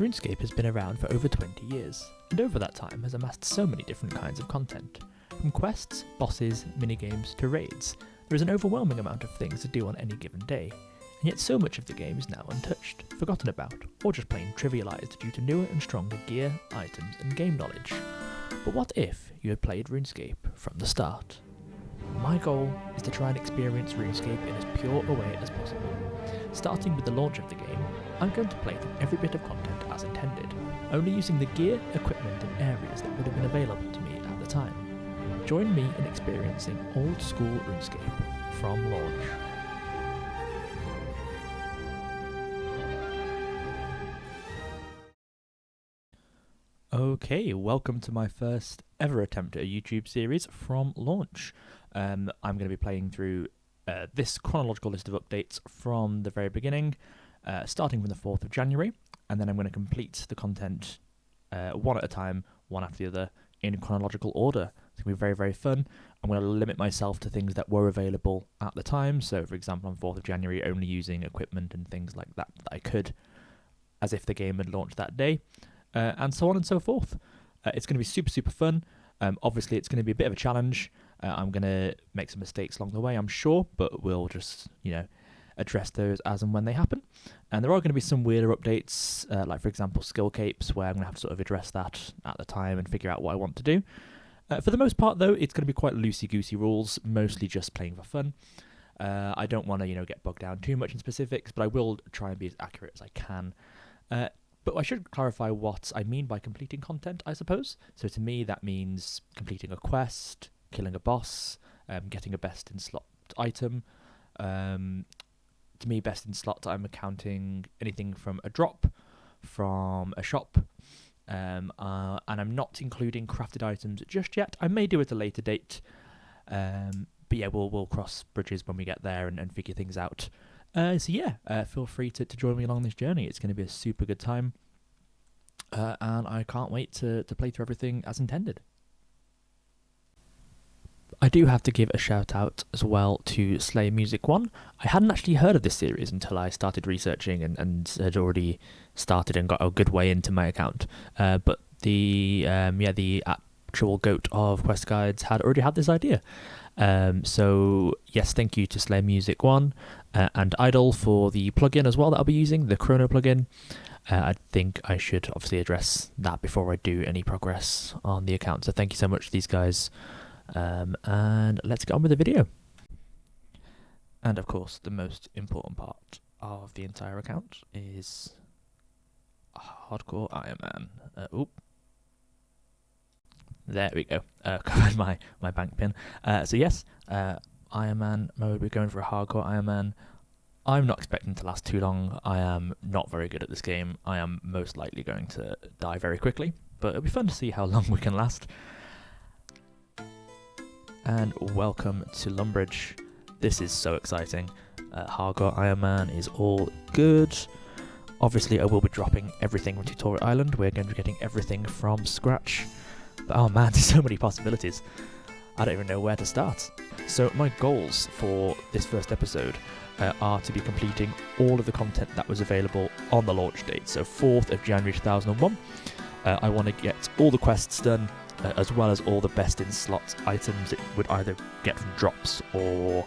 RuneScape has been around for over 20 years, and over that time has amassed so many different kinds of content. From quests, bosses, minigames to raids, there is an overwhelming amount of things to do on any given day, and yet so much of the game is now untouched, forgotten about, or just plain trivialised due to newer and stronger gear, items and game knowledge. But what if you had played RuneScape from the start? My goal is to try and experience RuneScape in as pure a way as possible. Starting with the launch of the game, I'm going to play through every bit of content as intended, only using the gear, equipment and areas that would have been available to me at the time. Join me in experiencing Old School RuneScape from launch. Okay, welcome to my first ever attempt at a YouTube series from launch. I'm going to be playing through this chronological list of updates from the very beginning, starting from the 4th of January, and then I'm going to complete the content one at a time, one after the other, in chronological order. It's going to be very, very fun. I'm going to limit myself to things that were available at the time, so for example on 4th of January only using equipment and things like that I could, as if the game had launched that day, and so on and so forth. It's going to be super, super fun. Obviously it's going to be a bit of a challenge. I'm going to make some mistakes along the way, I'm sure, but we'll just, address those as and when they happen. And there are going to be some weirder updates, like for example skill capes, where I'm going to have to sort of address that at the time and figure out what I want to do. For the most part though, it's going to be quite loosey-goosey rules, mostly just playing for fun. I don't want to, get bogged down too much in specifics, but I will try and be as accurate as I can. But I should clarify what I mean by completing content, I suppose. So to me that means completing a quest, killing a boss, getting a best in slot item. To me, best in slot, I'm accounting anything from a drop, from a shop, and I'm not including crafted items just yet. I may do it at a later date, but yeah, we'll cross bridges when we get there and figure things out. Feel free to join me along this journey. It's going to be a super good time, and I can't wait to play through everything as intended. I do have to give a shout out as well to Slay Music 1. I hadn't actually heard of this series until I started researching and had already started and got a good way into my account. But the actual goat of Quest Guides had already had this idea. So yes, thank you to Slay Music 1 and Idol for the plugin as well that I'll be using, the Chrono plugin. I think I should obviously address that before I do any progress on the account. So thank you so much to these guys. And let's get on with the video. And of course, the most important part of the entire account is Hardcore Ironman. There we go. Covered my bank pin. So yes, Ironman mode. We're going for a Hardcore Ironman. I'm not expecting to last too long. I am not very good at this game. I am most likely going to die very quickly, but it'll be fun to see how long we can last. And welcome to Lumbridge. This is so exciting. Hardcore Ironman is all good. Obviously I will be dropping everything from Tutorial Island. We're going to be getting everything from scratch. But oh man, there's so many possibilities. I don't even know where to start. So my goals for this first episode are to be completing all of the content that was available on the launch date. So 4th of January 2001. I want to get all the quests done, as well as all the best in slot items it would either get from drops or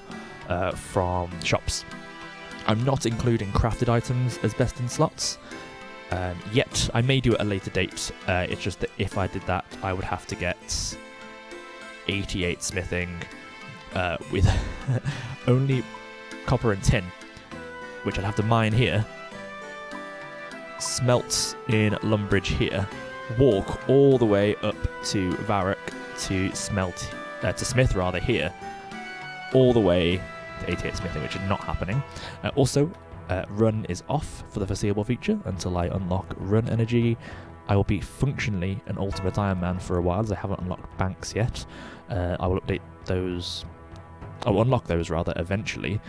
from shops. I'm not including crafted items as best in slots yet. I may do it at a later date. It's just that if I did that, I would have to get 88 smithing with only copper and tin, which I'd have to mine here, smelt in Lumbridge here, walk all the way up to Varrock to smith here, all the way to 88 smithing, which is not happening. Also, run is off for the foreseeable future until I unlock run energy. I will be functionally an ultimate Ironman for a while, as I haven't unlocked banks yet. I will update those. I will unlock those rather eventually.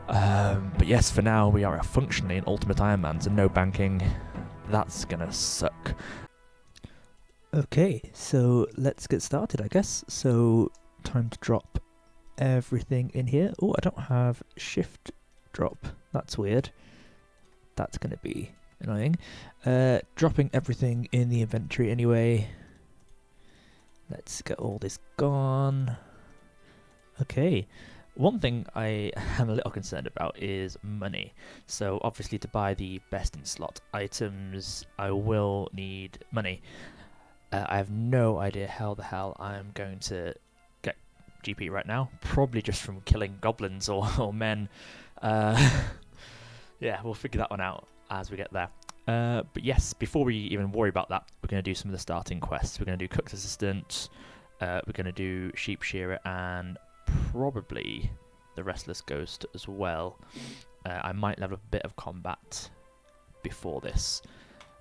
But yes, for now we are functionally an ultimate Ironman, so no banking. That's gonna suck. Okay, so let's get started, I guess. So time to drop everything in here. Oh, I don't have shift drop. That's weird. That's gonna be Annoying. Dropping everything in the inventory anyway. Let's get all this gone. Okay. One thing I am a little concerned about is money. So obviously to buy the best in slot items, I will need money. I have no idea how the hell I'm going to get GP right now. Probably just from killing goblins or men. Yeah, we'll figure that one out as we get there. But yes, before we even worry about that, we're going to do some of the starting quests. We're going to do Cook's Assistant, we're going to do Sheep Shearer, and probably the Restless Ghost as well. I might level up a bit of combat before this.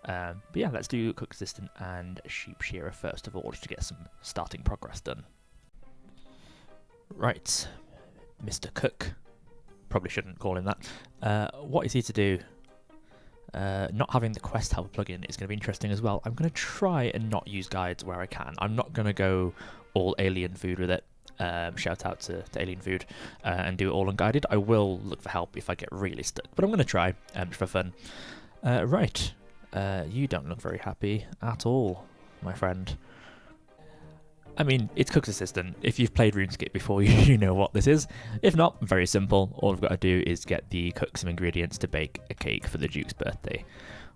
But yeah, let's do Cook's Assistant and Sheep Shearer first of all, just to get some starting progress done. Right, Mr. Cook. Probably shouldn't call him that. What is he to do? Not having the quest helper plugin is going to be interesting as well. I'm going to try and not use guides where I can. I'm not going to go all alien food with it. Shout out to alien food and do it all unguided. I will look for help if I get really stuck, but I'm going to try for fun. Right, you don't look very happy at all, my friend. I mean, it's Cook's Assistant. If you've played RuneScape before, you know what this is. If not, very simple. All I've got to do is get the cook some ingredients to bake a cake for the Duke's birthday.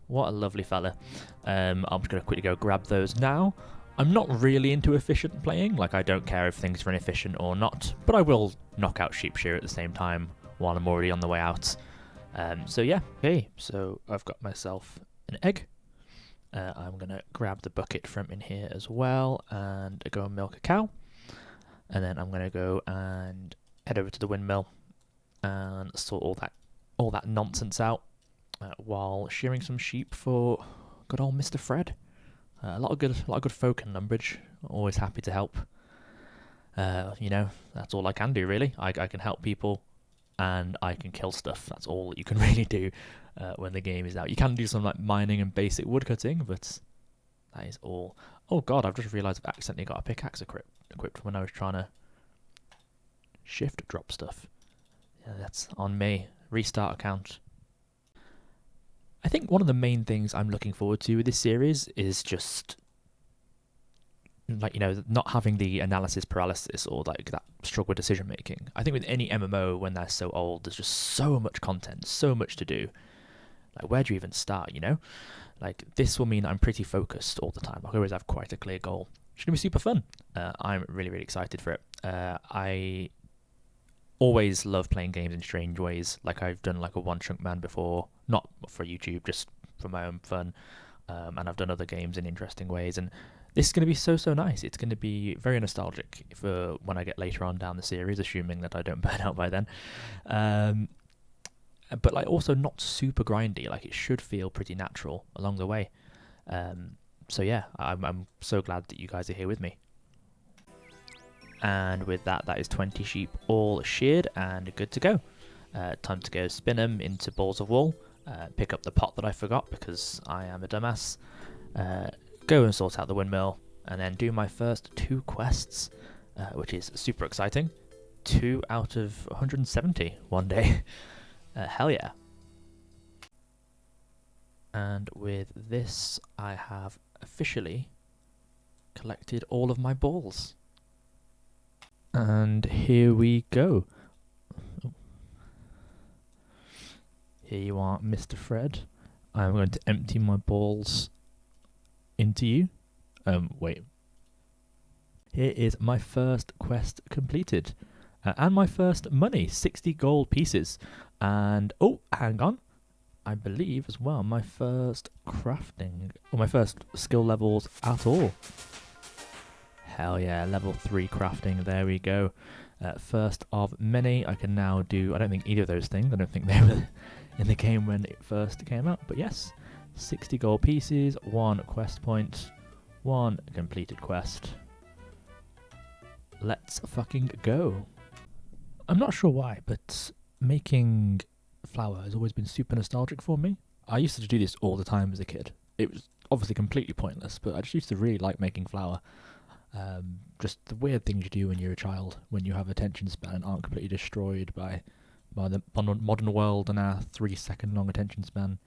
What a lovely fella. I'm just going to quickly go grab those now. I'm not really into efficient playing. Like, I don't care if things are inefficient or not, but I will knock out Sheep Shearer at the same time while I'm already on the way out. So yeah, okay. So I've got myself an egg. I'm going to grab the bucket from in here as well and go and milk a cow. And then I'm going to go and head over to the windmill and sort all that nonsense out while shearing some sheep for good old Mr. Fred. A lot of good folk in Lumbridge. Always happy to help. You know, that's all I can do really. I can help people and I can kill stuff. That's all that you can really do when the game is out. You can do some like mining and basic woodcutting, but that is all. Oh god, I've just realised I've accidentally got a pickaxe equipped when I was trying to shift drop stuff. Yeah, that's on me. Restart account. I think one of the main things I'm looking forward to with this series is just, like, you know, not having the analysis paralysis or like that struggle with decision making. I think with any MMO, when they're so old, there's just so much content, so much to do. Like, where do you even start, you know? Like, this will mean I'm pretty focused all the time. I always have quite a clear goal. It's going to be super fun. I'm really, really excited for it. I always love playing games in strange ways. Like, I've done like a One Chunk Man before, not for YouTube, just for my own fun. And I've done other games in interesting ways. And this is going to be so nice. It's going to be very nostalgic for when I get later on down the series, assuming that I don't burn out by then. But like also not super grindy. Like, it should feel pretty natural along the way. So yeah, I'm so glad that you guys are here with me. And with that is 20 sheep all sheared and good to go. Time to go spin them into balls of wool. Pick up the pot that I forgot because I am a dumbass. Go and sort out the windmill, and then do my first 2 quests, which is super exciting. 2 out of 170 one day. Hell yeah. And with this, I have officially collected all of my balls. And here we go. Here you are, Mr. Fred. I'm going to empty my balls into you. Wait. Here is my first quest completed. And my first money, 60 gold pieces. And, oh, hang on. I believe as well my first crafting, or my first skill levels at all. Hell yeah, level 3 crafting, there we go. First of many. I can now do, I don't think either of those things, I don't think they were in the game when it first came out, but yes. 60 gold pieces, 1 quest point, 1 completed quest. Let's fucking go. I'm not sure why, but making flour has always been super nostalgic for me. I used to do this all the time as a kid. It was obviously completely pointless, but I just used to really like making flour. Just the weird things you do when you're a child, when you have attention span and aren't completely destroyed by the modern world and our 3-second long attention span.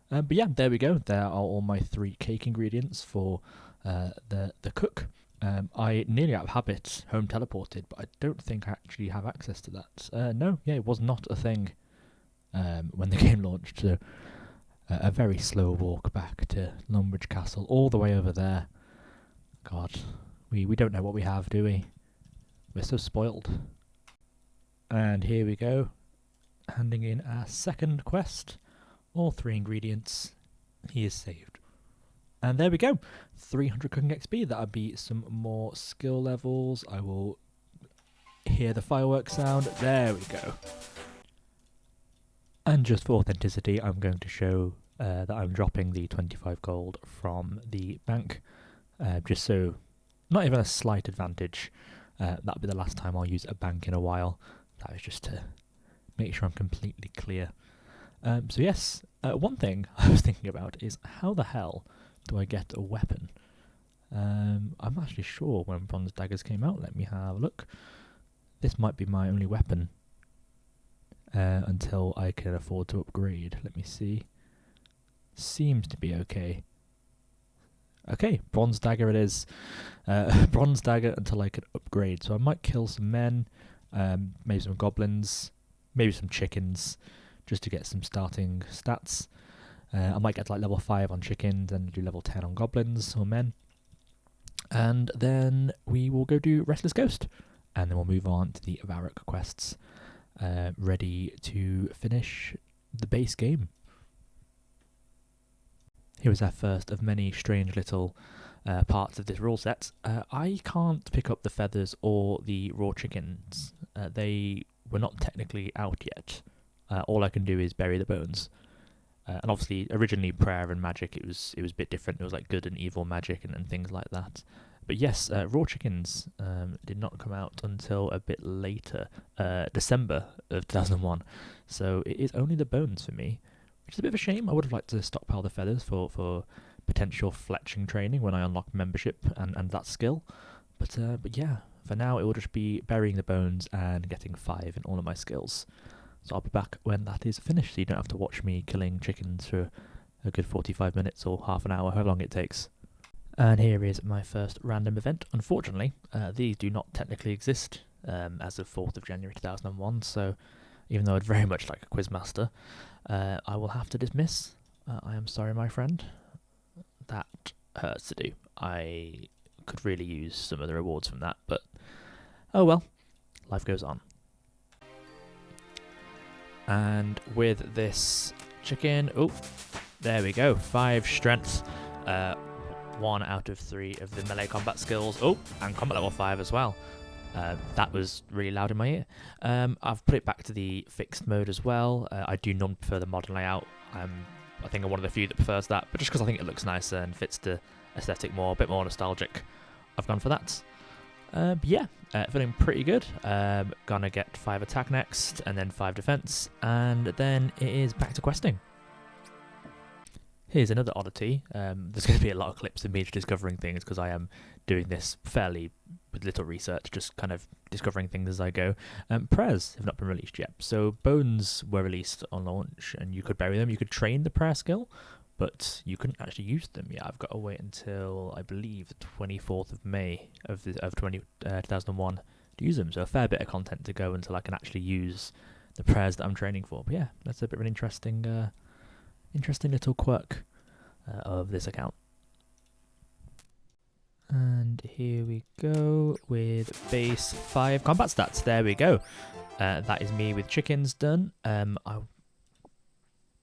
But yeah, there we go. There are all my 3 cake ingredients for the cook. I nearly out of habit home teleported, but I don't think I actually have access to that. No, yeah, it was not a thing when the game launched. So a very slow walk back to Lumbridge Castle, all the way over there. God, we don't know what we have, do we? We're so spoiled. And here we go, handing in our second quest. All 3 ingredients. He is saved. And there we go. 300 cooking XP. That'll be some more skill levels. I will hear the fireworks sound. There we go. And just for authenticity, I'm going to show that I'm dropping the 25 gold from the bank. Just so, not even a slight advantage. That'll be the last time I'll use a bank in a while. That was just to make sure I'm completely clear. So yes, one thing I was thinking about is how the hell do I get a weapon? I'm not actually sure when bronze daggers came out. Let me have a look. This might be my only weapon until I can afford to upgrade. Let me see. Seems to be okay. Okay, bronze dagger it is. Bronze dagger until I can upgrade. So I might kill some men, maybe some goblins, maybe some chickens, just to get some starting stats. I might get like level 5 on chickens and do level 10 on goblins or men. And then we will go do Restless Ghost. And then we'll move on to the Varrock quests, ready to finish the base game. Here is our first of many strange little parts of this rule set. I can't pick up the feathers or the raw chickens. They were not technically out yet. All I can do is bury the bones. And obviously, originally prayer and magic, it was a bit different. It was like good and evil magic and things like that. But yes, raw chickens did not come out until a bit later, December of 2001. So it is only the bones for me, which is a bit of a shame. I would have liked to stockpile the feathers for potential fletching training when I unlock membership and that skill. But yeah, for now it will just be burying the bones and getting 5 in all of my skills. So I'll be back when that is finished, so you don't have to watch me killing chickens for a good 45 minutes or half an hour, however long it takes. And here is my first random event. Unfortunately, these do not technically exist as of 4th of January 2001, so even though I'd very much like a quizmaster, I will have to dismiss. I am sorry, my friend. That hurts to do. I could really use some of the rewards from that, but oh well, life goes on. And with this chicken, oh, there we go, 5 strength, 1 out of 3 of the melee combat skills, oh, and combat level 5 as well. That was really loud in my ear. I've put it back to the fixed mode as well. I do not prefer the modern layout. I think I'm one of the few that prefers that, but just because I think it looks nicer and fits the aesthetic more, a bit more nostalgic, I've gone for that. But yeah, feeling pretty good. Gonna get 5 attack next, and then 5 defense, and then it is back to questing. Here's another oddity. There's going to be a lot of clips of me just discovering things because I am doing this fairly with little research, just kind of discovering things as I go. Prayers have not been released yet. So bones were released on launch and you could bury them. You could train the prayer skill, but you couldn't actually use them yet. I've got to wait until, I believe, the 24th of May of 2001 to use them. So a fair bit of content to go until I can actually use the prayers that I'm training for. But yeah, that's a bit of an interesting little quirk of this account. And here we go with base 5 combat stats. There we go. That is me with chickens done. I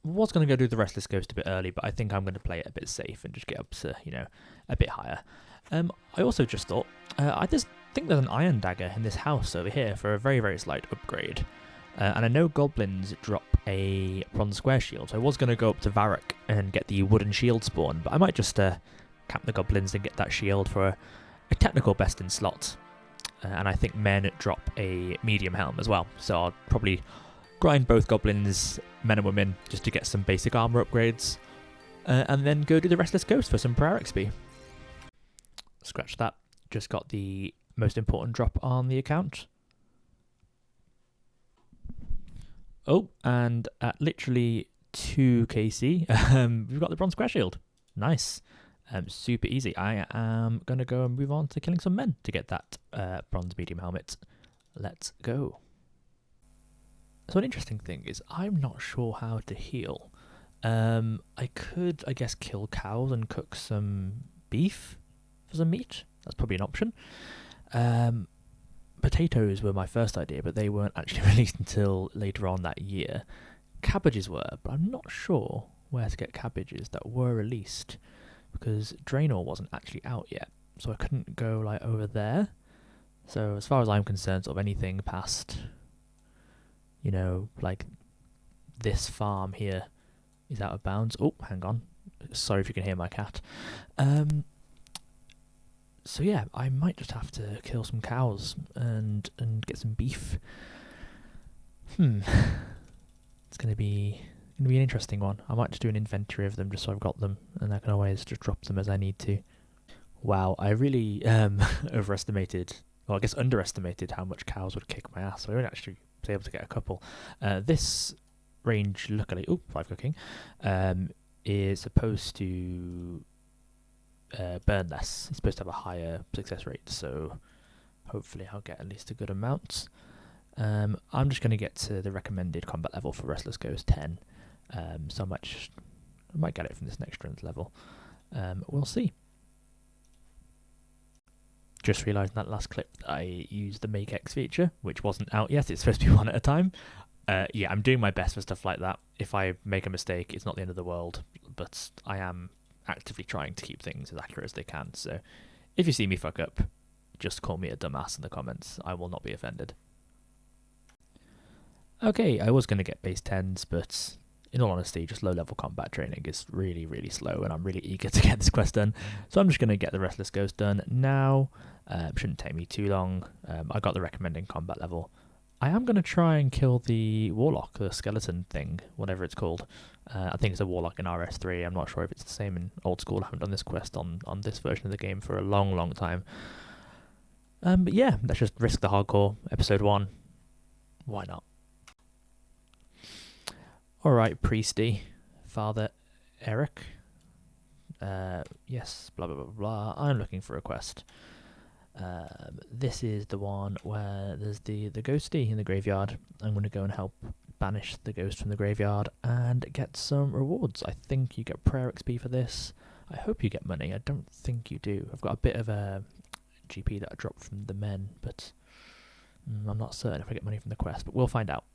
was going to go do the Restless Ghost a bit early, but I think I'm going to play it a bit safe and just get up to, a bit higher. I also just thought, I just think there's an iron dagger in this house over here for a very, very slight upgrade. And I know goblins drop a bronze square shield, so I was going to go up to Varrock and get the wooden shield spawn, but I might just camp the goblins and get that shield for a technical best in slot. And I think men drop a medium helm as well, so I'll probably grind both goblins, men and women, just to get some basic armor upgrades, and then go do the Restless Ghost for some prayer XP. Scratch that, just got the most important drop on the account. Oh, and at literally 2 KC, we've got the bronze square shield. Nice. Super easy. I am going to go and move on to killing some men to get that bronze medium helmet. Let's go. So an interesting thing is I'm not sure how to heal. I could, I guess, kill cows and cook some beef for some meat. That's probably an option. Potatoes were my first idea, but they weren't actually released until later on that year. Cabbages were, but I'm not sure where to get cabbages that were released because Draenor wasn't actually out yet, so I couldn't go like over there. So as far as I'm concerned, sort of anything past, you know, like this farm here is out of bounds. Oh, hang on. Sorry if you can hear my cat. So yeah, I might just have to kill some cows and get some beef. It's gonna be an interesting one. I might just do an inventory of them just so I've got them, and I can always just drop them as I need to. Wow, I really underestimated how much cows would kick my ass. So I won't actually be able to get a couple. This range, luckily, 5 cooking, is supposed to burn less. It's supposed to have a higher success rate, so hopefully I'll get at least a good amount. I'm just going to get to the recommended combat level for Restless Ghost 10, so I might get it from this next strength level. We'll see. Just realised in that last clip that I used the Make X feature, which wasn't out yet. It's supposed to be one at a time. Yeah, I'm doing my best for stuff like that. If I make a mistake, it's not the end of the world, but I am actively trying to keep things as accurate as they can. So if you see me fuck up, just call me a dumbass in the comments. I will not be offended. Okay, I was going to get base 10s, but in all honesty, just low-level combat training is really, really slow, and I'm really eager to get this quest done. So I'm just going to get the Restless Ghost done now. Shouldn't take me too long. I got the recommended combat level. I am going to try and kill the Warlock, the skeleton thing, whatever it's called. I think it's a Warlock in RS3. I'm not sure if it's the same in Old School. I haven't done this quest on this version of the game for a long, long time. But yeah, let's just risk the hardcore. Episode 1. Why not? Alright, Priesty. Father Eric. Yes, blah, blah, blah, blah. I'm looking for a quest. This is the one where there's the ghosty in the graveyard. I'm going to go and help banish the ghost from the graveyard and get some rewards. I think you get prayer XP for this. I hope you get money. I don't think you do. I've got a bit of a GP that I dropped from the men, but I'm not certain if I get money from the quest, but we'll find out.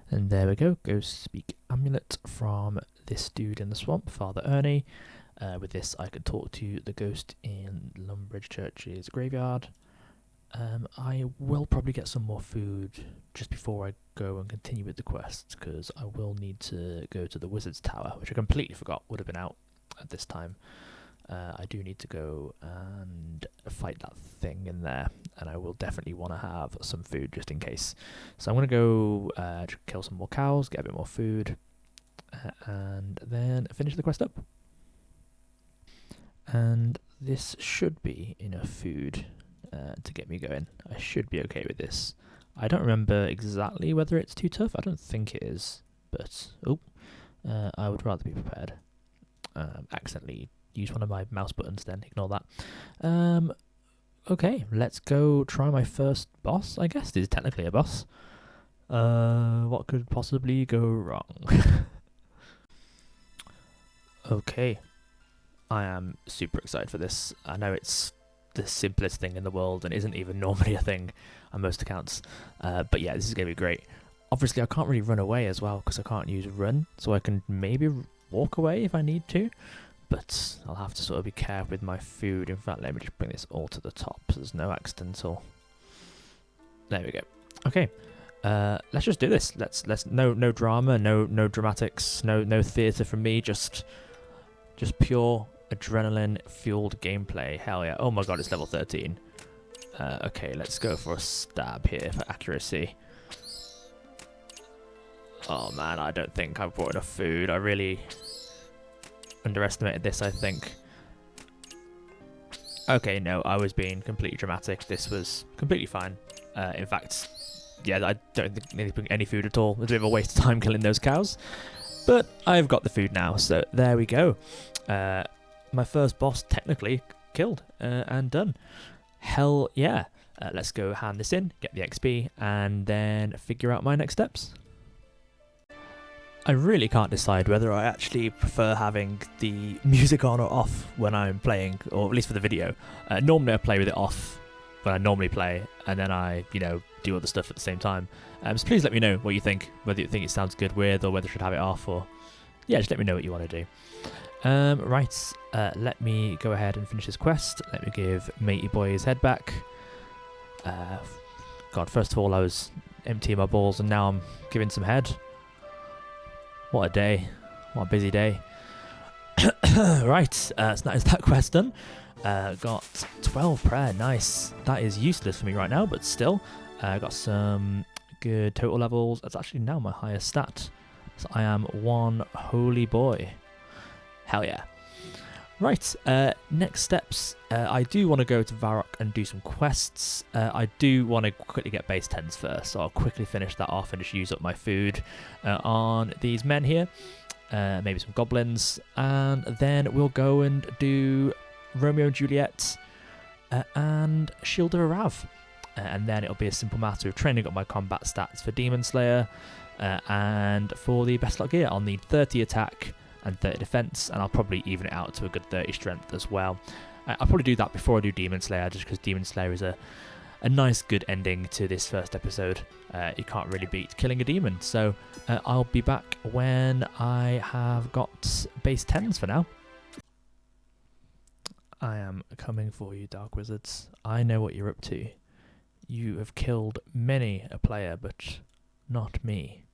And there we go, Ghost Speak Amulet from this dude in the swamp, Father Ernie. With this, I could talk to the ghost in Lumbridge Church's graveyard. I will probably get some more food just before I go and continue with the quest, because I will need to go to the Wizard's Tower, which I completely forgot would have been out at this time. I do need to go and fight that thing in there, and I will definitely want to have some food just in case. So I'm going to go kill some more cows, get a bit more food, and then finish the quest up. And this should be enough food to get me going. I should be okay with this. I don't remember exactly whether it's too tough. I don't think it is, but I would rather be prepared. Accidentally use one of my mouse buttons then, ignore that. Okay, let's go try my first boss, I guess. This is technically a boss. What could possibly go wrong? Okay. I am super excited for this. I know it's the simplest thing in the world and isn't even normally a thing on most accounts. But yeah, this is going to be great. Obviously, I can't really run away as well because I can't use run, so I can maybe walk away if I need to. But I'll have to sort of be careful with my food. In fact, let me just bring this all to the top so there's no accidental. There we go. Okay, let's just do this. Let's no drama, no dramatics, no theatre from me. Just pure adrenaline fueled gameplay. Hell yeah! Oh my god, it's level 13. Okay, let's go for a stab here for accuracy. Oh man, I don't think I've brought enough food. I really underestimated this, I think. Okay, no, I was being completely dramatic. This was completely fine. In fact, yeah, I don't think I need to bring any food at all. It's a bit of a waste of time killing those cows. But I've got the food now, so there we go. My first boss technically killed and done. Hell yeah. Let's go hand this in, get the XP, and then figure out my next steps. I really can't decide whether I actually prefer having the music on or off when I'm playing, or at least for the video. Normally I play with it off when I normally play, and then I, do other stuff at the same time. So please let me know what you think, whether you think it sounds good with, or whether I should have it off, or yeah, just let me know what you want to do. Right, let me go ahead and finish this quest. Let me give Matey Boy his head back. God, first of all I was emptying my balls, and now I'm giving some head. What a day. What a busy day. Right, so that is that quest done. Got 12 prayer, nice. That is useless for me right now, but still. Got some good total levels. That's actually now my highest stat. So I am one holy boy. Hell yeah. Right, next steps. I do want to go to Varrock and do some quests. I do want to quickly get base 10s first, so I'll quickly finish that off and just use up my food on these men here. Maybe some goblins, and then we'll go and do Romeo and Juliet and Shield of Arav. And then it'll be a simple matter of training up my combat stats for Demon Slayer, and for the best luck gear, I'll need 30 attack and 30 defense, and I'll probably even it out to a good 30 strength as well. I'll probably do that before I do Demon Slayer, just because Demon Slayer is a nice good ending to this first episode. You can't really beat killing a demon, so I'll be back when I have got base 10s for now. I am coming for you, Dark Wizards. I know what you're up to. You have killed many a player, but not me.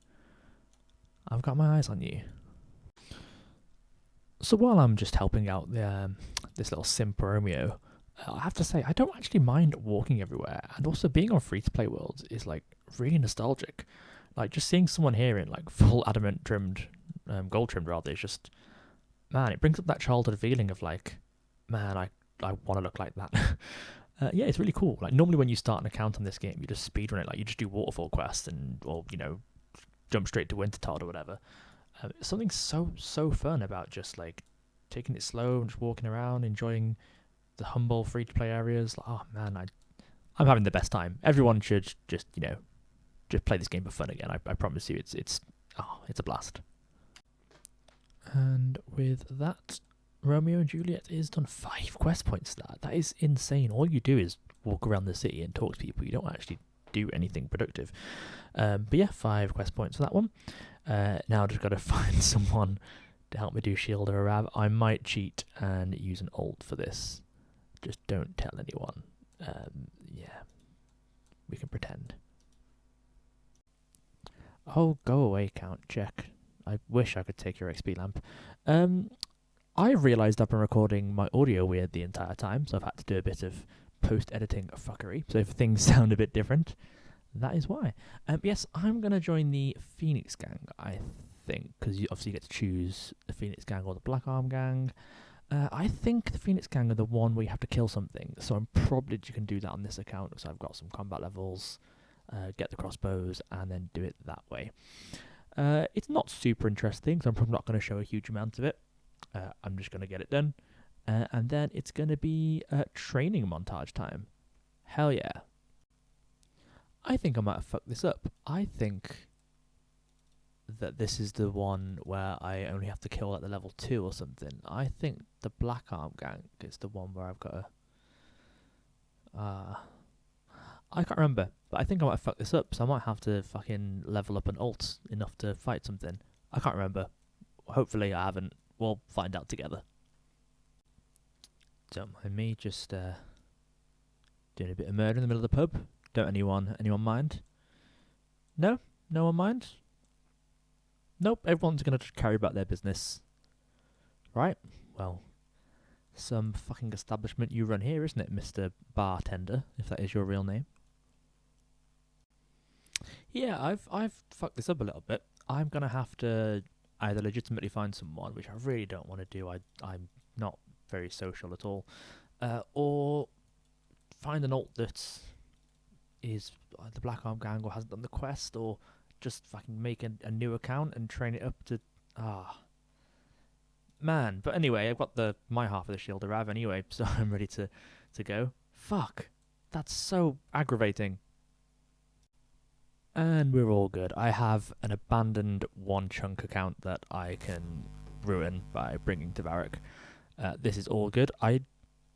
I've got my eyes on you. So while I'm just helping out this little simp Romeo, I have to say I don't actually mind walking everywhere, and also being on free-to-play worlds is like really nostalgic. Like just seeing someone here in like full adamant trimmed, gold trimmed rather, is just, man, it brings up that childhood feeling of like, man, I want to look like that. Yeah, it's really cool. Like normally when you start an account on this game, you just speedrun it, like you just do waterfall quests or jump straight to Wintertide or whatever. Something so fun about just like taking it slow and just walking around, enjoying the humble free-to-play areas. Like, oh man, I'm having the best time. Everyone should just play this game for fun again. I promise you, it's a blast. And with that, Romeo and Juliet is done 5 quest points. That is insane. All you do is walk around the city and talk to people. You don't actually do anything productive. But yeah, 5 quest points for that one. Now I've just got to find someone to help me do Shield of Arav. I might cheat and use an ult for this. Just don't tell anyone. Yeah, we can pretend. Oh, go away, Count. Check. I wish I could take your XP lamp. I've realised I've been recording my audio weird the entire time, so I've had to do a bit of post-editing fuckery. So if things sound a bit different, that is why. Yes, I'm going to join the Phoenix Gang, I think, because you obviously get to choose the Phoenix Gang or the Black Arm Gang. I think the Phoenix Gang are the one where you have to kill something, so I'm probably you can do that on this account, because I've got some combat levels, get the crossbows, and then do it that way. It's not super interesting, so I'm probably not going to show a huge amount of it. I'm just going to get it done. And then it's going to be training montage time. Hell yeah. I think I might have fucked this up. I think that this is the one where I only have to kill at the level 2 or something. I think the Black Arm Gang is the one where I've got to... I can't remember, but I think I might have fucked this up, so I might have to fucking level up an ult enough to fight something. I can't remember. Hopefully I haven't. We'll find out together. Don't mind me just doing a bit of murder in the middle of the pub. Don't anyone mind? No? No one mind? Nope, everyone's going to just carry about their business. Right, well, some fucking establishment you run here, isn't it, Mr. Bartender, if that is your real name? Yeah, I've fucked this up a little bit. I'm going to have to either legitimately find someone, which I really don't want to do, I'm not very social at all, or find an ult that's is the Black Arm Gang or hasn't done the quest, or just fucking make a new account and train it up to man. But anyway, I've got my half of the shield arrive anyway, so I'm ready to go. Fuck, that's so aggravating. And we're all good. I have an abandoned one chunk account that I can ruin by bringing to Varric. This is all good. I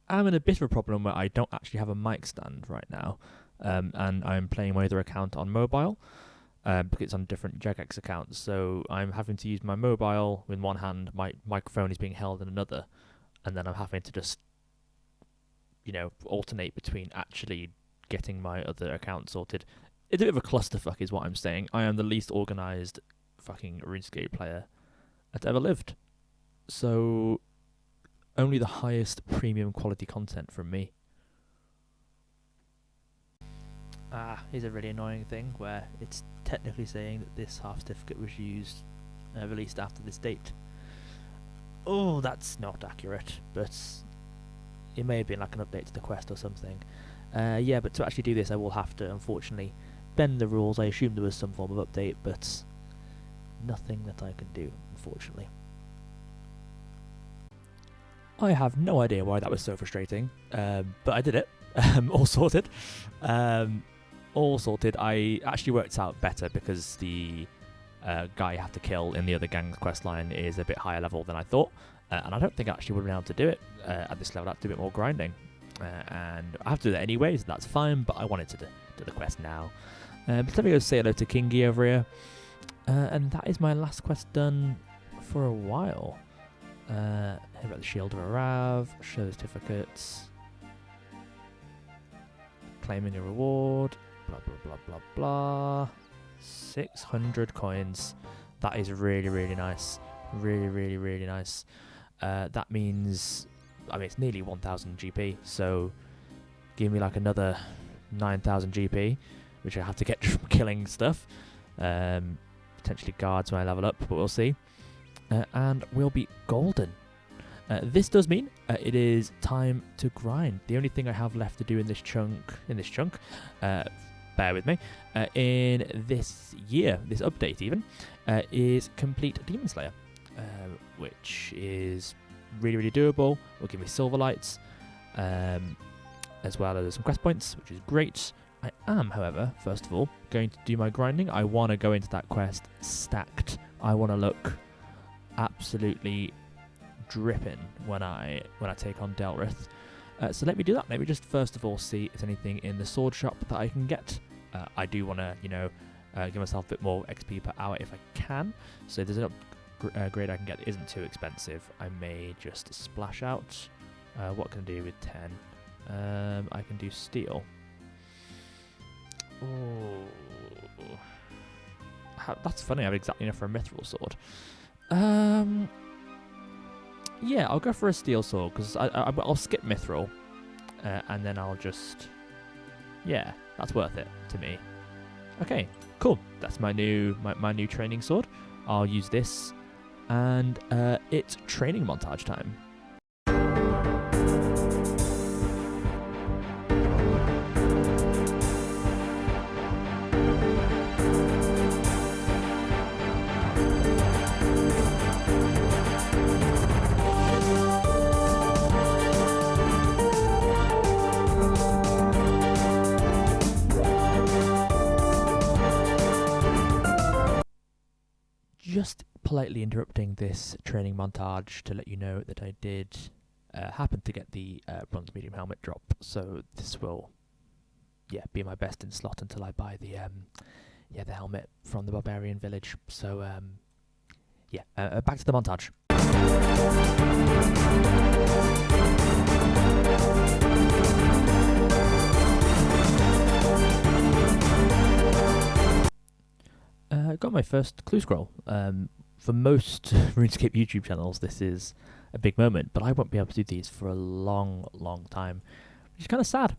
am in a bit of a problem where I don't actually have a mic stand right now, and I'm playing my other account on mobile because it's on a different Jagex account. So I'm having to use my mobile with one hand, my microphone is being held in another, and then I'm having to just, alternate between actually getting my other account sorted. It's a bit of a clusterfuck is what I'm saying. I am the least organised fucking RuneScape player that's ever lived. So only the highest premium quality content from me. Here's a really annoying thing where it's technically saying that this half certificate was released after this date. Oh, that's not accurate, but it may have been like an update to the quest or something. Yeah, but to actually do this I will have to, unfortunately, bend the rules. I assume there was some form of update, but nothing that I can do, unfortunately. I have no idea why that was so frustrating, but I did it. All sorted. All sorted. I actually worked out better because the guy you have to kill in the other gang's quest line is a bit higher level than I thought, and I don't think I actually would have been able to do it at this level. I have to do a bit more grinding, and I have to do that anyway, so that's fine, but I wanted to do the quest now. But let me go say hello to Kingy over here, and that is my last quest done for a while. Here about the Shield of Arav, show the certificates, claiming a reward, blah blah blah blah blah. 600 coins. That is really, really nice. Really, really, really nice. That means, it's nearly 1000 GP, so give me like another 9000 GP, which I have to get from killing stuff. Potentially guards when I level up, but we'll see. And we'll be golden. This does mean it is time to grind. The only thing I have left to do in this chunk, bear with me, in this year, this update even, is complete Demon Slayer, which is really, really doable. Will give me silver lights, as well as some quest points, which is great. I am, however, first of all, going to do my grinding. I want to go into that quest stacked. I want to look absolutely dripping when I take on Delrith. So let me do that. Let me just first of all see if there's anything in the sword shop that I can get. I do want to, give myself a bit more XP per hour if I can. So if there's an upgrade I can get that isn't too expensive, I may just splash out. What can I do with 10? I can do steel. Oh, that's funny. I have exactly enough for a mithril sword. Yeah, I'll go for a steel sword because I'll skip mithril, and then I'll just, yeah, that's worth it to me. Okay, cool. That's my new training sword. I'll use this, and it's training montage time. Just politely interrupting this training montage to let you know that I did happen to get the bronze medium helmet drop, so this will, be my best in slot until I buy the helmet from the barbarian village. So back to the montage. I got my first clue scroll. For most RuneScape YouTube channels, this is a big moment, but I won't be able to do these for a long, long time, which is kind of sad.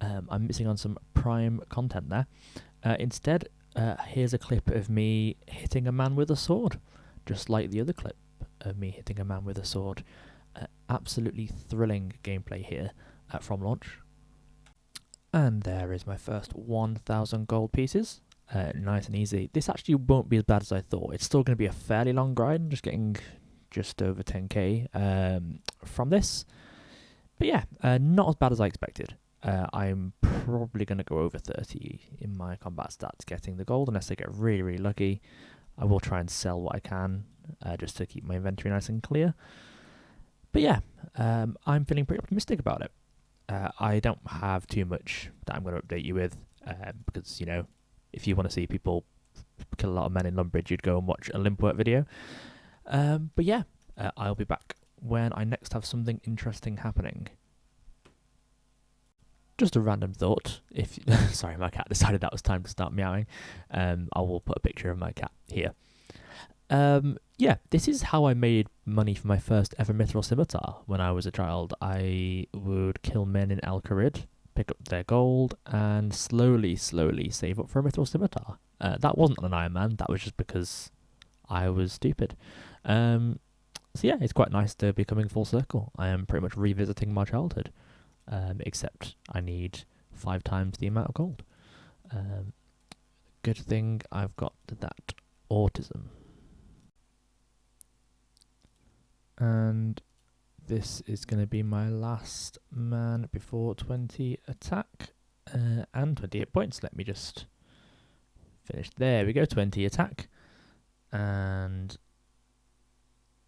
I'm missing on some prime content there. Instead, here's a clip of me hitting a man with a sword, just like the other clip of me hitting a man with a sword. Absolutely thrilling gameplay here from launch. And there is my first 1,000 gold pieces. Nice and easy. This actually won't be as bad as I thought. It's still going to be a fairly long grind. I'm just getting just over 10k from this. But yeah, not as bad as I expected. I'm probably going to go over 30 in my combat stats getting the gold, unless I get really, really lucky. I will try and sell what I can, just to keep my inventory nice and clear. But yeah, I'm feeling pretty optimistic about it. I don't have too much that I'm going to update you with, because, you know, if you want to see people kill a lot of men in Lumbridge, you'd go and watch a Limpwork video. But yeah, I'll be back when I next have something interesting happening. Just a random thought. If sorry, my cat decided that was time to start meowing. I will put a picture of my cat here. Yeah, this is how I made money for my first ever Mithril Scimitar when I was a child. I would kill men in Alcarid, pick up their gold, and slowly save up for a Mithril Scimitar. That wasn't an Ironman, that was just because I was stupid. So yeah, it's quite nice to be coming full circle. I am pretty much revisiting my childhood, except I need 5 times the amount of gold. Good thing I've got that autism. And this is going to be my last man before 20 attack and 28 points. Let me just finish. There we go, 20 attack. And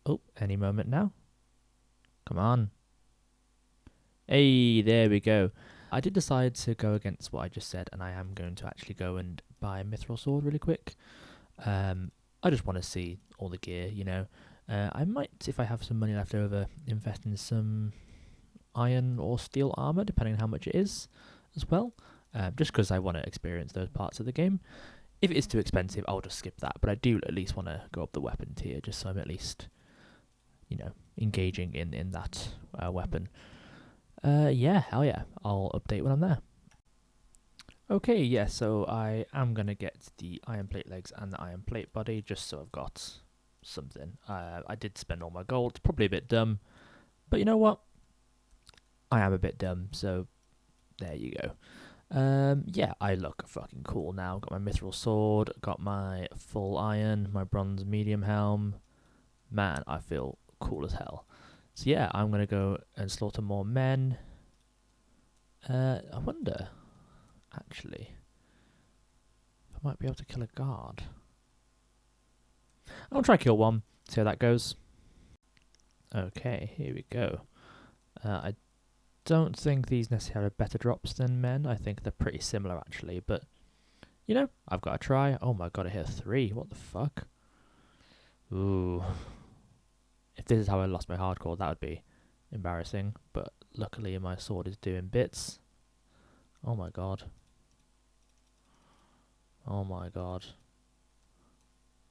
oh, any moment now. Come on. Hey, there we go. I did decide to go against what I just said, and I am going to actually go and buy a Mithril Sword really quick. I just want to see all the gear, you know. I might, if I have some money left over, invest in some iron or steel armor, depending on how much it is, as well. Just because I want to experience those parts of the game. If it is too expensive, I'll just skip that. But I do at least want to go up the weapon tier, just so I'm at least, you know, engaging in that weapon. Yeah, hell yeah. I'll update when I'm there. Okay, yeah, so I am going to get the iron plate legs and the iron plate body, just so I've got something. I did spend all my gold. It's probably a bit dumb, but you know what? I am a bit dumb, so there you go. Yeah, I look fucking cool now. Got my mithril sword, got my full iron, my bronze medium helm. Man, I feel cool as hell. So yeah, I'm gonna go and slaughter more men. I wonder, actually, if I might be able to kill a guard. I'll try kill one, see how that goes. Okay, here we go. I don't think these necessarily have better drops than men. I think they're pretty similar, actually, but, you know, I've got to try. Oh my god, I hit 3. What the fuck? Ooh. If this is how I lost my hardcore, that would be embarrassing, but luckily my sword is doing bits. Oh my god. Oh my god.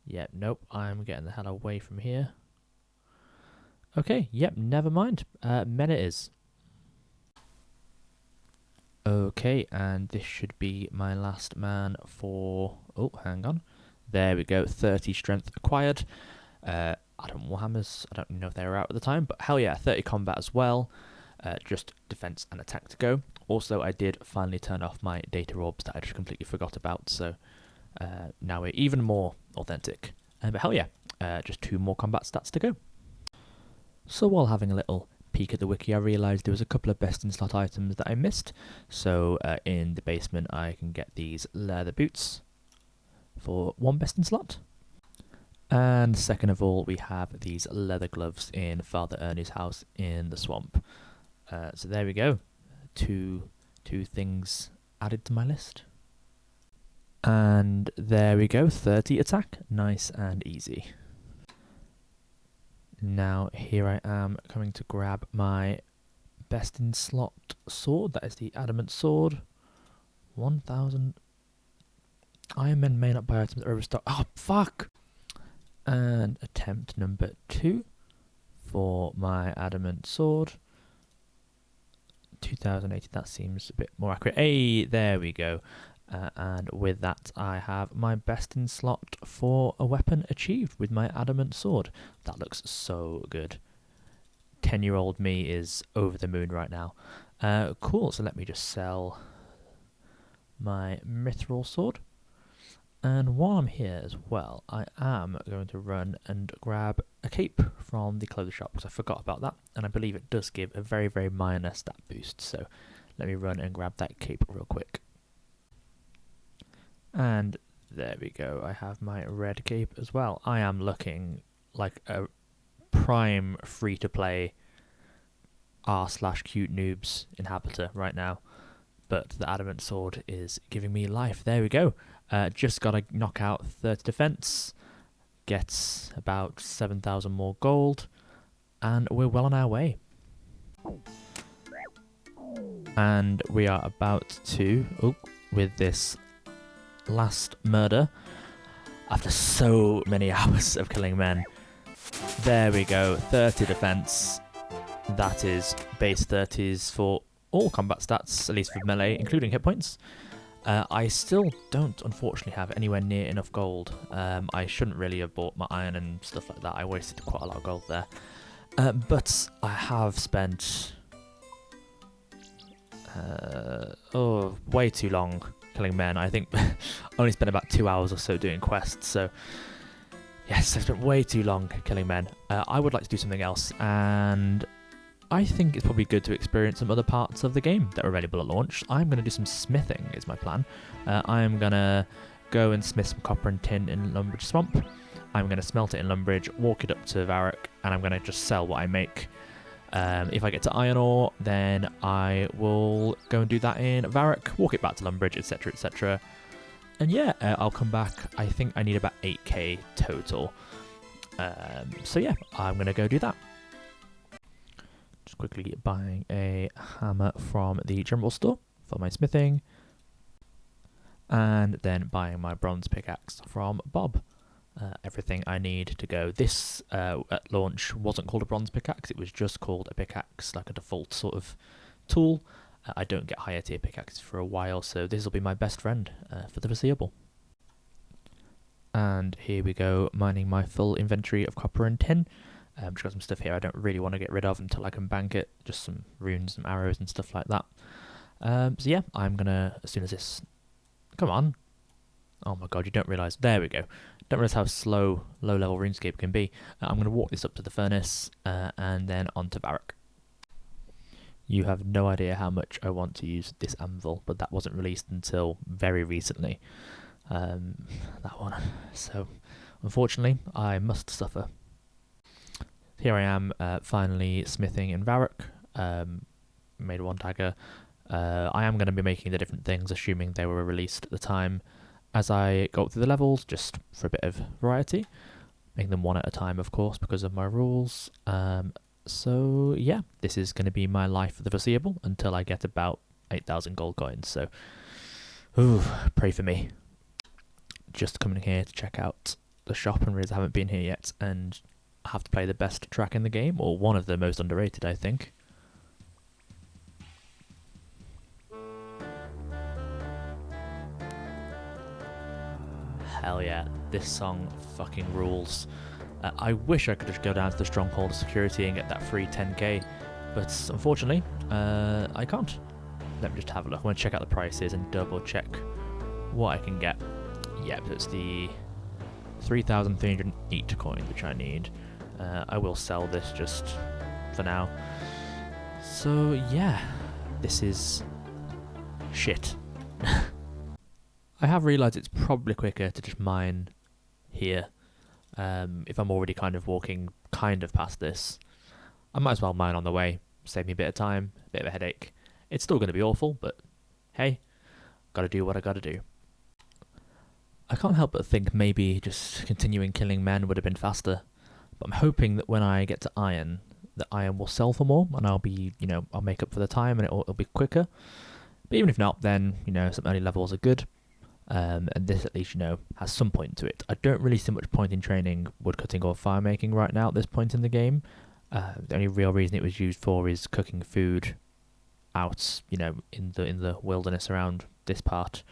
Yep, nope, I'm getting the hell away from here. Okay, yep, never mind. Men it is. Okay, and this should be my last man for... Oh, hang on. There we go, 30 strength acquired. Adam Warhammers, I don't know if they were out at the time, but hell yeah, 30 combat as well. Just defense and attack to go. Also, I did finally turn off my data orbs that I just completely forgot about, so now we're even more authentic. But hell yeah, just 2 more combat stats to go. So while having a little peek at the wiki, I realised there was a couple of best in slot items that I missed. So in the basement I can get these leather boots for 1 best in slot. And second of all, we have these leather gloves in Father Ernie's house in the swamp. So there we go, two things added to my list. And there we go, 30 attack, nice and easy. Now here I am coming to grab my best in slot sword, that is the adamant sword. 1,000. Ironmen may not buy items that are overstocked. Oh fuck! And attempt number 2 for my adamant sword. 2080, that seems a bit more accurate. Hey, there we go. And with that, I have my best in slot for a weapon achieved with my adamant sword. That looks so good. 10-year-old me is over the moon right now. Cool, so let me just sell my mithril sword. And while I'm here as well, I am going to run and grab a cape from the clothes shop, because I forgot about that, and I believe it does give a very, very minor stat boost, so let me run and grab that cape real quick. And there we go, I have my red cape as well. I am looking like a prime free-to-play r/cute noobs inhabitor right now, but the adamant sword is giving me life. There we go. Just got to knock out 30 defense, gets about 7,000 more gold, and we're well on our way. And we are about to, with this last murder, after so many hours of killing men. There we go, 30 defense. That is base 30s for all combat stats, at least for melee, including hit points. I still don't, unfortunately, have anywhere near enough gold. I shouldn't really have bought my iron and stuff like that. I wasted quite a lot of gold there. But I have spent way too long killing men. I think I only spent about 2 hours or so doing quests. So yes, I've spent way too long killing men. I would like to do something else, and I think it's probably good to experience some other parts of the game that are available at launch. I'm going to do some smithing, is my plan. I'm going to go and smith some copper and tin in Lumbridge Swamp. I'm going to smelt it in Lumbridge, walk it up to Varrock, and I'm going to just sell what I make. If I get to iron ore, then I will go and do that in Varrock, walk it back to Lumbridge, etc, etc. And yeah, I'll come back. I think I need about 8k total. So yeah, I'm going to go do that. Just quickly buying a hammer from the general store for my smithing, and then buying my bronze pickaxe from Bob. Everything I need to go. This at launch wasn't called a bronze pickaxe, it was just called a pickaxe, like a default sort of tool. I don't get higher tier pickaxes for a while, so this will be my best friend for the foreseeable. And here we go, mining my full inventory of copper and tin. Just got some stuff here I don't really want to get rid of until I can bank it. Just some runes, some arrows and stuff like that. So yeah, I'm gonna, as soon as this... Come on. Oh my god, you don't realise... There we go. Don't realise how slow low-level RuneScape can be. I'm gonna walk this up to the furnace, and then onto Varrock. You have no idea how much I want to use this anvil, but that wasn't released until very recently. That one. So, unfortunately, I must suffer. Here I am, finally smithing in Varrock. Made one dagger. I am going to be making the different things, assuming they were released at the time, as I go through the levels, just for a bit of variety. Making them one at a time, of course, because of my rules. So yeah, this is going to be my life for the foreseeable until I get about 8,000 gold coins. So, pray for me. Just coming here to check out the shop and realize I haven't been here yet, and I have to play the best track in the game, or one of the most underrated, I think. Hell yeah, this song fucking rules. I wish I could just go down to the Stronghold of Security and get that free 10k, but unfortunately, I can't. Let me just have a look. I want to check out the prices and double check what I can get. Yep, it's the 3,308 coins which I need. I will sell this just for now. So yeah, this is shit. I have realised it's probably quicker to just mine here. If I'm already kind of walking kind of past this, I might as well mine on the way. Save me a bit of time, a bit of a headache. It's still going to be awful, but hey, gotta do what I gotta do. I can't help but think maybe just continuing killing men would have been faster, but I'm hoping that when I get to iron, the iron will sell for more, and I'll be, I'll make up for the time and it'll be quicker. But even if not, then, some early levels are good. And this at least, has some point to it. I don't really see much point in training woodcutting or fire making right now at this point in the game. The only real reason it was used for is cooking food out, in the wilderness around this part.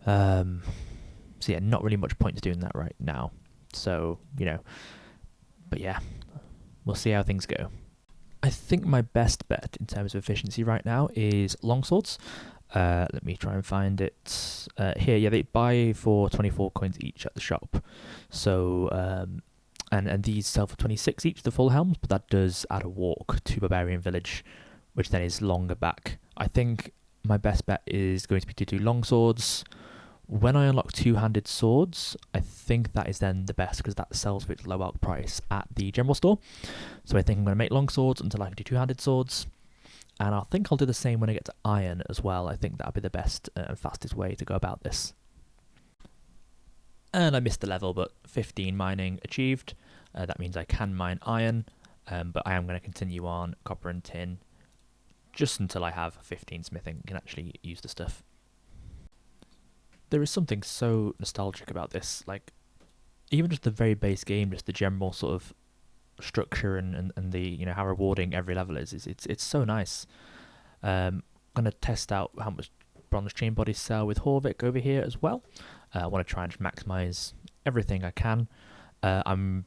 So yeah, not really much point to doing that right now. So, but yeah, we'll see how things go. I think my best bet in terms of efficiency right now is longswords. Let me try and find it. Here, yeah, they buy for 24 coins each at the shop. So, and these sell for 26 each, the full helms, but that does add a walk to Barbarian Village, which then is longer back. I think my best bet is going to be to do long swords. When I unlock two-handed swords, I think that is then the best because that sells for its low arc price at the general store. So I think I'm going to make long swords until I can do two-handed swords. And I think I'll do the same when I get to iron as well. I think that'll be the best and fastest way to go about this. And I missed the level, but 15 mining achieved. That means I can mine iron, but I am going to continue on copper and tin just until I have 15 smithing and can actually use the stuff. There is something so nostalgic about this, like even just the very base game, just the general sort of structure and the, you know, how rewarding every level is. It's so nice. I'm gonna test out how much bronze chain bodies sell with Horvik over here as well. I want to try and just maximize everything I can. I'm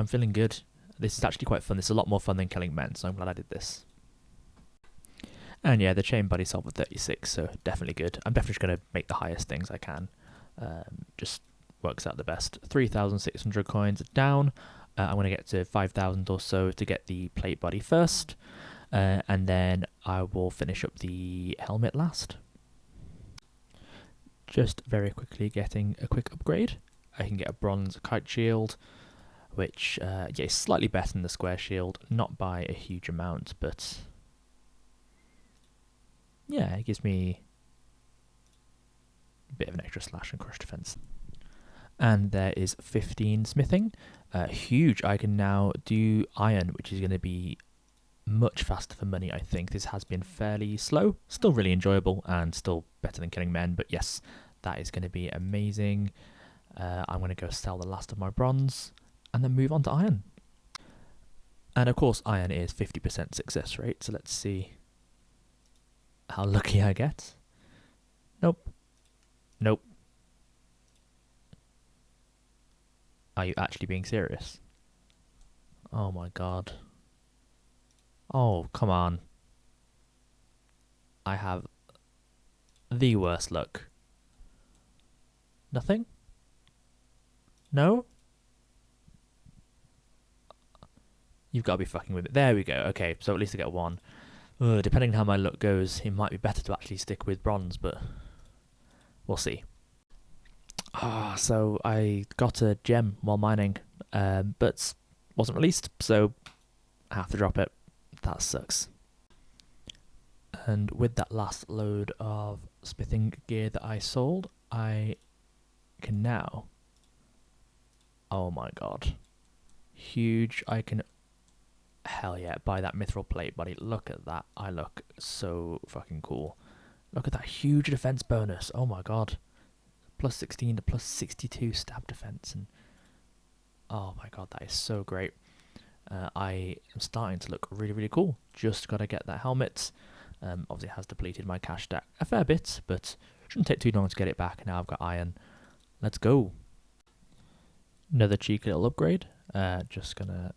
feeling good. This is actually quite fun. This is a lot more fun than killing men, so I'm glad I did this. And yeah, the chain body sold for 36, so definitely good. I'm definitely just going to make the highest things I can. Just works out the best. 3,600 coins down. I'm going to get to 5,000 or so to get the plate body first. And then I will finish up the helmet last. Just very quickly getting a quick upgrade. I can get a bronze kite shield, which is slightly better than the square shield. Not by a huge amount, but yeah, it gives me a bit of an extra slash and crush defense. And there is 15 smithing. Huge. I can now do iron, which is going to be much faster for money, I think. This has been fairly slow. Still really enjoyable and still better than killing men. But yes, that is going to be amazing. I'm going to go sell the last of my bronze and then move on to iron. And of course, iron is 50% success rate. So let's see how lucky I get. Nope. Nope. Are you actually being serious? Oh my god. Oh, come on. I have the worst luck. Nothing? No? You've got to be fucking with it. There we go. Okay, so at least I get one. Depending on how my luck goes, it might be better to actually stick with bronze, but we'll see. So I got a gem while mining, but wasn't released, so I have to drop it. That sucks. And with that last load of smithing gear that I sold, I can now... Oh my god. Huge. I can... Hell yeah, buy that mithril plate, buddy. Look at that. I look so fucking cool. Look at that huge defense bonus. Oh my god. Plus 16 to plus 62 stab defense. And oh my god, that is so great. I am starting to look really, really cool. Just got to get that helmet. Obviously it has depleted my cash stack a fair bit, but shouldn't take too long to get it back. Now I've got iron. Let's go. Another cheeky little upgrade. Just gonna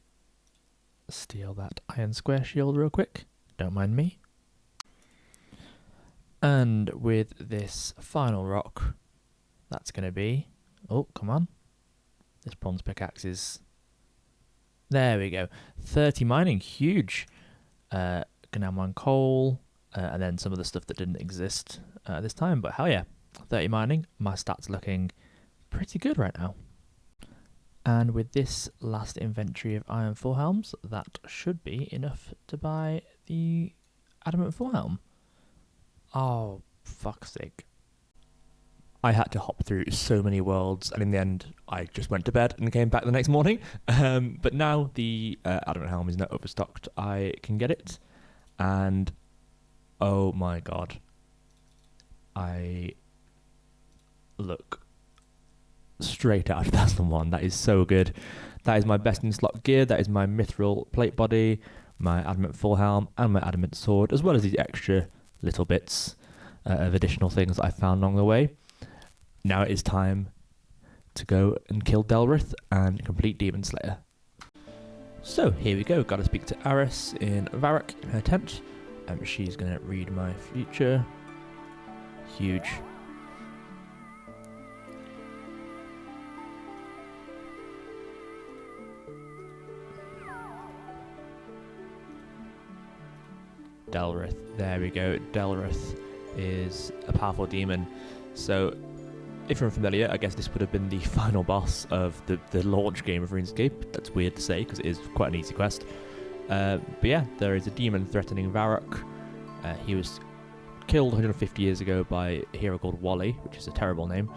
steal that iron square shield real quick. Don't mind me. And with this final rock, that's gonna be... Oh, come on. This bronze pickaxe is... There we go. 30 mining, huge. Can now mine coal, and then some of the stuff that didn't exist this time. But hell yeah, 30 mining. My stats looking pretty good right now. And with this last inventory of iron forehelms, that should be enough to buy the adamant forehelm. Oh, fuck's sake. I had to hop through so many worlds, and in the end, I just went to bed and came back the next morning. But now the adamant helm is not overstocked. I can get it, and oh my god, I look straight out of 2001. That is so good. That is my best in slot gear. That is my mithril plate body, my adamant full helm, and my adamant sword, as well as these extra little bits of additional things that I found along the way. Now it is time to go and kill Delrith and complete Demon Slayer. So here we go. Got to speak to Aris in Varrock in her tent. She's going to read my future. Huge. Delrith. There we go. Delrith is a powerful demon. So, if you're unfamiliar, I guess this would have been the final boss of the launch game of RuneScape. That's weird to say because it is quite an easy quest. But yeah, there is a demon threatening Varrock. He was killed 150 years ago by a hero called Wally, which is a terrible name.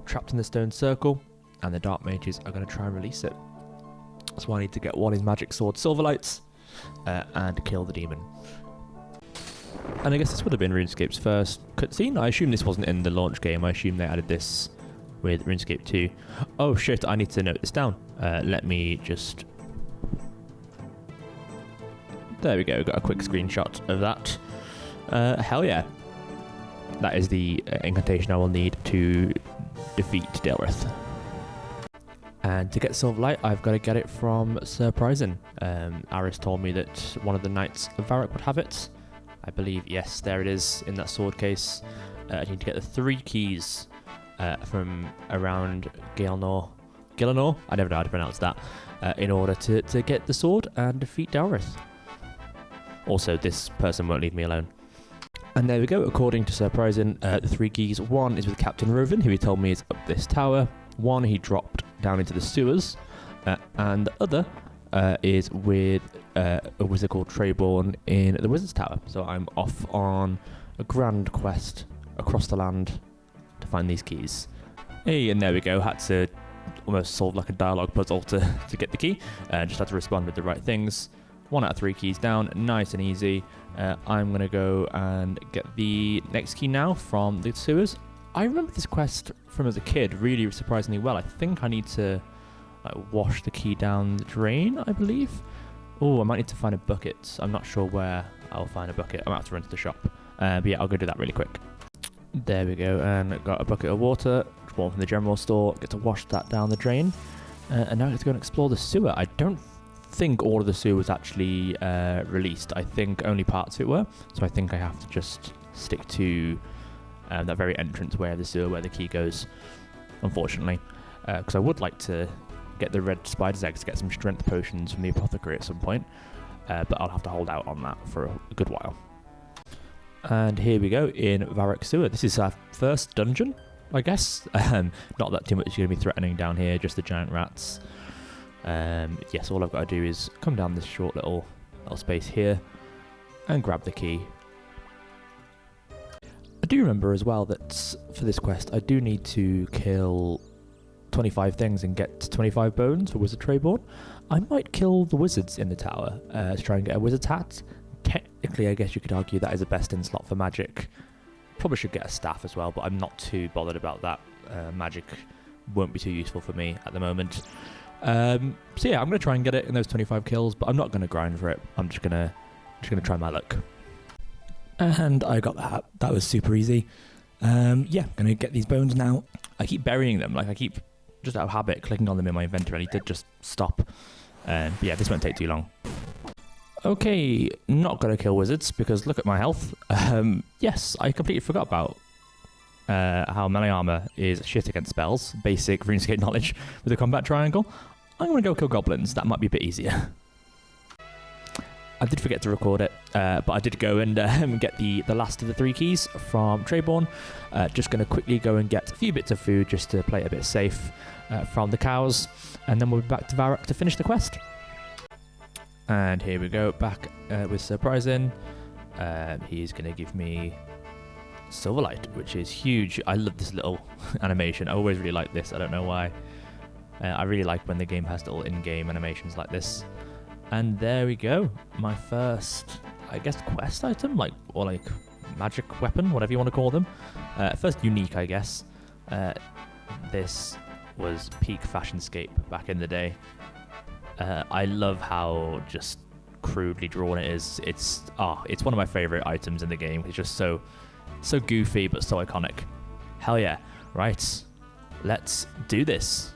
Trapped in the stone circle, and the dark mages are going to try and release it. So I need to get Wally's magic sword Silverlights and kill the demon. And I guess this would have been RuneScape's first cutscene. I assume this wasn't in the launch game. I assume they added this with RuneScape 2. Oh shit, I need to note this down. Let me just... There we go, got a quick screenshot of that. Hell yeah. That is the incantation I will need to defeat Delrith. And to get Silverlight, I've got to get it from Sir Prysin. Aris told me that one of the Knights of Varrock would have it. I believe, yes, there it is in that sword case. I need to get the 3 keys from around Gielinor. I never know how to pronounce that. In order to get the sword and defeat Delrith. Also, this person won't leave me alone. And there we go, according to Sir Prysin, the 3 keys. 1 is with Captain Rovin, who he told me is up this tower. 1 he dropped down into the sewers. And the other is with a wizard called Trayborn in the Wizard's Tower. So I'm off on a grand quest across the land to find these keys. Hey, and there we go. Had to almost solve like a dialogue puzzle to get the key. Just had to respond with the right things. 1 out of 3 keys down, nice and easy. I'm going to go and get the next key now from the sewers. I remember this quest from as a kid really surprisingly well. I think I need to wash the key down the drain, I believe. Oh, I might need to find a bucket. I'm not sure where I'll find a bucket. I might have to run to the shop. But yeah, I'll go do that really quick. There we go, and I've got a bucket of water, one from the general store. Get to wash that down the drain. And now I get to go and explore the sewer. I don't think all of the sewer was actually released. I think only parts of it were. So I think I have to just stick to that very entrance way of the sewer where the key goes, unfortunately. Because I would like to get the red spider's eggs to get some strength potions from the apothecary at some point. But I'll have to hold out on that for a good while. And here we go in Varrock Sewer. This is our first dungeon, I guess. Not that too much is going to be threatening down here, just the giant rats. Yes, all I've got to do is come down this short little space here and grab the key. I do remember as well that for this quest I do need to kill 25 things and get 25 bones for Wizard Trayborn. I might kill the wizards in the tower to try and get a wizard's hat. Technically, I guess you could argue that is a best in slot for magic. Probably should get a staff as well, but I'm not too bothered about that. Magic won't be too useful for me at the moment. So yeah, I'm going to try and get it in those 25 kills, but I'm not going to grind for it. I'm just gonna try my luck. And I got that. That was super easy. Yeah, going to get these bones now. I keep burying them. Like I keep, just out of habit, clicking on them in my inventory. I need to just stop. But yeah, this won't take too long. Okay, not going to kill wizards because look at my health. Yes, I completely forgot about how melee armor is shit against spells. Basic RuneScape knowledge with a combat triangle. I'm going to go kill goblins. That might be a bit easier. I did forget to record it, but I did go and get the last of the 3 keys from Trayborn. Just going to quickly go and get a few bits of food just to play it a bit safe from the cows. And then we'll be back to Varrock to finish the quest. And here we go, back with Sir Prysin. He's going to give me Silverlight, which is huge. I love this little animation. I always really like this. I don't know why. I really like when the game has little in-game animations like this. And there we go. My first, I guess, quest item, or magic weapon, whatever you want to call them. First unique, I guess. This was peak Fashionscape back in the day. I love how just crudely drawn it is. It's one of my favorite items in the game. It's just so goofy but so iconic. Hell yeah. Right. Let's do this.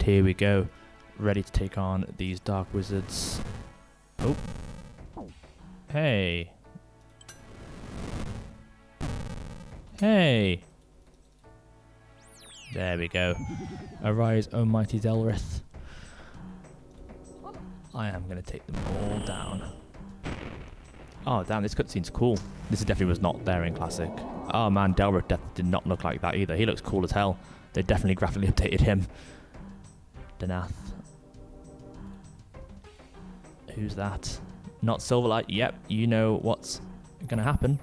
here we go. Ready to take on these dark wizards. Oh. Hey. Hey. There we go. Arise, O mighty Delrith. I am going to take them all down. Oh, damn, this cutscene's cool. This definitely was not there in Classic. Oh, man, Delrith did not look like that either. He looks cool as hell. They definitely graphically updated him. Danath. Who's that? Not Silverlight. Yep, you know what's going to happen.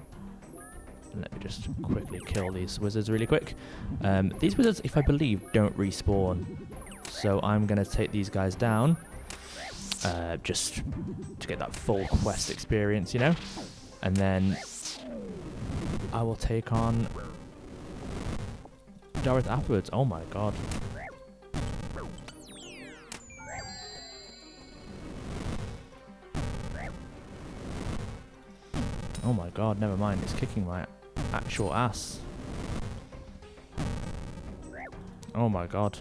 Let me just quickly kill these wizards really quick. These wizards, if I believe, don't respawn. So I'm going to take these guys down. Just to get that full quest experience, you know? And then I will take on Dareth afterwards. Oh my god. Oh my god, never mind. It's kicking my actual ass. Oh my god.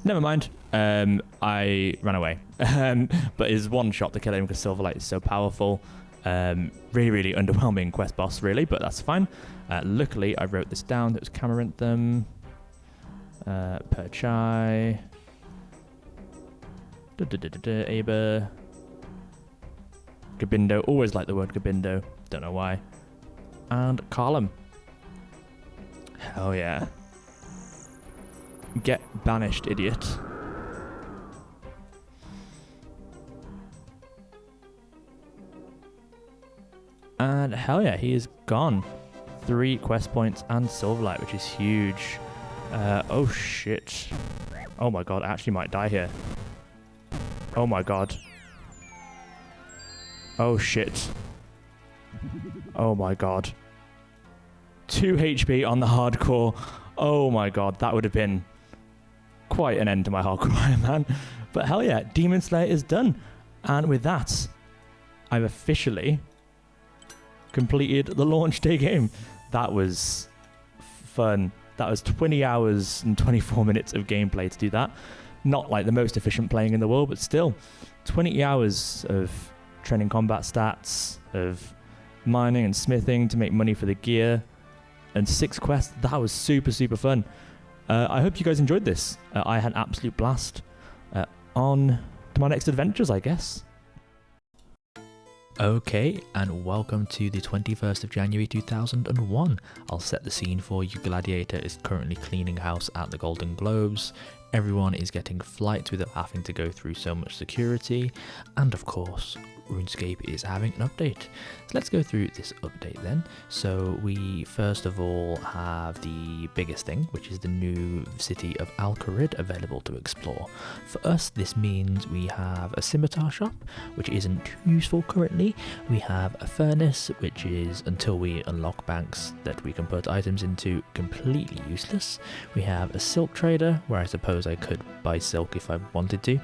Never mind. I ran away. But it's one shot to kill him because Silverlight is so powerful. Really, really underwhelming quest boss, really, but that's fine. Luckily, I wrote this down. That was Camaranthum. Perchai. Aber. Gabindo. Always like the word Gabindo. Don't know why. And Carlum. Hell yeah. Get banished, idiot. And hell yeah, he is gone. 3 quest points and Silverlight, which is huge. Oh shit. Oh my god, I actually might die here. Oh my god. Oh shit. Oh my god. 2 HP on the hardcore. Oh my god, that would have been quite an end to my hardcore Ironman. But hell yeah, Demon Slayer is done. And with that, I've officially completed the launch day game. That was fun. That was 20 hours and 24 minutes of gameplay to do that. Not like the most efficient playing in the world, but still 20 hours of training combat stats, of mining and smithing to make money for the gear, and 6 quests. That was super, super fun. I hope you guys enjoyed this. I had an absolute blast. On to my next adventures, I guess. Okay, and welcome to the 21st of January 2001. I'll set the scene for you. Gladiator is currently cleaning house at the Golden Globes. Everyone is getting flights without having to go through so much security. And of course, RuneScape is having an update. So let's go through this update then. So we first of all have the biggest thing, which is the new city of Al-Kharid available to explore. For us, this means we have a scimitar shop, which isn't too useful currently. We have a furnace, which is, until we unlock banks that we can put items into, completely useless. We have a silk trader, where I suppose I could buy silk if I wanted to.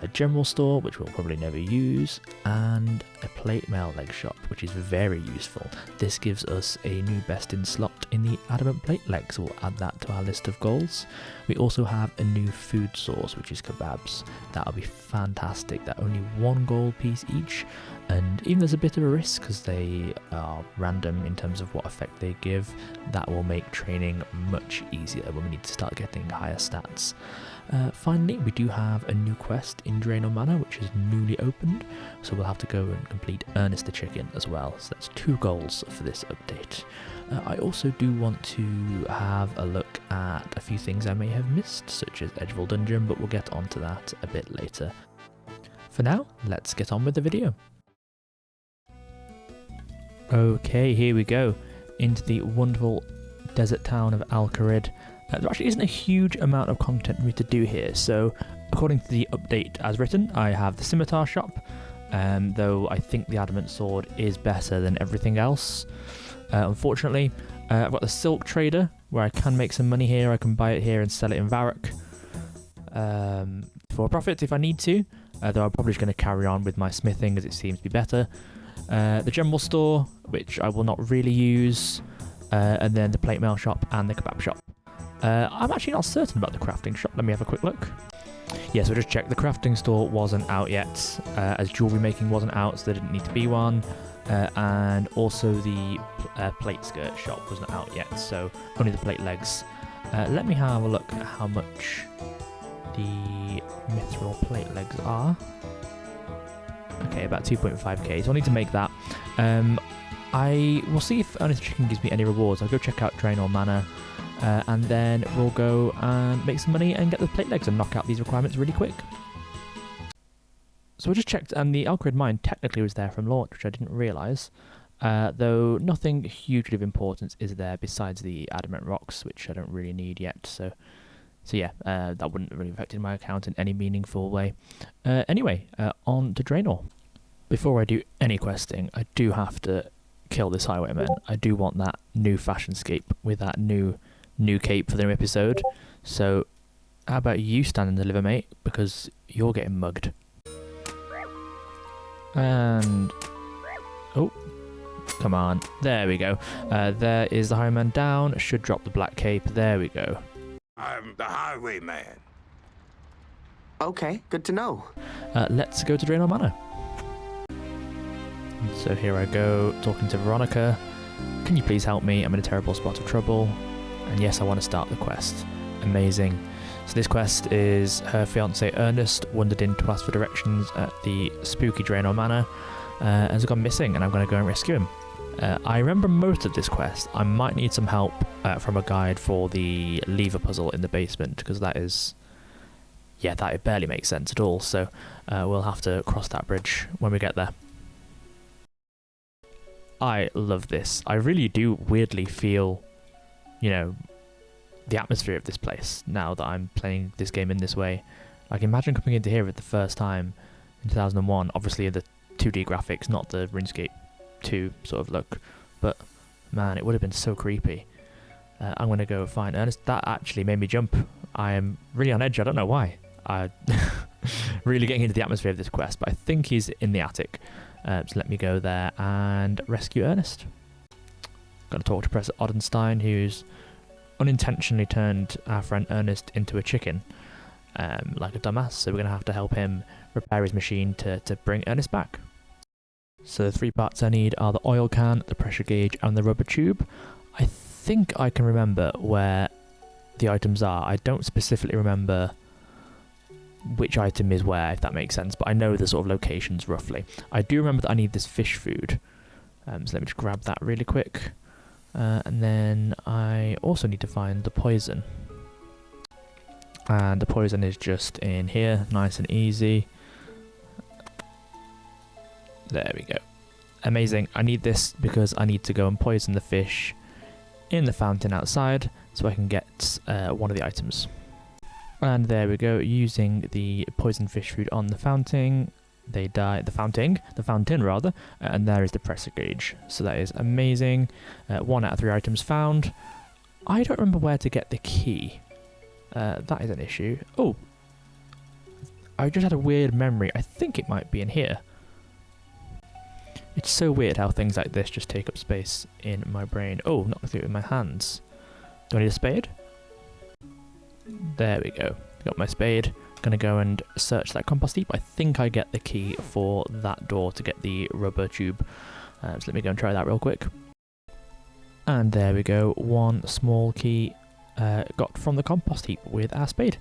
A general store, which we'll probably never use. And a plate mail leg shop, which is very useful. This gives us a new best in slot in the adamant plate leg, so we'll add that to our list of goals. We also have a new food source, which is kebabs. That'll be fantastic. They're only 1 gold piece each, and even there's a bit of a risk because they are random in terms of what effect they give. That will make training much easier when we need to start getting higher stats. Finally, we do have a new quest in Draenor Manor, which is newly opened, so we'll have to go and complete Ernest the Chicken as well. So that's 2 goals for this update. I also do want to have a look at a few things I may have missed, such as Edgeville Dungeon, but we'll get onto that a bit later. For now, let's get on with the video. Okay, here we go, into the wonderful desert town of Al-Kharid. There actually isn't a huge amount of content for me to do here, so according to the update as written, I have the scimitar shop, though I think the adamant sword is better than everything else. Unfortunately, I've got the silk trader, where I can make some money here. I can buy it here and sell it in Varrock for a profit if I need to, though I'm probably just going to carry on with my smithing as it seems to be better. the general store, which I will not really use, and then the plate mail shop and the kebab shop. I'm actually not certain about the crafting shop. Let me have a quick look. Yeah, so just check. The crafting store wasn't out yet, as jewellery making wasn't out, so there didn't need to be one. And also the plate skirt shop wasn't out yet, so only the plate legs. Let me have a look at how much the mithril plate legs are. Okay, about 2.5k, so I'll need to make that. I will see if Earnest Chicken gives me any rewards. I'll go check out Draenor Manor, and then we'll go and make some money and get the plate legs and knock out these requirements really quick. So I just checked, and the Alcrid mine technically was there from launch, which I didn't realise. Though nothing hugely of importance is there besides the adamant rocks, which I don't really need yet. So yeah, that wouldn't have really affected my account in any meaningful way. Anyway, on to Draenor. Before I do any questing, I do have to kill this highwayman. I do want that new fashion scape with that new cape for the new episode. So how about you stand and deliver, mate? Because you're getting mugged. And oh, come on, there we go. There is the highwayman down. Should drop the black cape. There we go. I'm the highwayman. Okay, good to know. Let's go to Draenor Manor. So here I go, talking to Veronica. Can you please help me? I'm in a terrible spot of trouble. And yes, I want to start the quest. Amazing. So this quest is her fiancé Ernest wandered in to ask for directions at the spooky Draenor Manor and has gone missing, and I'm going to go and rescue him. I remember most of this quest. I might need some help from a guide for the lever puzzle in the basement, because that is... yeah, that it barely makes sense at all, so we'll have to cross that bridge when we get there. I love this. I really do weirdly feel, you know, the atmosphere of this place now that I'm playing this game in this way. Like, imagine coming into here for the first time in 2001, obviously the 2D graphics, not the RuneScape 2 sort of look, but man, it would have been so creepy. I'm going to go find Ernest. That actually made me jump. I am really on edge. I don't know why. I really getting into the atmosphere of this quest, but I think he's in the attic. So let me go there and rescue Ernest. Got to talk to Professor Odenstein, who's unintentionally turned our friend Ernest into a chicken, like a dumbass. So we're going to have to help him repair his machine to bring Ernest back. So the 3 parts I need are the oil can, the pressure gauge, and the rubber tube. I think I can remember where the items are. I don't specifically remember which item is where, if that makes sense, but I know the sort of locations roughly. I do remember that I need this fish food, so let me just grab that really quick, and then I also need to find the poison, and the poison is just in here, nice and easy. There we go. Amazing. I need this because I need to go and poison the fish in the fountain outside so I can get one of the items. And there we go, using the poison fish food on the fountain, they die, the fountain rather, and there is the pressure gauge. So that is amazing. 1 out of 3 items found. I don't remember where to get the key. That is an issue. Oh, I just had a weird memory. I think it might be in here. It's so weird how things like this just take up space in my brain. Oh, not through it with my hands. Do I need a spade? There we go. Got my spade. Gonna go and search that compost heap. I think I get the key for that door to get the rubber tube. So let me go and try that real quick. And there we go. 1 small key got from the compost heap with our spade.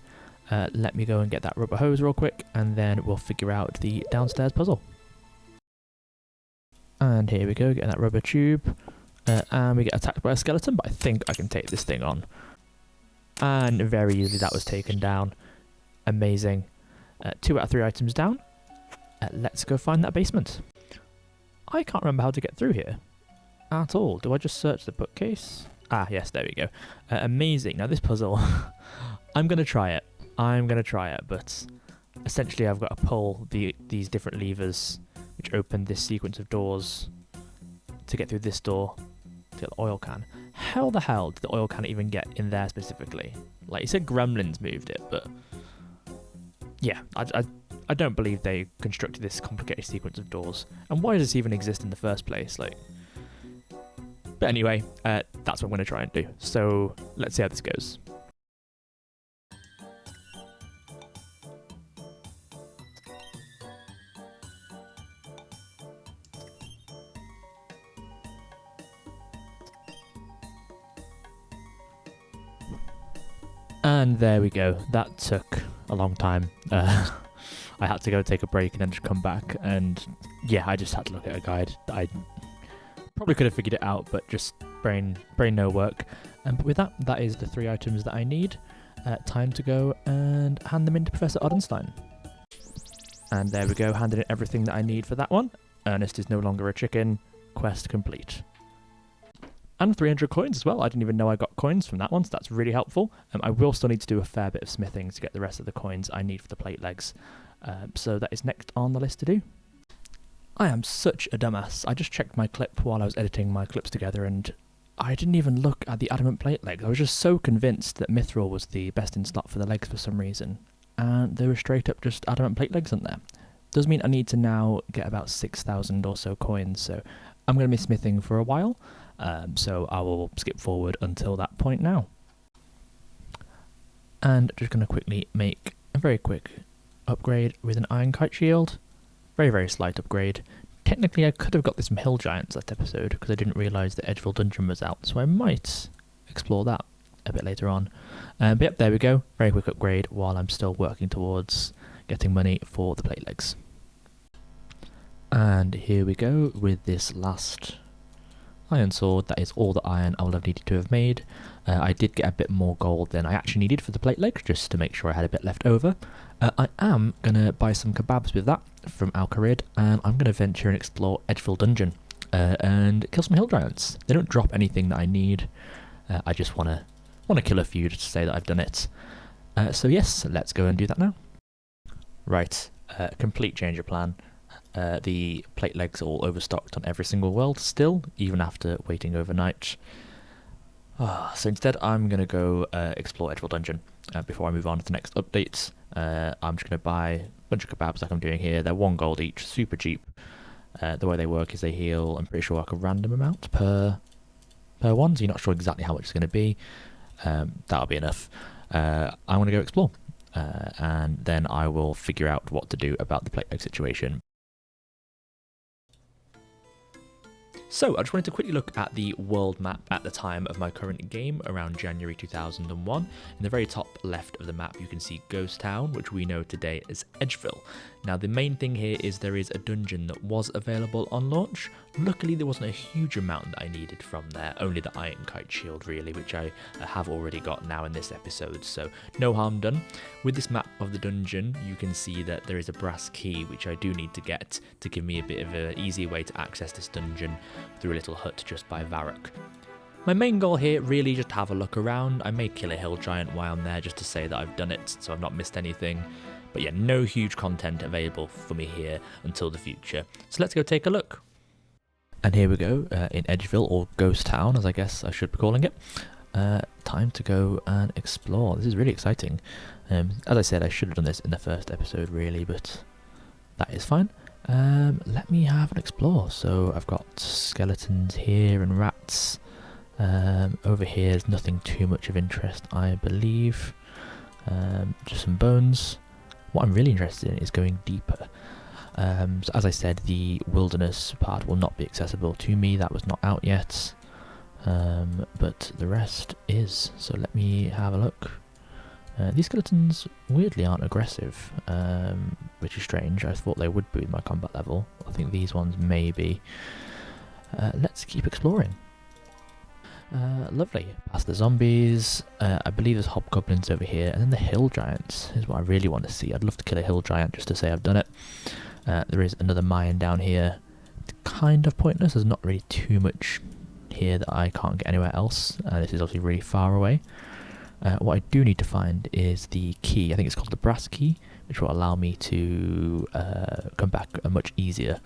Let me go and get that rubber hose real quick, and then we'll figure out the downstairs puzzle. And here we go, getting that rubber tube. And we get attacked by a skeleton, but I think I can take this thing on. And very easily that was taken down. Amazing. 2 out of 3 items down. Let's go find that basement. I can't remember how to get through here at all. Do I just search the bookcase? Ah, yes, there we go. Amazing. Now this puzzle, I'm going to try it. But essentially I've got to pull these different levers which open this sequence of doors to get through this door to get the oil can. How the hell did the oil can even get in there specifically? Like, you said gremlins moved it, but yeah, I I don't believe they constructed this complicated sequence of doors. And why does this even exist in the first place? Like, but anyway, that's what I'm going to try and do. So let's see how this goes. And there we go. That took a long time. I had to go take a break and then just come back. And yeah, I just had to look at a guide. I probably could have figured it out, but just brain no work. But with that, that is the 3 items that I need. Time to go and hand them in to Professor Odenstein. And there we go, handed in everything that I need for that one. Ernest is no longer a chicken. Quest complete. And 300 coins as well. I didn't even know I got coins from that one, so that's really helpful. I will still need to do a fair bit of smithing to get the rest of the coins I need for the plate legs. So that is next on the list to do. I am such a dumbass. I just checked my clip while I was editing my clips together, and I didn't even look at the adamant plate legs. I was just so convinced that mithril was the best in slot for the legs for some reason. And there were straight up just adamant plate legs on there. Does mean I need to now get about 6,000 or so coins, so I'm going to be smithing for a while. So I will skip forward until that point now. And just going to quickly make a very quick upgrade with an iron kite shield. Very, very slight upgrade. Technically I could have got this from Hill Giants that episode because I didn't realise that Edgeville Dungeon was out, so I might explore that a bit later on. But yep, there we go. Very quick upgrade while I'm still working towards getting money for the plate legs. And here we go with this last iron sword. That is all the iron I will have needed to have made. I did get a bit more gold than I actually needed for the plate legs, just to make sure I had a bit left over. I am going to buy some kebabs with that from Al Kharid, and I'm going to venture and explore Edgeville Dungeon and kill some hill giants. They don't drop anything that I need. I just want to kill a few just to say that I've done it. So yes, let's go and do that now. Right, complete change of plan. The plate legs are all overstocked on every single world still, even after waiting overnight. So instead I'm going to go explore Edgeville Dungeon before I move on to the next updates. I'm just going to buy a bunch of kebabs like I'm doing here. They're 1 gold each, super cheap. The way they work is they heal, I'm pretty sure, like a random amount per one, so you're not sure exactly how much it's going to be. That'll be enough. I want to go explore, and then I will figure out what to do about the plate leg situation. So, I just wanted to quickly look at the world map at the time of my current game, around January 2001. In the very top left of the map, you can see Ghost Town, which we know today as Edgeville. Now, the main thing here is there is a dungeon that was available on launch. Luckily, there wasn't a huge amount that I needed from there, only the Iron Kite Shield, really, which I have already got now in this episode, so no harm done. With this map of the dungeon, you can see that there is a brass key, which I do need to get to give me a bit of an easier way to access this dungeon through a little hut just by Varrock. My main goal here, really just to have a look around. I may kill a hill giant while I'm there just to say that I've done it, so I've not missed anything. But yeah, no huge content available for me here until the future. So let's go take a look. And here we go, in Edgeville, or Ghost Town, as I guess I should be calling it. Time to go and explore. This is really exciting. As I said, I should have done this in the first episode, really, but that is fine. Let me have an explore. So I've got skeletons here and rats. Over here is nothing too much of interest, I believe. Just some bones. What I'm really interested in is going deeper. So as I said, the wilderness part will not be accessible to me. That was not out yet. But the rest is. So let me have a look. These skeletons weirdly aren't aggressive, which is strange. I thought they would be with my combat level. I think these ones may be. Let's keep exploring. Lovely. Past the zombies. I believe there's hobgoblins over here, and then the hill giants is what I really want to see. I'd love to kill a hill giant just to say I've done it. There is another mine down here. It's kind of pointless. There's not really too much here that I can't get anywhere else. This is obviously really far away. What I do need to find is the key. I think it's called the brass key, which will allow me to come back much easier.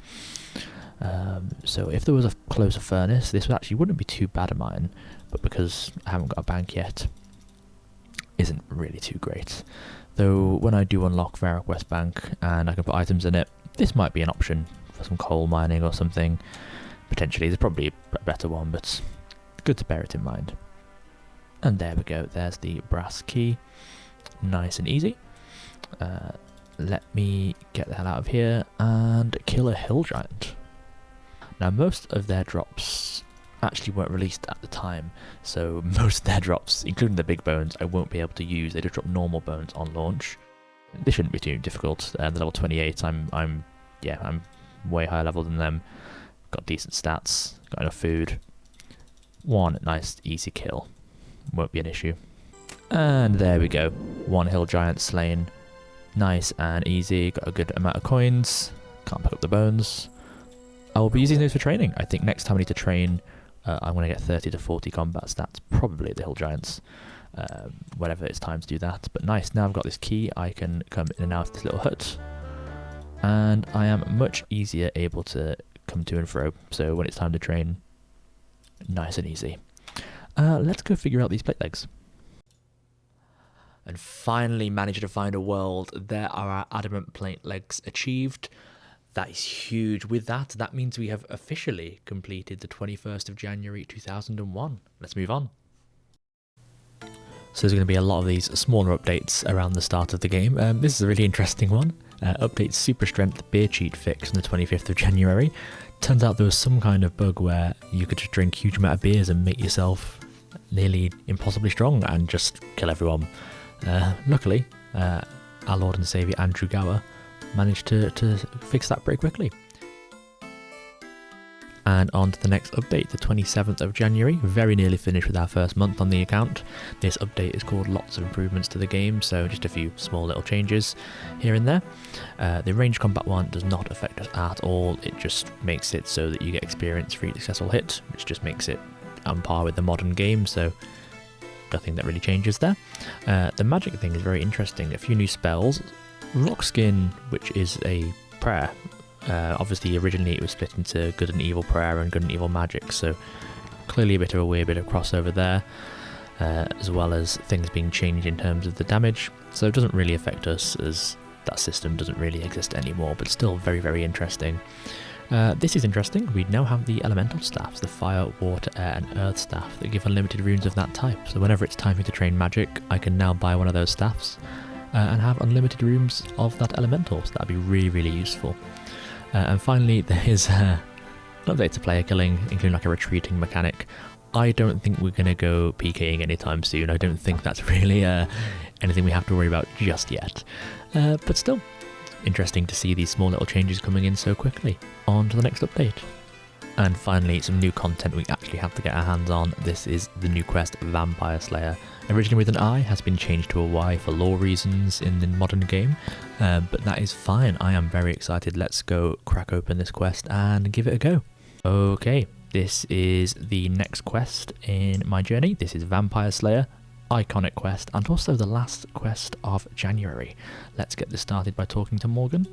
So if there was a closer furnace, this actually wouldn't be too bad of mine, but because I haven't got a bank yet, isn't really too great. Though when I do unlock Varrock West Bank and I can put items in it, this might be an option for some coal mining or something. Potentially, there's probably a better one, but good to bear it in mind. And there we go, there's the brass key. Nice and easy. Let me get the hell out of here and kill a hill giant. Now, most of their drops actually weren't released at the time, so most of their drops, including the big bones, I won't be able to use. They just drop normal bones on launch. This shouldn't be too difficult. The level 28, I'm way higher level than them. Got decent stats, got enough food. One nice easy kill, won't be an issue. And there we go, one hill giant slain. Nice and easy, got a good amount of coins, can't pick up the bones. I will be using those for training. I think next time I need to train, I'm going to get 30 to 40 combat stats, probably the hill giants, whenever it's time to do that. But nice, now I've got this key, I can come in and out of this little hut, and I am much easier able to come to and fro, so when it's time to train, nice and easy. Let's go figure out these plate legs. And finally managed to find a world. There are our adamant plate legs achieved. That is huge. With that, that means we have officially completed the 21st of January 2001. Let's move on. So there's going to be a lot of these smaller updates around the start of the game. This is a really interesting one. Update Super Strength Beer Cheat fix on the 25th of January. Turns out there was some kind of bug where you could just drink a huge amount of beers and make yourself nearly impossibly strong and just kill everyone. Luckily, our Lord and Saviour Andrew Gower managed to fix that pretty quickly. And on to the next update, the 27th of January. Very nearly finished with our first month on the account. This update is called Lots of Improvements to the Game, so just a few small little changes here and there. The ranged combat one does not affect us at all. It just makes it so that you get experience for each successful hit, which just makes it on par with the modern game, so nothing that really changes there. The magic thing is very interesting. A few new spells. Rock Skin, which is a prayer. Obviously, originally it was split into Good and Evil Prayer and Good and Evil Magic, so clearly a bit of a weird bit of crossover there, as well as things being changed in terms of the damage. So it doesn't really affect us, as that system doesn't really exist anymore, but still very, very interesting. This is interesting. We now have the elemental staffs, the fire, water, air and earth staff that give unlimited runes of that type. So whenever it's time for me to train magic, I can now buy one of those staffs and have unlimited runes of that elemental, so that'd be really, really useful. And finally, there is an update to player killing, including like a retreating mechanic. I don't think we're going to go PKing anytime soon. I don't think that's really anything we have to worry about just yet. But still, interesting to see these small little changes coming in so quickly. On to the next update. And finally, some new content we actually have to get our hands on. This is the new quest Vampire Slayer. Originally with an I, has been changed to a Y for lore reasons in the modern game, but that is fine. I am very excited. Let's go crack open this quest and give it a go. Okay, this is the next quest in my journey. This is Vampire Slayer, iconic quest, and also the last quest of January. Let's get this started by talking to Morgan.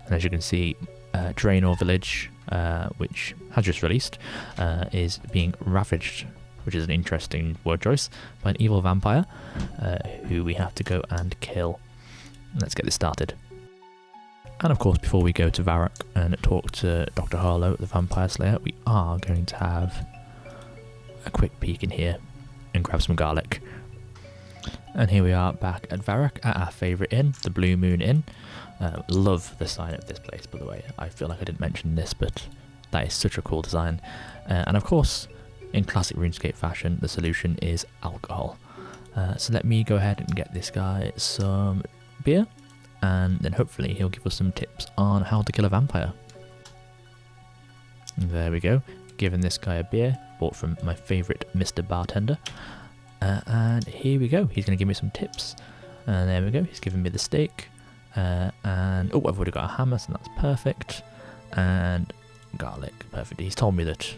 And as you can see, Draenor Village, which has just released, is being ravaged, which is an interesting word choice, by an evil vampire, who we have to go and kill. Let's get this started. And of course, before we go to Varrock and talk to Dr. Harlow, the Vampire Slayer, we are going to have a quick peek in here and grab some garlic. And here we are back at Varrock, at our favourite inn, the Blue Moon Inn. Love the sign of this place, by the way. I feel like I didn't mention this, but that is such a cool design. And of course, in classic RuneScape fashion, the solution is alcohol. So let me go ahead and get this guy some beer, and then hopefully he'll give us some tips on how to kill a vampire. There we go. Giving this guy a beer, bought from my favourite Mr. Bartender. And here we go. He's going to give me some tips. And there we go. He's giving me the steak. And oh, I've already got a hammer, so that's perfect. And garlic, perfect. He's told me that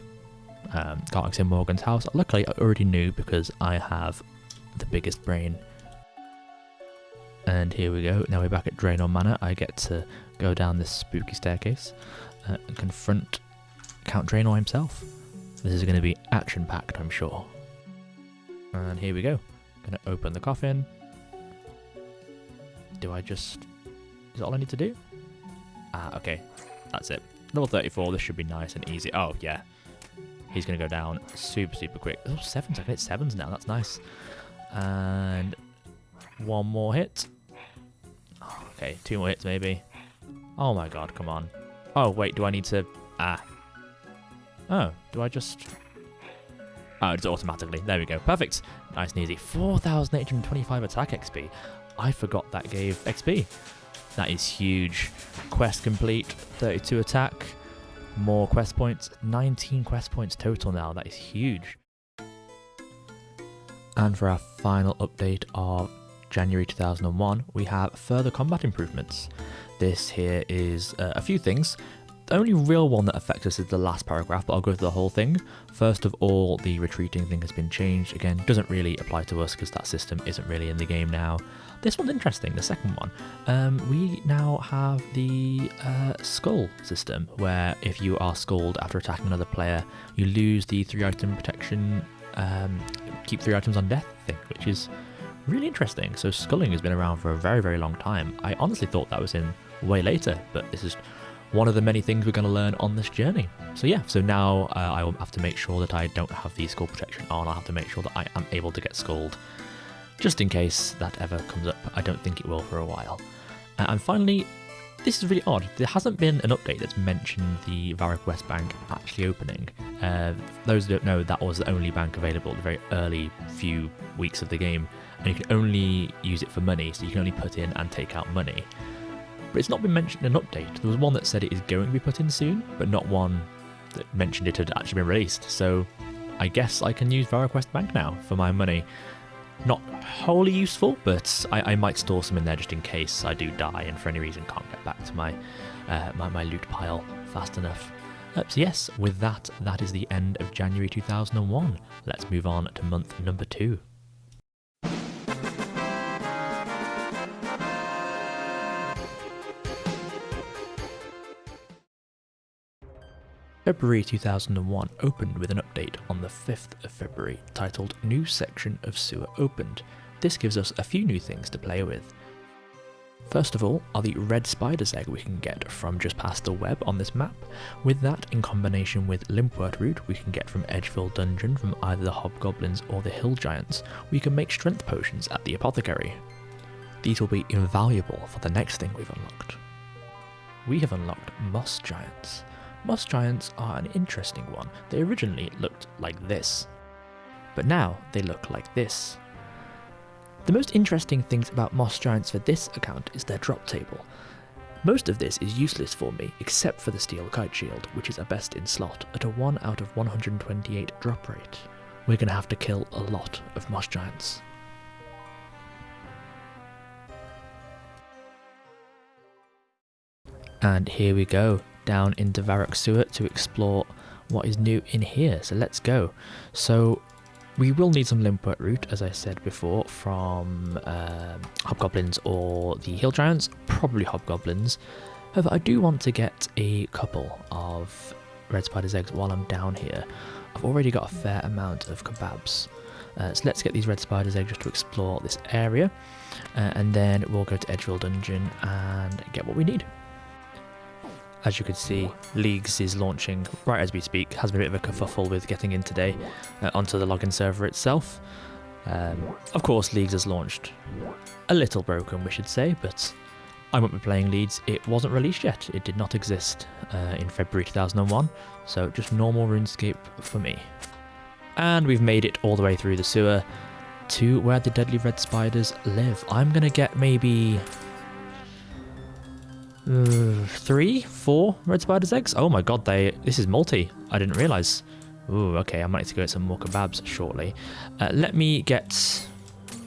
garlic's in Morgan's house. Luckily, I already knew because I have the biggest brain. And here we go. Now we're back at Draenor Manor. I get to go down this spooky staircase and confront Count Draenor himself. This is going to be action-packed, I'm sure. And here we go. Going to open the coffin. Do I just... Is that all I need to do? Ah, okay. That's it. Level 34, this should be nice and easy. Oh, yeah. He's going to go down super quick. Oh, 7s. I can hit 7s now. That's nice. And one more hit. Oh, okay, 2 more hits maybe. Oh my god, come on. Oh, wait, do I need to... Ah. Oh, do I just... Oh, it's automatically. There we go. Perfect. Nice and easy. 4,825 attack XP. I forgot that gave XP. That is huge. Quest complete. 32 attack. More quest points. 19 quest points total now. That is huge. And for our final update of January 2001, we have further combat improvements. This here is a few things. The only real one that affects us is the last paragraph, but I'll go through the whole thing. First of all, the retreating thing has been changed. Again, doesn't really apply to us because that system isn't really in the game now. This one's interesting, the second one. We now have the skull system, where if you are skulled after attacking another player, you lose the 3-item protection, keep 3 items on death thing, which is really interesting. So sculling has been around for a very long time. I honestly thought that was in way later, but this is one of the many things we're going to learn on this journey. So yeah, so now I will have to make sure that I don't have the skull protection on. I'll have to make sure that I am able to get skulled, just in case that ever comes up. I don't think it will for a while. And finally, this is really odd. There hasn't been an update that's mentioned the Varrock West Bank actually opening. Those who don't know, that was the only bank available at the very early few weeks of the game, and you can only use it for money, so you can only put in and take out money. But it's not been mentioned in an update. There was one that said it is going to be put in soon, but not one that mentioned it had actually been released. So I guess I can use Varrock West Bank now for my money. Not wholly useful, but I might store some in there just in case I do die and for any reason can't get back to my my loot pile fast enough. So yes, with that, that is the end of January 2001. Let's move on to month number 2. February 2001 opened with an update on the 5th of February titled New Section of Sewer Opened. This gives us a few new things to play with. First of all are the red spider's egg we can get from just past the web on this map. With that, in combination with Limpwort root we can get from Edgeville Dungeon from either the hobgoblins or the hill giants, we can make strength potions at the apothecary. These will be invaluable for the next thing we've unlocked. We have unlocked moss giants. Moss giants are an interesting one. They originally looked like this, but now they look like this. The most interesting things about moss giants for this account is their drop table. Most of this is useless for me except for the steel kite shield, which is a best in slot at a 1 out of 128 drop rate. We're going to have to kill a lot of moss giants. And here we go, down into Varrock Sewer to explore what is new in here. So let's go. So we will need some Limpwort root, as I said before, from hobgoblins or the hill giants, probably hobgoblins. However, I do want to get a couple of red spider's eggs while I'm down here. I've already got a fair amount of kebabs. So let's get these red spider's eggs just to explore this area, and then we'll go to Edgeville Dungeon and get what we need. As you can see, Leagues is launching right as we speak. Has been a bit of a kerfuffle with getting in today onto the login server itself. Of course, Leagues has launched a little broken, we should say, but I won't be playing Leagues. It wasn't released yet. It did not exist in February 2001, so just normal RuneScape for me. And we've made it all the way through the sewer to where the deadly red spiders live. I'm going to get maybe 3, 4 red spider's eggs. Oh my god, this is multi. I didn't realise. Ooh, okay, I might need to go get some more kebabs shortly. Let me get...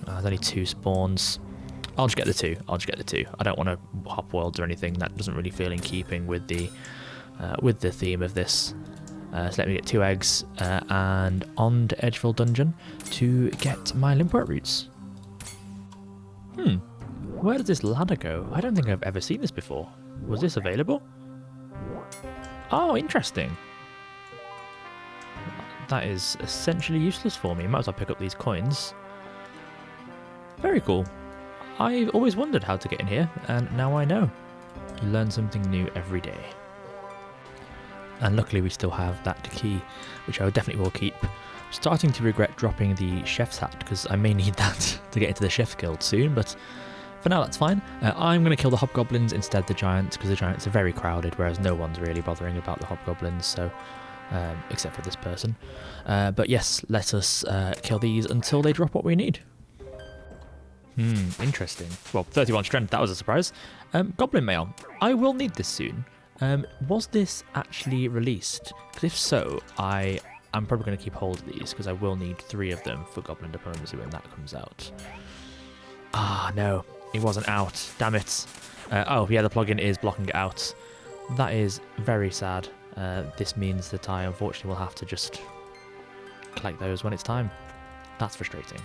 there's only 2 spawns. I'll just get the 2. I don't want to hop worlds or anything. That doesn't really feel in keeping with the theme of this. So let me get 2 eggs and on to Edgeville Dungeon to get my Limpwort roots. Where does this ladder go? I don't think I've ever seen this before. Was this available? Oh, interesting. That is essentially useless for me. Might as well pick up these coins. Very cool. I've always wondered how to get in here, and now I know. You learn something new every day. And luckily we still have that key, which I definitely will keep. I'm starting to regret dropping the chef's hat, because I may need that to get into the chef's guild soon, but for now that's fine. I'm going to kill the hobgoblins instead of the giants, because the giants are very crowded, whereas no one's really bothering about the hobgoblins, so except for this person. But yes, let us kill these until they drop what we need. Interesting. Well, 31 strength, that was a surprise. Goblin mail. I will need this soon. Was this actually released? Because if so, I'm probably going to keep hold of these, because I will need 3 of them for Goblin Diplomacy when that comes out. Ah, no. It wasn't out. Damn it. Oh, yeah, the plugin is blocking it out. That is very sad. This means that I unfortunately will have to just collect those when it's time. That's frustrating.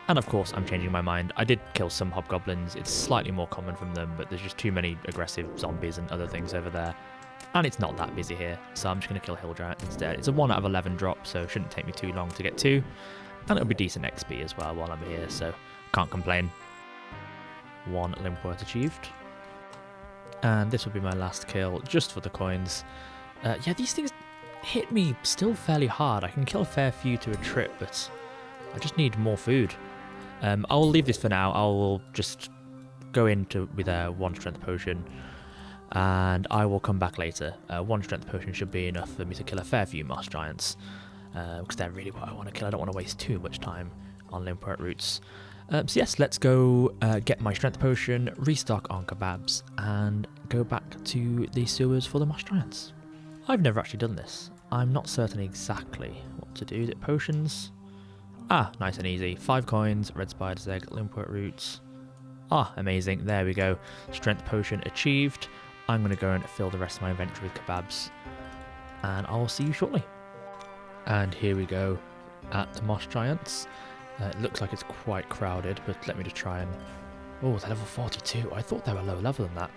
And of course, I'm changing my mind. I did kill some hobgoblins. It's slightly more common from them, but there's just too many aggressive zombies and other things over there. And it's not that busy here, so I'm just going to kill hill giant instead. It's a 1 out of 11 drop, so it shouldn't take me too long to get to. And it'll be decent XP as well while I'm here, so can't complain. 1 limp word achieved. And this will be my last kill, just for the coins. Yeah, these things hit me still fairly hard. I can kill a fair few to a trip, but I just need more food. I'll leave this for now. I will just go into with a 1 strength potion, and I will come back later. 1 strength potion should be enough for me to kill a fair few moss giants, because they're really what I want to kill. I don't want to waste too much time on limpwort roots. So yes, let's go get my strength potion, restock on kebabs, and go back to the sewers for the moss giants. I've never actually done this. I'm not certain exactly what to do. Is it potions? Ah, nice and easy. 5 coins, red spider's egg, limpwort roots. Ah, amazing. There we go. Strength potion achieved. I'm going to go and fill the rest of my inventory with kebabs, and I'll see you shortly. And here we go at the moss giants. It looks like it's quite crowded, but let me just try and... Oh, they're level 42. I thought they were lower level than that.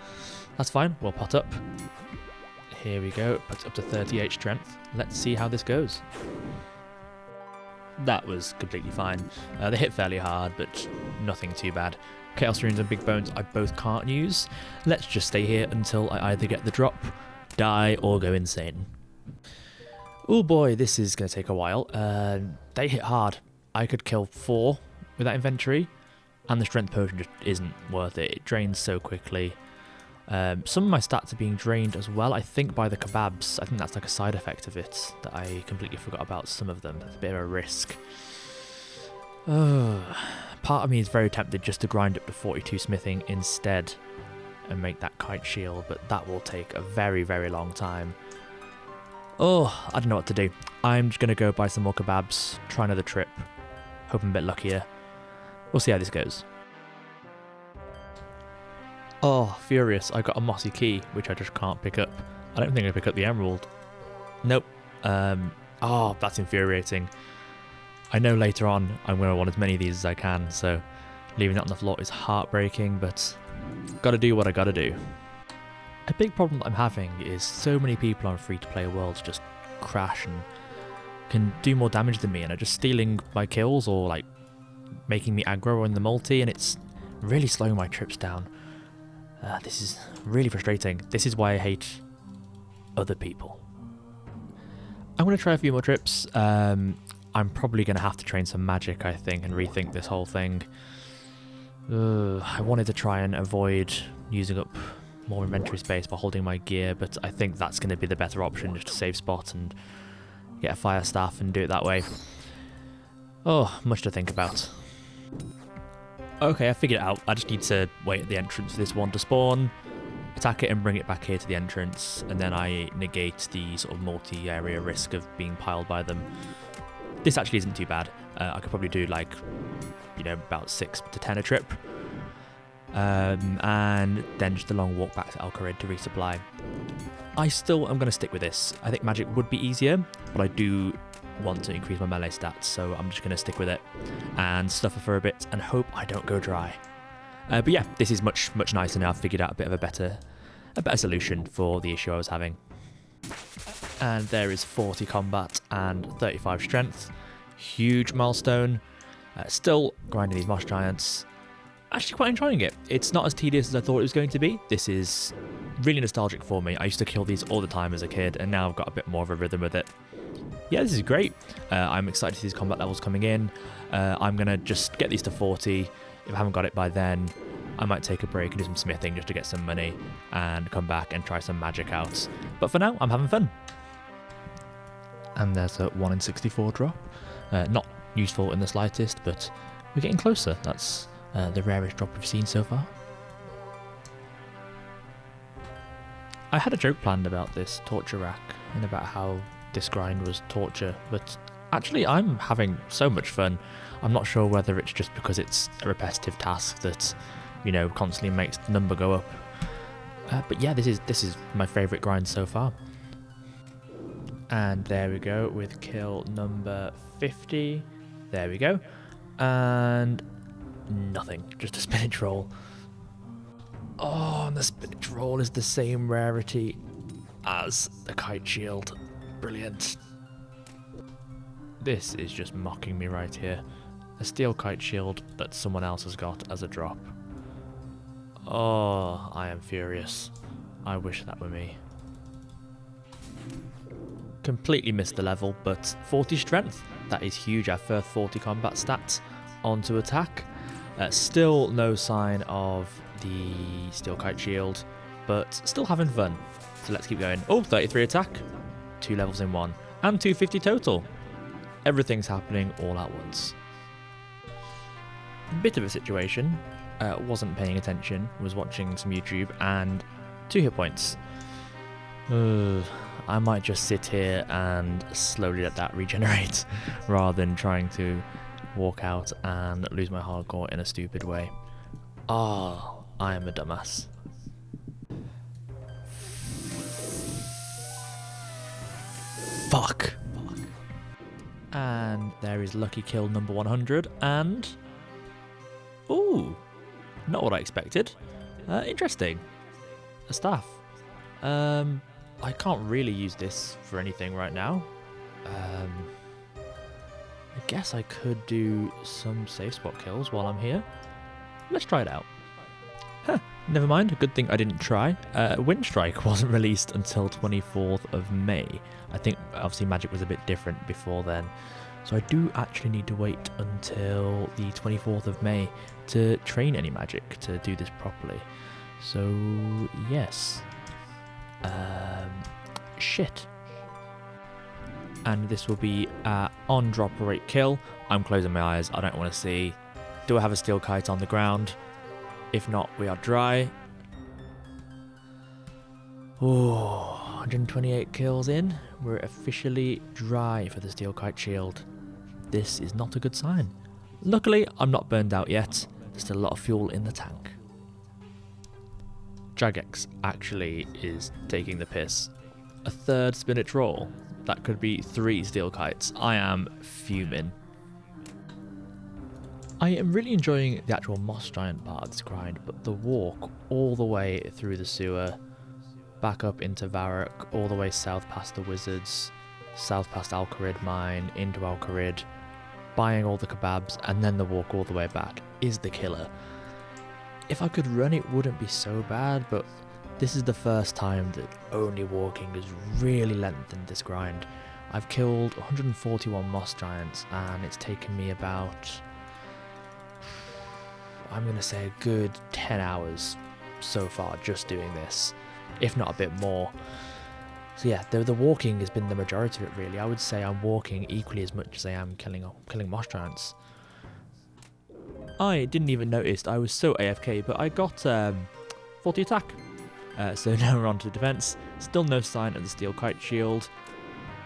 That's fine. We'll pot up. Here we go. Puts up to 38 strength. Let's see how this goes. That was completely fine. They hit fairly hard, but nothing too bad. Chaos Runes and Big Bones I both can't use. Let's just stay here until I either get the drop, die, or go insane. Oh boy, this is going to take a while. They hit hard. I could kill 4 with that inventory, and the strength potion just isn't worth it. It drains so quickly. Some of my stats are being drained as well, I think by the kebabs. I think that's like a side effect of it, that I completely forgot about some of them. It's a bit of a risk. Part of me is very tempted just to grind up to 42 smithing instead and make that kite shield, but that will take a very, very long time. Oh, I don't know what to do. I'm just going to go buy some more kebabs, try another trip, hope I'm a bit luckier. We'll see how this goes. Oh, furious. I got a mossy key, which I just can't pick up. I don't think I pick up the emerald. Nope. Oh, that's infuriating. I know later on I'm going to want as many of these as I can, so leaving that on the floor is heartbreaking, but gotta do what I gotta do. A big problem that I'm having is so many people on free-to-play worlds just crash and can do more damage than me and are just stealing my kills or like making me aggro in the multi, and it's really slowing my trips down. This is really frustrating. This is why I hate other people. I'm going to try a few more trips. I'm probably going to have to train some magic, I think, and rethink this whole thing. I wanted to try and avoid using up more inventory space by holding my gear, but I think that's going to be the better option, just to save spot and get a fire staff and do it that way. Oh, much to think about. Okay, I figured it out. I just need to wait at the entrance for this one to spawn, attack it and bring it back here to the entrance, and then I negate the sort of multi-area risk of being piled by them. This actually isn't too bad. I could probably do like, you know, about 6 to 10 a trip. And then just a long walk back to Alcarid to resupply. I still am going to stick with this. I think magic would be easier, but I do want to increase my melee stats, so I'm just going to stick with it and suffer for a bit and hope I don't go dry. But yeah, this is much nicer now. I've figured out a bit of a better solution for the issue I was having. And there is 40 combat and 35 strength. Huge milestone. Still grinding these moss giants. actually quite enjoying it. It's not as tedious as I thought it was going to be. This is really nostalgic for me. I used to kill these all the time as a kid, and now I've got a bit more of a rhythm with it. Yeah, this is great. I'm excited to see these combat levels coming in. I'm going to just get these to 40. If I haven't got it by then, I might take a break and do some smithing just to get some money and come back and try some magic out. But for now, I'm having fun. And there's a 1 in 64 drop. Not useful in the slightest, but we're getting closer. That's the rarest drop we've seen so far. I had a joke planned about this torture rack and about how this grind was torture, but actually I'm having so much fun. I'm not sure whether it's just because it's a repetitive task that, you know, constantly makes the number go up. But yeah, this is my favourite grind so far. And there we go with kill number 50. There we go. And nothing, just a spinach roll. Oh, and the spinach roll is the same rarity as the kite shield. Brilliant. This is just mocking me right here. A steel kite shield that someone else has got as a drop. Oh, I am furious. I wish that were me. Completely missed the level, but 40 strength. That is huge. Our first 40 combat stats onto attack. Still no sign of the steel kite shield, but still having fun. So let's keep going. Oh, 33 attack. 2 levels in 1. And 250 total. Everything's happening all at once. Bit of a situation. Wasn't paying attention. Was watching some YouTube and 2 hit points. I might just sit here and slowly let that regenerate rather than trying to walk out and lose my hardcore in a stupid way. Oh, I am a dumbass. Fuck. And there is lucky kill number 100 and... Ooh, not what I expected. Interesting. A staff. I can't really use this for anything right now. I guess I could do some safe spot kills while I'm here. Let's try it out. Huh, never mind. A good thing I didn't try. Wind Strike wasn't released until 24th of May. I think obviously Magic was a bit different before then. So I do actually need to wait until the 24th of May to train any Magic to do this properly. So yes. Shit. And this will be on drop rate kill. I'm closing my eyes. I don't want to see. Do I have a steel kite on the ground? If not, we are dry. Oh, 128 kills in. We're officially dry for the steel kite shield. This is not a good sign. Luckily, I'm not burned out yet. There's still a lot of fuel in the tank. Jagex actually is taking the piss. A third spinach roll. That could be 3 steel kites. I am fuming. I am really enjoying the actual moss giant part of this grind, but the walk all the way through the sewer, back up into Varrock, all the way south past the wizards, south past Al-Kharid mine, into Al-Kharid, buying all the kebabs, and then the walk all the way back is the killer. If I could run, it wouldn't be so bad, but this is the first time that only walking has really lengthened this grind. I've killed 141 moss giants, and it's taken me about, I'm going to say, a good 10 hours so far just doing this, if not a bit more. So yeah, the walking has been the majority of it, really. I would say I'm walking equally as much as I am killing moss giants. I didn't even notice, I was so AFK, but I got 40 attack. So now we're on to defense. Still no sign of the steel kite shield.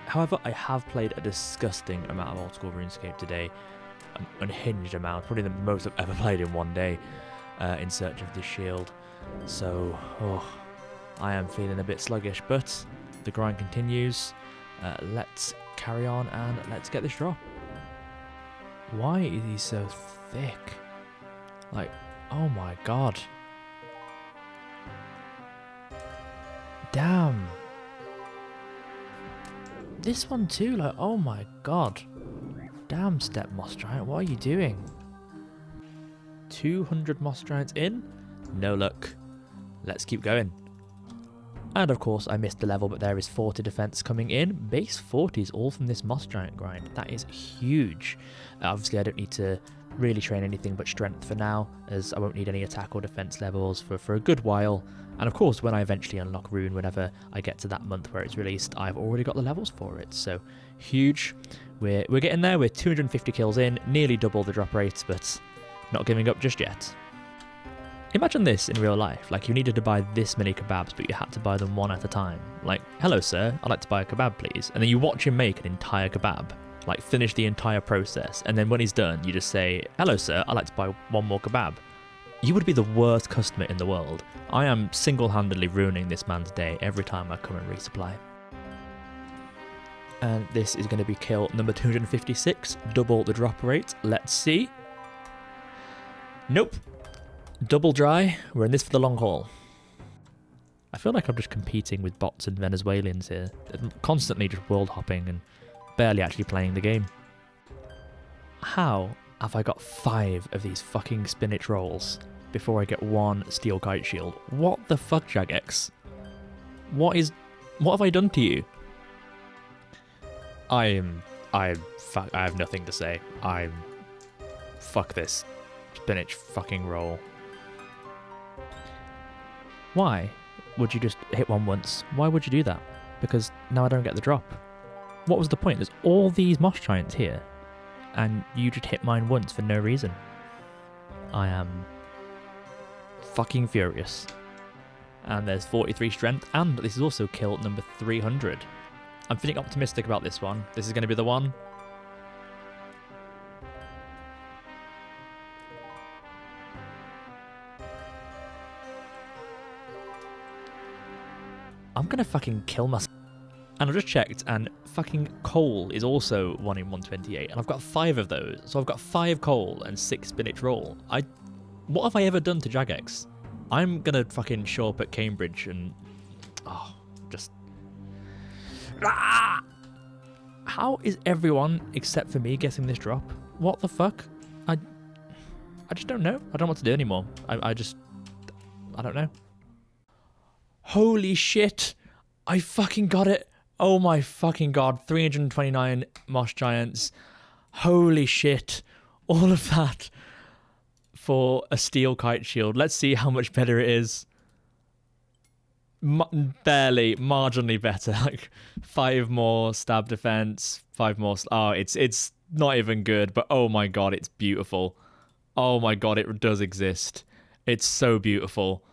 However, I have played a disgusting amount of Old School RuneScape today. An unhinged amount, probably the most I've ever played in one day, in search of this shield. So, I am feeling a bit sluggish, but the grind continues. Let's carry on and let's get this drop. Why is he so thick? Like, oh my god. Damn. This one too, like, oh my god. Damn, Step Moss Giant, what are you doing? 200 moss giants in. No luck. Let's keep going. And of course, I missed the level, but there is 40 defense coming in. Base 40s all from this moss giant grind. That is huge. Obviously, I don't need to really train anything but strength for now, as I won't need any attack or defense levels for a good while. And of course, when I eventually unlock Rune, whenever I get to that month where it's released, I've already got the levels for it. So huge. We're getting there. We're 250 kills in, nearly double the drop rate, but not giving up just yet. Imagine this in real life. Like, you needed to buy this many kebabs, but you had to buy them one at a time. Like, hello sir, I'd like to buy a kebab please. And then you watch him make an entire kebab. Like, finish the entire process. And then when he's done, you just say, hello sir, I'd like to buy one more kebab. You would be the worst customer in the world. I am single-handedly ruining this man's day every time I come and resupply. And this is going to be kill number 256, double the drop rate. Let's see. Nope. Double dry. We're in this for the long haul. I feel like I'm just competing with bots and Venezuelans here. They're constantly just world hopping and barely actually playing the game. How have I got 5 of these fucking spinach rolls before I get 1 steel kite shield? What the fuck, Jagex? What have I done to you? I have nothing to say. Fuck this spinach fucking roll. Why would you just hit one once? Why would you do that? Because now I don't get the drop. What was the point? There's all these moss giants here, and you just hit mine once for no reason. I am fucking furious. And there's 43 strength, and this is also kill number 300. I'm feeling optimistic about this one. This is going to be the one. I'm going to fucking kill myself. And I've just checked, and fucking coal is also 1 in 128, and I've got 5 of those. So I've got 5 coal and 6 spinach roll. What have I ever done to Jagex? I'm going to fucking show up at Cambridge and... just... How is everyone, except for me, getting this drop? What the fuck? I just don't know. I don't know what to do anymore. I don't know. Holy shit! I fucking got it! Oh my fucking god, 329 moss giants. Holy shit. All of that for a steel kite shield. Let's see how much better it is. Barely, marginally better. Like 5 more stab defense, 5 more... Oh, it's not even good, but oh my god, it's beautiful. Oh my god, it does exist. It's so beautiful.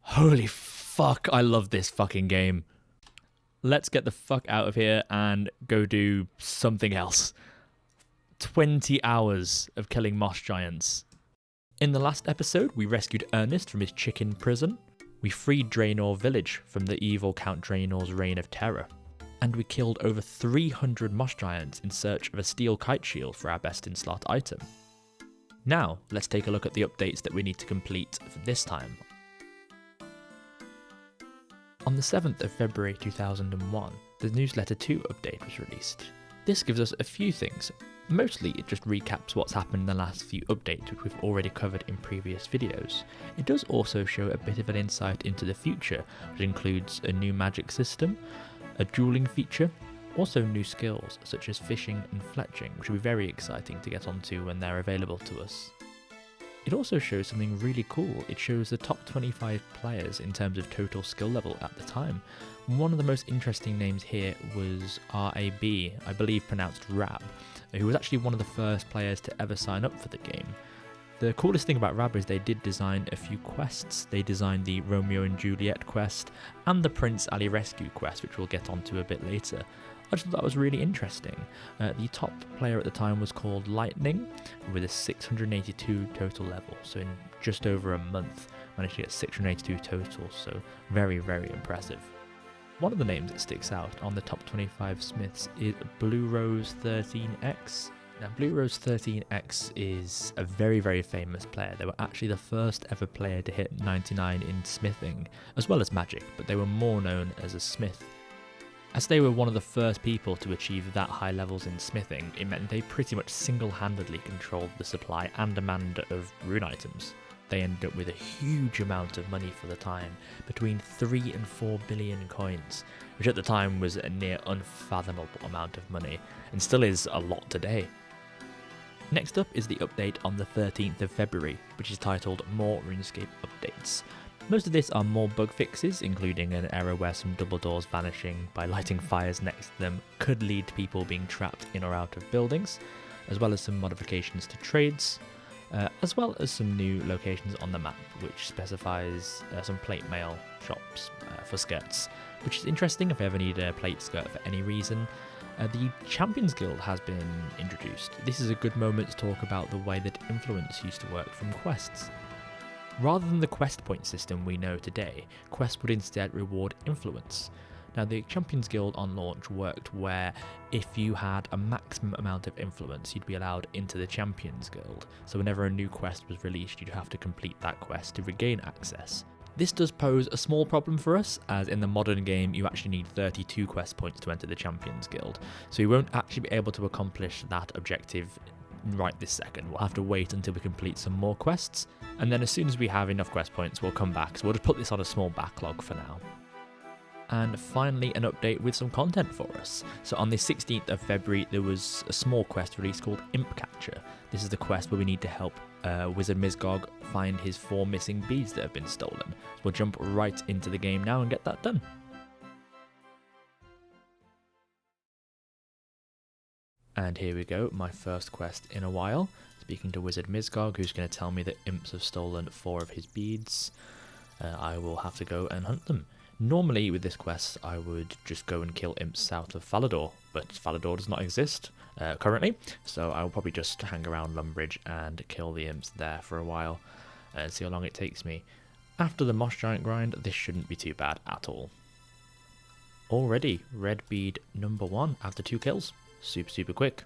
Holy fuck, I love this fucking game. Let's get the fuck out of here and go do something else. 20 hours of killing moss giants. In the last episode, we rescued Ernest from his chicken prison. We freed Draenor village from the evil Count Draenor's reign of terror. And we killed over 300 moss giants in search of a steel kite shield for our best in slot item. Now, let's take a look at the updates that we need to complete for this time. On the 7th of February 2001, the Newsletter 2 update was released. This gives us a few things. Mostly it just recaps what's happened in the last few updates, which we've already covered in previous videos. It does also show a bit of an insight into the future, which includes a new magic system, a dueling feature, also new skills such as fishing and fletching, which will be very exciting to get onto when they're available to us. It also shows something really cool. It shows the top 25 players in terms of total skill level at the time. One of the most interesting names here was RAB, I believe pronounced Rab, who was actually one of the first players to ever sign up for the game. The coolest thing about Rab is they did design a few quests. They designed the Romeo and Juliet quest and the Prince Ali rescue quest, which we'll get onto a bit later. I just thought that was really interesting. The top player at the time was called Lightning, with a 682 total level. So in just over a month, managed to get 682 total. So very, very impressive. One of the names that sticks out on the top 25 smiths is Blue Rose 13X. Now, Blue Rose 13X is a very, very famous player. They were actually the first ever player to hit 99 in smithing, as well as magic, but they were more known as a smith. As they were one of the first people to achieve that high levels in smithing, it meant they pretty much single-handedly controlled the supply and demand of rune items. They ended up with a huge amount of money for the time, between 3 and 4 billion coins, which at the time was a near unfathomable amount of money, and still is a lot today. Next up is the update on the 13th of February, which is titled More RuneScape Updates. Most of this are more bug fixes, including an error where some double doors vanishing by lighting fires next to them could lead to people being trapped in or out of buildings, as well as some modifications to trades, as well as some new locations on the map, which specifies some plate mail shops for skirts, which is interesting if I ever need a plate skirt for any reason. The Champions Guild has been introduced. This is a good moment to talk about the way that influence used to work from quests. Rather than the quest point system we know today, quests would instead reward influence. Now, the Champions Guild on launch worked where if you had a maximum amount of influence, you'd be allowed into the Champions Guild. So whenever a new quest was released, you'd have to complete that quest to regain access. This does pose a small problem for us, as in the modern game you actually need 32 quest points to enter the Champions Guild, so we won't actually be able to accomplish that objective right this second. We'll have to wait until we complete some more quests, and then as soon as we have enough quest points we'll come back, so we'll just put this on a small backlog for now. And finally, an update with some content for us. So on the 16th of February there was a small quest released called Imp Catcher. This is the quest where we need to help Wizard Mizgog find his 4 missing beads that have been stolen. So we'll jump right into the game now and get that done. And here we go, my first quest in a while. Speaking to Wizard Mizgog, who's going to tell me that imps have stolen 4 of his beads. I will have to go and hunt them. Normally with this quest I would just go and kill imps south of Falador, but Falador does not exist currently, so I will probably just hang around Lumbridge and kill the imps there for a while and see how long it takes me. After the Moss Giant grind, this shouldn't be too bad at all. Already, red bead number 1 after 2 kills. Super quick.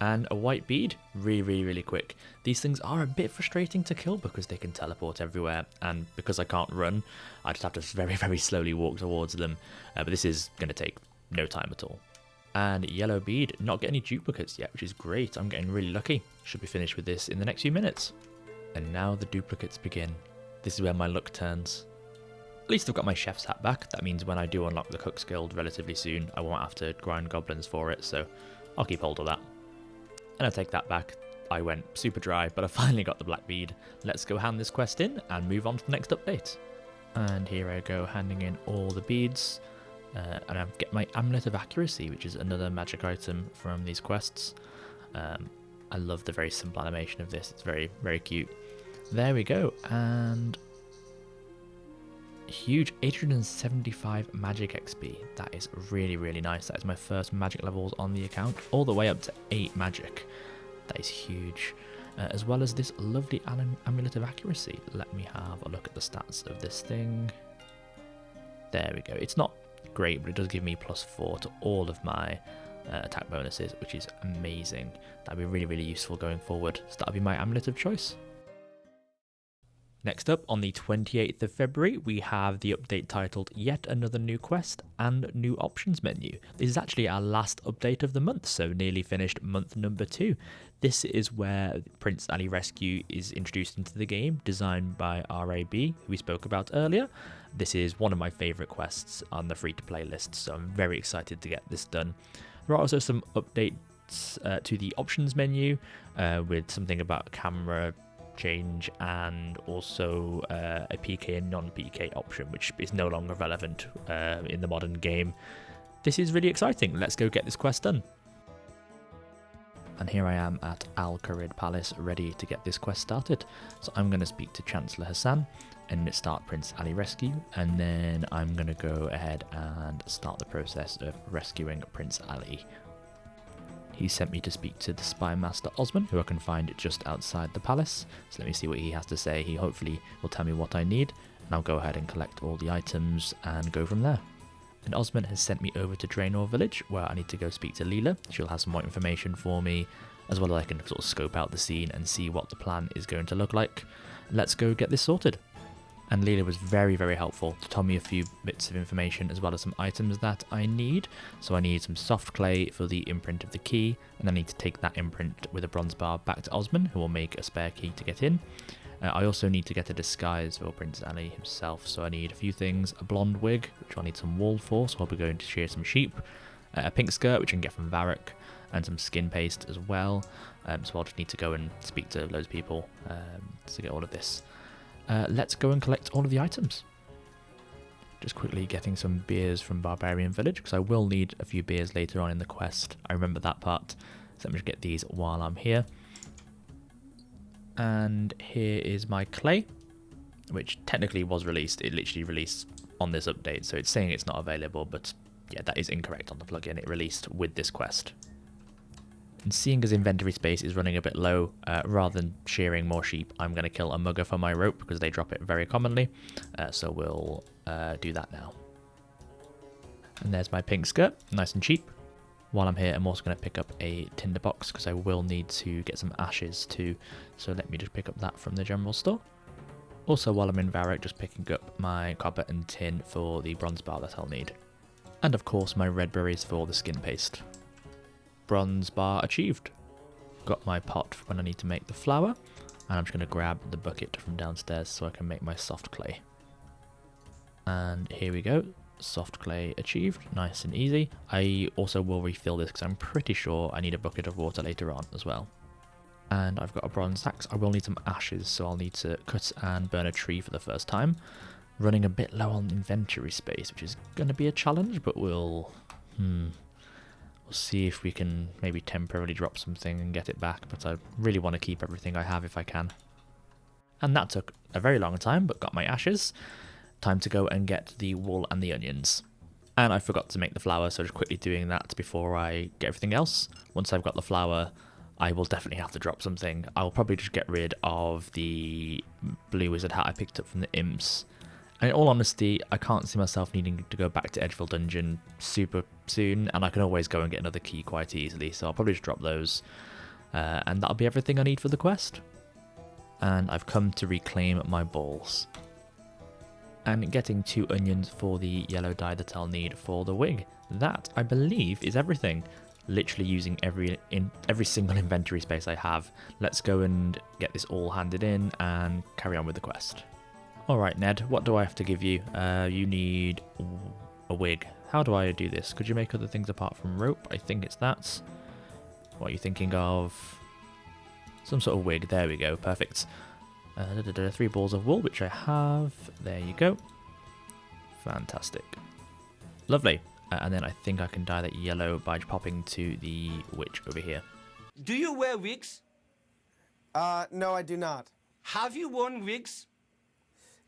And a white bead, really quick. These things are a bit frustrating to kill because they can teleport everywhere, and because I can't run, I just have to very slowly walk towards them, but this is going to take no time at all. And yellow bead, not getting any duplicates yet, which is great. I'm getting really lucky. Should be finished with this in the next few minutes. And now the duplicates begin. This is where my luck turns. At least I've got my chef's hat back. That means when I do unlock the Cook's Guild relatively soon, I won't have to grind goblins for it, so I'll keep hold of that. And I take that back. I went super dry, but I finally got the black bead. Let's go hand this quest in and move on to the next update. And here I go, handing in all the beads. And I get my Amulet of Accuracy, which is another magic item from these quests. I love the very simple animation of this. It's very cute. There we go. And huge 875 magic XP. That is really nice. That is my first magic levels on the account, all the way up to 8 magic. That is huge. As well as this lovely Amulet of Accuracy. Let me have a look at the stats of this thing. There we go. It's not great, but it does give me +4 to all of my attack bonuses, which is amazing. That'd be really useful going forward. So that'll be my amulet of choice. Next up, on the 28th of February, we have the update titled Yet Another New Quest and New Options Menu. This is actually our last update of the month, so nearly finished month number 2. This is where Prince Ali Rescue is introduced into the game, designed by RAB, who we spoke about earlier. This is one of my favourite quests on the free-to-play list, so I'm very excited to get this done. There are also some updates to the options menu, with something about camera change and also a PK and non-PK option, which is no longer relevant in the modern game. This is really exciting. Let's go get this quest done. And here I am at Al Kharid Palace, ready to get this quest started. So I'm going to speak to Chancellor Hassan and start Prince Ali Rescue, and then I'm going to go ahead and start the process of rescuing Prince Ali. He sent me to speak to the Spy Master Osman, who I can find just outside the palace. So let me see what he has to say. He hopefully will tell me what I need, and I'll go ahead and collect all the items and go from there. And Osman has sent me over to Draenor Village, where I need to go speak to Leela. She'll have some more information for me, as well as I can sort of scope out the scene and see what the plan is going to look like. Let's go get this sorted. And Leela was very, very helpful to tell me a few bits of information as well as some items that I need. So I need some soft clay for the imprint of the key, and I need to take that imprint with a bronze bar back to Osman, who will make a spare key to get in. I also need to get a disguise for Prince Ali himself, so I need a few things. A blonde wig, which I'll need some wool for, so I'll be going to shear some sheep. A pink skirt, which I can get from Varric, and some skin paste as well. So I'll just need to go and speak to loads of people to get all of this. Let's go and collect all of the items. Just quickly getting some beers from Barbarian Village, because I will need a few beers later on in the quest. I remember that part. So let me just get these while I'm here. And here is my clay, which technically was released. It literally released on this update, so it's saying it's not available, but yeah, that is incorrect on the plugin. It released with this quest. And seeing as inventory space is running a bit low, rather than shearing more sheep, I'm going to kill a mugger for my rope because they drop it very commonly. So we'll do that now. And there's my pink skirt, nice and cheap. While I'm here, I'm also going to pick up a tinderbox because I will need to get some ashes too. So let me just pick up that from the general store. Also, while I'm in Varric, just picking up my copper and tin for the bronze bar that I'll need. And of course, my red berries for the skin paste. Bronze bar achieved. Got my pot for when I need to make the flour, and I'm just going to grab the bucket from downstairs so I can make my soft clay. And here we go, soft clay achieved, nice and easy. I also will refill this because I'm pretty sure I need a bucket of water later on as well. And I've got a bronze axe. I will need some ashes, so I'll need to cut and burn a tree for the first time. Running a bit low on inventory space, which is going to be a challenge, but we'll see if we can maybe temporarily drop something and get it back, but I really want to keep everything I have if I can. And that took a very long time, but got my ashes. Time to go and get the wool and the onions. And I forgot to make the flour, so just quickly doing that before I get everything else. Once I've got the flour, I will definitely have to drop something. I'll probably just get rid of the blue wizard hat I picked up from the imps. And in all honesty, I can't see myself needing to go back to Edgeville Dungeon super soon, and I can always go and get another key quite easily, so I'll probably just drop those. And that'll be everything I need for the quest. And I've come to reclaim my balls. And getting 2 onions for the yellow dye that I'll need for the wig. That, I believe, is everything. Literally using every single inventory space I have. Let's go and get this all handed in and carry on with the quest. Alright Ned, what do I have to give you? You need a wig. How do I do this? Could you make other things apart from rope? I think it's that. What are you thinking of? Some sort of wig. There we go. Perfect. 3 balls of wool, which I have. There you go. Fantastic. Lovely. And then I think I can dye that yellow by popping to the witch over here. Do you wear wigs? No, I do not. Have you worn wigs?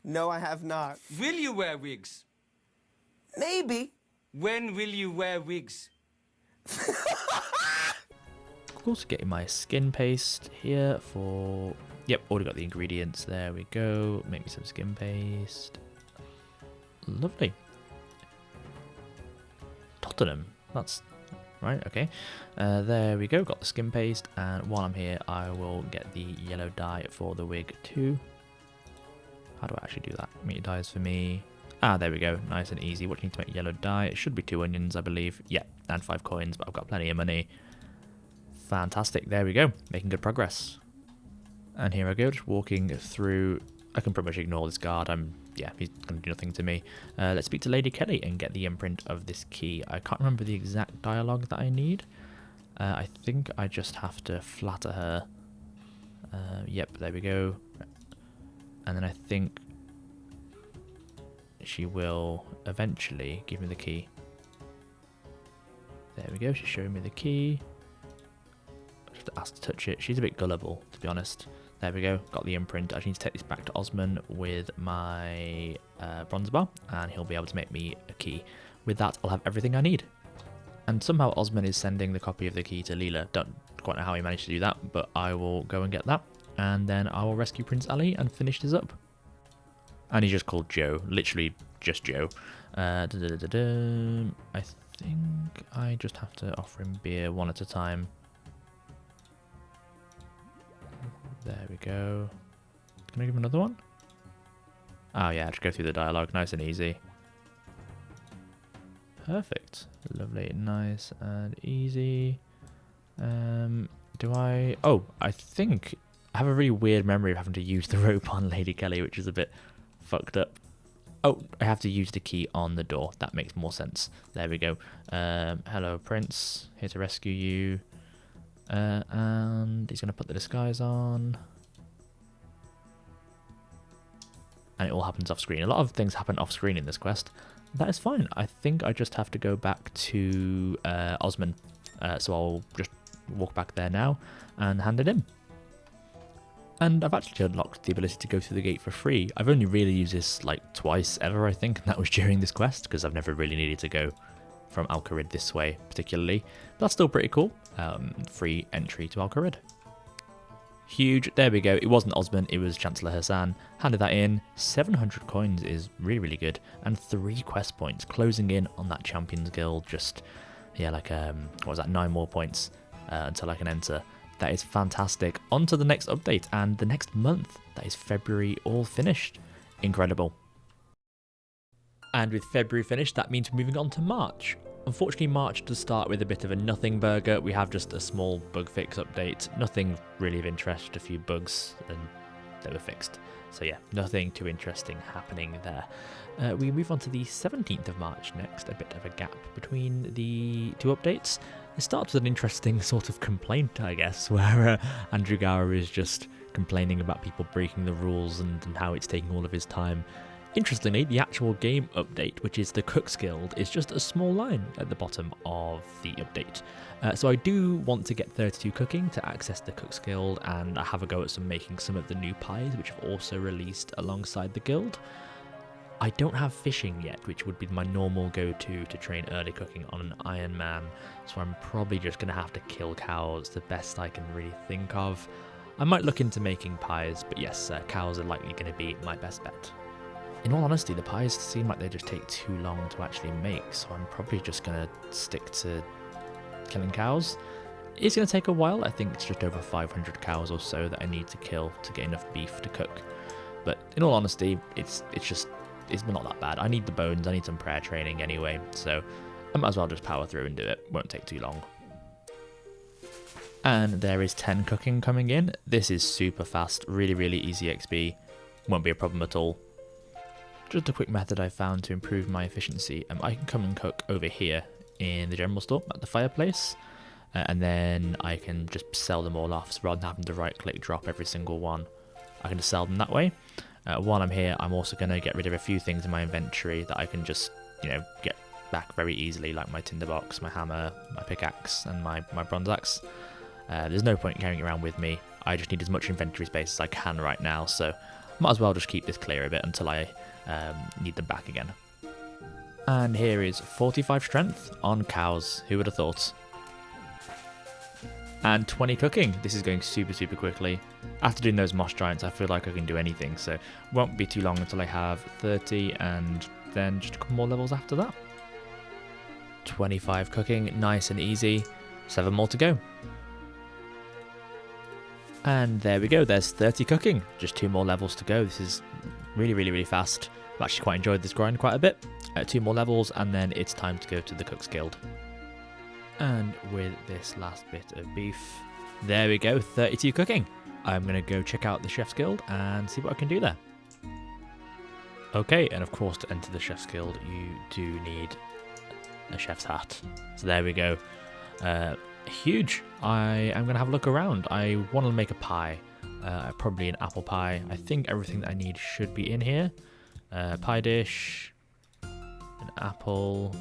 No, I have not. Will you wear wigs? Maybe. When will you wear wigs? Of course, getting my skin paste here for... Yep, already got the ingredients. There we go. Make me some skin paste. Lovely. Tottenham. That's right, okay. There we go. Got the skin paste. And while I'm here, I will get the yellow dye for the wig too. How do I actually do that? Meat dyes for me. Ah, there we go. Nice and easy. What do you need to make yellow dye? It should be 2 onions, I believe. Yeah, and 5 coins, but I've got plenty of money. Fantastic. There we go. Making good progress. And here I go, just walking through. I can pretty much ignore this guard. Yeah, he's going to do nothing to me. Let's speak to Lady Kelly and get the imprint of this key. I can't remember the exact dialogue that I need. I think I just have to flatter her. Yep, there we go. And then I think she will eventually give me the key. There we go, she's showing me the key. I just asked to touch it. She's a bit gullible, to be honest. There we go, got the imprint. I just need to take this back to Osman with my bronze bar, and he'll be able to make me a key. With that, I'll have everything I need. And somehow Osman is sending the copy of the key to Leela. Don't quite know how he managed to do that, but I will go and get that. And then I will rescue Prince Ali and finish this up. And he's just called Joe. Literally just Joe. I think I just have to offer him beer one at a time. There we go. Can I give him another one? Oh yeah, just go through the dialogue, nice and easy. Perfect. Lovely, nice and easy. I think I have a really weird memory of having to use the rope on Lady Kelly, which is a bit fucked up. Oh, I have to use the key on the door. That makes more sense. There we go. Hello, Prince. Here to rescue you. And he's going to put the disguise on. And it all happens off screen. A lot of things happen off screen in this quest. That is fine. I think I just have to go back to Osman. So I'll just walk back there now and hand it in. And I've actually unlocked the ability to go through the gate for free. I've only really used this like twice ever, I think, and that was during this quest, because I've never really needed to go from Al Kharid this way particularly. But that's still pretty cool. Free entry to Al Kharid. Huge. There we go. It wasn't Osman, it was Chancellor Hassan. Handed that in. 700 coins is really, really good. And 3 quest points. Closing in on that Champions Guild. Just, yeah, like, what was that? 9 more points until I can enter. That is fantastic. On to the next update and the next month. That is February all finished. Incredible. And with February finished, that means we're moving on to March. Unfortunately, March does start with a bit of a nothing burger. We have just a small bug fix update. Nothing really of interest, a few bugs, and they were fixed. So yeah, nothing too interesting happening there. We move on to the 17th of March next, a bit of a gap between the 2 updates. It starts with an interesting sort of complaint, I guess, where Andrew Gower is just complaining about people breaking the rules and how it's taking all of his time. Interestingly, the actual game update, which is the Cook's Guild, is just a small line at the bottom of the update. So I do want to get 32 cooking to access the Cook's Guild, and I have a go at making some of the new pies, which have also released alongside the guild. I don't have fishing yet, which would be my normal go-to to train early cooking on an Ironman, so I'm probably just going to have to kill cows, the best I can really think of. I might look into making pies, but yes, cows are likely going to be my best bet. In all honesty, the pies seem like they just take too long to actually make, so I'm probably just going to stick to killing cows. It's going to take a while. I think it's just over 500 cows or so that I need to kill to get enough beef to cook. But in all honesty, it's not that bad. I need the bones, I need some prayer training anyway, so I might as well just power through and do it. Won't take too long. And there is 10 cooking coming in. This is super fast, really, really easy XP. Won't be a problem at all. Just a quick method I found to improve my efficiency. I can come and cook over here in the general store at the fireplace, and then I can just sell them all off. So rather than having to right click drop every single one, I can just sell them that way. While I'm here, I'm also going to get rid of a few things in my inventory that I can just, get back very easily, like my tinderbox, my hammer, my pickaxe, and my bronze axe. There's no point carrying it around with me. I just need as much inventory space as I can right now, so might as well just keep this clear a bit until I need them back again. And here is 45 strength on cows. Who would have thought? And 20 cooking. This is going super, super quickly. After doing those moss giants, I feel like I can do anything, so won't be too long until I have 30, and then just a couple more levels after that. 25 cooking, nice and easy. 7 more to go. And there we go, there's 30 cooking. Just 2 more levels to go. This is really, really, really fast. I've actually quite enjoyed this grind quite a bit. 2 more levels, and then it's time to go to the Cook's Guild. And with this last bit of beef, there we go, 32 cooking. I'm going to go check out the Chef's Guild and see what I can do there. Okay, and of course to enter the Chef's Guild, you do need a chef's hat. So there we go. Huge. I am going to have a look around. I want to make a pie, probably an apple pie. I think everything that I need should be in here. Pie dish, an apple.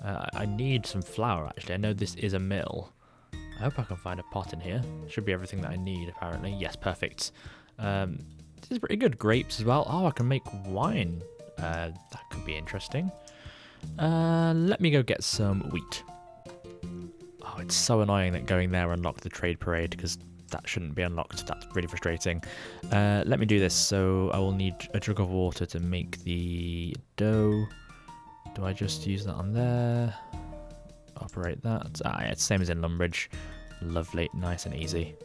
I need some flour, actually. I know this is a mill. I hope I can find a pot in here. Should be everything that I need, apparently. Yes, perfect. This is pretty good. Grapes as well. Oh, I can make wine. That could be interesting. Let me go get some wheat. Oh, it's so annoying that going there unlocked the trade parade, because that shouldn't be unlocked. That's really frustrating. Let me do this. So I will need a jug of water to make the dough. Do I just use that on there? Operate that. Ah, yeah, it's the same as in Lumbridge. Lovely, nice and easy.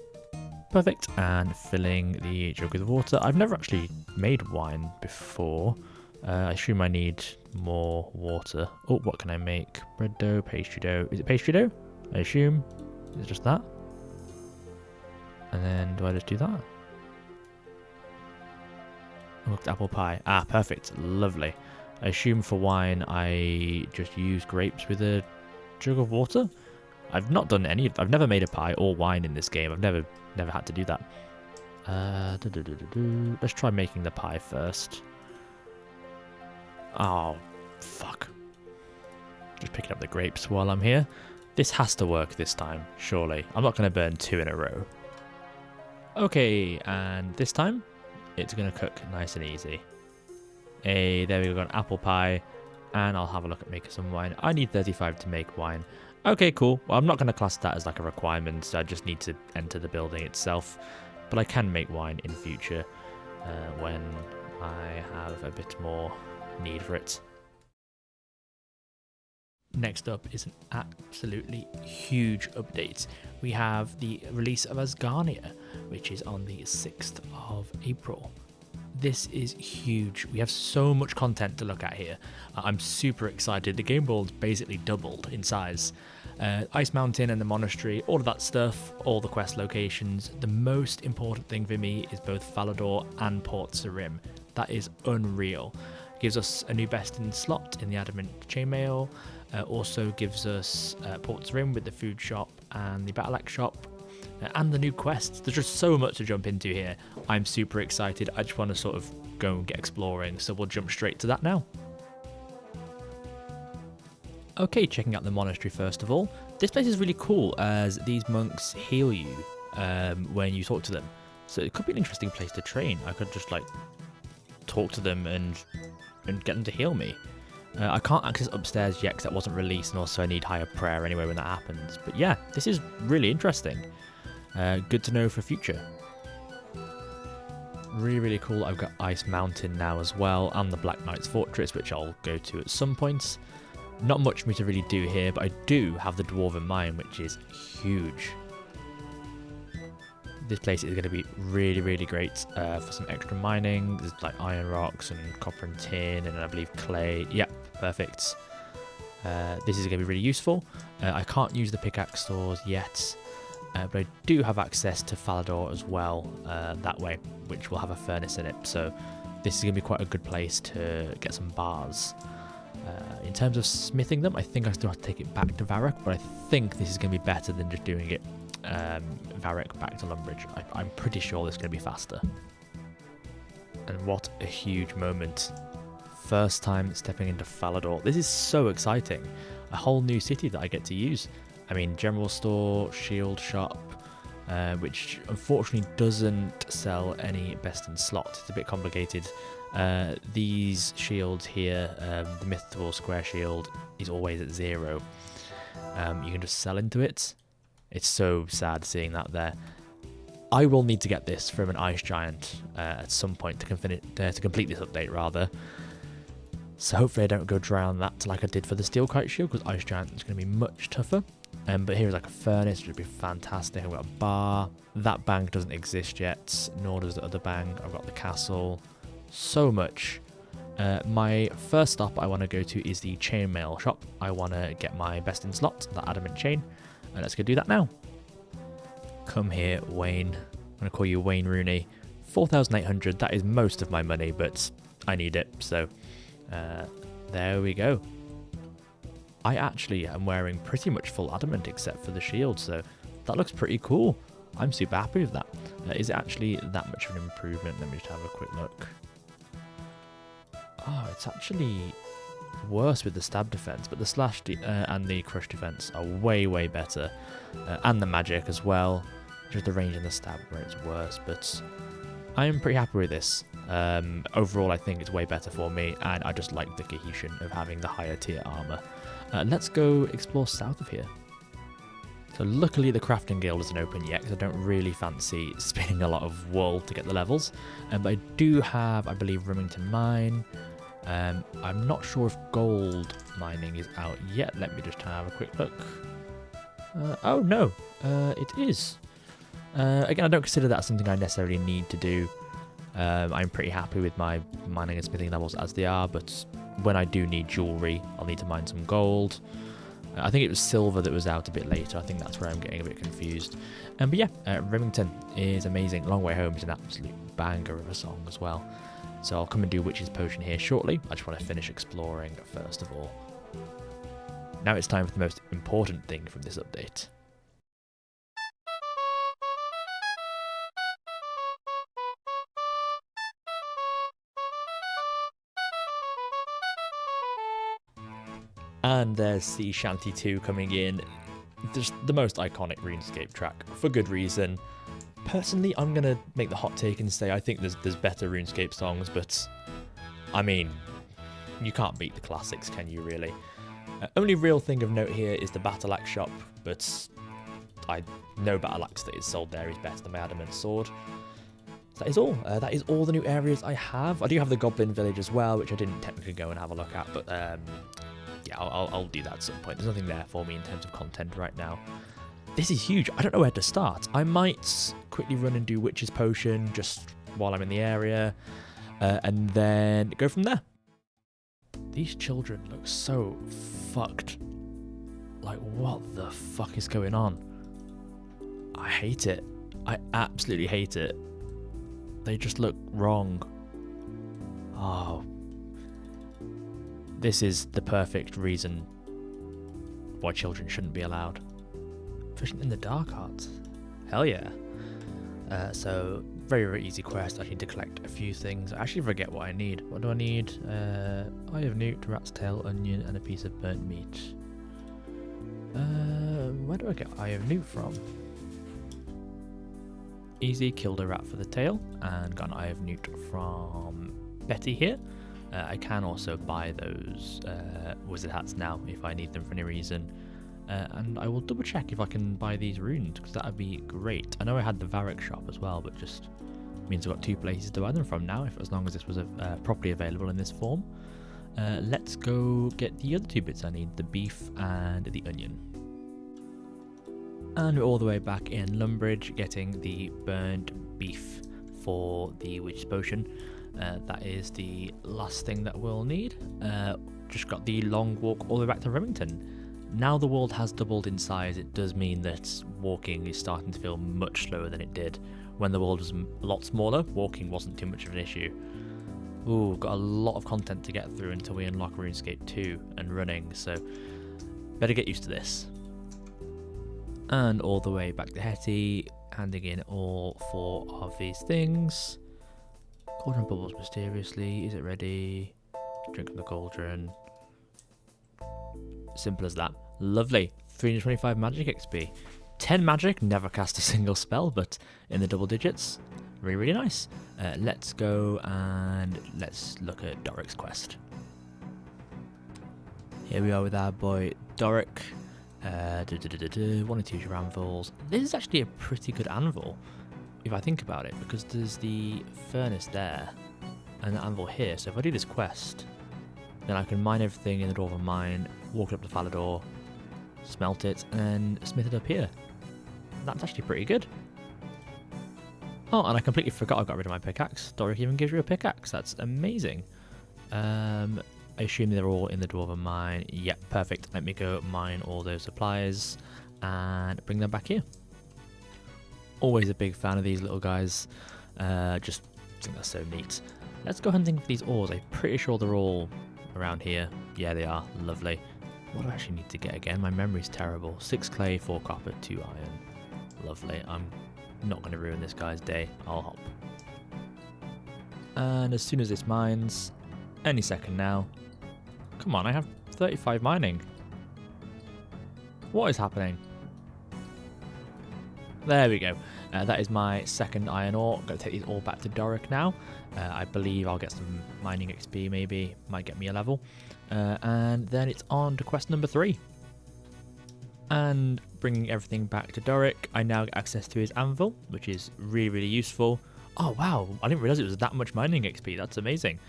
Perfect, and filling the jug with water. I've never actually made wine before. I assume I need more water. Oh, what can I make? Bread dough, pastry dough. Is it pastry dough? I assume. Is it just that? And then do I just do that? Cooked apple pie. Ah, perfect. Lovely. I assume for wine I just use grapes with a jug of water. I've not done any. I've never made a pie or wine in this game. I've never had to do that. Let's try making the pie first. Oh, fuck. Just picking up the grapes while I'm here. This has to work this time, surely. I'm not going to burn 2 in a row. Okay, and this time it's going to cook nice and easy. Hey, there we go, got an apple pie, and I'll have a look at making some wine. I need 35 to make wine. Okay, cool. Well, I'm not going to class that as like a requirement, so I just need to enter the building itself. But I can make wine in future when I have a bit more need for it. Next up is an absolutely huge update. We have the release of Asgarnia, which is on the 6th of April. This is huge. We have so much content to look at here. I'm super excited. The game world's basically doubled in size. Ice Mountain and the monastery, all of that stuff, all the quest locations. The most important thing for me is both Falador and Port Sarim. That is unreal. Gives us a new best in slot in the adamant chainmail. Also gives us Port Sarim with the food shop and the battle axe shop. And the new quests. There's just so much to jump into here. I'm super excited. I just want to sort of go and get exploring, so we'll jump straight to that now. Okay, checking out the monastery first of all. This place is really cool as these monks heal you when you talk to them. So it could be an interesting place to train. I could just like talk to them and get them to heal me. I can't access upstairs yet because that wasn't released, and also I need higher prayer anyway when that happens. But yeah, this is really interesting. Good to know for future. Really, really cool. I've got Ice Mountain now as well, and the Black Knight's Fortress, which I'll go to at some point. Not much for me to really do here, but I do have the Dwarven Mine, which is huge. This place is going to be really, really great for some extra mining. There's like iron rocks and copper and tin, and I believe clay. Yep, perfect. This is going to be really useful. I can't use the pickaxe stores yet. But I do have access to Falador as well that way, which will have a furnace in it. So this is going to be quite a good place to get some bars. In terms of smithing them, I think I still have to take it back to Varrock, but I think this is going to be better than just doing it Varrock back to Lumbridge. I'm pretty sure this is going to be faster. And what a huge moment. First time stepping into Falador. This is so exciting. A whole new city that I get to use. I mean, general store, shield shop, which unfortunately doesn't sell any best in slot. It's a bit complicated. These shields here, the Mythical Square Shield is always at 0. You can just sell into it. It's so sad seeing that there. I will need to get this from an Ice Giant at some point to complete this update, rather. So hopefully I don't go dry on that like I did for the Steel Kite Shield, because Ice Giant is going to be much tougher. But here's like a furnace, which would be fantastic. I've got a bar. That bank doesn't exist yet, nor does the other bank. I've got the castle. So much. My first stop I want to go to is the chainmail shop. I want to get my best in slot, that adamant chain. And let's go do that now. Come here, Wayne. I'm going to call you Wayne Rooney. 4,800, that is most of my money, but I need it. So there we go. I actually am wearing pretty much full adamant except for the shield, so that looks pretty cool. I'm super happy with that. Is it actually that much of an improvement? Let me just have a quick look. Oh, it's actually worse with the stab defense, but the slash and the crush defense are way, way better. And the magic as well. Just the range and the stab where it's worse, but I am pretty happy with this. Overall, I think it's way better for me, and I just like the cohesion of having the higher tier armor. Let's go explore south of here. So luckily the crafting guild isn't open yet, because I don't really fancy spinning a lot of wool to get the levels. But I do have, I believe, Remington Mine. I'm not sure if gold mining is out yet. Let me just have a quick look. Oh no, it is. Again, I don't consider that something I necessarily need to do. I'm pretty happy with my mining and smithing levels as they are, but when I do need jewellery, I'll need to mine some gold. I think it was silver that was out a bit later. I think that's where I'm getting a bit confused. But yeah, Remington is amazing. Long Way Home is an absolute banger of a song as well. So I'll come and do Witch's Potion here shortly. I just want to finish exploring first of all. Now it's time for the most important thing from this update. And there's Sea Shanty 2 coming in. Just the most iconic RuneScape track, for good reason. Personally, I'm going to make the hot take and say I think there's better RuneScape songs, but I mean, you can't beat the classics, can you really? Only real thing of note here is the Battle Axe shop, but I know Battle Axe that is sold there is better than my Adamant Sword. So that is all. That is all the new areas I have. I do have the Goblin Village as well, which I didn't technically go and have a look at, but yeah, I'll do that at some point. There's nothing there for me in terms of content right now. This is huge. I don't know where to start. I might quickly run and do Witch's Potion just while I'm in the area, and then go from there. These children look so fucked. Like, what the fuck is going on? I hate it. I absolutely hate it. They just look wrong. Oh. This is the perfect reason why children shouldn't be allowed. Fishing in the Dark Arts. Hell yeah. So, very, very easy quest. I need to collect a few things. I actually forget what I need. What do I need? Eye of Newt, Rat's Tail, Onion, and a piece of burnt meat. Where do I get Eye of Newt from? Easy, killed a rat for the tail, and got an Eye of Newt from Betty here. I can also buy those wizard hats now if I need them for any reason. And I will double check if I can buy these runes, because that would be great. I know I had the Varric shop as well, but just means I've got two places to buy them from now, as long as this was properly available in this form. Let's go get the other two bits I need, the beef and the onion. And we're all the way back in Lumbridge, getting the burned beef for the Witch's Potion. That is the last thing that we'll need. Just got the long walk all the way back to Remington. Now the world has doubled in size, it does mean that walking is starting to feel much slower than it did. When the world was a lot smaller, walking wasn't too much of an issue. Ooh, got a lot of content to get through until we unlock RuneScape 2 and running, so better get used to this. And all the way back to Hetty, handing in all 4 of these things. Cauldron bubbles mysteriously. Is it ready? Drink from the cauldron. Simple as that. Lovely. 325 magic XP. 10 magic, never cast a single spell, but in the double digits. Really, really nice. Let's go and let's look at Doric's quest. Here we are with our boy Doric. 1 or 2 your anvils. This is actually a pretty good anvil, if I think about it, because there's the furnace there and the anvil here. So if I do this quest, then I can mine everything in the Dwarven Mine, walk up to Falador, smelt it, and then smith it up here. That's actually pretty good. Oh, and I completely forgot I got rid of my pickaxe. Doric even gives you a pickaxe. That's amazing. I assume they're all in the Dwarven Mine. Yep, perfect. Let me go mine all those supplies and bring them back here. Always a big fan of these little guys. Just think they're so neat. Let's go hunting for these ores. I'm pretty sure they're all around here. Yeah, they are. Lovely. What do I actually need to get again? My memory's terrible. 6 clay, 4 copper, 2 iron. Lovely. I'm not going to ruin this guy's day. I'll hop. And as soon as this mines, any second now. Come on, I have 35 mining. What is happening? There we go. That is my second iron ore. I'm going to take these all back to Doric now. I believe I'll get some mining XP maybe. Might get me a level. And then it's on to quest number 3. And bringing everything back to Doric, I now get access to his anvil, which is really, really useful. Oh, wow. I didn't realize it was that much mining XP. That's amazing.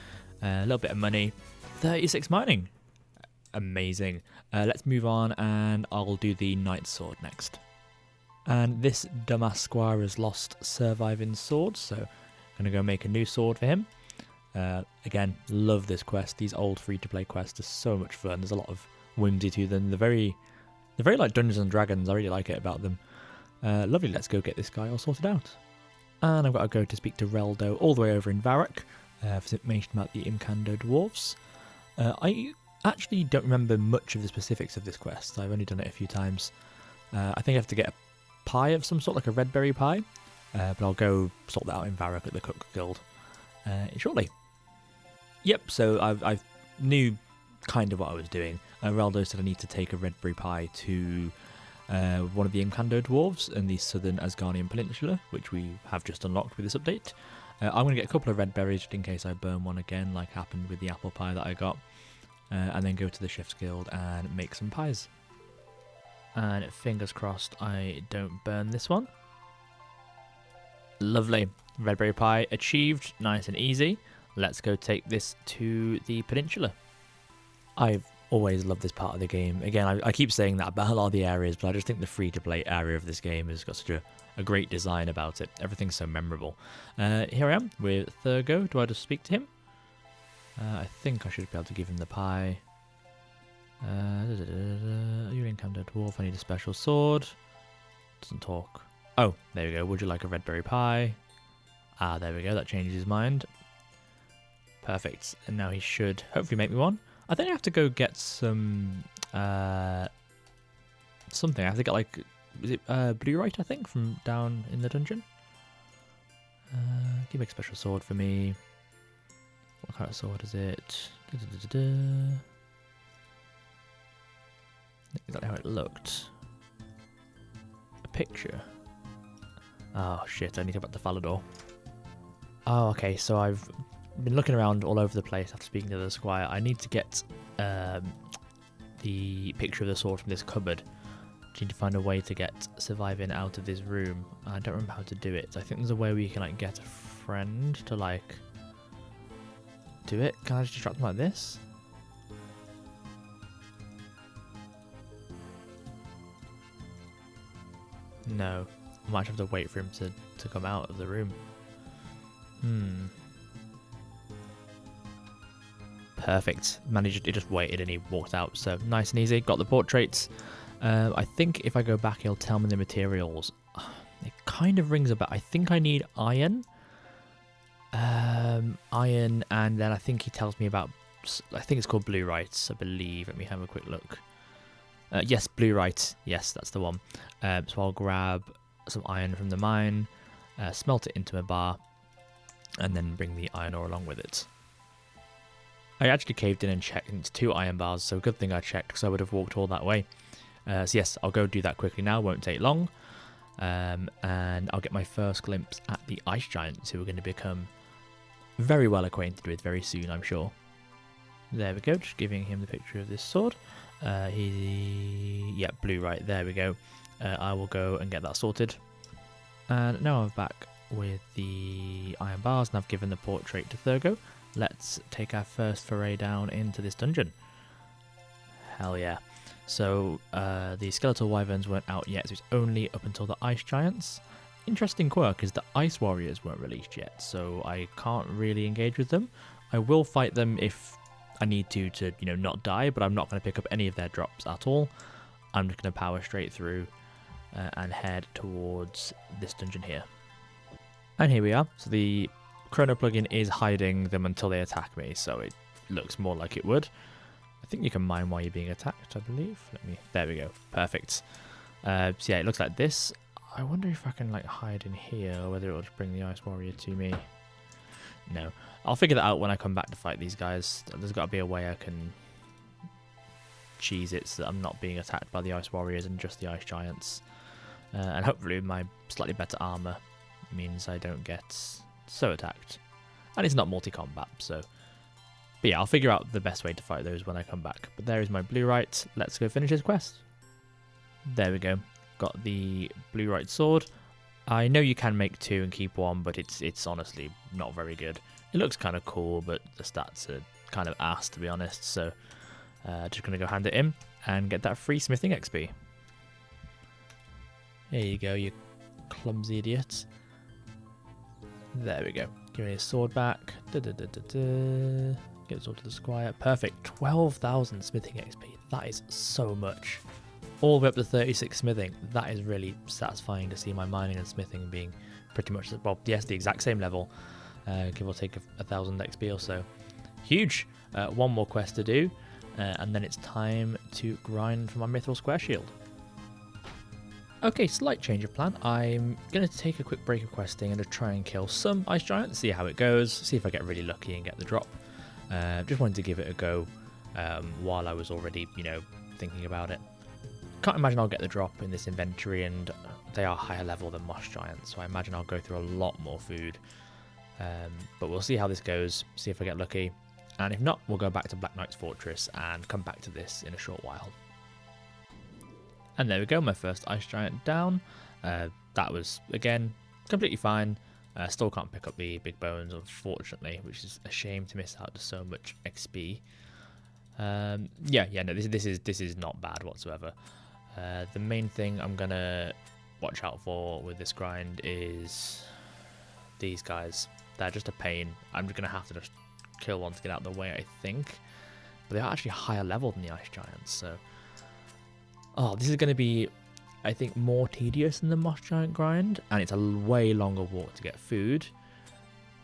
A little bit of money. 36 mining. Amazing. Let's move on and I'll do the Knight Sword next. And this dumbass squire has lost surviving sword, so I'm going to go make a new sword for him. Again, love this quest. These old free-to-play quests are so much fun. There's a lot of whimsy to them. They're very like Dungeons and Dragons. I really like it about them. Lovely, let's go get this guy all sorted out. And I've got to go to speak to Reldo all the way over in Varrock for some information about the Imkando dwarves. I actually don't remember much of the specifics of this quest. I've only done it a few times. I think I have to get a pie of some sort, like a red berry pie. But I'll go sort that out in Varrock at the Cook Guild shortly. Yep, so I knew kind of what I was doing. Reldo said I need to take a red berry pie to one of the Imkando dwarves in the southern Asgardian Peninsula, which we have just unlocked with this update. I'm going to get a couple of red berries just in case I burn one again, like happened with the apple pie that I got. And then go to the Chef's Guild and make some pies. And fingers crossed I don't burn this one. Lovely. Red berry pie achieved, nice and easy. Let's go take this to the peninsula. I've always loved this part of the game. Again, I keep saying that about a lot of the areas, but I just think the free-to-play area of this game has got such a great design about it. Everything's so memorable. Here I am with Thurgo. Do I just speak to him? I think I should be able to give him the pie. You're in Imkando dwarf. I need a special sword. Doesn't talk. Oh, there we go. Would you like a red berry pie? Ah, there we go. That changes his mind. Perfect. And now he should hopefully make me one. I think I have to go get some something. I have to get like, is it Blu-ray, I think, from down in the dungeon. Can you make a special sword for me? What kind of sword is it? Exactly how it looked. A picture. Oh shit! I need to go back to Falador. Oh, okay. So I've been looking around all over the place after speaking to the squire. I need to get the picture of the sword from this cupboard. I need to find a way to get surviving out of this room. I don't remember how to do it. I think there's a way where you can like get a friend to like do it. Can I just distract them like this? No. I might have to wait for him to come out of the room. Perfect. Managed. He just waited and he walked out. So nice and easy. Got the portraits. I think if I go back, he'll tell me the materials. It kind of rings a bell. I think I need iron. Iron, and then I think he tells me about. I think it's called Blu-rites, I believe. Let me have a quick look. Yes, Blu-rite. Yes, that's the one. So I'll grab some iron from the mine, smelt it into a bar, and then bring the iron ore along with it. I actually caved in and checked into 2 iron bars, so good thing I checked because I would have walked all that way. So yes, I'll go do that quickly now, won't take long. And I'll get my first glimpse at the ice giants, who we're going to become very well acquainted with very soon, I'm sure. There we go, just giving him the picture of this sword. Yeah, blue, right, there we go. I will go and get that sorted. And now I'm back with the iron bars, and I've given the portrait to Thurgo. Let's take our first foray down into this dungeon. Hell yeah. So the skeletal wyverns weren't out yet, so it's only up until the ice giants. Interesting quirk is the ice warriors weren't released yet, so I can't really engage with them. I will fight them if I need to not die, but I'm not going to pick up any of their drops at all. I'm just going to power straight through and head towards this dungeon here. And here we are. So the Chrono plugin is hiding them until they attack me, so it looks more like it would. I think you can mine while you're being attacked, I believe. There we go. Perfect. So yeah, it looks like this. I wonder if I can like hide in here, or whether it'll just bring the ice warrior to me. No. I'll figure that out when I come back to fight these guys. There's got to be a way I can cheese it so that I'm not being attacked by the ice warriors and just the ice giants. And hopefully my slightly better armor means I don't get so attacked. And it's not multi-combat, so... But yeah, I'll figure out the best way to fight those when I come back. But there is my Blu-rite. Let's go finish this quest. There we go. Got the Blu-rite sword. I know you can make 2 and keep 1, but it's honestly not very good. It looks kind of cool, but the stats are kind of ass, to be honest. So just going to go hand it in and get that free smithing XP. There you go, you clumsy idiots. There we go. Give me his sword back. Get his sword to the squire. Perfect. 12,000 smithing XP. That is so much. All the way up to 36 smithing. That is really satisfying to see my mining and smithing being pretty much, well, yes, the exact same level. Give or take 1,000 XP or so. Huge. One more quest to do. And then it's time to grind for my mithril square shield. Okay, slight change of plan. I'm going to take a quick break of questing and just try and kill some ice giants, see how it goes, see if I get really lucky and get the drop. Just wanted to give it a go while I was already, thinking about it. Can't imagine I'll get the drop in this inventory, and they are higher level than moss giants, so I imagine I'll go through a lot more food. But we'll see how this goes, see if I get lucky, and if not, we'll go back to Black Knight's Fortress and come back to this in a short while. And there we go, my first ice giant down. That was, again, completely fine. Still can't pick up the big bones, unfortunately, which is a shame to miss out to so much XP. No, this is not bad whatsoever. The main thing I'm gonna watch out for with this grind is these guys. They're just a pain. I'm just gonna have to just kill one to get out of the way, I think. But they are actually higher level than the ice giants, so. Oh, this is going to be, I think, more tedious than the moss giant grind, and it's a way longer walk to get food.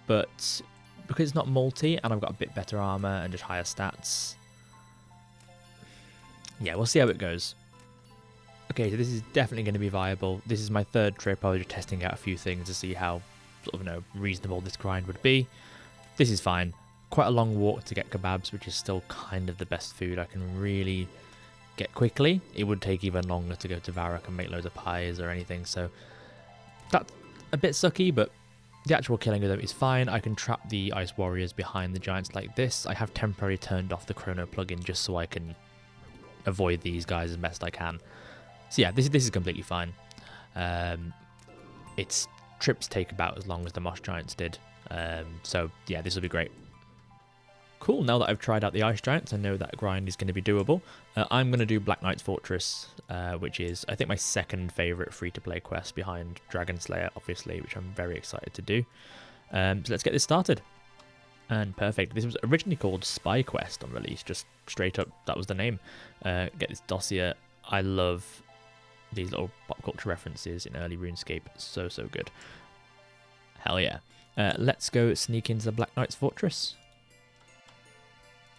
But because it's not multi, and I've got a bit better armor and just higher stats, yeah, we'll see how it goes. Okay, so this is definitely going to be viable. This is my third trip. I was just testing out a few things to see how reasonable this grind would be. This is fine. Quite a long walk to get kebabs, which is still kind of the best food I can really get quickly. It would take even longer to go to Varrock and make loads of pies or anything, so that's a bit sucky, but the actual killing of them is fine. I can trap the ice warriors behind the giants like this. I have temporarily turned off the chrono plugin just so I can avoid these guys as best I can. So yeah, this is completely fine. Its trips take about as long as the moss giants did, so yeah, this will be great. Cool, now that I've tried out the ice giants, I know that grind is going to be doable. I'm going to do Black Knight's Fortress, which is, I think, my second favourite free-to-play quest behind Dragon Slayer, obviously, which I'm very excited to do. So let's get this started. And perfect. This was originally called Spy Quest on release, just straight up, that was the name. Get this dossier. I love these little pop culture references in early RuneScape. So good. Hell yeah. Let's go sneak into the Black Knight's Fortress.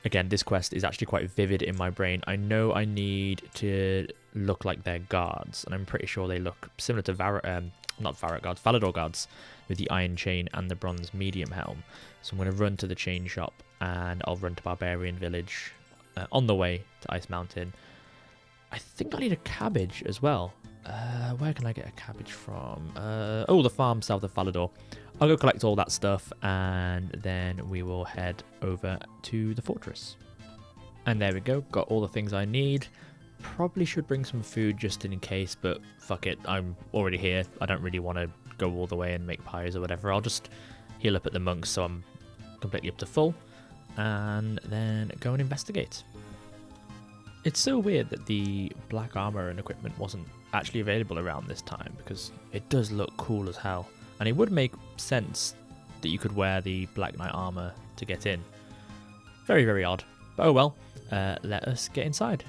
Again, this quest is actually quite vivid in my brain. I know I need to look like their guards, and I'm pretty sure they look similar to Valador guards, with the iron chain and the bronze medium helm. So I'm going to run to the chain shop, and I'll run to Barbarian Village on the way to Ice Mountain. I think I need a cabbage as well. Where can I get a cabbage from? The farm south of Valador. I'll go collect all that stuff, and then we will head over to the fortress. And there we go, got all the things I need. Probably should bring some food just in case, but fuck it, I'm already here. I don't really want to go all the way and make pies or whatever. I'll just heal up at the monks so I'm completely up to full, and then go and investigate. It's so weird that the black armor and equipment wasn't actually available around this time, because it does look cool as hell. And it would make sense that you could wear the Black Knight armor to get in. Very, very odd. But oh well, let us get inside.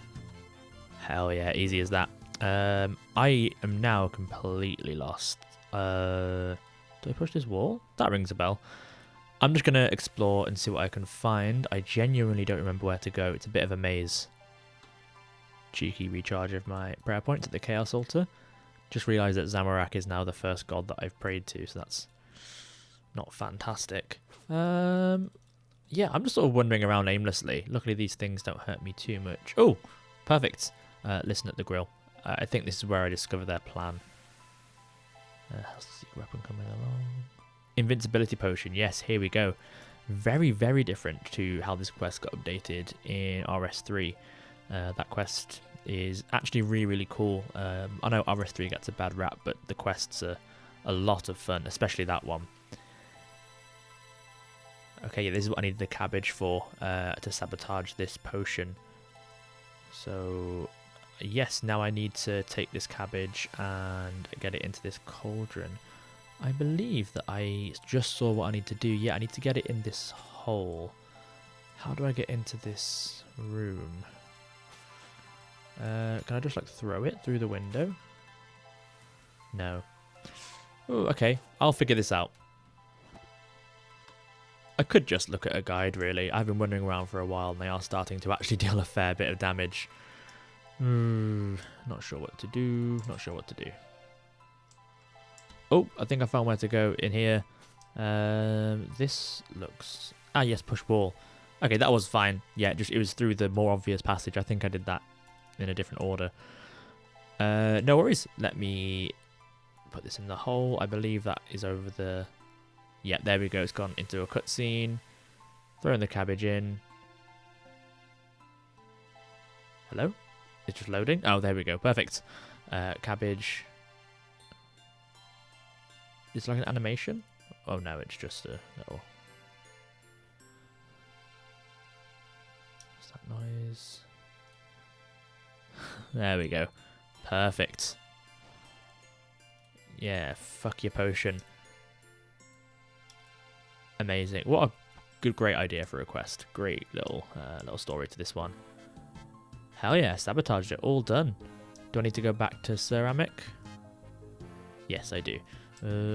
Hell yeah, easy as that. I am now completely lost. Do I push this wall? That rings a bell. I'm just going to explore and see what I can find. I genuinely don't remember where to go. It's a bit of a maze. Cheeky recharge of my prayer points at the Chaos Altar. Just realised that Zamorak is now the first god that I've prayed to, so that's not fantastic. Yeah, I'm just sort of wandering around aimlessly. Luckily, these things don't hurt me too much. Oh, perfect. Listen at the grill. I think this is where I discover their plan. How's the secret weapon coming along? Invincibility potion. Yes, here we go. Very, very different to how this quest got updated in RS3. That quest is actually really, really cool. I know RS3 gets a bad rap, but the quests are a lot of fun, especially that one. Okay, yeah, this is what I needed the cabbage for, to sabotage this potion. So yes, now I need to take this cabbage and get it into this cauldron. I believe that I just saw what I need to do. Yeah, I need to get it in this hole. How do I get into this room? Can I just like throw it through the window? No. Oh, okay. I'll figure this out. I could just look at a guide, really. I've been wandering around for a while and they are starting to actually deal a fair bit of damage. Not sure what to do. Not sure what to do. Oh, I think I found where to go in here. This looks... Ah, yes, push wall. Okay, that was fine. Yeah, it was through the more obvious passage. I think I did that in a different order. No worries. Let me put this in the hole. I believe that is over the... Yeah, there we go. It's gone into a cutscene. Throwing the cabbage in. Hello? It's just loading. Oh, there we go. Perfect. Cabbage. It's like an animation? Oh no, it's just a little... What's that noise? There we go. Perfect. Yeah, fuck your potion. Amazing. What a great idea for a quest. Great little story to this one. Hell yeah, sabotaged it. All done. Do I need to go back to ceramic? Yes, I do.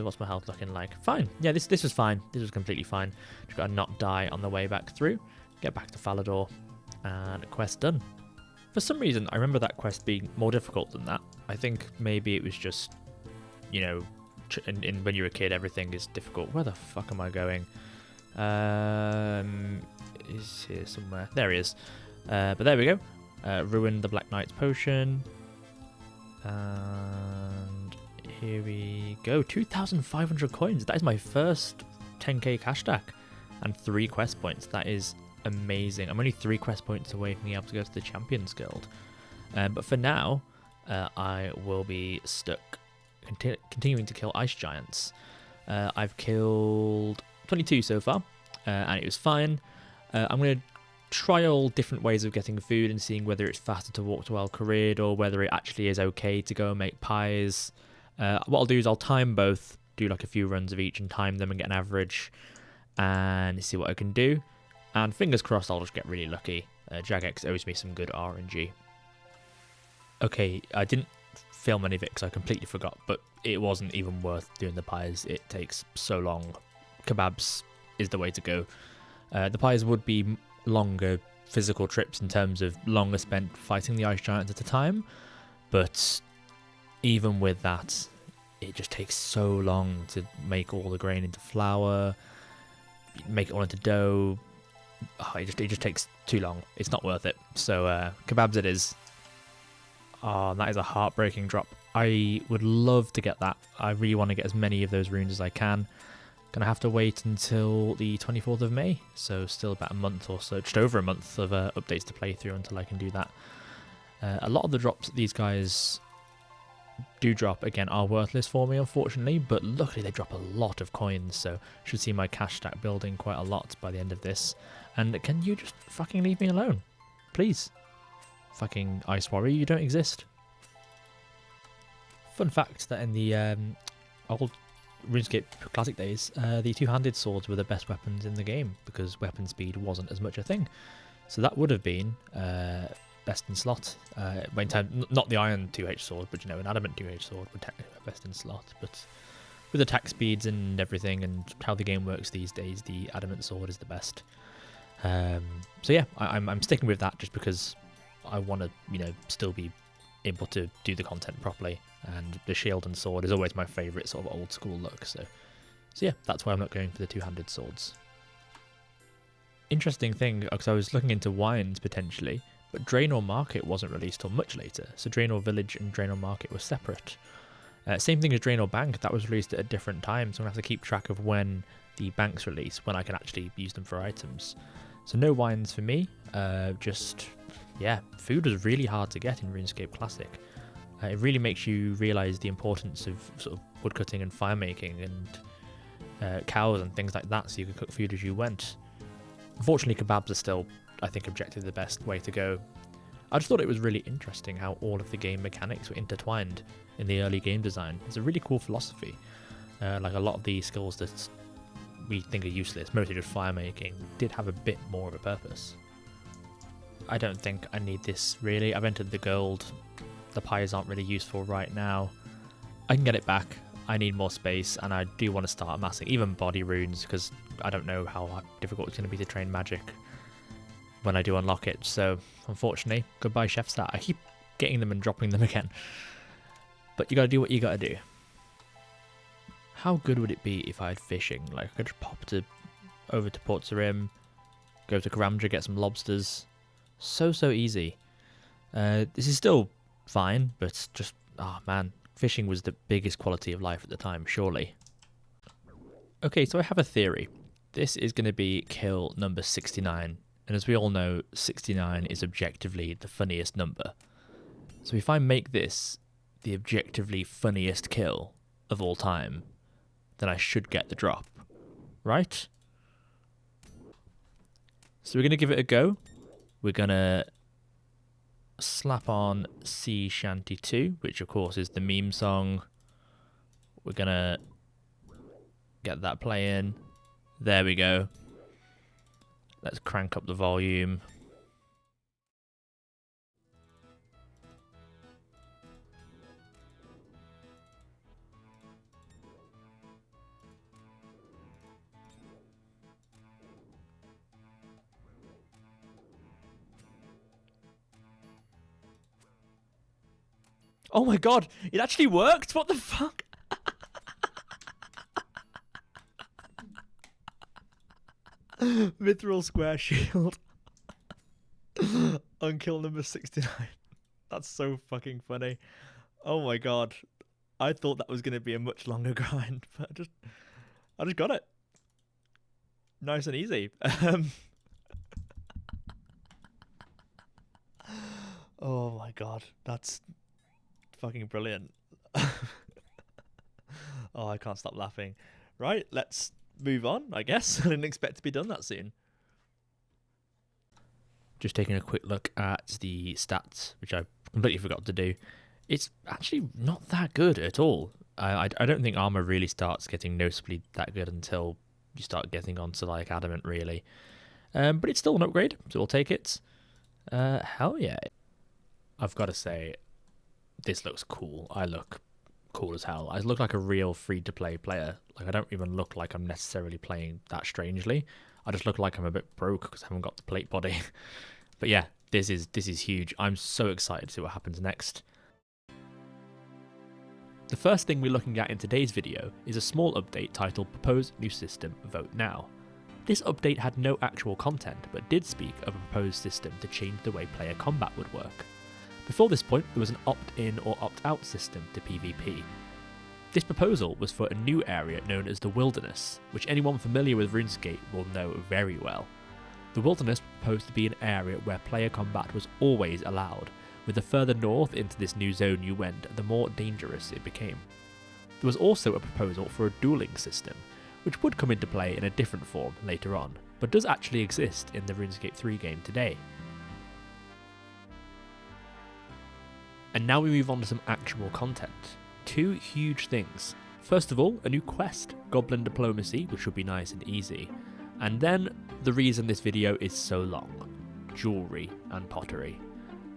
What's my health looking like? Fine. Yeah, this was fine. This was completely fine. Just got to not die on the way back through. Get back to Falador. And quest done. For some reason, I remember that quest being more difficult than that. I think maybe it was just, you know, when you're a kid, everything is difficult. Where the fuck am I going? He's here somewhere. There he is. But there we go. Ruin the Black Knight's potion. And here we go. 2,500 coins. That is my first 10k cash stack. And 3 quest points. That is amazing. I'm only 3 quest points away from being able to go to the Champions Guild. But for now, I will be stuck continuing to kill ice giants. I've killed 22 so far, and it was fine. I'm going to try all different ways of getting food and seeing whether it's faster to walk to El Kharid or whether it actually is okay to go and make pies. What I'll do is I'll time both, do like a few runs of each and time them and get an average and see what I can do. And fingers crossed I'll just get really lucky. Jagex owes me some good RNG. Okay, I didn't film any of it because I completely forgot, but it wasn't even worth doing the pies. It takes so long. Kebabs is the way to go. The pies would be longer physical trips in terms of longer spent fighting the ice giants at a time, but even with that, it just takes so long to make all the grain into flour, make it all into dough. Oh, it just takes too long. It's not worth it. So kebabs it is. Oh, that is a heartbreaking drop. I would love to get that. I really want to get as many of those runes as I can. Gonna have to wait until the 24th of May, so still about a month or so, just over a month of updates to play through until I can do that. A lot of the drops that these guys do drop, again, are worthless for me, unfortunately, but luckily they drop a lot of coins, so should see my cash stack building quite a lot by the end of this. And can you just fucking leave me alone? Please. Fucking Ice Warrior, you don't exist. Fun fact that in the old RuneScape classic days, the two-handed swords were the best weapons in the game because weapon speed wasn't as much a thing. So that would have been best in slot. In time, not the iron 2H sword, but you know, an adamant 2H sword would technically be best in slot. But with attack speeds and everything and how the game works these days, the adamant sword is the best. So yeah, I'm sticking with that just because I want to, you know, still be able to do the content properly. And the shield and sword is always my favourite sort of old school look. So yeah, that's why I'm not going for the two-handed swords. Interesting thing, because I was looking into wines potentially, but Draenor Market wasn't released till much later. So Draenor Village and Draenor Market were separate. Same thing as Draenor Bank, that was released at a different time. So I'm going to have to keep track of when the banks release, when I can actually use them for items. So no wines for me, just, yeah, food was really hard to get in RuneScape Classic. It really makes you realise the importance of sort of woodcutting and fire making and cows and things like that so you could cook food as you went. Unfortunately, kebabs are still, I think, objectively the best way to go. I just thought it was really interesting how all of the game mechanics were intertwined in the early game design. It's a really cool philosophy. Like a lot of the skills that we think are useless, mostly just fire making, did have a bit more of a purpose. I don't think I need this really. I've entered the gold. The pies aren't really useful right now. I can get it back. I need more space, and I do want to start amassing even body runes, because I don't know how difficult it's going to be to train magic when I do unlock it. So unfortunately, goodbye chef stat. I keep getting them and dropping them again, but you gotta do what you gotta do. How good would it be if I had fishing? Like, I could just pop over to Port Sarim, go to Karamja, get some lobsters. So easy. This is still fine, but just, oh man, fishing was the biggest quality of life at the time, surely. Okay, so I have a theory. This is going to be kill number 69, and as we all know, 69 is objectively the funniest number. So if I make this the objectively funniest kill of all time, then I should get the drop, right? So we're going to give it a go. We're going to slap on Sea Shanty 2, which of course is the meme song. We're going to get that playing. There we go. Let's crank up the volume. Oh my god, it actually worked! What the fuck? Mithril Square Shield. On kill number 69. That's so fucking funny. Oh my god. I thought that was going to be a much longer grind, but I just got it. Nice and easy. Oh my god, that's fucking brilliant. Oh, I can't stop laughing. Right, let's move on, I guess. I didn't expect to be done that soon. Just taking a quick look at the stats, which I completely forgot to do. It's actually not that good at all. I don't think armor really starts getting noticeably that good until you start getting onto like adamant, really. But it's still an upgrade, so we'll take it. Hell yeah. I've got to say, this looks cool. I look cool as hell. I look like a real free-to-play player. Like, I don't even look like I'm necessarily playing that strangely. I just look like I'm a bit broke because I haven't got the plate body. But yeah, this is huge. I'm so excited to see what happens next. The first thing we're looking at in today's video is a small update titled Proposed New System, Vote Now. This update had no actual content, but did speak of a proposed system to change the way player combat would work. Before this point, there was an opt-in or opt-out system to PvP. This proposal was for a new area known as the Wilderness, which anyone familiar with RuneScape will know very well. The Wilderness proposed to be an area where player combat was always allowed, with the further north into this new zone you went, the more dangerous it became. There was also a proposal for a dueling system, which would come into play in a different form later on, but does actually exist in the RuneScape 3 game today. And now we move on to some actual content. Two huge things. First of all, a new quest, Goblin Diplomacy, which should be nice and easy. And then, the reason this video is so long. Jewellery and pottery.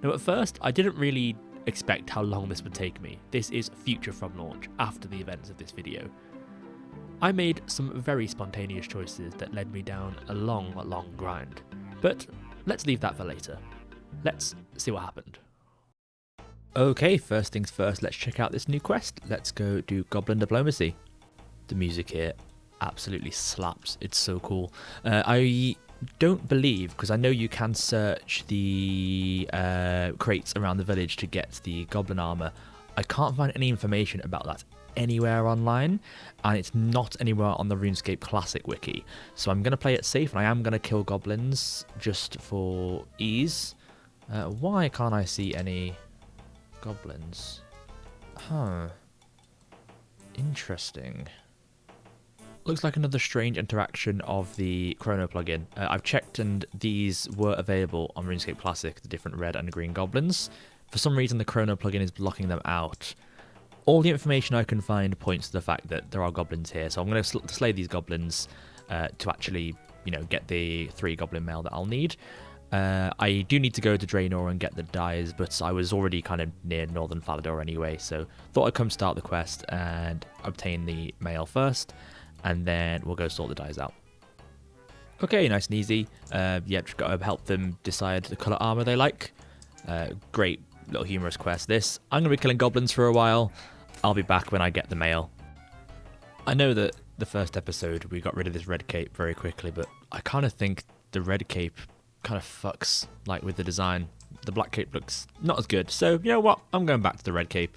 Now at first, I didn't really expect how long this would take me. This is future from launch, after the events of this video. I made some very spontaneous choices that led me down a long grind. But let's leave that for later. Let's see what happened. Okay, first things first, let's check out this new quest. Let's go do Goblin Diplomacy. The music here absolutely slaps. It's so cool. I don't believe, because I know you can search the crates around the village to get the goblin armor. I can't find any information about that anywhere online, and it's not anywhere on the RuneScape Classic wiki. So I'm going to play it safe, and I am going to kill goblins just for ease. Why can't I see any goblins? Huh. Interesting. Looks like another strange interaction of the Chrono plugin. I've checked and these were available on RuneScape Classic, the different red and green goblins. For some reason the Chrono plugin is blocking them out. All the information I can find points to the fact that there are goblins here, so I'm going to slay these goblins to actually, get the 3 goblin mail that I'll need. I do need to go to Draenor and get the dyes, but I was already kind of near Northern Falador anyway, so thought I'd come start the quest and obtain the mail first, and then we'll go sort the dyes out. Okay, nice and easy. Just got to help them decide the colour armour they like. Great little humorous quest this. I'm going to be killing goblins for a while. I'll be back when I get the mail. I know that the first episode we got rid of this red cape very quickly, but I kind of think the red cape kind of fucks with the design. The black cape looks not as good, so you know what, I'm going back to the red cape.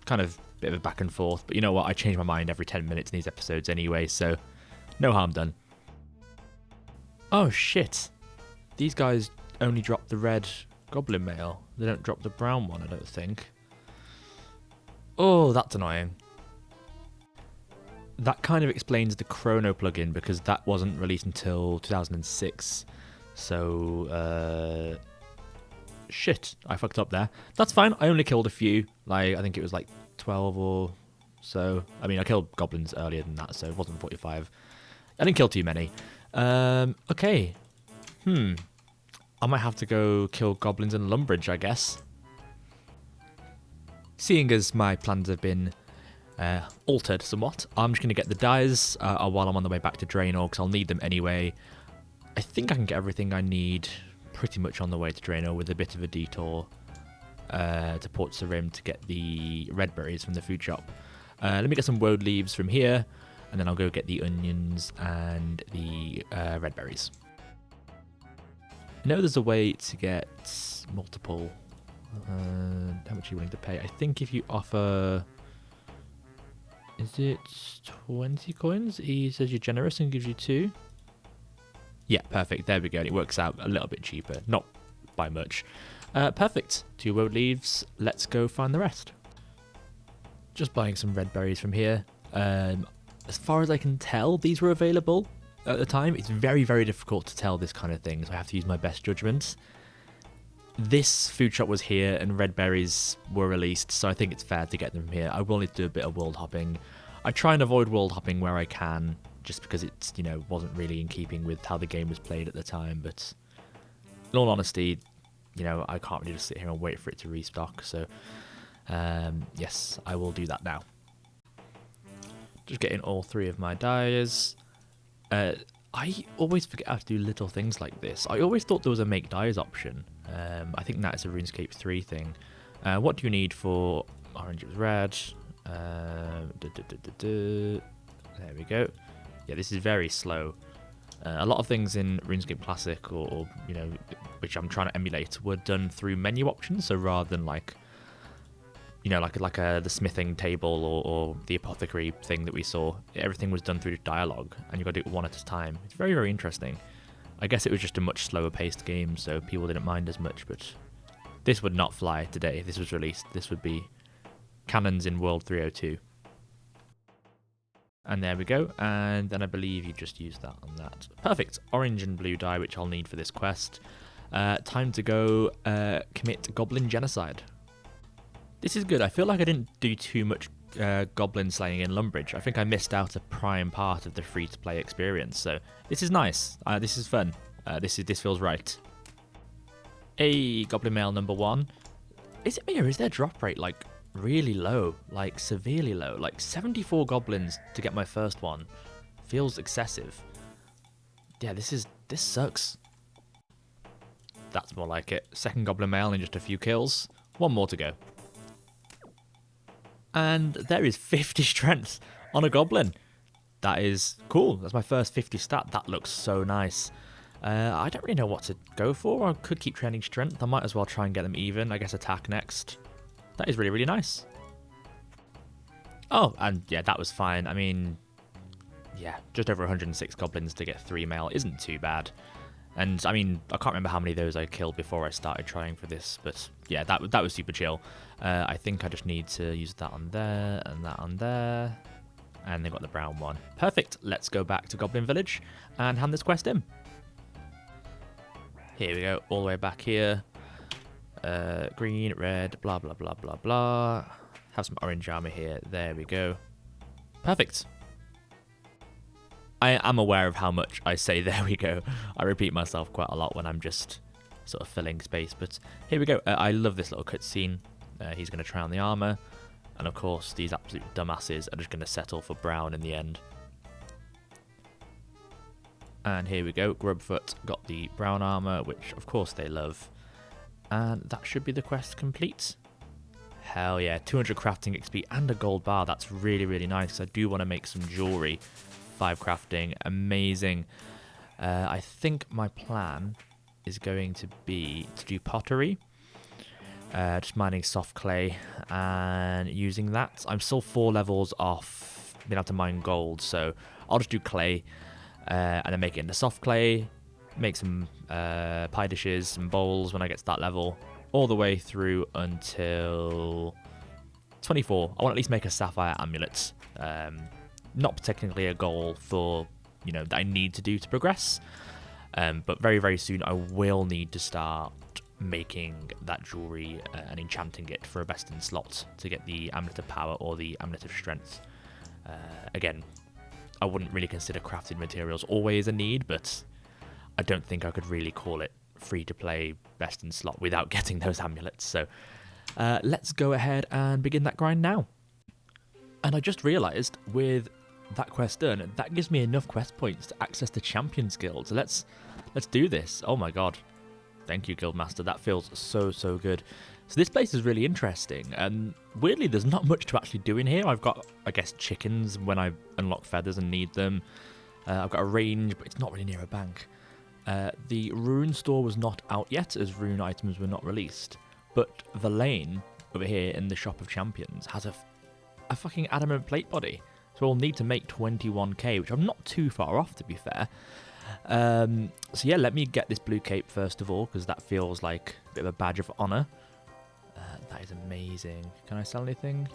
Kind of bit of a back and forth, but you know what, I change my mind every 10 minutes in these episodes anyway, so no harm done. Oh shit, these guys only drop the red goblin mail, they don't drop the brown one, I don't think. Oh, that's annoying. That kind of explains the Chrono plugin, because that wasn't released until 2006. So, shit, I fucked up there. That's fine, I only killed a few. I think it was 12 or so. I mean, I killed goblins earlier than that, so it wasn't 45. I didn't kill too many. Okay. I might have to go kill goblins in Lumbridge, I guess. Seeing as my plans have been altered somewhat, I'm just going to get the dyes while I'm on the way back to Draenor, because I'll need them anyway. I think I can get everything I need pretty much on the way to Draenor with a bit of a detour to Port Sarim to get the red berries from the food shop. Let me get some woad leaves from here, and then I'll go get the onions and the red berries. I know there's a way to get multiple. How much are you willing to pay? I think if you offer, is it 20 coins? He says you're generous and gives you 2. Yeah, perfect. There we go. And it works out a little bit cheaper, not by much. Perfect. 2 woad leaves. Let's go find the rest. Just buying some red berries from here. As far as I can tell, these were available at the time. It's very, very difficult to tell this kind of thing, so I have to use my best judgment. This food shop was here and red berries were released, so I think it's fair to get them here. I will need to do a bit of world hopping. I try and avoid world hopping where I can, just because it's, wasn't really in keeping with how the game was played at the time. But in all honesty, I can't really just sit here and wait for it to restock. So, yes, I will do that now. Just getting all 3 of my dyes. I always forget how to do little things like this. I always thought there was a make dyes option. I think that is a RuneScape 3 thing. What do you need for orange? It was red. There we go. Yeah, this is very slow. A lot of things in RuneScape Classic, or which I'm trying to emulate, were done through menu options. So rather than the smithing table or the apothecary thing that we saw, everything was done through dialogue, and you've got to do it one at a time. It's very, very interesting. I guess it was just a much slower paced game, so people didn't mind as much, but this would not fly today if this was released. This would be cannons in World 302. And there we go, and then I believe you just use that on that. Perfect. Orange and blue dye, which I'll need for this quest. Time to go commit goblin genocide. This is good. I feel like I didn't do too much goblin slaying in Lumbridge. I think I missed out a prime part of the free-to-play experience, so this is nice. This is fun. This feels right. Hey, goblin mail number 1. Is it me, or is their drop rate really low, severely low? 74 goblins to get my first one feels excessive. Yeah, this sucks. That's more like it. Second goblin mail in just a few kills. 1 more to go. And there is 50 strength on a goblin. That is cool. That's my first 50 stat. That looks so nice. I don't really know what to go for. I could keep training strength. I might as well try and get them even. I guess attack next. That is really, really nice. Oh, and yeah, that was fine. I mean, yeah, just over 106 goblins to get 3 mail isn't too bad. And I mean, I can't remember how many of those I killed before I started trying for this, but yeah, that was super chill. I think I just need to use that on there and that on there. And they've got the brown one. Perfect. Let's go back to Goblin Village and hand this quest in. Here we go. All the way back here. Green, red, blah, blah, blah, blah, blah. Have some orange armor here. There we go. Perfect. I am aware of how much I say there we go. I repeat myself quite a lot when I'm just sort of filling space. But here we go. I love this little cutscene. He's going to try on the armor. And of course, these absolute dumbasses are just going to settle for brown in the end. And here we go. Grubfoot got the brown armor, which of course they love. And that should be the quest complete. Hell yeah, 200 crafting XP and a gold bar. That's really, really nice because I do want to make some jewelry. 5 crafting, amazing. I think my plan is going to be to do pottery. Just mining soft clay and using that. I'm still 4 levels off being able to mine gold, so I'll just do clay and then make it into soft clay. Make some pie dishes, some bowls when I get to that level, all the way through until 24. I want to at least make a sapphire amulet. Not technically a goal for, that I need to do to progress. But very, very soon I will need to start making that jewelry and enchanting it for a best in slot to get the amulet of power or the amulet of strength. Again, I wouldn't really consider crafting materials always a need, but I don't think I could really call it free to play best in slot without getting those amulets. So let's go ahead and begin that grind now. And I just realized with that quest done, that gives me enough quest points to access the Champions Guild. So let's do this. Oh my god. Thank you, Guildmaster. That feels so good. So this place is really interesting. And weirdly, there's not much to actually do in here. I've got, I guess, chickens when I unlock feathers and need them. I've got a range, but it's not really near a bank. The rune store was not out yet, as rune items were not released. But the lane over here in the Shop of Champions has a fucking adamant plate body. So we'll need to make 21k, which I'm not too far off, to be fair. So yeah, let me get this blue cape first of all, because that feels like a bit of a badge of honor. That is amazing. Can I sell anything?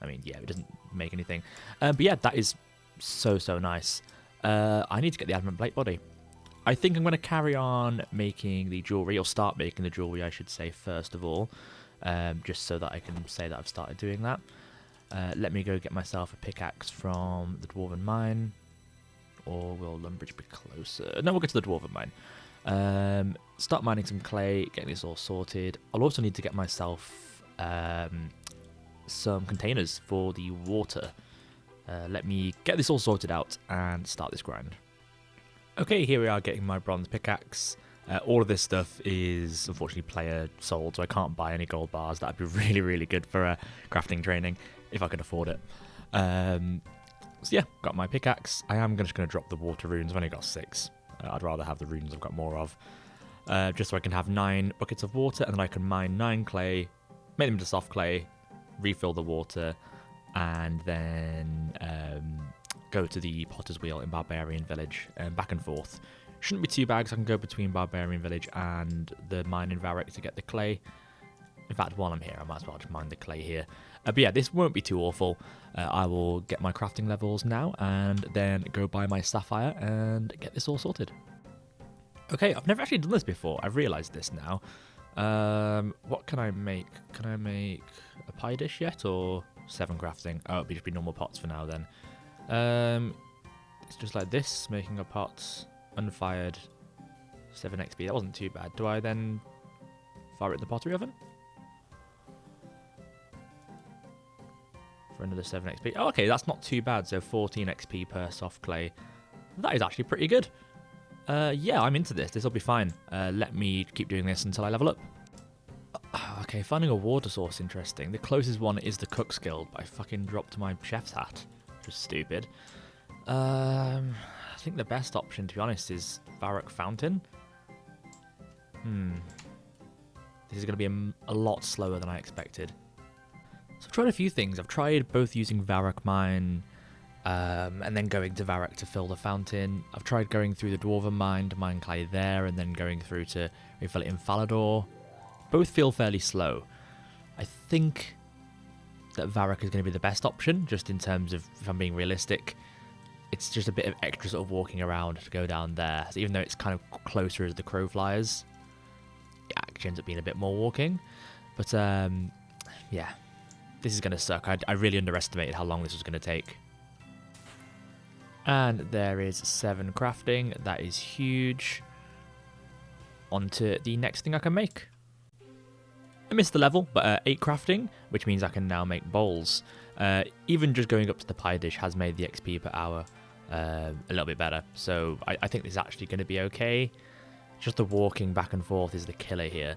I mean, yeah, it doesn't make anything. But yeah, that is so nice. I need to get the adamant plate body. I think I'm going to carry on making the jewelry, or start making the jewelry, I should say, first of all. Just so that I can say that I've started doing that. Let me go get myself a pickaxe from the Dwarven Mine. Or will Lumbridge be closer? No, we'll get to the Dwarven Mine. Start mining some clay, getting this all sorted. I'll also need to get myself some containers for the water. Let me get this all sorted out and start this grind. Okay, here we are getting my bronze pickaxe. All of this stuff is unfortunately player sold, so I can't buy any gold bars. That'd be really good for crafting training, if I could afford it. So yeah, got my pickaxe. I am just going to drop the water runes. I've only got 6. I'd rather have the runes I've got more of. Just so I can have 9 buckets of water, and then I can mine 9 clay, make them into soft clay, refill the water, and then go to the Potter's Wheel in Barbarian Village, back and forth. Shouldn't be too bad, because I can go between Barbarian Village and the mine in Varric to get the clay. In fact, while I'm here, I might as well just mine the clay here. But yeah, this won't be too awful. I will get my crafting levels now and then go buy my sapphire and get this all sorted. Okay, I've never actually done this before. I've realised this now. What can I make? Can I make a pie dish yet, or 7 crafting? Oh, it'll just be normal pots for now then. It's just like this, making a pot, unfired, 7 XP. That wasn't too bad. Do I then fire it in the pottery oven? For another 7 XP. Oh, okay, that's not too bad. So 14 XP per soft clay. That is actually pretty good. Yeah, I'm into this. This will be fine. Let me keep doing this until I level up. Okay, finding a water source interesting. The closest one is the Cook's Guild, but I fucking dropped my chef's hat. Which is stupid. I think the best option, to be honest, is Varric Fountain. This is going to be a lot slower than I expected. So I've tried a few things. I've tried both using Varric Mine and then going to Varric to fill the fountain. I've tried going through the Dwarven Mine to mine clay there and then going through to refill it in Falador. Both feel fairly slow. I think that Varrock is going to be the best option, just in terms of, if I'm being realistic, it's just a bit of extra sort of walking around to go down there. So even though it's kind of closer as the crow flies, it actually ends up being a bit more walking. But yeah, this is going to suck. I really underestimated how long this was going to take. And there is 7 crafting. That is huge. On to the next thing I can make. I missed the level, but 8 crafting, which means I can now make bowls. Even just going up to the pie dish has made the XP per hour a little bit better. So I think this is actually going to be okay. Just the walking back and forth is the killer here.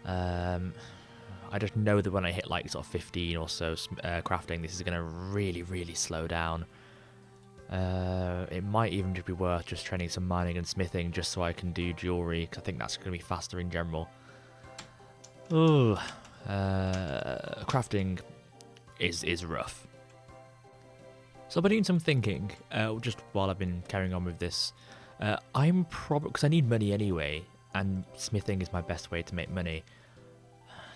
I just know that when I hit like sort of 15 or so crafting, this is going to really, really slow down. It might even just be worth just training some mining and smithing just so I can do jewelry, because I think that's going to be faster in general. Ooh, crafting is rough. So I've been doing some thinking, just while I've been carrying on with this. I'm probably, because I need money anyway, and smithing is my best way to make money.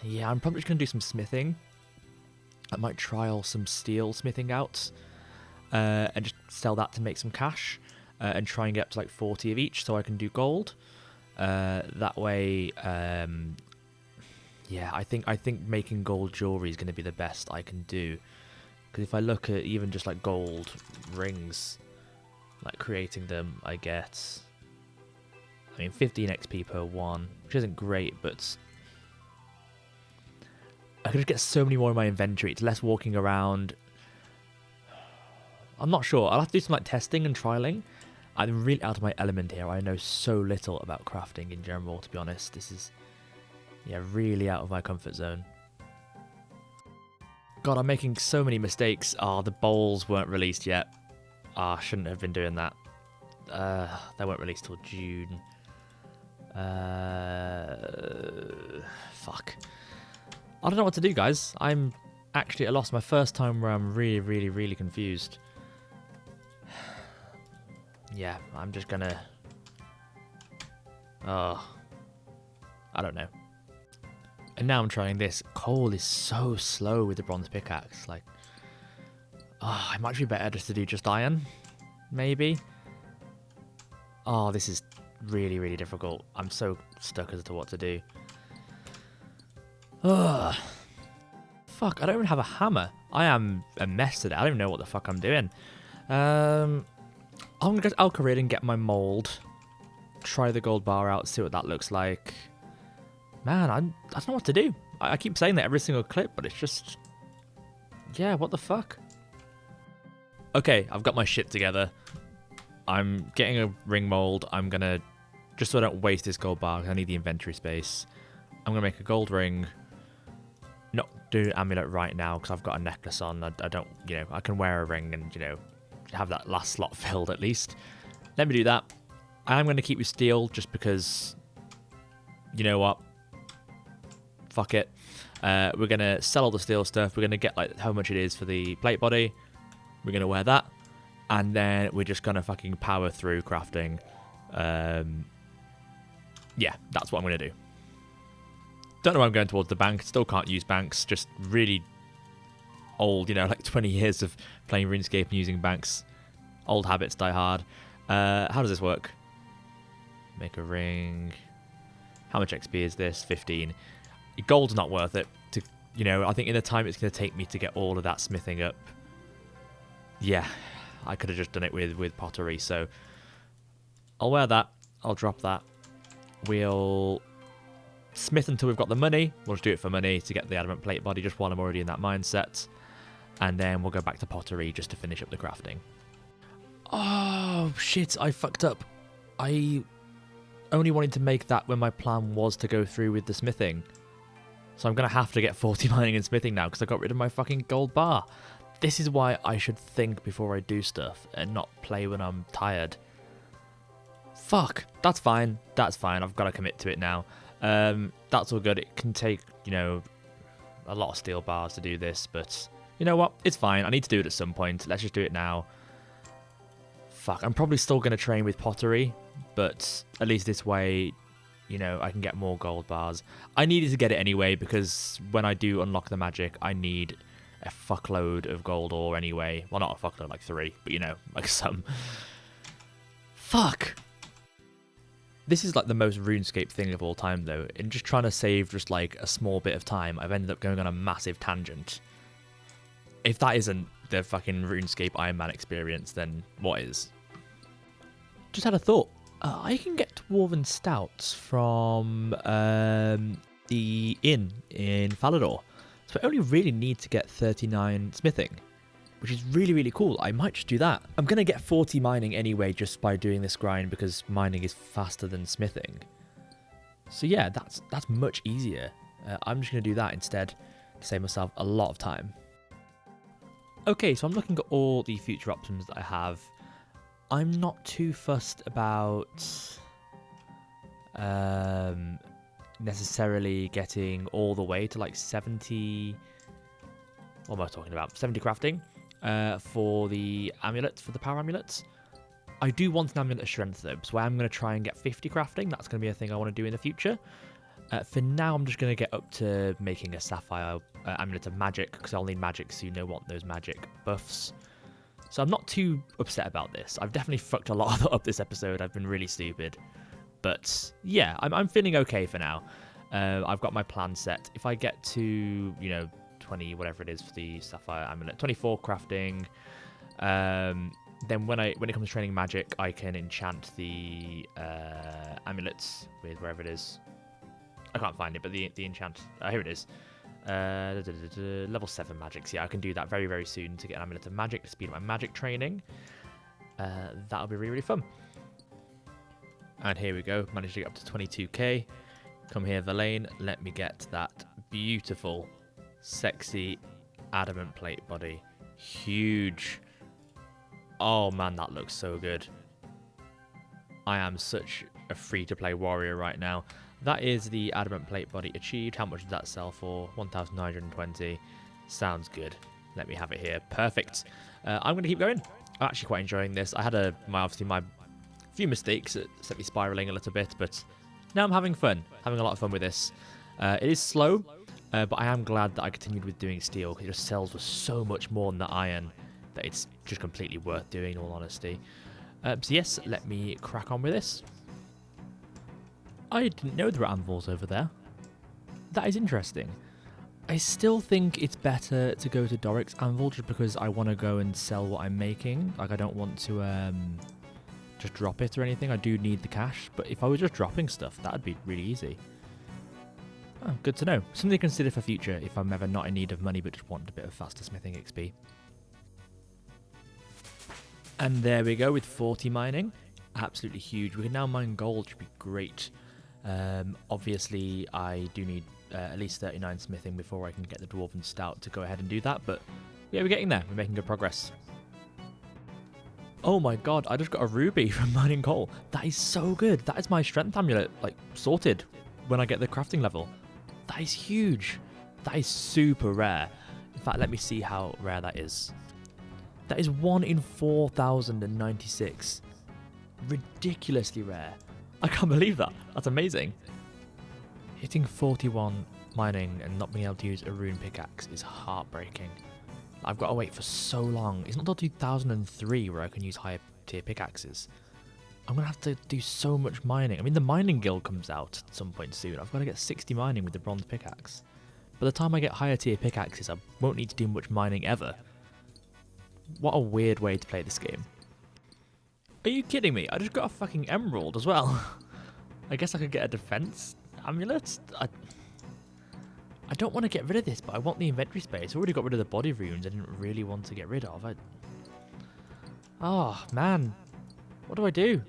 Yeah, I'm probably just going to do some smithing. I might trial some steel smithing out. And just sell that to make some cash, and try and get up to like 40 of each so I can do gold. That way, yeah, I think making gold jewelry is going to be the best I can do. Because if I look at even just like gold rings, like creating them, I get, 15 XP per one, which isn't great, but I could just get so many more in my inventory. It's less walking around. I'm not sure. I'll have to do some like testing and trialing. I'm really out of my element here. I know so little about crafting in general, to be honest. This is, yeah, really out of my comfort zone. God, I'm making so many mistakes. Oh, the bowls weren't released yet. I shouldn't have been doing that. They won't release till June. Fuck. I don't know what to do, guys. I'm actually at a loss. My first time where I'm really, really, really confused. Yeah, I'm just gonna... Oh. I don't know. And now I'm trying this. Coal is so slow with the bronze pickaxe. Like, oh, it might be better just to do just iron. Maybe. Oh, this is really, really difficult. I'm so stuck as to what to do. Ugh. Fuck, I don't even have a hammer. I am a mess today. I don't even know what the fuck I'm doing. I'm going to go to Alcarid and get my mold. Try the gold bar out, see what that looks like. Man, I don't know what to do. I keep saying that every single clip, but it's just... Yeah, what the fuck? Okay, I've got my shit together. I'm getting a ring mold. I'm going to... Just so I don't waste this gold bar, because I need the inventory space. I'm going to make a gold ring. Not do an amulet right now, because I've got a necklace on. I don't, I can wear a ring and, have that last slot filled at least. Let me do that. I'm going to keep with steel just because, you know what? Fuck it. We're going to sell all the steel stuff. We're going to get like how much it is for the plate body. We're going to wear that. And then we're just going to fucking power through crafting. Yeah, that's what I'm going to do. Don't know why I'm going towards the bank. Still can't use banks. Just really old, like 20 years of playing RuneScape and using banks. Old habits die hard. How does this work? Make a ring. How much XP is this? 15. Gold's not worth it. I think in the time it's going to take me to get all of that smithing up. Yeah, I could have just done it with pottery. So I'll wear that. I'll drop that. We'll smith until we've got the money. We'll just do it for money to get the adamant plate body just while I'm already in that mindset. And then we'll go back to pottery just to finish up the crafting. Oh, shit, I fucked up. I only wanted to make that when my plan was to go through with the smithing. So I'm going to have to get 40 mining and smithing now because I got rid of my fucking gold bar. This is why I should think before I do stuff and not play when I'm tired. Fuck, that's fine. That's fine. I've got to commit to it now. That's all good. It can take, a lot of steel bars to do this, but you know what? It's fine. I need to do it at some point. Let's just do it now. Fuck, I'm probably still going to train with pottery, but at least this way, I can get more gold bars. I needed to get it anyway because when I do unlock the magic, I need a fuckload of gold ore anyway. Well, not a fuckload, like 3, but you know, like some. Fuck! This is like the most RuneScape thing of all time, though. In just trying to save just like a small bit of time, I've ended up going on a massive tangent. If that isn't the fucking RuneScape Ironman experience, then what is? Just had a thought. I can get Dwarven Stouts from the inn in Falador. So I only really need to get 39 smithing, which is really, really cool. I might just do that. I'm going to get 40 mining anyway just by doing this grind because mining is faster than smithing. So yeah, that's much easier. I'm just going to do that instead to save myself a lot of time. Okay, so I'm looking at all the future options that I have. I'm not too fussed about necessarily getting all the way to like 70... What am I talking about? 70 crafting for the amulets, for the power amulets. I do want an amulet of strength though, so I'm going to try and get 50 crafting. That's going to be a thing I want to do in the future. For now, I'm just going to get up to making a sapphire amulet of magic, because I'll need magic soon. I want those magic buffs. So I'm not too upset about this. I've definitely fucked a lot up this episode. I've been really stupid. But yeah, I'm feeling okay for now. I've got my plan set. If I get to, you know, 20, whatever it is for the sapphire amulet, 24 crafting, then when it comes to training magic, I can enchant the amulets with wherever it is. I can't find it, but the enchant. Here it is. Level 7 magics. Yeah, I can do that very, very soon to get an amulet of magic to speed up my magic training. That'll be really, really fun. And here we go. Managed to get up to 22k. Come here, Verlaine. Let me get that beautiful, sexy adamant plate body. Huge. Oh man, that looks so good. I am such a free-to-play warrior right now. That is the adamant plate body achieved. How much did that sell for? 1,920. Sounds good. Let me have it here. Perfect. I'm going to keep going. I'm actually quite enjoying this. I had my few mistakes that set me spiraling a little bit, but now I'm having fun. Having a lot of fun with this. It is slow, but I am glad that I continued with doing steel, because it just sells for so much more than the iron that it's just completely worth doing, in all honesty. So yes, let me crack on with this. I didn't know there were anvils over there. That is interesting. I still think it's better to go to Doric's anvil just because I want to go and sell what I'm making. Like, I don't want to just drop it or anything. I do need the cash, but if I was just dropping stuff, that'd be really easy. Oh, good to know. Something to consider for future if I'm ever not in need of money but just want a bit of faster smithing XP. And there we go with 40 mining. Absolutely huge. We can now mine gold, which would be great. Obviously, I do need at least 39 smithing before I can get the Dwarven Stout to go ahead and do that, but yeah, we're getting there. We're making good progress. Oh my god, I just got a ruby from mining coal. That is so good. That is my strength amulet, like, sorted when I get the crafting level. That is huge. That is super rare. In fact, let me see how rare that is. That is 1 in 4,096. Ridiculously rare. I can't believe that. That's amazing. Hitting 41 mining and not being able to use a rune pickaxe is heartbreaking. I've got to wait for so long. It's not until 2003 where I can use higher tier pickaxes. I'm going to have to do so much mining. I mean, the mining guild comes out at some point soon. I've got to get 60 mining with the bronze pickaxe. By the time I get higher tier pickaxes, I won't need to do much mining ever. What a weird way to play this game. Are you kidding me? I just got a fucking emerald as well. I guess I could get a defense amulet? I don't want to get rid of this, but I want the inventory space. I already got rid of the body runes I didn't really want to get rid of. Oh, man. What do I do?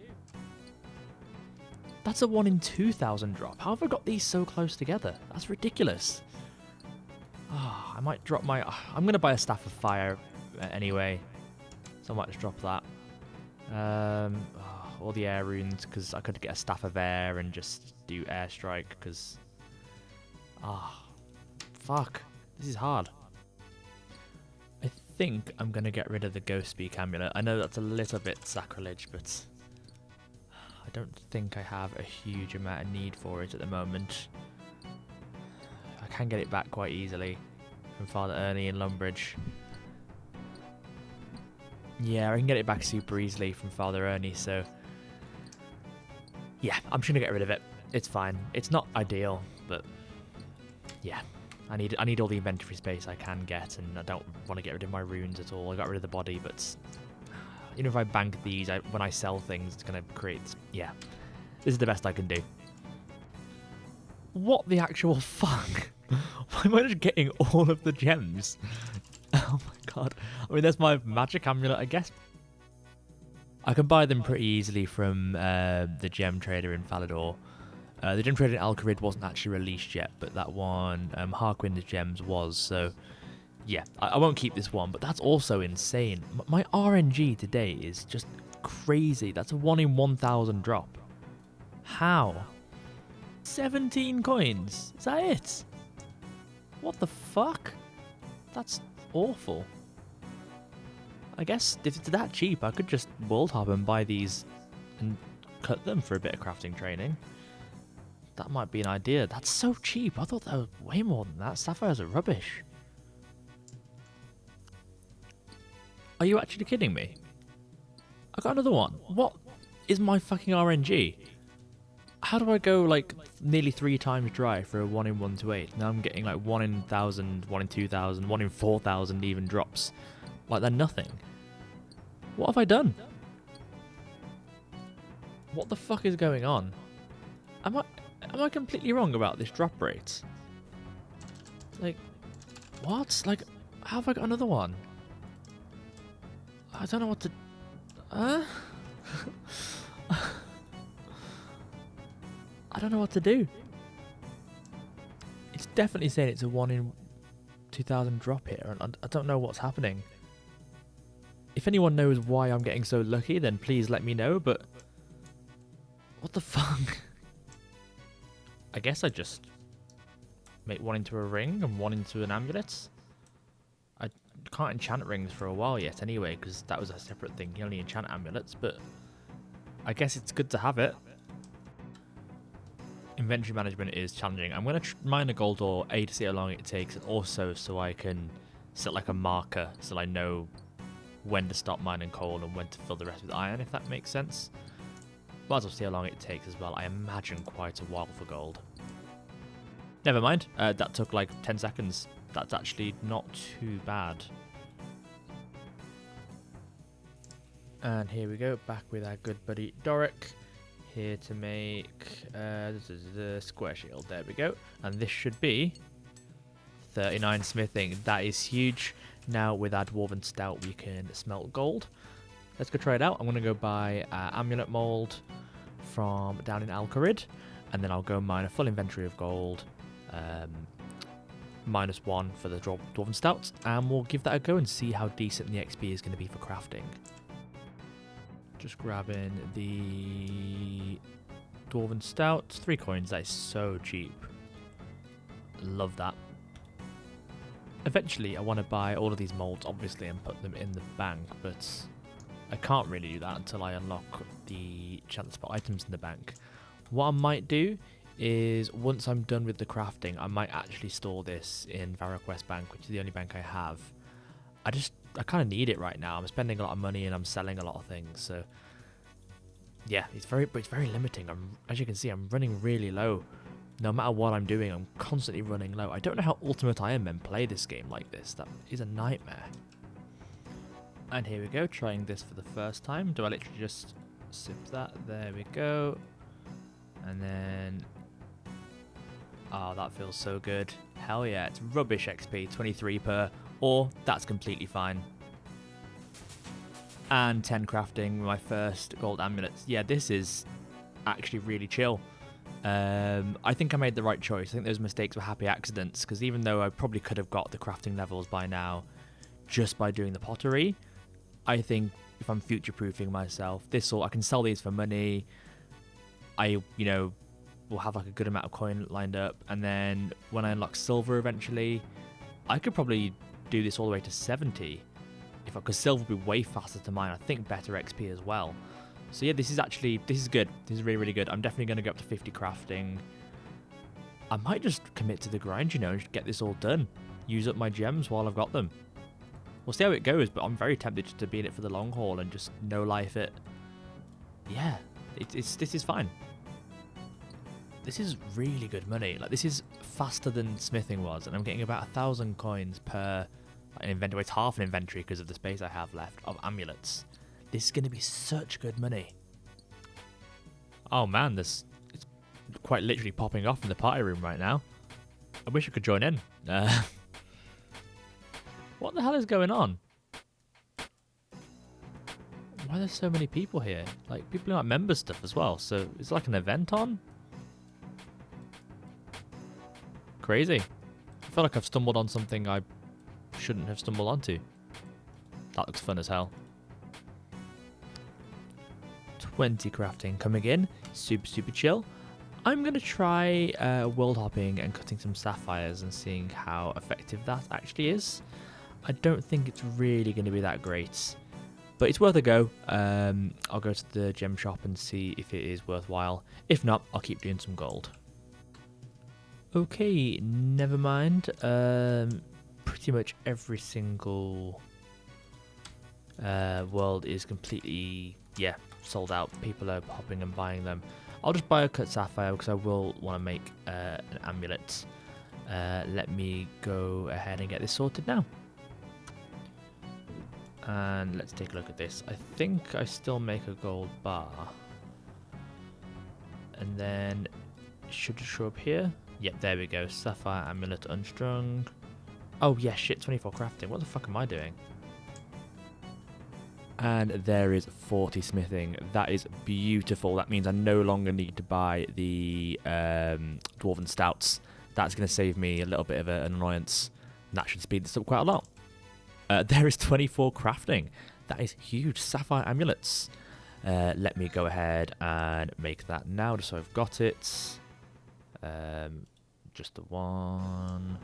That's a 1 in 2,000 drop. How have I got these so close together? That's ridiculous. Oh, I might drop my... I'm going to buy a Staff of Fire anyway. So I might just drop that. All the air runes, because I could get a Staff of Air and just do Airstrike, because... fuck. This is hard. I think I'm going to get rid of the Ghost Speak amulet. I know that's a little bit sacrilege, but... I don't think I have a huge amount of need for it at the moment. I can get it back quite easily. from Father Ernie in Lumbridge. Yeah, I can get it back super easily from Father Ernie, so... Yeah, I'm just going to get rid of it. It's fine. It's not ideal, but... Yeah. I need all the inventory space I can get, and I don't want to get rid of my runes at all. I got rid of the body, but... Even if I bank these, when I sell things, it's going to create... Yeah. This is the best I can do. What the actual fuck? Why am I just getting all of the gems? Oh my god. I mean, there's my magic amulet, I guess. I can buy them pretty easily from the gem trader in Falador. The gem trader in Alcarid wasn't actually released yet, but that one, Harkwin's gems was, so... Yeah, I won't keep this one, but that's also insane. My RNG today is just crazy. That's a 1 in 1,000 drop. How? 17 coins? Is that it? What the fuck? That's awful. I guess if it's that cheap, I could just world hop and buy these and cut them for a bit of crafting training. That might be an idea. That's so cheap. I thought that was way more than that. Sapphires are rubbish. Are you actually kidding me? I got another one. What is my fucking RNG? How do I go like nearly 3 times dry for a 1 in 1 to 8? Now I'm getting like 1 in 1,000, 1 in 2,000, 1 in 4,000 even drops. Like they're nothing. What have I done? What the fuck is going on? Am I completely wrong about this drop rate? Like, what? Like, how have I got another one? I don't know what to... I don't know what to do. It's definitely saying it's a 1 in 2,000 drop here, and I don't know what's happening. If anyone knows why I'm getting so lucky, then please let me know, but... What the fuck? I guess I just make 1 into a ring and 1 into an amulet. I can't enchant rings for a while yet anyway, because that was a separate thing. You only enchant amulets, but I guess it's good to have it. Inventory management is challenging. I'm going to mine a gold ore, A, to see how long it takes, and also so I can set like a marker so I know when to stop mining coal and when to fill the rest with iron, if that makes sense. Might as well see how long it takes as well. I imagine quite a while for gold. Never mind. That took like 10 seconds. That's actually not too bad. And here we go, back with our good buddy Doric. Here to make the square shield. There we go. And this should be 39 smithing. That is huge. Now with our dwarven stout, we can smelt gold. Let's go try it out. I'm going to go buy amulet mold from down in Alcarid, and then I'll go mine a full inventory of gold, -1 for the dwarven stout, and we'll give that a go and see how decent the XP is going to be for crafting. Just grabbing the dwarven stout, 3 coins. That is so cheap. Love that. Eventually, I want to buy all of these molds, obviously, and put them in the bank, but I can't really do that until I unlock the chance spot items in the bank. What I might do is, once I'm done with the crafting, I might actually store this in VaraQuest Bank, which is the only bank I have. I kind of need it right now. I'm spending a lot of money and I'm selling a lot of things, so yeah, it's very limiting. As you can see, I'm running really low. No matter what I'm doing, I'm constantly running low. I don't know how Ultimate Ironmen play this game like this. That is a nightmare. And here we go, trying this for the first time. Do I literally just sip that? There we go. And then... Oh, that feels so good. Hell yeah, it's rubbish XP, 23 per, or that's completely fine. And 10 crafting, my first gold amulets. Yeah, this is actually really chill. I think I made the right choice. I think those mistakes were happy accidents, because even though I probably could have got the crafting levels by now just by doing the pottery, I think if I'm future-proofing myself, I can sell these for money. I, will have like a good amount of coin lined up, and then when I unlock silver eventually, I could probably do this all the way to 70. Because silver would be way faster to mine. I think better XP as well. So yeah, this is good. This is really, really good. I'm definitely going to go up to 50 crafting. I might just commit to the grind, and get this all done. use up my gems while I've got them. We'll see how it goes, but I'm very tempted to be in it for the long haul and just no life it. Yeah, this is fine. This is really good money. Like, this is faster than smithing was, and I'm getting about 1,000 coins per an inventory. It's half an inventory because of the space I have left of amulets. This is going to be such good money. Oh man, it's quite literally popping off in the party room right now. I wish I could join in. What the hell is going on? Why are there so many people here? Like, people who like member stuff as well. So, is like an event on? Crazy. I feel like I've stumbled on something I shouldn't have stumbled onto. That looks fun as hell. 20 crafting coming in. Super chill. I'm going to try world hopping and cutting some sapphires and seeing how effective that actually is. I don't think it's really going to be that great, but it's worth a go. I'll go to the gem shop and see if it is worthwhile. If not, I'll keep doing some gold. Okay, never mind. Pretty much every single world is completely, sold out. People are hopping and buying them. I'll just buy a cut sapphire because I will want to make an amulet. Let me go ahead and get this sorted now. And let's take a look at this. I think I still make a gold bar. And then should it show up here? Yep, there we go. Sapphire amulet unstrung. Oh yeah, shit, 24 crafting. What the fuck am I doing? And there is 40 smithing. That is beautiful. That means I no longer need to buy the dwarven stouts. That's going to save me a little bit of an annoyance. And that should speed this up quite a lot. There is 24 crafting. That is huge. Sapphire amulets. Let me go ahead and make that now, just so I've got it. Just the one.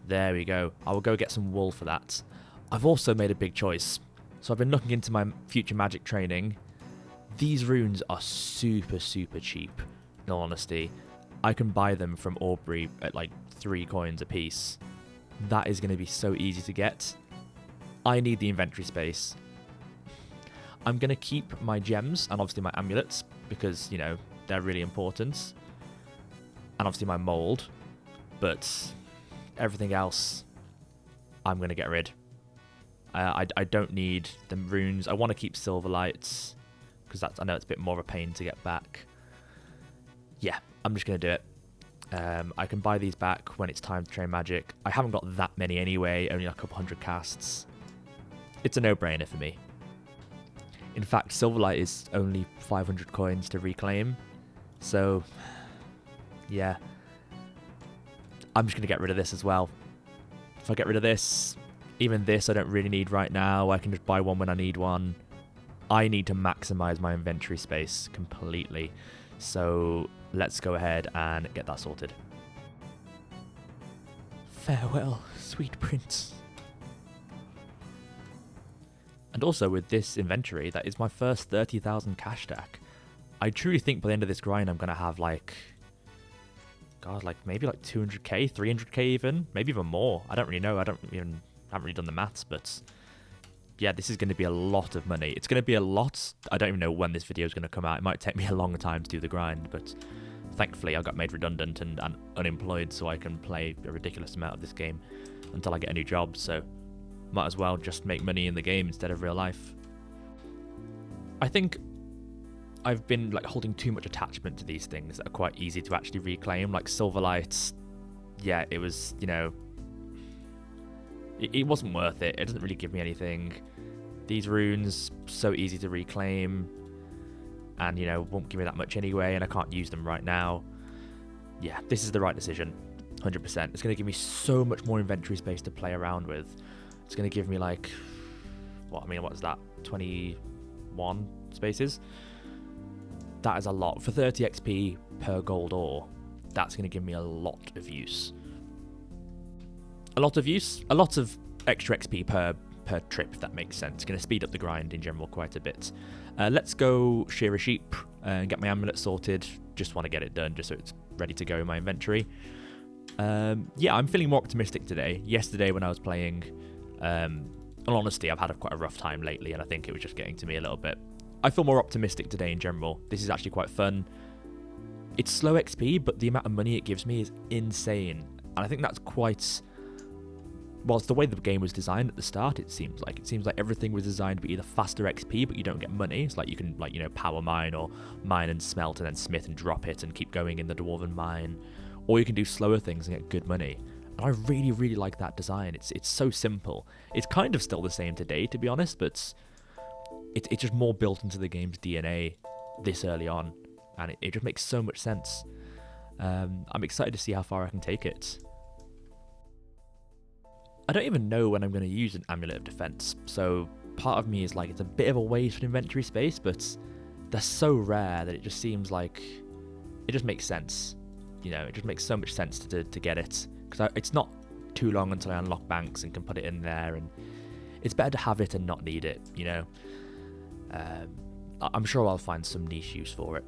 There we go. I will go get some wool for that. I've also made a big choice. So I've been looking into my future magic training. These runes are super cheap, in all honesty. I can buy them from Aubrey at like 3 coins a piece. That is going to be so easy to get. I need the inventory space. I'm going to keep my gems and obviously my amulets because, you know, they're really important. And obviously my mold. But everything else, I'm going to get rid. I don't need the runes. I want to keep silver lights because I know it's a bit more of a pain to get back. Yeah, I'm just going to do it. I can buy these back when it's time to train magic. I haven't got that many anyway, only a couple hundred casts. It's a no-brainer for me. In fact, Silverlight is only 500 coins to reclaim. So, yeah. I'm just going to get rid of this as well. If I get rid of this, even this I don't really need right now. I can just buy one when I need one. I need to maximize my inventory space completely. So, let's go ahead and get that sorted. Farewell, sweet prince. And also with this inventory, that is my first 30,000 cash stack. I truly think by the end of this grind I'm going to have like, God, like maybe like 200k, 300k even, maybe even more. I don't really know. I haven't really done the maths, but yeah, this is going to be a lot of money. It's going to be a lot. I don't even know when this video is going to come out. It might take me a long time to do the grind, but thankfully I got made redundant and unemployed, so I can play a ridiculous amount of this game until I get a new job. So might as well just make money in the game instead of real life. I think I've been like holding too much attachment to these things that are quite easy to actually reclaim, like Silverlights. Yeah, it was, you know, it wasn't worth it. It doesn't really give me anything. These runes, so easy to reclaim, and you know, won't give me that much anyway, and I can't use them right now. Yeah, this is the right decision, 100%. It's going to give me so much more inventory space to play around with. It's going to give me like, what is that, 21 spaces? That is a lot. For 30 XP per gold ore, that's going to give me a lot of use. A lot of use? A lot of extra XP per trip, if that makes sense. It's going to speed up the grind in general quite a bit. Let's go shear a sheep and get my amulet sorted. Just want to get it done just so it's ready to go in my inventory. Yeah, I'm feeling more optimistic today. Yesterday when I was playing, in all honesty, I've had quite a rough time lately, and I think it was just getting to me a little bit. I feel more optimistic today in general. This is actually quite fun. It's slow XP, but the amount of money it gives me is insane. And I think that's quite... Well, it's the way the game was designed at the start, it seems like. It seems like everything was designed to be either faster XP, but you don't get money. It's like you can, like, you know, power mine or mine and smelt and then smith and drop it and keep going in the dwarven mine. Or you can do slower things and get good money. And I really, really like that design. It's so simple. It's kind of still the same today, to be honest, but it's just more built into the game's DNA this early on. And it just makes so much sense. I'm excited to see how far I can take it. I don't even know when I'm going to use an Amulet of Defense, so part of me is like, it's a bit of a waste of inventory space, but they're so rare that it just seems like it just makes sense. You know, it just makes so much sense to get it, because it's not too long until I unlock banks and can put it in there, and it's better to have it and not need it, you know. I'm sure I'll find some niche use for it.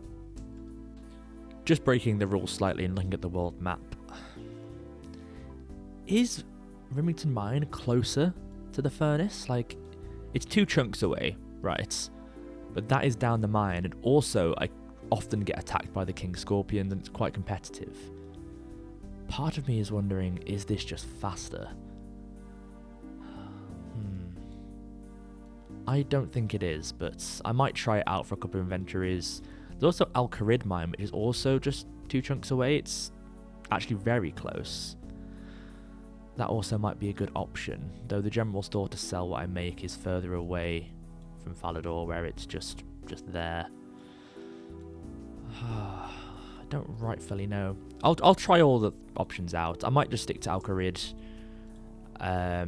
Just breaking the rules slightly and looking at the world map. Is Rimington Mine closer to the furnace? Like, it's 2 chunks away, right? But that is down the mine, and also I often get attacked by the King Scorpion, and it's quite competitive. Part of me is wondering, is this just faster? I don't think it is, but I might try it out for a couple of inventories. There's also Al-Kharid Mine, which is also just 2 chunks away. It's actually very close. That also might be a good option, though the general store to sell what I make is further away from Falador, where it's just there. I don't rightfully know. I'll try all the options out. I might just stick to Al-Kharid,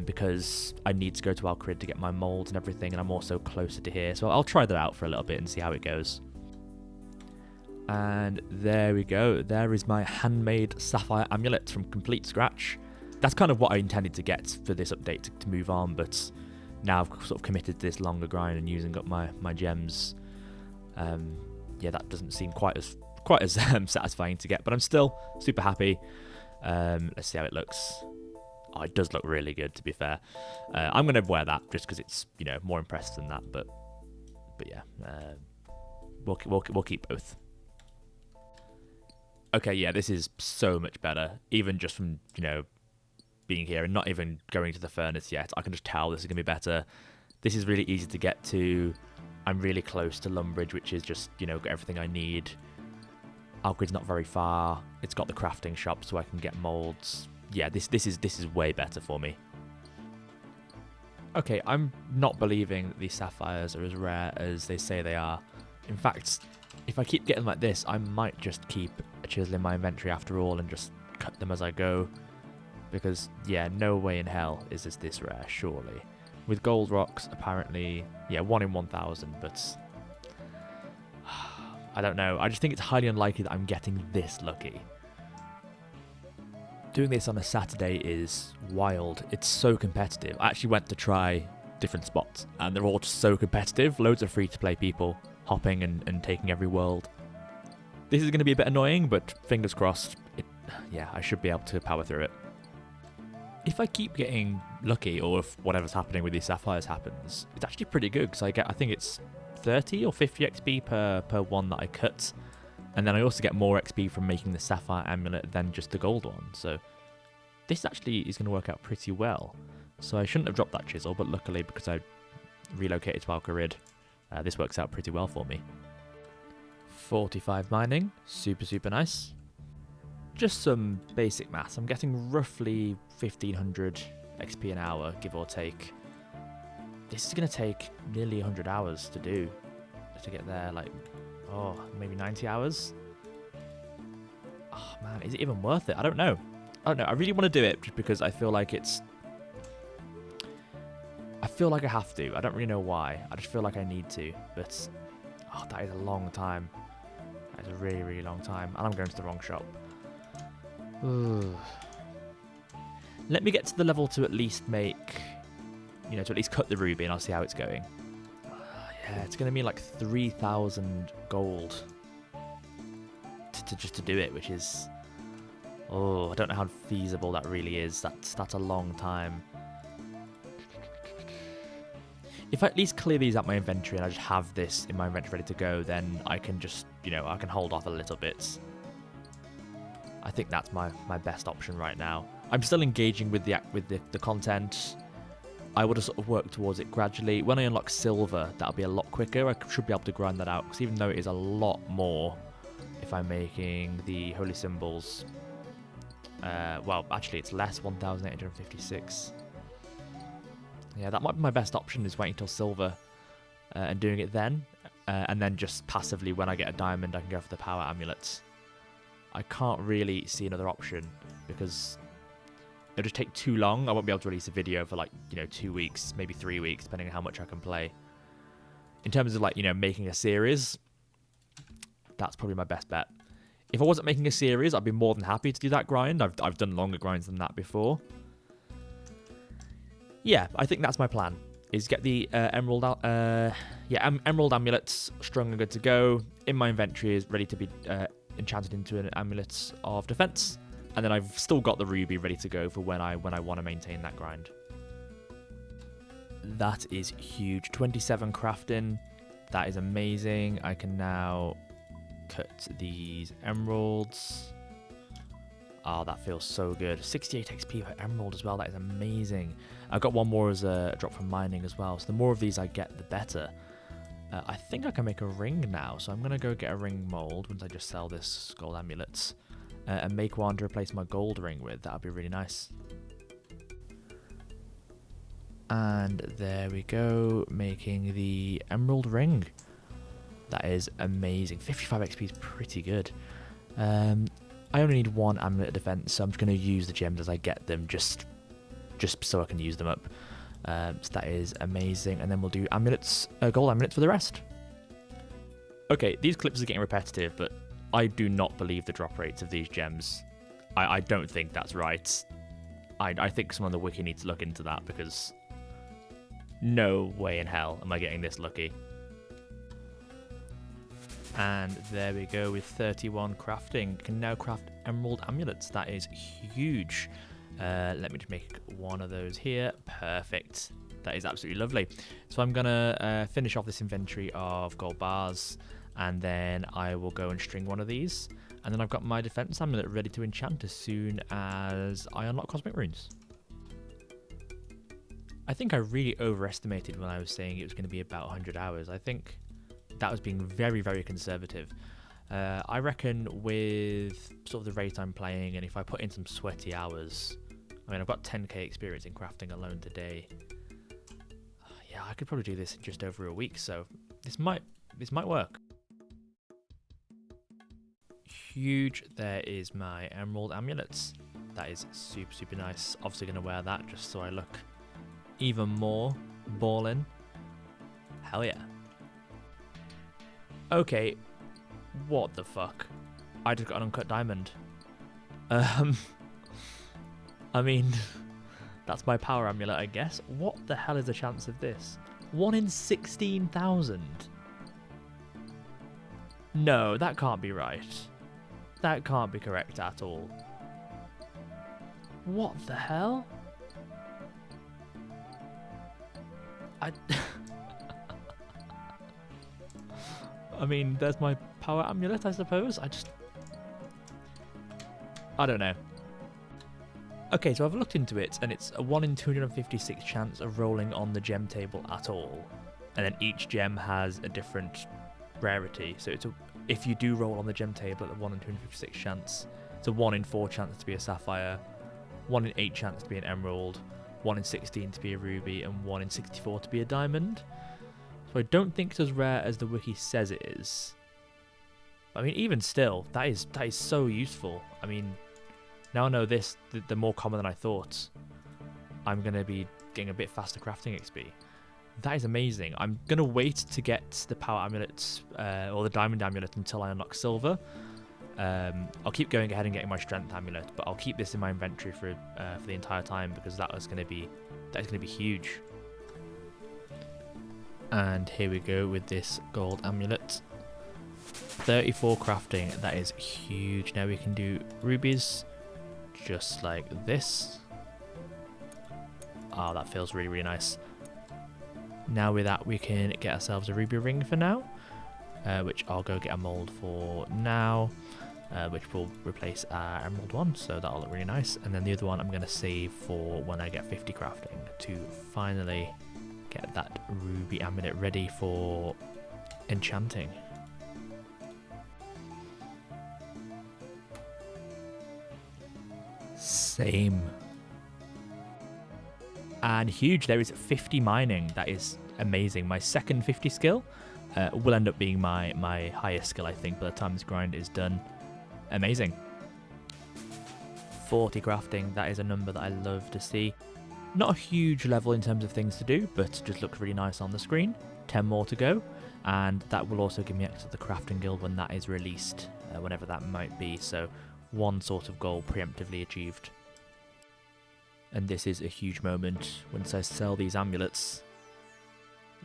because I need to go to Al-Kharid to get my molds and everything, and I'm also closer to here, so I'll try that out for a little bit and see how it goes. And there we go. There is my handmade sapphire amulet from complete scratch. That's kind of what I intended to get for this update to move on, but now I've sort of committed to this longer grind and using up my gems. Yeah, that doesn't seem quite as satisfying to get, but I'm still super happy. Let's see how it looks. Oh, it does look really good, to be fair. I'm going to wear that just because it's, you know, more impressive than that, but yeah, we'll keep both. Okay, yeah, this is so much better, even just from, you know, being here and not even going to the furnace yet. I can just tell this is going to be better. This is really easy to get to. I'm really close to Lumbridge, which is just, you know, got everything I need. Alcrid's not very far. It's got the crafting shop so I can get molds. Yeah, this is way better for me. Okay, I'm not believing that these sapphires are as rare as they say they are. In fact, if I keep getting like this, I might just keep a chisel in my inventory after all and just cut them as I go. Because, yeah, no way in hell is this rare, surely. With gold rocks, apparently, yeah, 1 in 1,000, but I don't know. I just think it's highly unlikely that I'm getting this lucky. Doing this on a Saturday is wild. It's so competitive. I actually went to try different spots, and they're all just so competitive. Loads of free-to-play people hopping and taking every world. This is going to be a bit annoying, but fingers crossed. Yeah, I should be able to power through it. If I keep getting lucky, or if whatever's happening with these sapphires happens, it's actually pretty good, because I think it's 30 or 50 XP per one that I cut, and then I also get more XP from making the sapphire amulet than just the gold one, so this actually is going to work out pretty well. So I shouldn't have dropped that chisel, but luckily, because I relocated to Al-Kharid, this works out pretty well for me. 45 mining, super nice. Just some basic maths. I'm getting roughly 1,500 XP an hour, give or take. This is going to take nearly 100 hours to do, to get there, like, oh, maybe 90 hours? Oh man, is it even worth it? I don't know. I really want to do it just because I feel like I have to. I don't really know why. I just feel like I need to, but oh, that is a long time. That is a really, really long time, and I'm going to the wrong shop. Ooh. Let me get to the level to at least make, to at least cut the ruby, and I'll see how it's going. Yeah, it's going to be like 3,000 gold to do it, which is Oh, I don't know how feasible that really is. That's a long time. If I at least clear these out my inventory and I just have this in my inventory ready to go, then I can just, you know, I can hold off a little bit. I think that's my best option right now. I'm still engaging with the content. I would have sort of worked towards it gradually. When I unlock silver, that'll be a lot quicker. I should be able to grind that out, because even though it is a lot more if I'm making the holy symbols, well, actually it's less, 1,856. Yeah, that might be my best option, is waiting until silver and doing it then. And then just passively, when I get a diamond, I can go for the power amulets. I can't really see another option, because it'll just take too long. I won't be able to release a video for, like, you know, 2 weeks, maybe 3 weeks, depending on how much I can play. In terms of, like, you know, making a series, that's probably my best bet. If I wasn't making a series, I'd be more than happy to do that grind. I've done longer grinds than that before. Yeah, I think that's my plan, is get the emerald amulets strung and good to go. In my inventory is ready to be enchanted into an amulet of defense. And then I've still got the ruby ready to go for when I want to maintain that grind. That is huge. 27 crafting. That is amazing. I can now cut these emeralds. Oh, that feels so good. 68 XP per emerald as well. That is amazing. I've got one more as a drop from mining as well. So the more of these I get, the better. I think I can make a ring now. So I'm going to go get a ring mold once I just sell this gold amulets. And make one to replace my gold ring with. That would be really nice. And there we go. Making the emerald ring. That is amazing. 55 XP is pretty good. I only need one amulet of defense, so I'm just going to use the gems as I get them, just so I can use them up. So that is amazing. And then we'll do amulets, gold amulets for the rest. Okay, these clips are getting repetitive, but I do not believe the drop rates of these gems. I don't think that's right. I think someone on the wiki needs to look into that, because no way in hell am I getting this lucky. And there we go with 31 crafting. Can now craft emerald amulets. That is huge. Let me just make one of those here. Perfect. That is absolutely lovely. So I'm going to finish off this inventory of gold bars, and then I will go and string one of these. And then I've got my defense amulet ready to enchant as soon as I unlock cosmic runes. I think I really overestimated when I was saying it was going to be about 100 hours. I think that was being very, very conservative. I reckon with sort of the rate I'm playing, and if I put in some sweaty hours, I mean, I've got 10k experience in crafting alone today. Yeah, I could probably do this in just over a week, so this might work. Huge. There is my emerald amulets. That is super, super nice. Obviously going to wear that just so I look even more ballin'. Hell yeah. Okay, what the fuck? I just got an uncut diamond. I mean, that's my power amulet, I guess. What the hell is the chance of this? 1 in 16,000? No, that can't be right. That can't be correct at all. What the hell? I mean, there's my power amulet, I suppose. I don't know. Okay, so I've looked into it, and it's a 1 in 256 chance of rolling on the gem table at all. And then each gem has a different rarity. So if you do roll on the gem table at a 1 in 256 chance, it's a 1 in 4 chance to be a sapphire, 1 in 8 chance to be an emerald, 1 in 16 to be a ruby, and 1 in 64 to be a diamond. So I don't think it's as rare as the wiki says it is. But I mean, even still, that is so useful. I mean, now I know this, they're more common than I thought. I'm going to be getting a bit faster crafting XP. That is amazing. I'm going to wait to get the power amulet or the diamond amulet until I unlock silver. I'll keep going ahead and getting my strength amulet, but I'll keep this in my inventory for the entire time, because that is going to be huge. And here we go with this gold amulet. 34 crafting, that is huge. Now we can do rubies. just like this. Oh, that feels really, really nice. Now with that, we can get ourselves a ruby ring for now, which I'll go get a mold for now, which will replace our emerald one, so that'll look really nice. And then the other one I'm going to save for when I get 50 crafting to finally get that ruby amulet ready for enchanting. Same. And huge, there is 50 mining. That is amazing. My second 50 skill will end up being my highest skill, I think, by the time this grind is done. Amazing. 40 crafting, that is a number that I love to see. Not a huge level in terms of things to do, but just looks really nice on the screen. 10 more to go, and that will also give me access to the crafting guild when that is released, whenever that might be. So one sort of goal preemptively achieved. And this is a huge moment. Once I sell these amulets,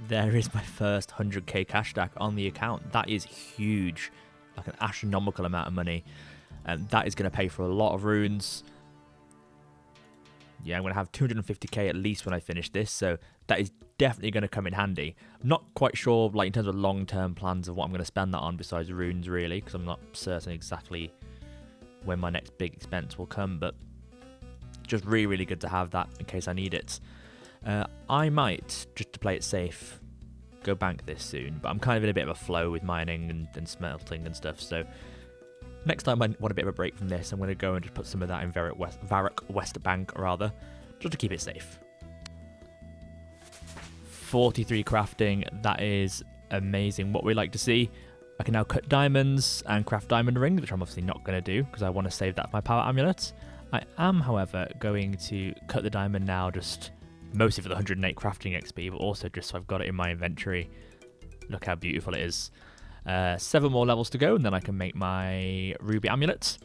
there is my first 100k cash stack on the account. That is huge, like an astronomical amount of money, and that is going to pay for a lot of runes. Yeah, I'm going to have 250k at least when I finish this, so that is definitely going to come in handy. I'm not quite sure, like in terms of long-term plans of what I'm going to spend that on besides runes, really, because I'm not certain exactly when my next big expense will come, but just really, really good to have that in case I need it. I might, just to play it safe, go bank this soon, but I'm kind of in a bit of a flow with mining and smelting and stuff, so next time I want a bit of a break from this, I'm going to go and just put some of that in Varrock West Bank, rather, just to keep it safe. 43 crafting, that is amazing. What we like to see. I can now cut diamonds and craft diamond rings, which I'm obviously not going to do because I want to save that for my power amulet. I am, however, going to cut the diamond now, just mostly for the 108 crafting XP, but also just so I've got it in my inventory. Look how beautiful it is. 7 more levels to go, and then I can make my ruby amulet.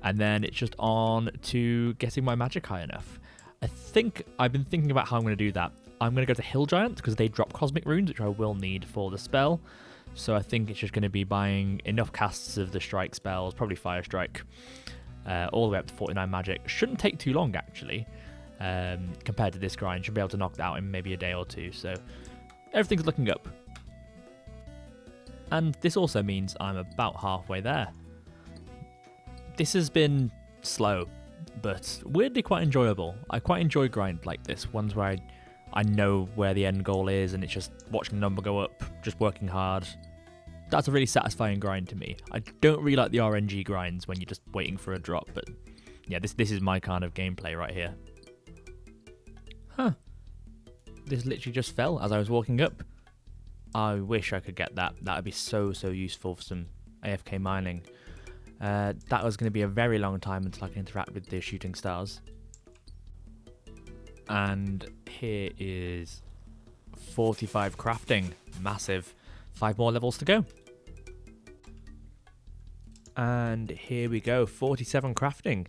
And then it's just on to getting my magic high enough. I think I've been thinking about how I'm going to do that. I'm going to go to Hill Giant because they drop cosmic runes, which I will need for the spell. So I think it's just going to be buying enough casts of the strike spells, probably fire strike, all the way up to 49 magic. Shouldn't take too long, actually, compared to this grind. Should be able to knock that out in maybe a day or two. So everything's looking up. And this also means I'm about halfway there. This has been slow, but weirdly quite enjoyable. I quite enjoy grind like this, ones where I know where the end goal is and it's just watching the number go up, just working hard. That's a really satisfying grind to me. I don't really like the RNG grinds when you're just waiting for a drop, but yeah, this is my kind of gameplay right here. Huh. This literally just fell as I was walking up. I wish I could get that. That would be so useful for some AFK mining. That was going to be a very long time until I can interact with the shooting stars. And here is 45 crafting. Massive. 5 more levels to go. And here we go. 47 crafting.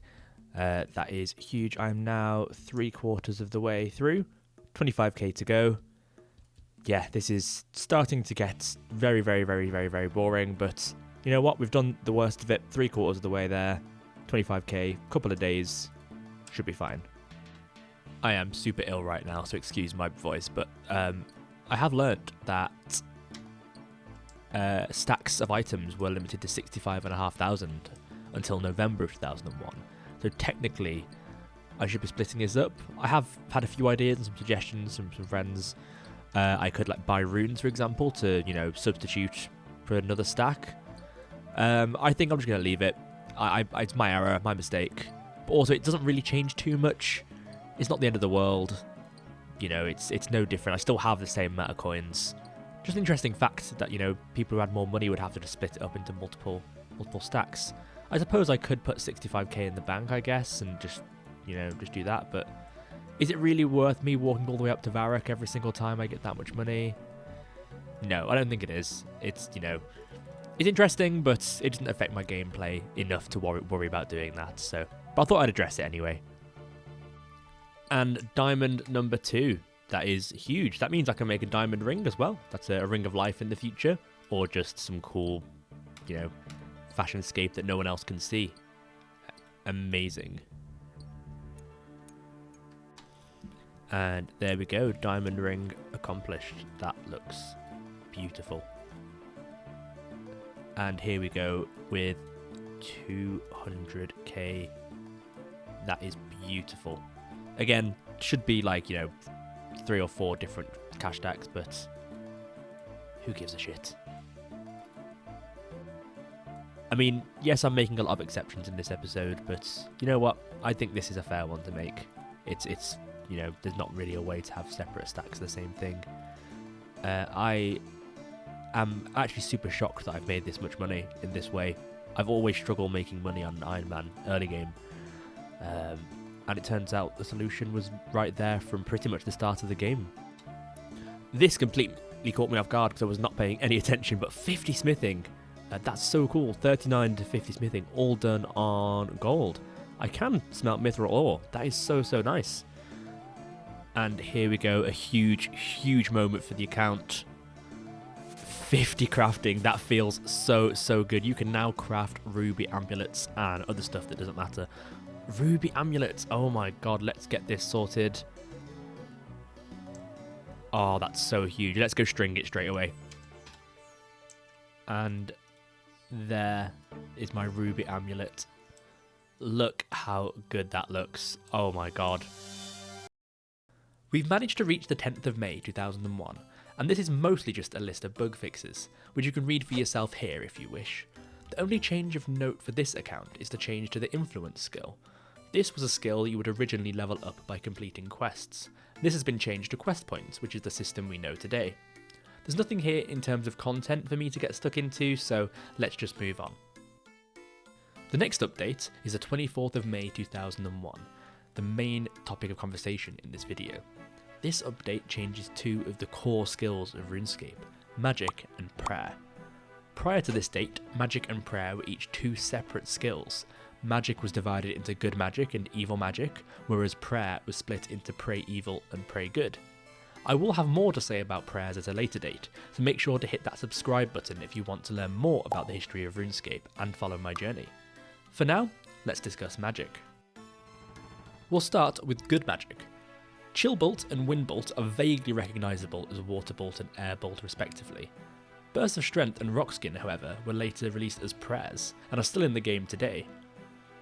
That is huge. I'm now 3/4 of the way through. 25k to go. Yeah, this is starting to get very boring, but you know what? We've done the worst of it. 3/4 of the way there. 25k, couple of days. Should be fine. I am super ill right now, so excuse my voice, but I have learnt that stacks of items were limited to 65,500 until November of 2001. So technically, I should be splitting this up. I have had a few ideas and some suggestions from some friends. I could like buy runes, for example, to substitute for another stack. I think I'm just gonna leave it. It's my error, my mistake. But also, it doesn't really change too much. It's not the end of the world. It's no different. I still have the same amount of coins. Just an interesting fact that people who had more money would have to just split it up into multiple stacks. I suppose I could put 65k in the bank, I guess, and just do that. But is it really worth me walking all the way up to Varrock every single time I get that much money? No, I don't think it is. It's interesting, but it doesn't affect my gameplay enough to worry about doing that. So, but I thought I'd address it anyway. And diamond number 2. That is huge. That means I can make a diamond ring as well. That's a ring of life in the future, or just some cool, fashion scape that no one else can see. Amazing. And there we go, diamond ring accomplished. That looks beautiful. And here we go with 200k. That is beautiful. Again, should be like, 3 or 4 different cash stacks, but who gives a shit? I mean, yes, I'm making a lot of exceptions in this episode, but you know what? I think this is a fair one to make. It's there's not really a way to have separate stacks of the same thing. I am actually super shocked that I've made this much money in this way. I've always struggled making money on Ironman early game. And it turns out the solution was right there from pretty much the start of the game. This completely caught me off guard because I was not paying any attention, but 50 smithing. That's so cool. 39 to 50 smithing, all done on gold. I can smelt mithril ore. That is so nice. And here we go, a huge moment for the account. 50 crafting, that feels so good. You can now craft ruby amulets and other stuff that doesn't matter. Ruby amulets, oh my god, let's get this sorted. Oh, that's so huge. Let's go string it straight away. And there is my ruby amulet. Look how good that looks. Oh my god. We've managed to reach the 10th of May 2001, and this is mostly just a list of bug fixes, which you can read for yourself here if you wish. The only change of note for this account is the change to the influence skill. This was a skill you would originally level up by completing quests. This has been changed to quest points, which is the system we know today. There's nothing here in terms of content for me to get stuck into, so let's just move on. The next update is the 24th of May 2001, the main topic of conversation in this video. This update changes 2 of the core skills of RuneScape, magic and prayer. Prior to this date, magic and prayer were each 2 separate skills. Magic was divided into good magic and evil magic, whereas prayer was split into pray evil and pray good. I will have more to say about prayers at a later date, so make sure to hit that subscribe button if you want to learn more about the history of RuneScape and follow my journey. For now, let's discuss magic. We'll start with good magic. Chill Bolt and Wind Bolt are vaguely recognisable as Water Bolt and Air Bolt respectively. Burst of Strength and Rockskin, however, were later released as prayers, and are still in the game today.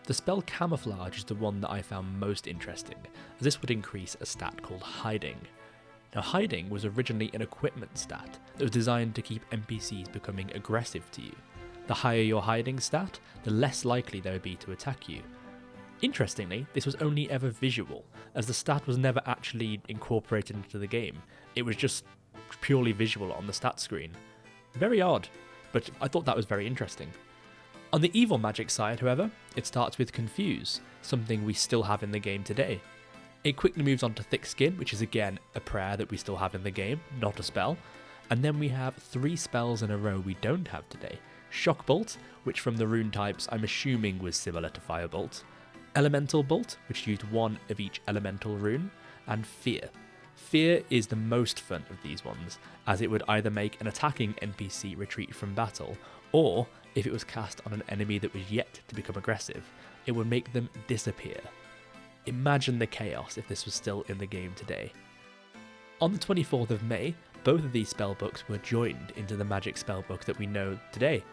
The spell Camouflage is the one that I found most interesting, as this would increase a stat called Hiding. Now Hiding was originally an equipment stat that was designed to keep NPCs becoming aggressive to you. The higher your Hiding stat, the less likely they would be to attack you. Interestingly, this was only ever visual, as the stat was never actually incorporated into the game. It was just purely visual on the stat screen. Very odd, but I thought that was very interesting. On the evil magic side, however, it starts with Confuse, something we still have in the game today. It quickly moves on to Thick Skin, which is again a prayer that we still have in the game, not a spell. And then we have 3 spells in a row we don't have today. Shock Bolt, which from the rune types I'm assuming was similar to Firebolt. Elemental Bolt, which used 1 of each elemental rune. And Fear. Fear is the most fun of these ones, as it would either make an attacking NPC retreat from battle, or, if it was cast on an enemy that was yet to become aggressive, it would make them disappear. Imagine the chaos if this was still in the game today. On the 24th of May, both of these spellbooks were joined into the magic spellbook that we know today.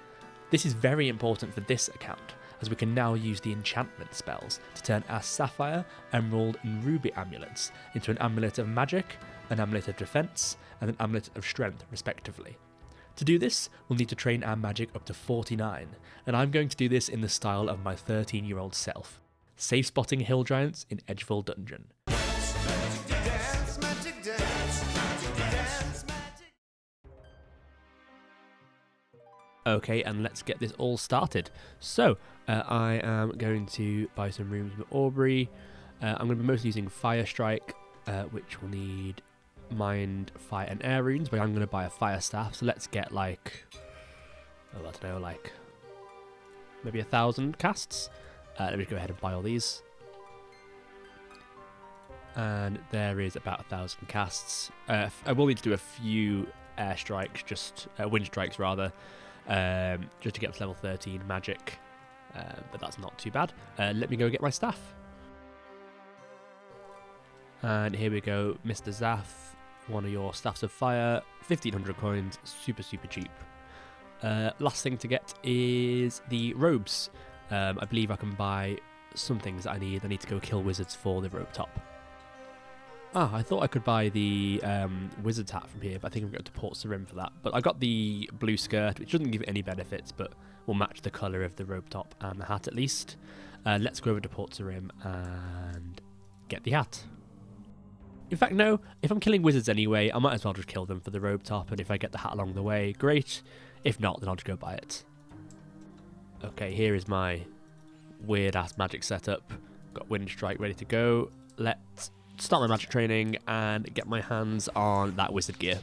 This is very important for this account, as we can now use the enchantment spells to turn our sapphire, emerald and ruby amulets into an amulet of magic, an amulet of defense, and an amulet of strength respectively. To do this, we'll need to train our magic up to 49, and I'm going to do this in the style of my 13-year-old self. Safe spotting hill giants in Edgeville Dungeon. Okay, and let's get this all started. So, I am going to buy some rooms with Aubrey. I'm going to be mostly using Fire Strike, which will need Mind, Fire and Air runes, but I'm going to buy a Fire Staff, so let's get like, maybe 1,000 casts. Let me go ahead and buy all these. And there is about 1,000 casts. I will need to do a few air strikes, wind strikes rather, just to get up to level 13 magic, but that's not too bad. Let me go get my staff. And here we go, Mr. Zath, one of your Staffs of Fire, 1500 coins, super cheap. Last thing to get is the robes. I believe I can buy some things that I need. I need to go kill wizards for the robe top. I thought I could buy the wizard's hat from here, but I think I'm going to Port Sarim for that. But I got the blue skirt, which doesn't give it any benefits, but will match the colour of the robe top and the hat at least. Let's go over to Port Sarim and get the hat. In fact, no, if I'm killing wizards anyway, I might as well just kill them for the robe top, and if I get the hat along the way, great. If not, then I'll just go buy it. Okay, here is my weird-ass magic setup. Got Wind Strike ready to go. Let's start my magic training and get my hands on that wizard gear.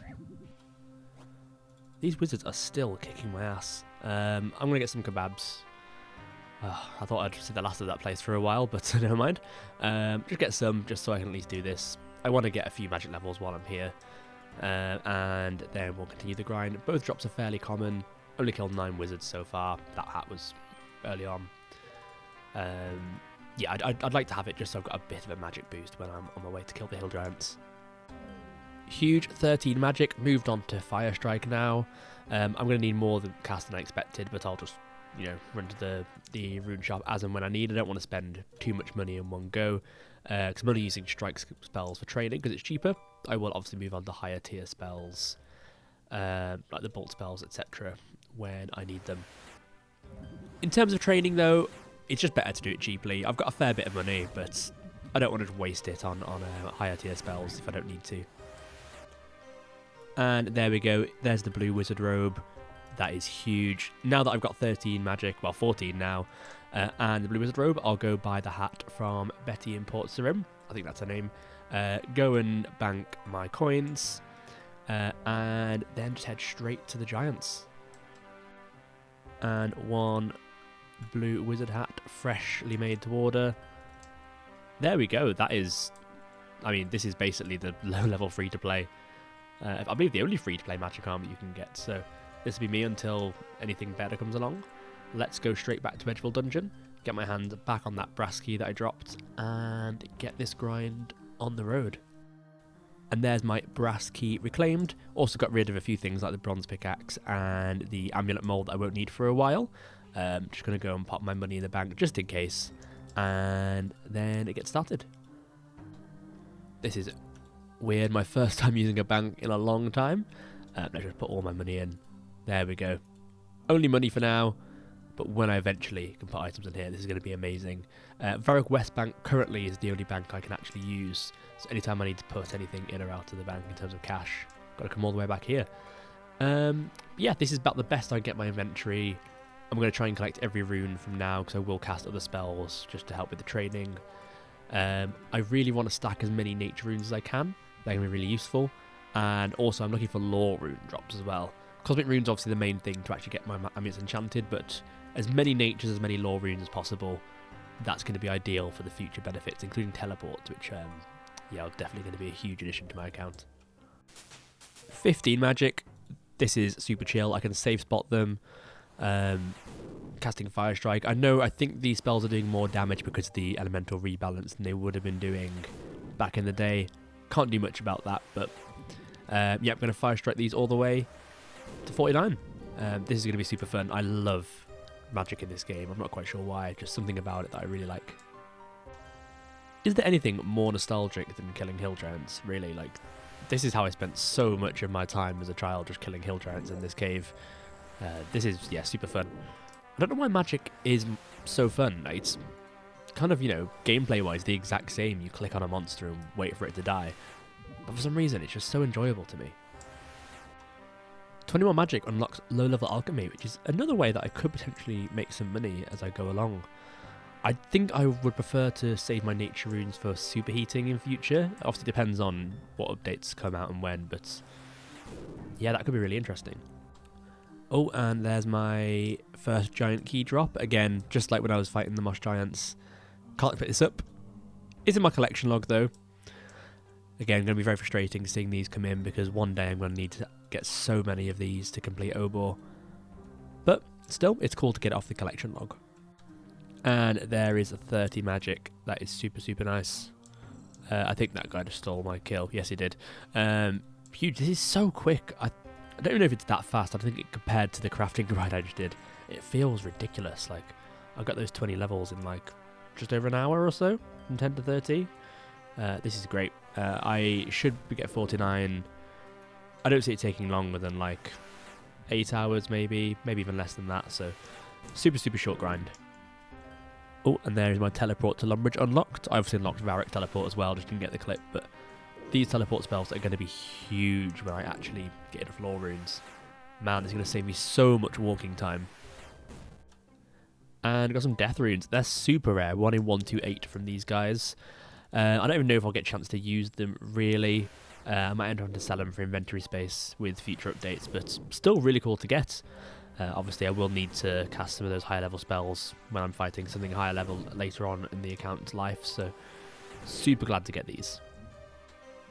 These wizards are still kicking my ass. I'm going to get some kebabs. I thought I'd see the last of that place for a while, but never mind. Just get some, just so I can at least do this. I want to get a few magic levels while I'm here. And then we'll continue the grind. Both drops are fairly common. Only killed 9 wizards so far. That hat was early on. Yeah, I'd like to have it just so I've got a bit of a magic boost when I'm on my way to kill the hill giants. Huge 13 magic. Moved on to Fire Strike now. I'm going to need more than cast than I expected, but I'll just, you know, run to the rune shop as and when I need. I don't want to spend too much money in one go, because I'm only using strike spells for training because it's cheaper. I will obviously move on to higher tier spells, like the bolt spells, etc., when I need them. In terms of training, though, it's just better to do it cheaply. I've got a fair bit of money, but I don't want to waste it on higher tier spells if I don't need to. And there we go. There's the blue wizard robe. That is huge. Now that I've got 13 magic, well 14 now, and the blue wizard robe, I'll go buy the hat from Betty in Port Sarim. I think that's her name. Go and bank my coins, and then just head straight to the giants. And one blue wizard hat, freshly made to order. There we go. That is, I mean, this is basically the low-level free-to-play. I believe the only free-to-play magic armor you can get, so this will be me until anything better comes along. Let's go straight back to Edgeville Dungeon, get my hand back on that brass key that I dropped, and get this grind on the road. And there's my brass key reclaimed. Also got rid of a few things like the bronze pickaxe and the amulet mold that I won't need for a while. Just going to go and pop my money in the bank just in case, and then it gets started. This is weird, my first time using a bank in a long time. Let's just put all my money in. There we go. Only money for now, but when I eventually can put items in here, this is going to be amazing. Varrock West Bank currently is the only bank I can actually use, so anytime I need to put anything in or out of the bank in terms of cash, got to come all the way back here. Yeah, this is about the best I get my inventory. I'm going to try and collect every rune from now, because I will cast other spells just to help with the training. I really want to stack as many nature runes as I can. They're going to be really useful. And also I'm looking for lore rune drops as well. Cosmic rune's obviously the main thing to actually get my amulets enchanted, but as many natures, as many lore runes as possible, that's going to be ideal for the future benefits, including teleports, which yeah, are definitely going to be a huge addition to my account. 15 magic. This is super chill. I can safe spot them. Casting Fire Strike. I think these spells are doing more damage because of the elemental rebalance than they would have been doing back in the day. Can't do much about that, but yeah, I'm going to Fire Strike these all the way to 49. This is going to be super fun. I love magic in this game. I'm not quite sure why, just something about it that I really like. Is there anything more nostalgic than killing hill giants, really? Like, this is how I spent so much of my time as a child, just killing hill giants in this cave. This is, yeah, super fun. I don't know why magic is so fun. It's kind of, you know, gameplay-wise the exact same. You click on a monster and wait for it to die. But for some reason, it's just so enjoyable to me. 21 magic unlocks low-level alchemy, which is another way that I could potentially make some money as I go along. I think I would prefer to save my nature runes for superheating in future. It obviously depends on what updates come out and when, but yeah, that could be really interesting. Oh, and there's my first giant key drop. Again, just like when I was fighting the mosh giants. Can't pick this up. It's in my collection log though. Again, going to be very frustrating seeing these come in, because one day I'm going to need to get so many of these to complete Obor. But still, it's cool to get it off the collection log. And there is a 30 magic. That is super, super nice. I think that guy just stole my kill. Yes, he did. Huge. This is so quick. I don't even know if it's that fast. I think it compared to the crafting grind I just did, it feels ridiculous. Like, I got those 20 levels in like just over an hour or so, from 10 to 30. This is great. I should get 49. I don't see it taking longer than like 8 hours, maybe even less than that. So, super short grind. Oh, and there is my teleport to Lumbridge unlocked. I obviously unlocked Varric teleport as well, just didn't get the clip, but these teleport spells are going to be huge when I actually get into floor runes. Man, it's going to save me so much walking time. And got some death runes. They're super rare, 1 in 128 from these guys. I don't even know if I'll get a chance to use them, really. I might end up having to sell them for inventory space with future updates, but still really cool to get. Obviously, I will need to cast some of those higher level spells when I'm fighting something higher level later on in the account's life, so super glad to get these.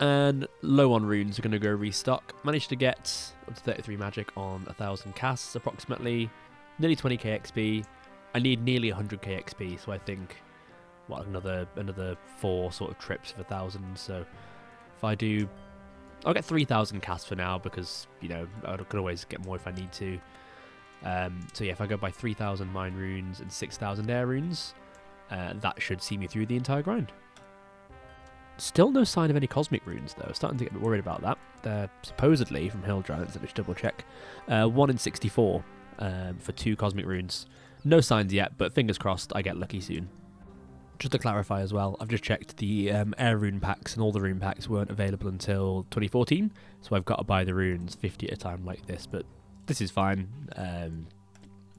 And low on runes, we're going to go restock. Managed to get up to 33 magic on 1,000 casts, approximately. Nearly 20k XP. I need nearly 100k XP, so I think, what, another 4 sort of trips for 1,000, so if I do, I'll get 3,000 casts for now, because, you know, I can always get more if I need to. So yeah, if I go by 3,000 mine runes and 6,000 air runes, that should see me through the entire grind. Still no sign of any cosmic runes though, starting to get a bit worried about that. They're supposedly from Hill Giants, let me just double check. 1 in 64 for 2 cosmic runes. No signs yet, but fingers crossed I get lucky soon. Just to clarify as well, I've just checked the air rune packs, and all the rune packs weren't available until 2014, so I've got to buy the runes 50 at a time like this, but this is fine.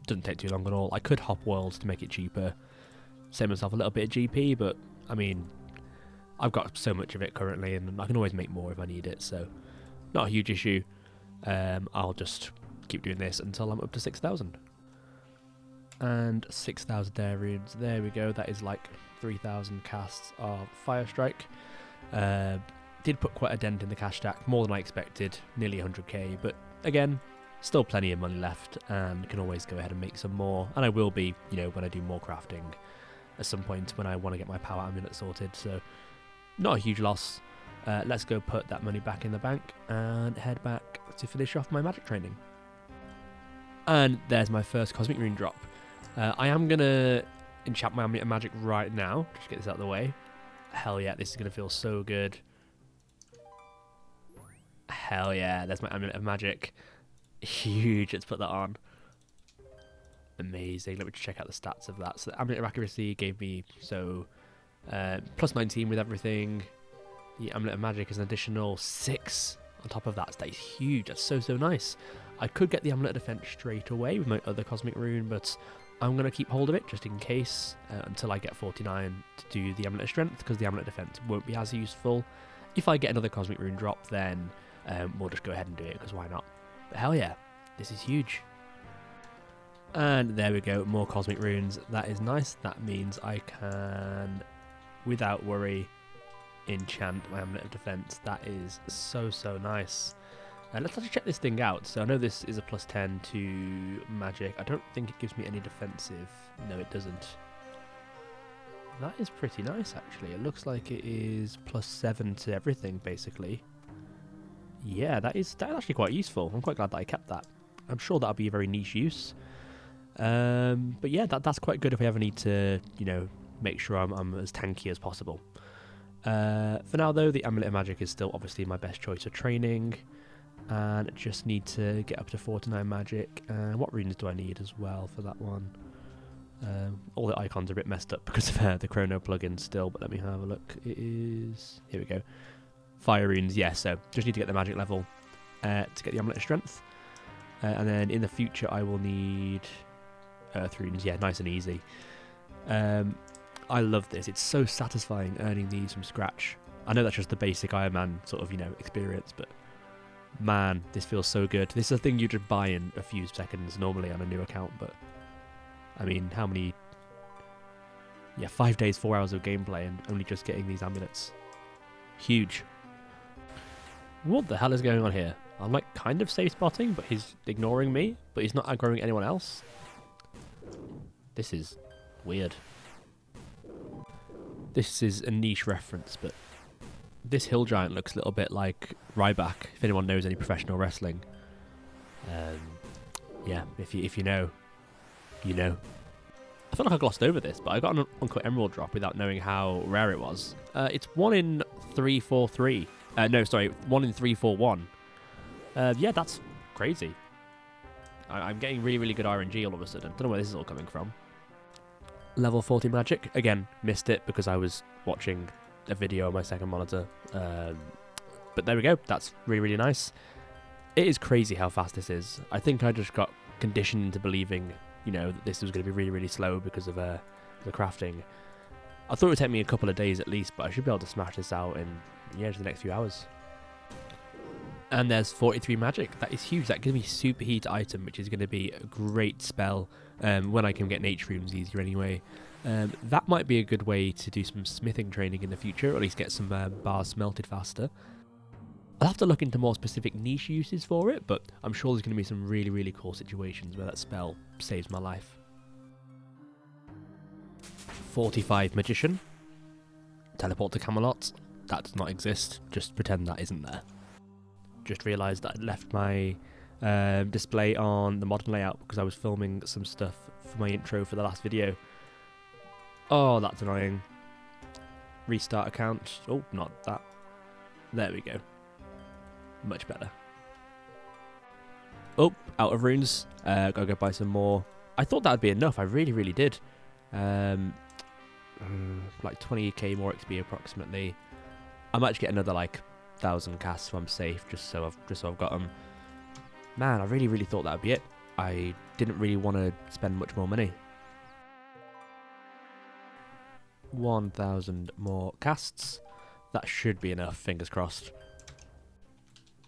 Doesn't take too long at all. I could hop worlds to make it cheaper, save myself a little bit of GP, but I mean, I've got so much of it currently, and I can always make more if I need it, so not a huge issue. I'll just keep doing this until I'm up to 6,000. And 6,000 air runes. There we go. That is like 3,000 casts of Fire Strike. Did put quite a dent in the cash stack, more than I expected, nearly 100k, but again, still plenty of money left, and can always go ahead and make some more. And I will be, you know, when I do more crafting at some point when I want to get my power amulet sorted, so not a huge loss. Let's go put that money back in the bank and head back to finish off my magic training. And there's my first cosmic rune drop. I am going to enchant my amulet of magic right now, just get this out of the way. Hell yeah, this is going to feel so good. Hell yeah, there's my amulet of magic. Huge, let's put that on. Amazing. Let me just check out the stats of that. So the amulet of accuracy gave me plus 19 with everything. The amulet of magic is an additional 6 on top of that. So that is huge. That's so nice. I could get the amulet of defense straight away with my other cosmic rune, but I'm going to keep hold of it just in case until I get 49 to do the amulet of strength, because the amulet of defense won't be as useful. If I get another cosmic rune drop, then we'll just go ahead and do it, because why not? But hell yeah, this is huge. And there we go, more cosmic runes. That is nice. That means I can, without worry, enchant my amulet of defense. That is so nice. Let's actually check this thing out. So I know this is a plus 10 to magic. I don't think it gives me any defensive. No, it doesn't. That is pretty nice, actually. It looks like it is plus 7 to everything, basically. Yeah, that's actually quite useful. I'm quite glad that I kept that. I'm sure that'll be a very niche use. But yeah, that's quite good if I ever need to, you know, make sure I'm as tanky as possible. For now, though, the amulet of magic is still obviously my best choice of training. And just need to get up to 49 magic. And what runes do I need as well for that one? All the icons are a bit messed up because of the chrono plugin still, but let me have a look. It is, here we go, fire runes. Yeah, so just need to get the magic level to get the amulet of strength, and then in the future I will need earth runes. Yeah, nice and easy. I love this. It's so satisfying earning these from scratch. I know that's just the basic Ironman sort of, you know, experience, but man, this feels so good. This is a thing you just buy in a few seconds normally on a new account, but I mean, how many? Yeah, 5 days, 4 hours of gameplay and only just getting these amulets. Huge. What the hell is going on here? I'm like kind of safe spotting, but he's ignoring me, but he's not aggroing anyone else. This is weird. This is a niche reference, but This hill giant looks a little bit like Ryback, if anyone knows any professional wrestling. Yeah, if you know, you know. I feel like I glossed over this, but I got an uncut emerald drop without knowing how rare it was. It's 1 in 343. No, sorry, 1 in 341. Yeah, that's crazy. I'm getting really, really good RNG all of a sudden. Don't know where this is all coming from. Level 40 magic. Again, missed it because I was watching a video on my second monitor. But there we go. That's really, really nice. It is crazy how fast this is. I think I just got conditioned into believing, you know, that this was going to be really, really slow because of the crafting. I thought it would take me a couple of days at least, but I should be able to smash this out in, yeah, just the next few hours. And there's 43 magic. That is huge. That gives me superheat item, which is going to be a great spell when I can get nature runes easier anyway. That might be a good way to do some smithing training in the future, or at least get some bars smelted faster. I'll have to look into more specific niche uses for it, but I'm sure there's going to be some really, really cool situations where that spell saves my life. 45 magician. Teleport to Camelot. That does not exist. Just pretend that isn't there. Just realised that I'd left my display on the modern layout because I was filming some stuff for my intro for the last video. Oh, that's annoying. Restart account. Oh, not that. There we go. Much better. Oh, out of runes. Gotta go buy some more. I thought that'd be enough. I really, really did. Like 20k more XP approximately. I might get another like 1,000 casts so I'm safe, just so I've got them. Man, I really, really thought that'd be it. I didn't really want to spend much more money. 1,000 more casts. That should be enough, fingers crossed.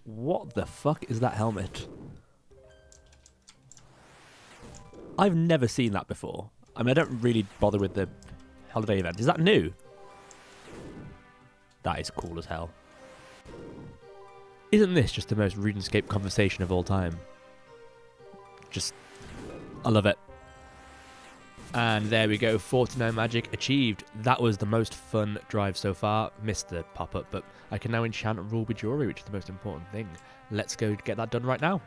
What the fuck is that helmet? I've never seen that before. I mean, I don't really bother with the holiday event. Is that new? That is cool as hell. Isn't this just the most RuneScape conversation of all time? I love it. And there we go, 49 magic achieved. That was the most fun drive so far. Missed the pop-up, but I can now enchant and rule with jewelry, which is the most important thing. Let's go get that done right now.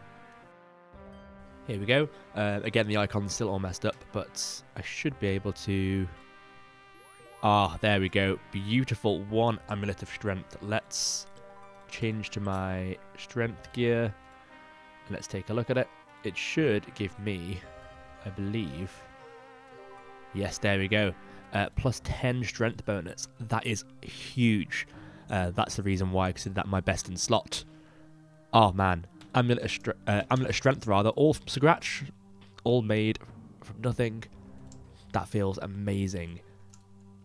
Here we go. Again, the icon's still all messed up, but I should be able to... Ah, there we go. Beautiful. 1 amulet of strength. Let's change to my strength gear. Let's take a look at it. It should give me, I believe... Yes, there we go. Plus 10 strength bonus. That is huge. That's the reason why I consider that my best in slot. Oh, man. Amulet of strength, rather. All from scratch. All made from nothing. That feels amazing.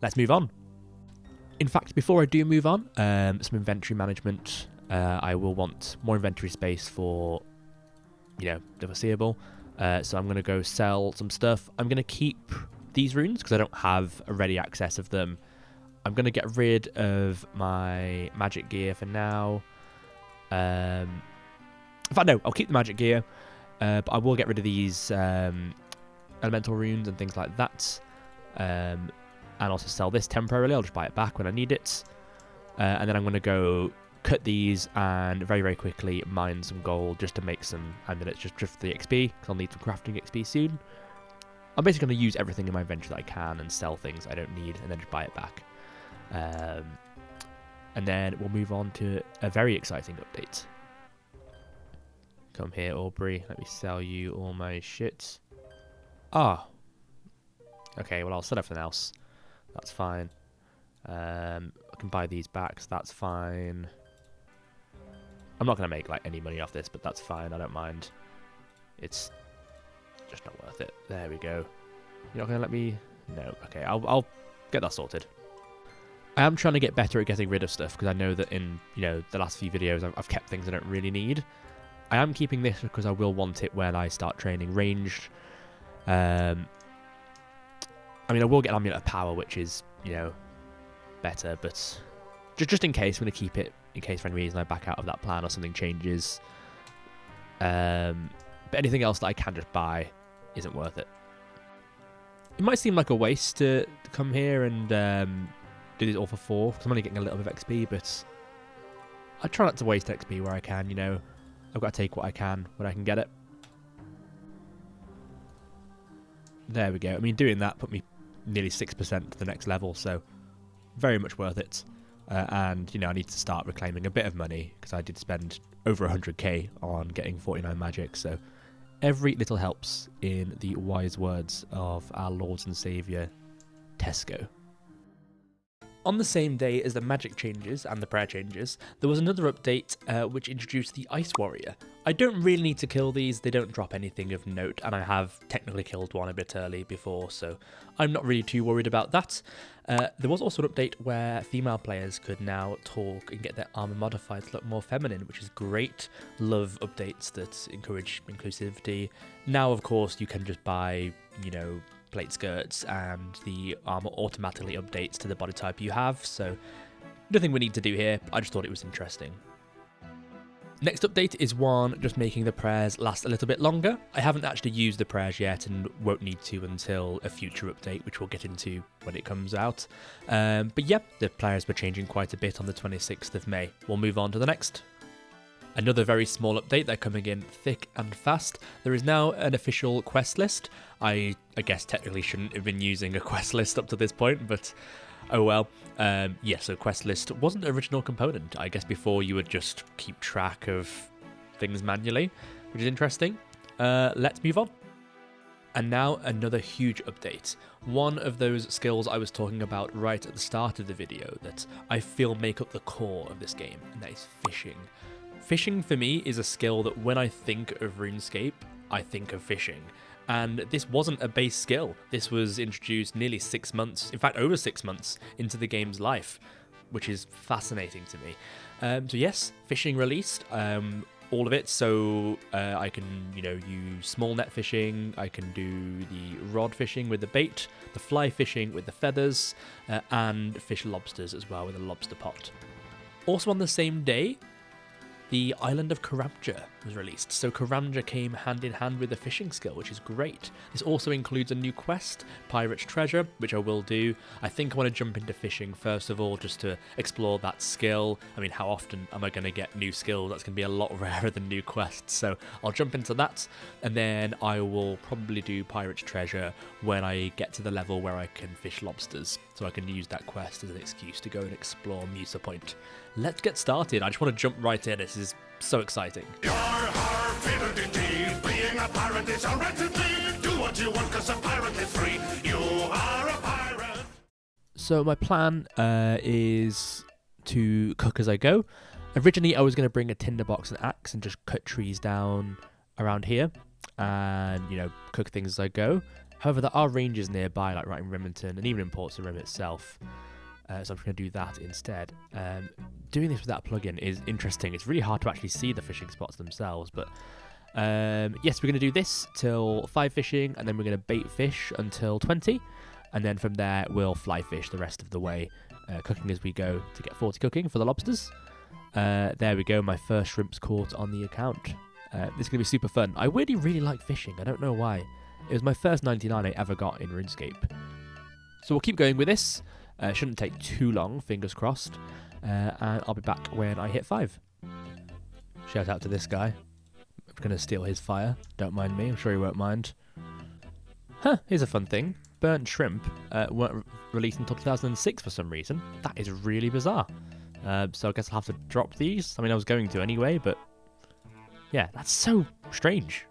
Let's move on. In fact, before I do move on, some inventory management. I will want more inventory space for, you know, the foreseeable. So I'm going to go sell some stuff. I'm going to keep these runes because I don't have a ready access of them. I'm going to get rid of my magic gear for now. In fact, no, I'll keep the magic gear, but I will get rid of these elemental runes and things like that, and also sell this temporarily. I'll just buy it back when I need it, and then I'm going to go cut these and very, very quickly mine some gold just to make some amulets just for the XP, because I'll need some crafting XP soon. I'm basically going to use everything in my inventory that I can and sell things I don't need and then just buy it back. And then we'll move on to a very exciting update. Come here, Aubrey. Let me sell you all my shit. Ah. Okay, well, I'll sell everything else. That's fine. I can buy these back, so that's fine. I'm not going to make like any money off this, but that's fine. I don't mind. It's just not worth it. There we go. You're not going to let me... No. Okay, I'll get that sorted. I am trying to get better at getting rid of stuff because I know that in, you know, the last few videos I've kept things I don't really need. I am keeping this because I will want it when I start training ranged. I mean, I will get an amulet of power, which is, you know, better, but just in case, I'm going to keep it in case for any reason I back out of that plan or something changes. But anything else that I can just buy isn't worth it. It might seem like a waste to come here and do this all for 4, because I'm only getting a little bit of XP, but I try not to waste XP where I can, you know. I've got to take what I can when I can get it. There we go. I mean, doing that put me nearly 6% to the next level, so very much worth it. And, you know, I need to start reclaiming a bit of money because I did spend over 100k on getting 49 magic, so every little helps, in the wise words of our Lord and Saviour, Tesco. On the same day as the magic changes and the prayer changes, there was another update which introduced the Ice Warrior. I don't really need to kill these, they don't drop anything of note, and I have technically killed one a bit early before, so I'm not really too worried about that. There was also an update where female players could now talk and get their armor modified to look more feminine, which is great. Love updates that encourage inclusivity. Now, of course, you can just buy, you know, plate skirts and the armor automatically updates to the body type you have, so nothing we need to do here. I just thought it was interesting. Next update is one just making the prayers last a little bit longer. I haven't actually used the prayers yet and won't need to until a future update, which we'll get into when it comes out. But yeah, the prayers were changing quite a bit on the 26th of May. We'll move on to the next. Another very small update, they're coming in thick and fast. There is now an official quest list. I guess technically shouldn't have been using a quest list up to this point, but oh well. Yeah, so quest list wasn't an original component. I guess before you would just keep track of things manually, which is interesting. Let's move on. And now another huge update. One of those skills I was talking about right at the start of the video that I feel make up the core of this game, and that is fishing. Fishing for me is a skill that when I think of RuneScape, I think of fishing. And this wasn't a base skill. This was introduced nearly 6 months, in fact over 6 months into the game's life, which is fascinating to me. So yes, fishing released, all of it. So I can, you know, use small net fishing, I can do the rod fishing with the bait, the fly fishing with the feathers, and fish lobsters as well with a lobster pot. Also on the same day, the Island of Karamja was released, so Karamja came hand in hand with the fishing skill, which is great. This also includes a new quest, Pirate's Treasure, which I will do. I think I want to jump into fishing first of all, just to explore that skill. I mean, how often am I going to get new skills? That's going to be a lot rarer than new quests, so I'll jump into that, and then I will probably do Pirate's Treasure when I get to the level where I can fish lobsters, so I can use that quest as an excuse to go and explore Musa Point. Let's get started. I just want to jump right in. This is so exciting. Being a pirate is a right to be. Do what you want, 'cause a pirate is free. You are a pirate. So my plan is to cook as I go. Originally, I was going to bring a tinderbox and axe and just cut trees down around here and, you know, cook things as I go. However, there are ranges nearby, like right in Remington and even in Ports of Rim itself. So I'm just going to do that instead. Doing this without a plugin is interesting. It's really hard to actually see the fishing spots themselves, but yes, we're going to do this till 5 fishing, and then we're going to bait fish until 20, and then from there we'll fly fish the rest of the way, cooking as we go to get 40 cooking for the lobsters. There we go, my first shrimps caught on the account. This is going to be super fun. I really like fishing. I don't know why. It was my first 99 I ever got in RuneScape. So we'll keep going with this. Shouldn't take too long, fingers crossed. And I'll be back when I hit 5. Shout out to this guy. I'm going to steal his fire. Don't mind me, I'm sure he won't mind. Huh, here's a fun thing. Burnt shrimp weren't released until 2006 for some reason. That is really bizarre. So I guess I'll have to drop these. I mean, I was going to anyway, but yeah, that's so strange.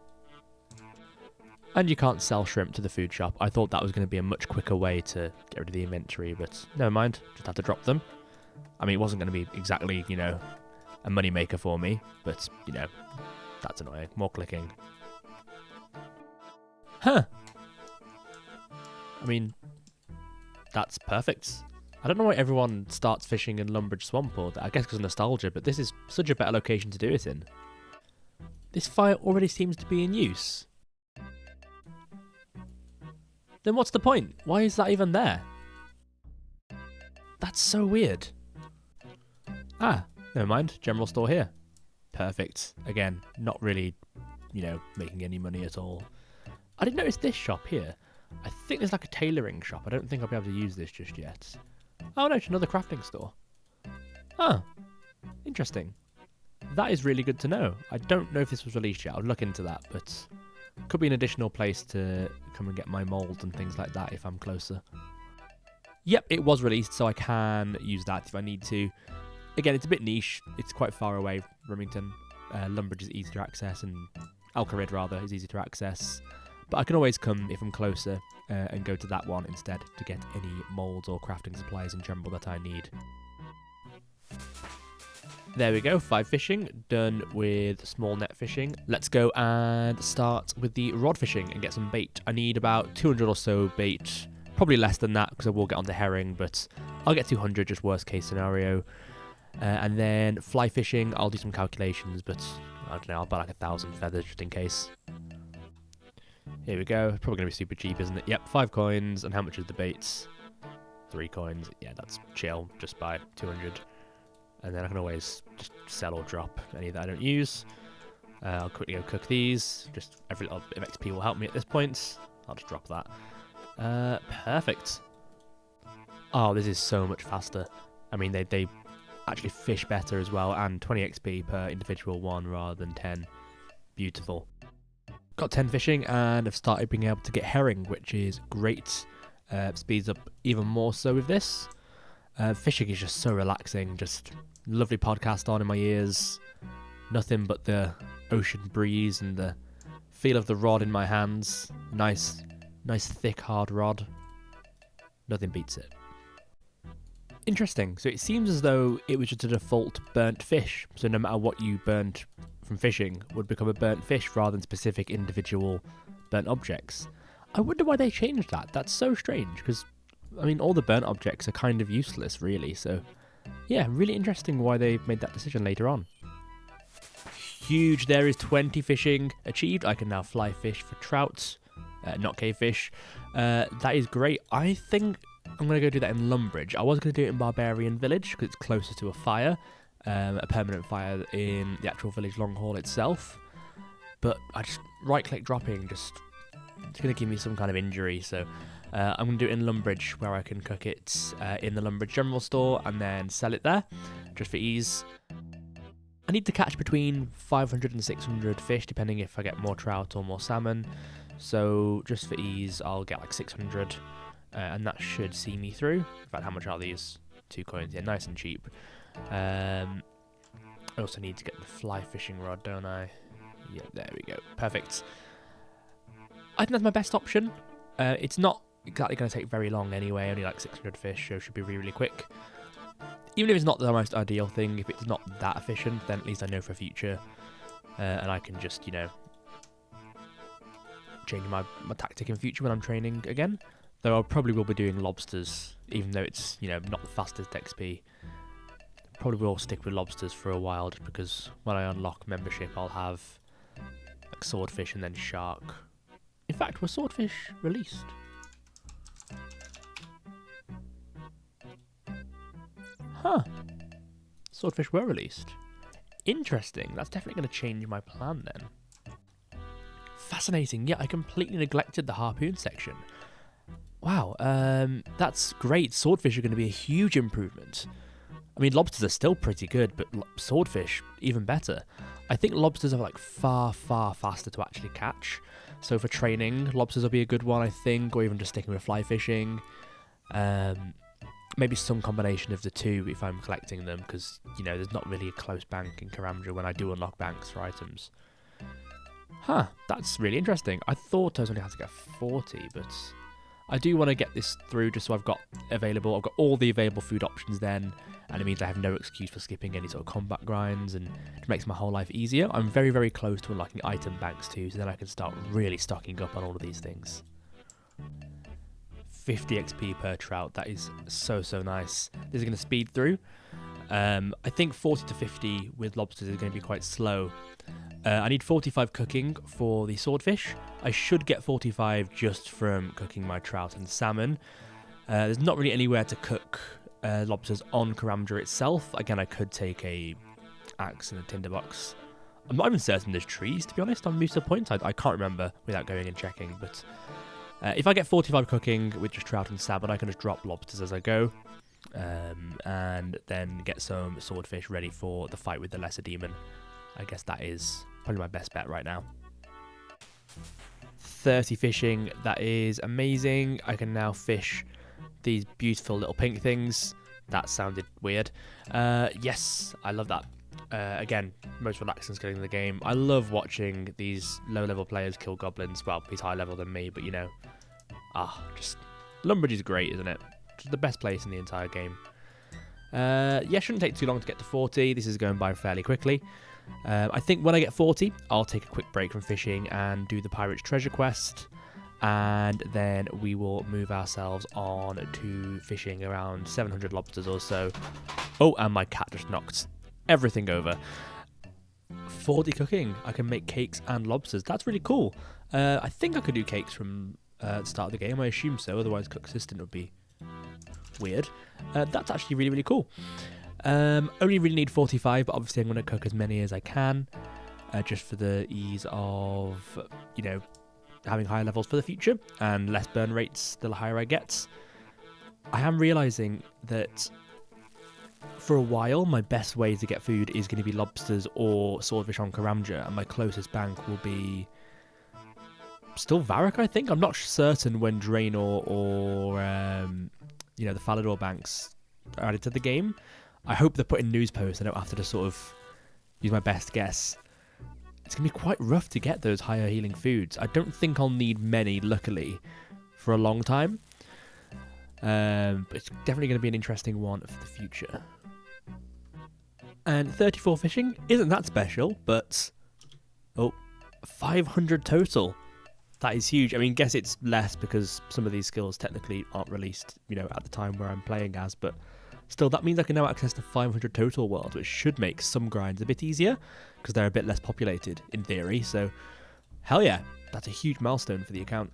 And you can't sell shrimp to the food shop. I thought that was going to be a much quicker way to get rid of the inventory, but never mind. Just have to drop them. I mean, it wasn't going to be exactly, you know, a money maker for me, but, you know, that's annoying. More clicking. Huh. I mean, that's perfect. I don't know why everyone starts fishing in Lumbridge Swamp, or I guess because of nostalgia, but this is such a better location to do it in. This fire already seems to be in use. Then what's the point? Why is that even there? That's so weird. Ah, never mind. General store here. Perfect. Again, not really, you know, making any money at all. I didn't notice this shop here. I think there's like a tailoring shop. I don't think I'll be able to use this just yet. Oh no, it's another crafting store. Oh, interesting. That is really good to know. I don't know if this was released yet. I'll look into that, but could be an additional place to come and get my molds and things like that if I'm closer. Yep, it was released, so I can use that if I need to. Again, it's a bit niche. It's quite far away, Remington. Lumbridge is easy to access, and Alcarid, rather, is easy to access. But I can always come, if I'm closer, and go to that one instead to get any molds or crafting supplies in general that I need. There we go, 5 fishing, done with small net fishing. Let's go and start with the rod fishing and get some bait. I need about 200 or so bait, probably less than that because I will get onto herring, but I'll get 200, just worst case scenario. And then fly fishing, I'll do some calculations, but I don't know, I'll buy like 1,000 feathers just in case. Here we go, probably going to be super cheap, isn't it? Yep, 5 coins, and how much is the baits? 3 coins, yeah, that's chill, just buy 200. And then I can always just sell or drop any that I don't use. I'll quickly go cook these. Just every little bit of XP will help me at this point. I'll just drop that. Perfect. Oh, this is so much faster. I mean, they actually fish better as well, and 20 XP per individual one rather than 10. Beautiful. Got 10 fishing, and I've started being able to get herring, which is great. Speeds up even more so with this. Fishing is just so relaxing, just lovely podcast on in my ears, nothing but the ocean breeze and the feel of the rod in my hands. Nice thick hard rod, nothing beats it. Interesting, so it seems as though it was just a default burnt fish, so no matter what you burnt from fishing would become a burnt fish rather than specific individual burnt objects. I wonder why they changed that. That's so strange, because I mean, all the burnt objects are kind of useless, really, so yeah, really interesting why they made that decision later on. Huge, there is 20 fishing achieved. I can now fly fish for trout, not cave fish. That is great. I think I'm going to go do that in Lumbridge. I was going to do it in Barbarian Village because it's closer to a fire, a permanent fire in the actual village long haul itself, but I just right-click dropping, it's going to give me some kind of injury, so I'm going to do it in Lumbridge, where I can cook it in the Lumbridge General Store and then sell it there, just for ease. I need to catch between 500 and 600 fish, depending if I get more trout or more salmon. So just for ease, I'll get like 600, and that should see me through. In fact, how much are these? 2 coins, yeah, nice and cheap. I also need to get the fly fishing rod, don't I? Yeah, there we go. Perfect. I think that's my best option. It's not exactly going to take very long anyway, only like 600 fish, so it should be really, really quick. Even if it's not the most ideal thing, if it's not that efficient, then at least I know for future, and I can just, you know, change my tactic in future when I'm training again. Though I probably will be doing lobsters, even though it's, you know, not the fastest XP. Probably will stick with lobsters for a while, just because when I unlock membership, I'll have like swordfish and then shark. In fact, was swordfish released? Huh. Swordfish were released. Interesting. That's definitely going to change my plan then. Fascinating. Yeah, I completely neglected the harpoon section. Wow, that's great. Swordfish are going to be a huge improvement. I mean, lobsters are still pretty good, but swordfish, even better. I think lobsters are like far, far faster to actually catch. So for training, lobsters will be a good one, I think, or even just sticking with fly fishing. Maybe some combination of the two if I'm collecting them, because, you know, there's not really a close bank in Karamja when I do unlock banks for items. Huh, that's really interesting. I thought I was only had to get 40, but I do want to get this through just so I've got all the available food options then, and it means I have no excuse for skipping any sort of combat grinds, and it makes my whole life easier. I'm very, very close to unlocking item banks too, so then I can start really stocking up on all of these things. 50 XP per trout, that is so, so nice. This is going to speed through. I think 40 to 50 with lobsters is going to be quite slow. I need 45 cooking for the swordfish. I should get 45 just from cooking my trout and salmon. There's not really anywhere to cook lobsters on Karamja itself. Again, I could take a axe and a tinderbox. I'm not even certain there's trees, to be honest, on Musa Point. I can't remember without going and checking, but if I get 45 cooking with just trout and salmon, I can just drop lobsters as I go. and then get some swordfish ready for the fight with the lesser demon. I guess that is probably my best bet right now. 30 fishing, that is amazing. I can now fish these beautiful little pink things. That sounded weird. Yes, I love that. Again, most relaxing skilling in the game. I love watching these low-level players kill goblins. Well, he's higher level than me, but you know. Just Lumbridge is great, isn't it? Just the best place in the entire game. Yeah, shouldn't take too long to get to 40. This is going by fairly quickly. I think when I get 40, I'll take a quick break from fishing and do the Pirate's Treasure quest. And then we will move ourselves on to fishing around 700 lobsters or so. Oh, and my cat just knocked everything over. 40 cooking. I can make cakes and lobsters. That's really cool. I think I could do cakes from the start of the game. I assume so. Otherwise, Cook Assistant would be weird. That's actually really, really cool. Only really need 45, but obviously I'm going to cook as many as I can, just for the ease of, you know, having higher levels for the future and less burn rates the higher I get. I am realising that for a while my best way to get food is going to be lobsters or swordfish on Karamja, and my closest bank will be still Varrock, I think. I'm not certain when Draenor or you know, the Falador banks are added to the game. I hope they're putting news posts. I don't have to just sort of use my best guess. It's going to be quite rough to get those higher healing foods. I don't think I'll need many, luckily, for a long time. But it's definitely going to be an interesting one for the future. And 34 fishing isn't that special, but 500 total. That is huge. I mean, guess it's less because some of these skills technically aren't released, you know, at the time where I'm playing as, but still, that means I can now access the 500 total world, which should make some grinds a bit easier because they're a bit less populated in theory. So, hell yeah, that's a huge milestone for the account.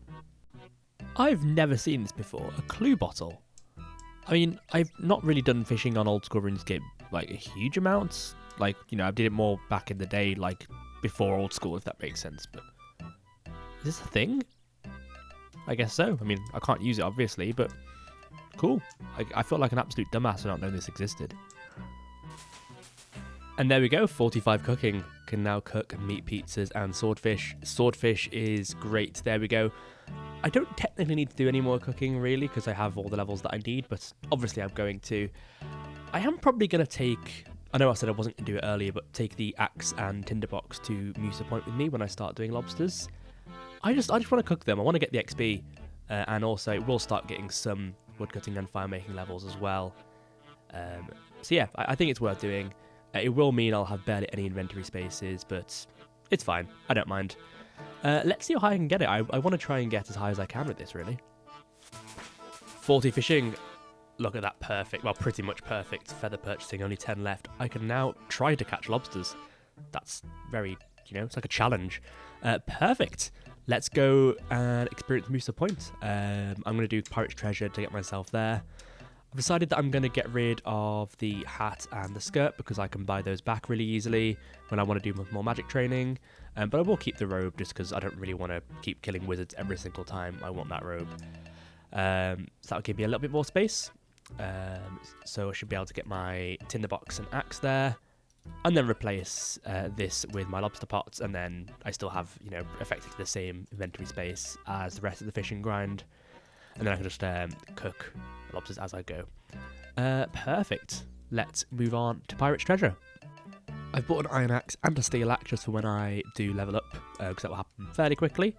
I've never seen this before, a clue bottle. I mean, I've not really done fishing on Old School RuneScape like a huge amount. Like, you know, I did it more back in the day, like before Old School, if that makes sense. But is this a thing? I guess so. I mean, I can't use it obviously, but cool. I felt like an absolute dumbass for not knowing this existed. And there we go, 45 cooking. Can now cook meat pizzas and swordfish. Swordfish is great. There we go. I don't technically need to do any more cooking really because I have all the levels that I need, but obviously I'm going to. I am probably going to take, I know I said I wasn't going to do it earlier, but take the axe and tinderbox to Musa Point with me when I start doing lobsters. I just want to cook them. I want to get the XP, and also we'll start getting some woodcutting and fire making levels as well. So yeah, I think it's worth doing. It will mean I'll have barely any inventory spaces, but it's fine. I don't mind. Let's see how high I can get it. I want to try and get as high as I can with this, really. 40 fishing. Look at that perfect, well, pretty much perfect feather purchasing. Only 10 left. I can now try to catch lobsters. That's very, you know, it's like a challenge. Perfect. Let's go and experience Musa Point. I'm going to do Pirate's Treasure to get myself there. I've decided that I'm going to get rid of the hat and the skirt because I can buy those back really easily when I want to do more magic training. But I will keep the robe just because I don't really want to keep killing wizards every single time I want that robe. So that'll give me a little bit more space. So I should be able to get my tinderbox and axe there. And then replace this with my lobster pots, and then I still have, you know, effectively the same inventory space as the rest of the fishing grind. And then I can just cook lobsters as I go. Perfect. Let's move on to Pirate's Treasure. I've bought an iron axe and a steel axe just for when I do level up, because that will happen fairly quickly,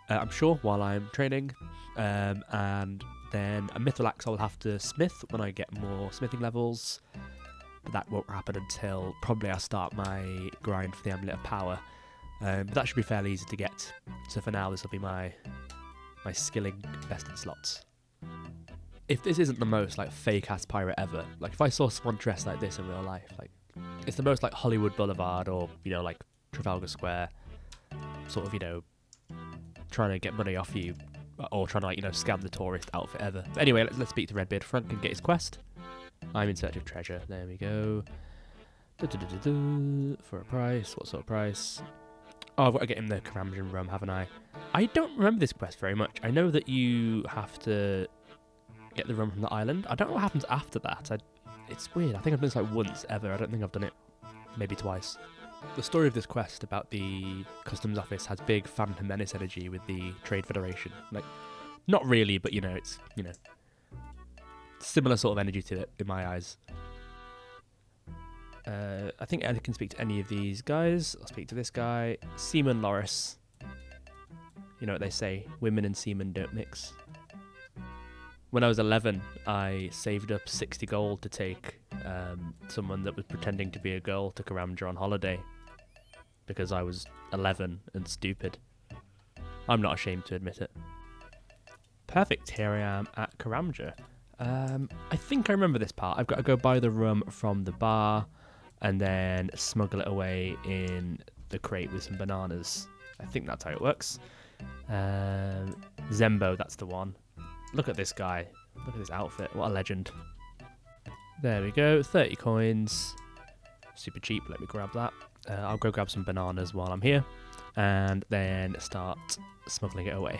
I'm sure, while I'm training. And then a mithril axe I will have to smith when I get more smithing levels. But that won't happen until probably I start my grind for the Amulet of Power. But that should be fairly easy to get. So for now, this will be my skilling bested slots. If this isn't the most like fake ass pirate ever, like if I saw someone dressed like this in real life, like it's the most like Hollywood Boulevard or, you know, like Trafalgar Square, sort of, you know, trying to get money off you or trying to, like, you know, scam the tourist outfit ever. But anyway, let's speak to Redbeard. Frank can get his quest. I'm in search of treasure. There we go. For a price. What sort of price? Oh, I've got to get him the Karamjan rum, haven't I? I don't remember this quest very much. I know that you have to get the rum from the island. I don't know what happens after that. It's weird. I think I've done this like once ever. I don't think I've done it maybe twice. The story of this quest about the customs office has big Phantom Menace energy with the Trade Federation. Like, not really, but it's similar sort of energy to it in my eyes. I think I can speak to any of these guys. I'll speak to this guy, Seaman Loris. You know what they say, women and seamen don't mix. When I was 11, I saved up 60 gold to take someone that was pretending to be a girl to Karamja on holiday because I was 11 and stupid. I'm not ashamed to admit it. Perfect, here I am at Karamja. I think I remember this part. I've got to go buy the rum from the bar and then smuggle it away in the crate with some bananas. I think that's how it works. Zembo, that's the one. Look at this guy. Look at this outfit. What a legend. There we go. 30 coins. Super cheap. Let me grab that. I'll go grab some bananas while I'm here. And then start smuggling it away.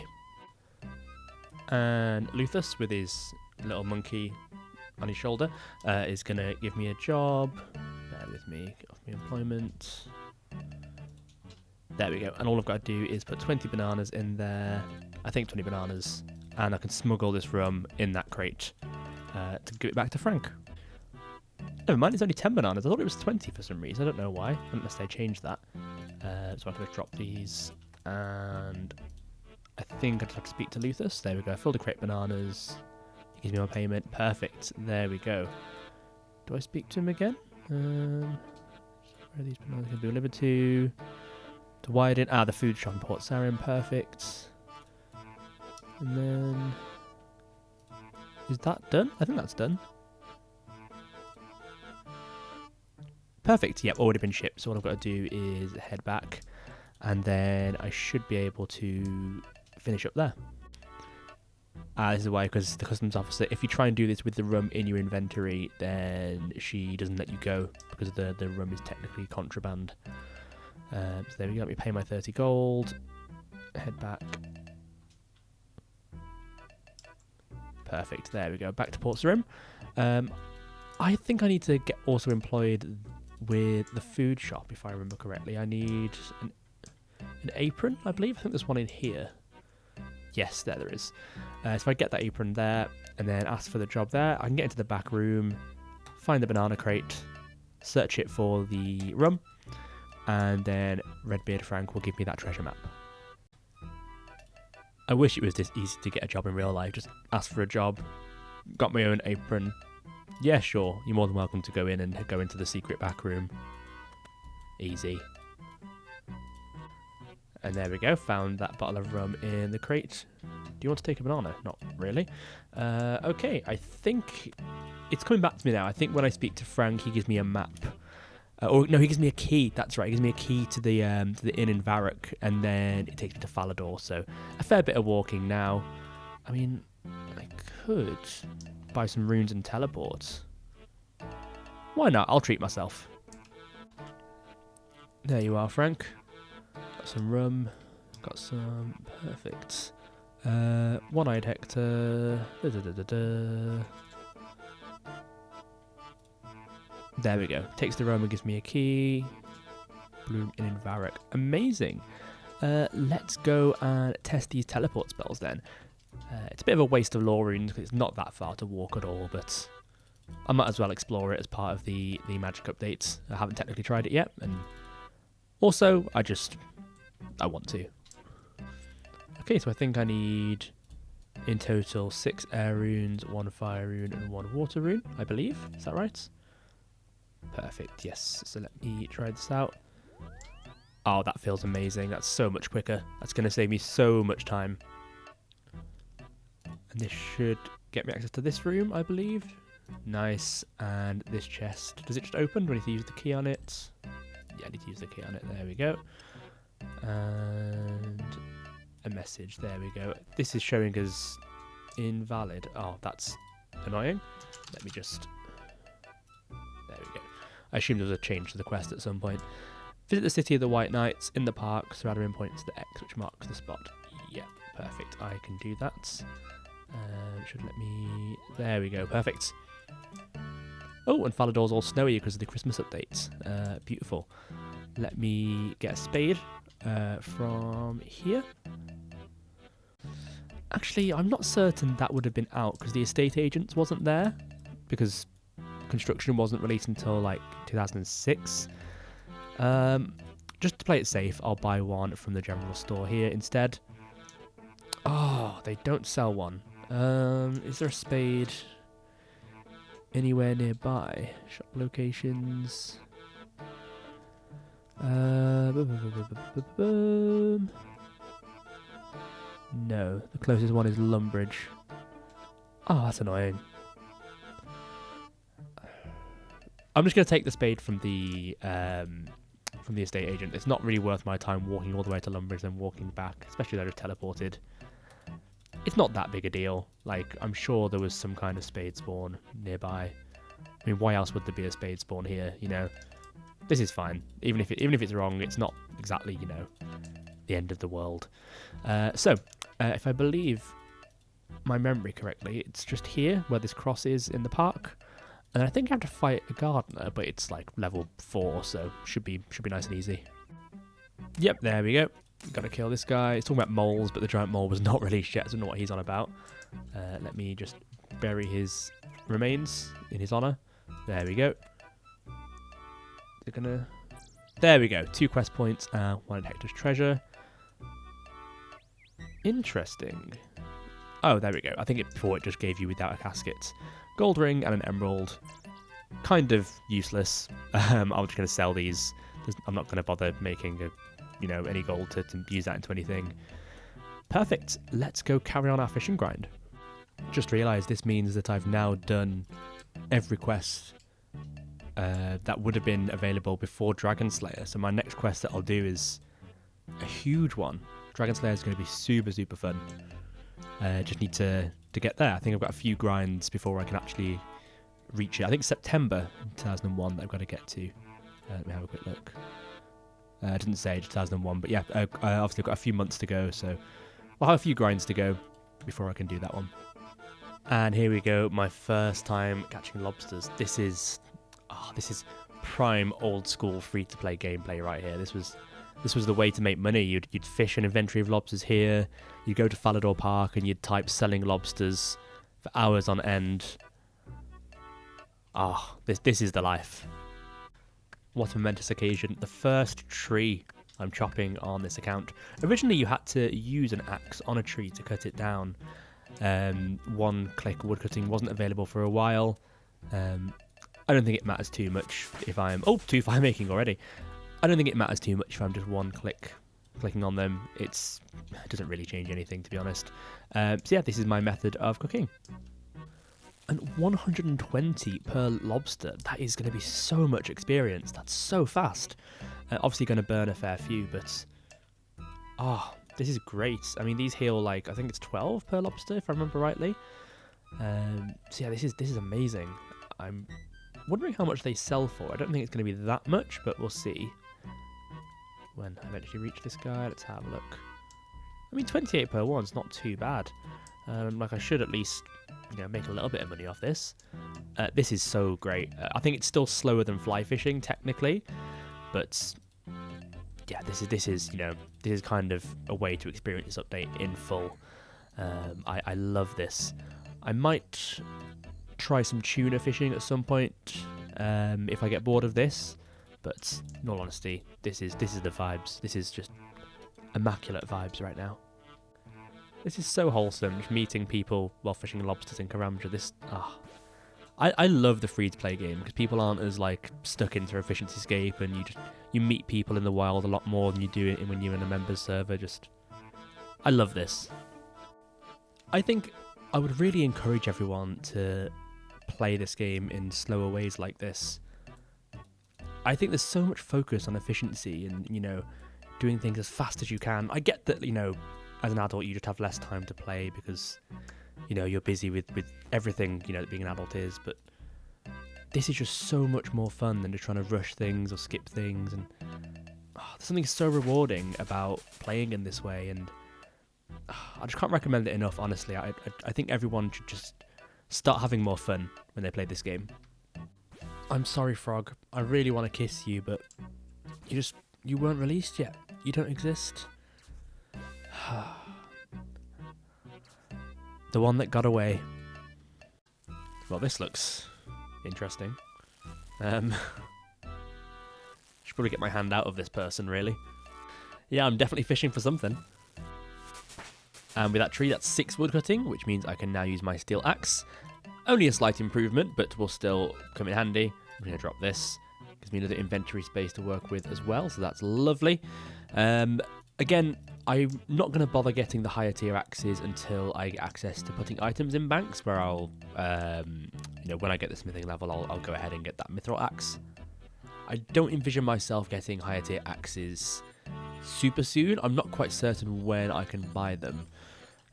And Luthus, with his little monkey on his shoulder, is going to give me a job. Bear with me. Get off me employment. There we go. And all I've got to do is put 20 bananas in there. I think 20 bananas. And I can smuggle this rum in that crate to give it back to Frank. Never mind, it's only 10 bananas. I thought it was 20 for some reason. I don't know why, unless they changed that. So I'm going to drop these. And I think I'd have to speak to Luthus. There we go. I filled the crate bananas. He gives me my payment. Perfect. There we go. Do I speak to him again? Where are these bananas going to be delivered to? To Wyden. Ah, the food shop in Port Sarim. Perfect. And then... Is that done? I think that's done. Perfect. Yep, already been shipped. So all I've got to do is head back. And then I should be able to finish up there. This is why, because the customs officer, if you try and do this with the rum in your inventory, then she doesn't let you go because the rum is technically contraband. So there we go. Let me pay my 30 gold. Head back. Perfect. There we go. Back to Port Sarim. I think I need to get also employed with the food shop, if I remember correctly. I need an apron, I believe. I think there's one in here. Yes, there is. So if I get that apron there and then ask for the job there, I can get into the back room, find the banana crate, search it for the rum, and then Redbeard Frank will give me that treasure map. I wish it was this easy to get a job in real life. Just ask for a job, got my own apron. Yeah, sure, you're more than welcome to go in and go into the secret back room. Easy. And there we go, found that bottle of rum in the crate. Do you want to take a banana? Not really. Okay, I think it's coming back to me now. I think when I speak to Frank, he gives me a map. Or no, he gives me a key. That's right. He gives me a key to the inn in Varrock, and then it takes me to Falador. So a fair bit of walking now. I mean, I could buy some runes and teleports. Why not? I'll treat myself. There you are, Frank. Got some rum. Got some perfect. One-eyed Hector. There we go. Takes the rum and gives me a key. Bloom in Varrock. Amazing. Let's go and test these teleport spells then. It's a bit of a waste of lore runes because it's not that far to walk at all, but I might as well explore it as part of the magic updates. I haven't technically tried it yet, and also I want to. Okay, so I think I need in total 6 air runes, 1 fire rune, and 1 water rune, I believe. Is that right? Perfect, yes. So let me try this out. Oh, that feels amazing. That's so much quicker. That's going to save me so much time. And this should get me access to this room, I believe. Nice. And this chest. Does it just open? Do I need to use the key on it? Yeah, I need to use the key on it. There we go. And a message. There we go. This is showing as invalid. Oh, that's annoying. Let me just... There we go. I assume there was a change to the quest at some point. Visit the City of the White Knights in the park. Surrounding points to the X, which marks the spot. Yeah, perfect. I can do that. Should let me... There we go, perfect. Oh, and Falador's all snowy because of the Christmas updates. Beautiful. Let me get a spade from here. Actually, I'm not certain that would have been out because the estate agents wasn't there, because construction wasn't released until like 2006. Just to play it safe, I'll buy one from the general store here instead. Oh, they don't sell one. Is there a spade anywhere nearby? Shop locations. No, the closest one is Lumbridge. Oh, that's annoying. I'm just going to take the spade from the estate agent. It's not really worth my time walking all the way to Lumbridge and walking back, especially though they're teleported. It's not that big a deal. Like, I'm sure there was some kind of spade spawn nearby. I mean, why else would there be a spade spawn here, you know? This is fine. Even if it's wrong, it's not exactly, you know, the end of the world. If I believe my memory correctly, it's just here where this cross is in the park. And I think I have to fight a gardener, but it's like level 4, so should be nice and easy. Yep, there we go. Gotta kill this guy. It's talking about moles, but the giant mole was not released yet, so I don't know what he's on about. Let me just bury his remains in his honor. There we go. They're gonna... There we go. 2 quest points, 1 Hector's treasure. Interesting. Oh, there we go. I think before it just gave you without a casket. Gold ring and an emerald. Kind of useless. I'm just going to sell these. I'm not going to bother making any gold to use that into anything. Perfect. Let's go carry on our fishing grind. Just realised this means that I've now done every quest that would have been available before Dragon Slayer. So my next quest that I'll do is a huge one. Dragon Slayer is going to be super, super fun. Just need to get there. I think I've got a few grinds before I can actually reach it. I think September 2001 that I've got to get to. Let me have a quick look. I didn't say 2001, but yeah, I obviously got a few months to go, so I'll have a few grinds to go before I can do that one. And here we go, my first time catching lobsters. This is prime old school free-to-play gameplay right here. This was the way to make money. You'd fish an inventory of lobsters here. You'd go to Falador Park and you'd type selling lobsters for hours on end. This is the life. What a momentous occasion. The first tree I'm chopping on this account. Originally you had to use an axe on a tree to cut it down. One-click woodcutting wasn't available for a while. I don't think it matters too much if I'm... Oh, 2 fire making already. I don't think it matters too much if I'm just clicking on them. It doesn't really change anything, to be honest. So yeah, this is my method of cooking. And 120 per lobster. That is going to be so much experience. That's so fast. Obviously going to burn a fair few, but... this is great. I mean, these heal like, I think it's 12 per lobster, if I remember rightly. So yeah, this is amazing. I'm wondering how much they sell for. I don't think it's going to be that much, but we'll see. When I eventually reach this guy, let's have a look. I mean, 28 per one is not too bad. Like, I should at least, make a little bit of money off this. This is so great. I think it's still slower than fly fishing, technically. But, yeah, this is kind of a way to experience this update in full. I love this. I might try some tuna fishing at some point if I get bored of this. But in all honesty, this is the vibes. This is just immaculate vibes right now. This is so wholesome, just meeting people while fishing lobsters in Karamja. I love the free-to-play game because people aren't as stuck into efficiency scape, and you meet people in the wild a lot more than you do when you're in a members server. I love this. I think I would really encourage everyone to play this game in slower ways like this. I think there's so much focus on efficiency and, doing things as fast as you can. I get that, as an adult you just have less time to play because, you're busy with everything, that being an adult is, but this is just so much more fun than just trying to rush things or skip things, and there's something so rewarding about playing in this way, and I just can't recommend it enough, honestly. I think everyone should just start having more fun when they play this game. I'm sorry, Frog. I really want to kiss you, but you weren't released yet. You don't exist. The one that got away. Well, this looks interesting. Should probably get my hand out of this person, really. Yeah, I'm definitely fishing for something. And with that tree, that's 6 wood cutting, which means I can now use my steel axe. Only a slight improvement, but will still come in handy. I'm going to drop this. Gives me another inventory space to work with as well, so that's lovely. Again, I'm not going to bother getting the higher tier axes until I get access to putting items in banks, where I'll, when I get the smithing level, I'll go ahead and get that mithril axe. I don't envision myself getting higher tier axes super soon. I'm not quite certain when I can buy them.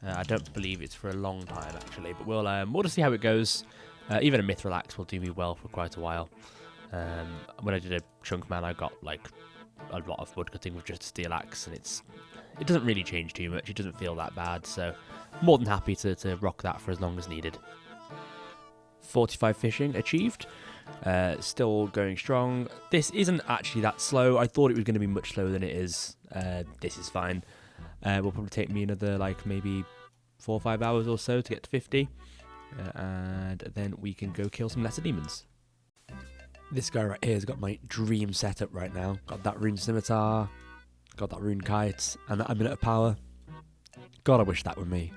I don't believe it's for a long time, actually, but we'll just see how it goes. Even a mithril axe will do me well for quite a while. When I did a chunk man, I got like a lot of wood cutting with just a steel axe, and it doesn't really change too much. It doesn't feel that bad, so more than happy to rock that for as long as needed. 45 fishing achieved. Still going strong. This isn't actually that slow. I thought it was going to be much slower than it is. This is fine. Will probably take me another maybe 4 or 5 hours or so to get to 50. And then we can go kill some lesser demons. This guy right here has got my dream setup right now. Got that rune scimitar, got that rune kite, and that amulet of power. God, I wish that were me.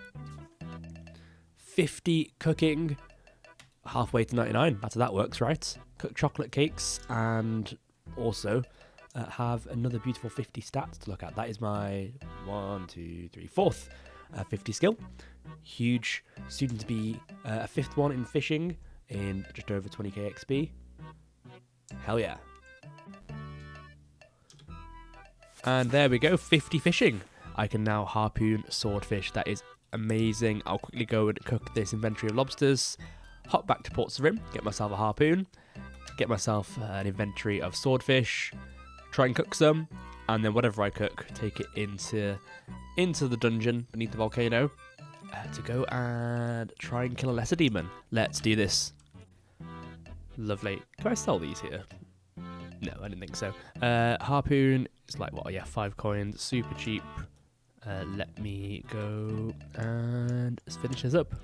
50 cooking, halfway to 99. That's how that works, right? Cook chocolate cakes, and also have another beautiful 50 stats to look at. That is my 4th 50 skill. Huge. Soon to be a 5th one in fishing in just over 20k XP. Hell yeah. And there we go, 50 fishing. I can now harpoon swordfish. That is amazing. I'll quickly go and cook this inventory of lobsters, hop back to Port Sarim, get myself a harpoon, get myself an inventory of swordfish, try and cook some, and then whatever I cook, take it into the dungeon beneath the volcano to go and try and kill a lesser demon. Let's do this. Lovely. Can I sell these here? No, I didn't think so. Harpoon is like, 5 coins. Super cheap. Let me go and finish this up.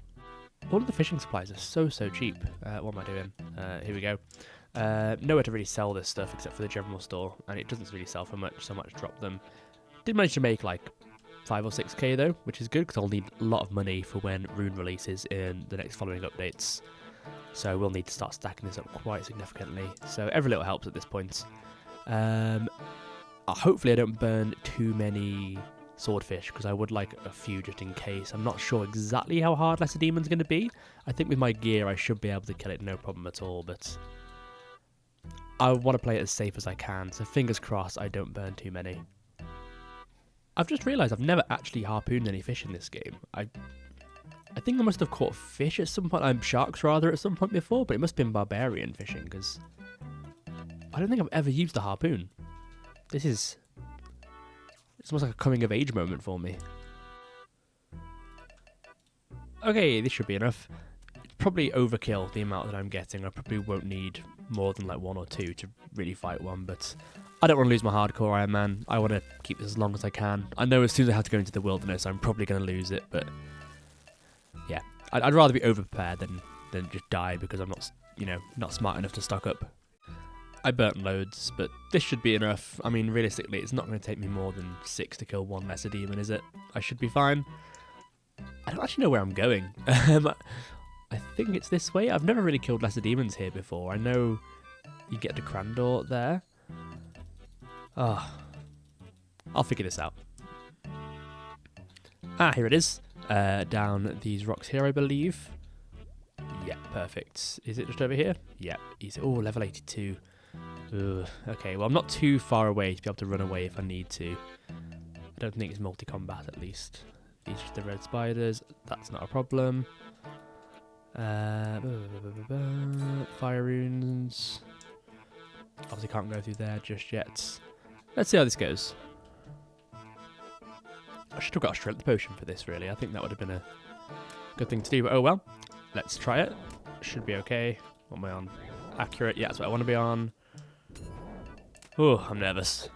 All of the fishing supplies are so cheap. What am I doing? Here we go. Nowhere to really sell this stuff except for the general store, and it doesn't really sell for much, so I might drop them. Did manage to make 5 or 6k though, which is good because I'll need a lot of money for when Rune releases in the next following updates. So we'll need to start stacking this up quite significantly. So every little helps at this point. Hopefully I don't burn too many swordfish, because I would like a few just in case. I'm not sure exactly how hard Lesser Demon's going to be. I think with my gear I should be able to kill it no problem at all, but I want to play it as safe as I can, so fingers crossed I don't burn too many. I've just realised I've never actually harpooned any fish in this game. I think I must have caught fish at some point, sharks rather, at some point before, but it must have been barbarian fishing, because I don't think I've ever used a harpoon. It's almost like a coming of age moment for me. Okay, this should be enough. It's probably overkill, the amount that I'm getting. I probably won't need more than 1 or 2 to really fight one, but I don't want to lose my hardcore Ironman. I want to keep this as long as I can. I know as soon as I have to go into the wilderness, I'm probably going to lose it, but yeah, I'd rather be overprepared than just die because I'm not smart enough to stock up. I burnt loads, but this should be enough. I mean, realistically, it's not going to take me more than 6 to kill one lesser demon, is it? I should be fine. I don't actually know where I'm going. I think it's this way. I've never really killed lesser demons here before. I know you get to Crandor there. I'll figure this out. Here it is. Down these rocks here, I believe. Yeah, perfect. Is it just over here? Yeah, easy. Oh, level 82. Ugh. Okay, well, I'm not too far away to be able to run away if I need to. I don't think it's multi-combat, at least. These are the red spiders. That's not a problem. Fire runes. Obviously can't go through there just yet. Let's see how this goes. I should have got a strength potion for this, really. I think that would have been a good thing to do, but oh well. Let's try it. Should be okay. What am I on? Accurate. Yeah, that's what I want to be on. Oh, I'm nervous.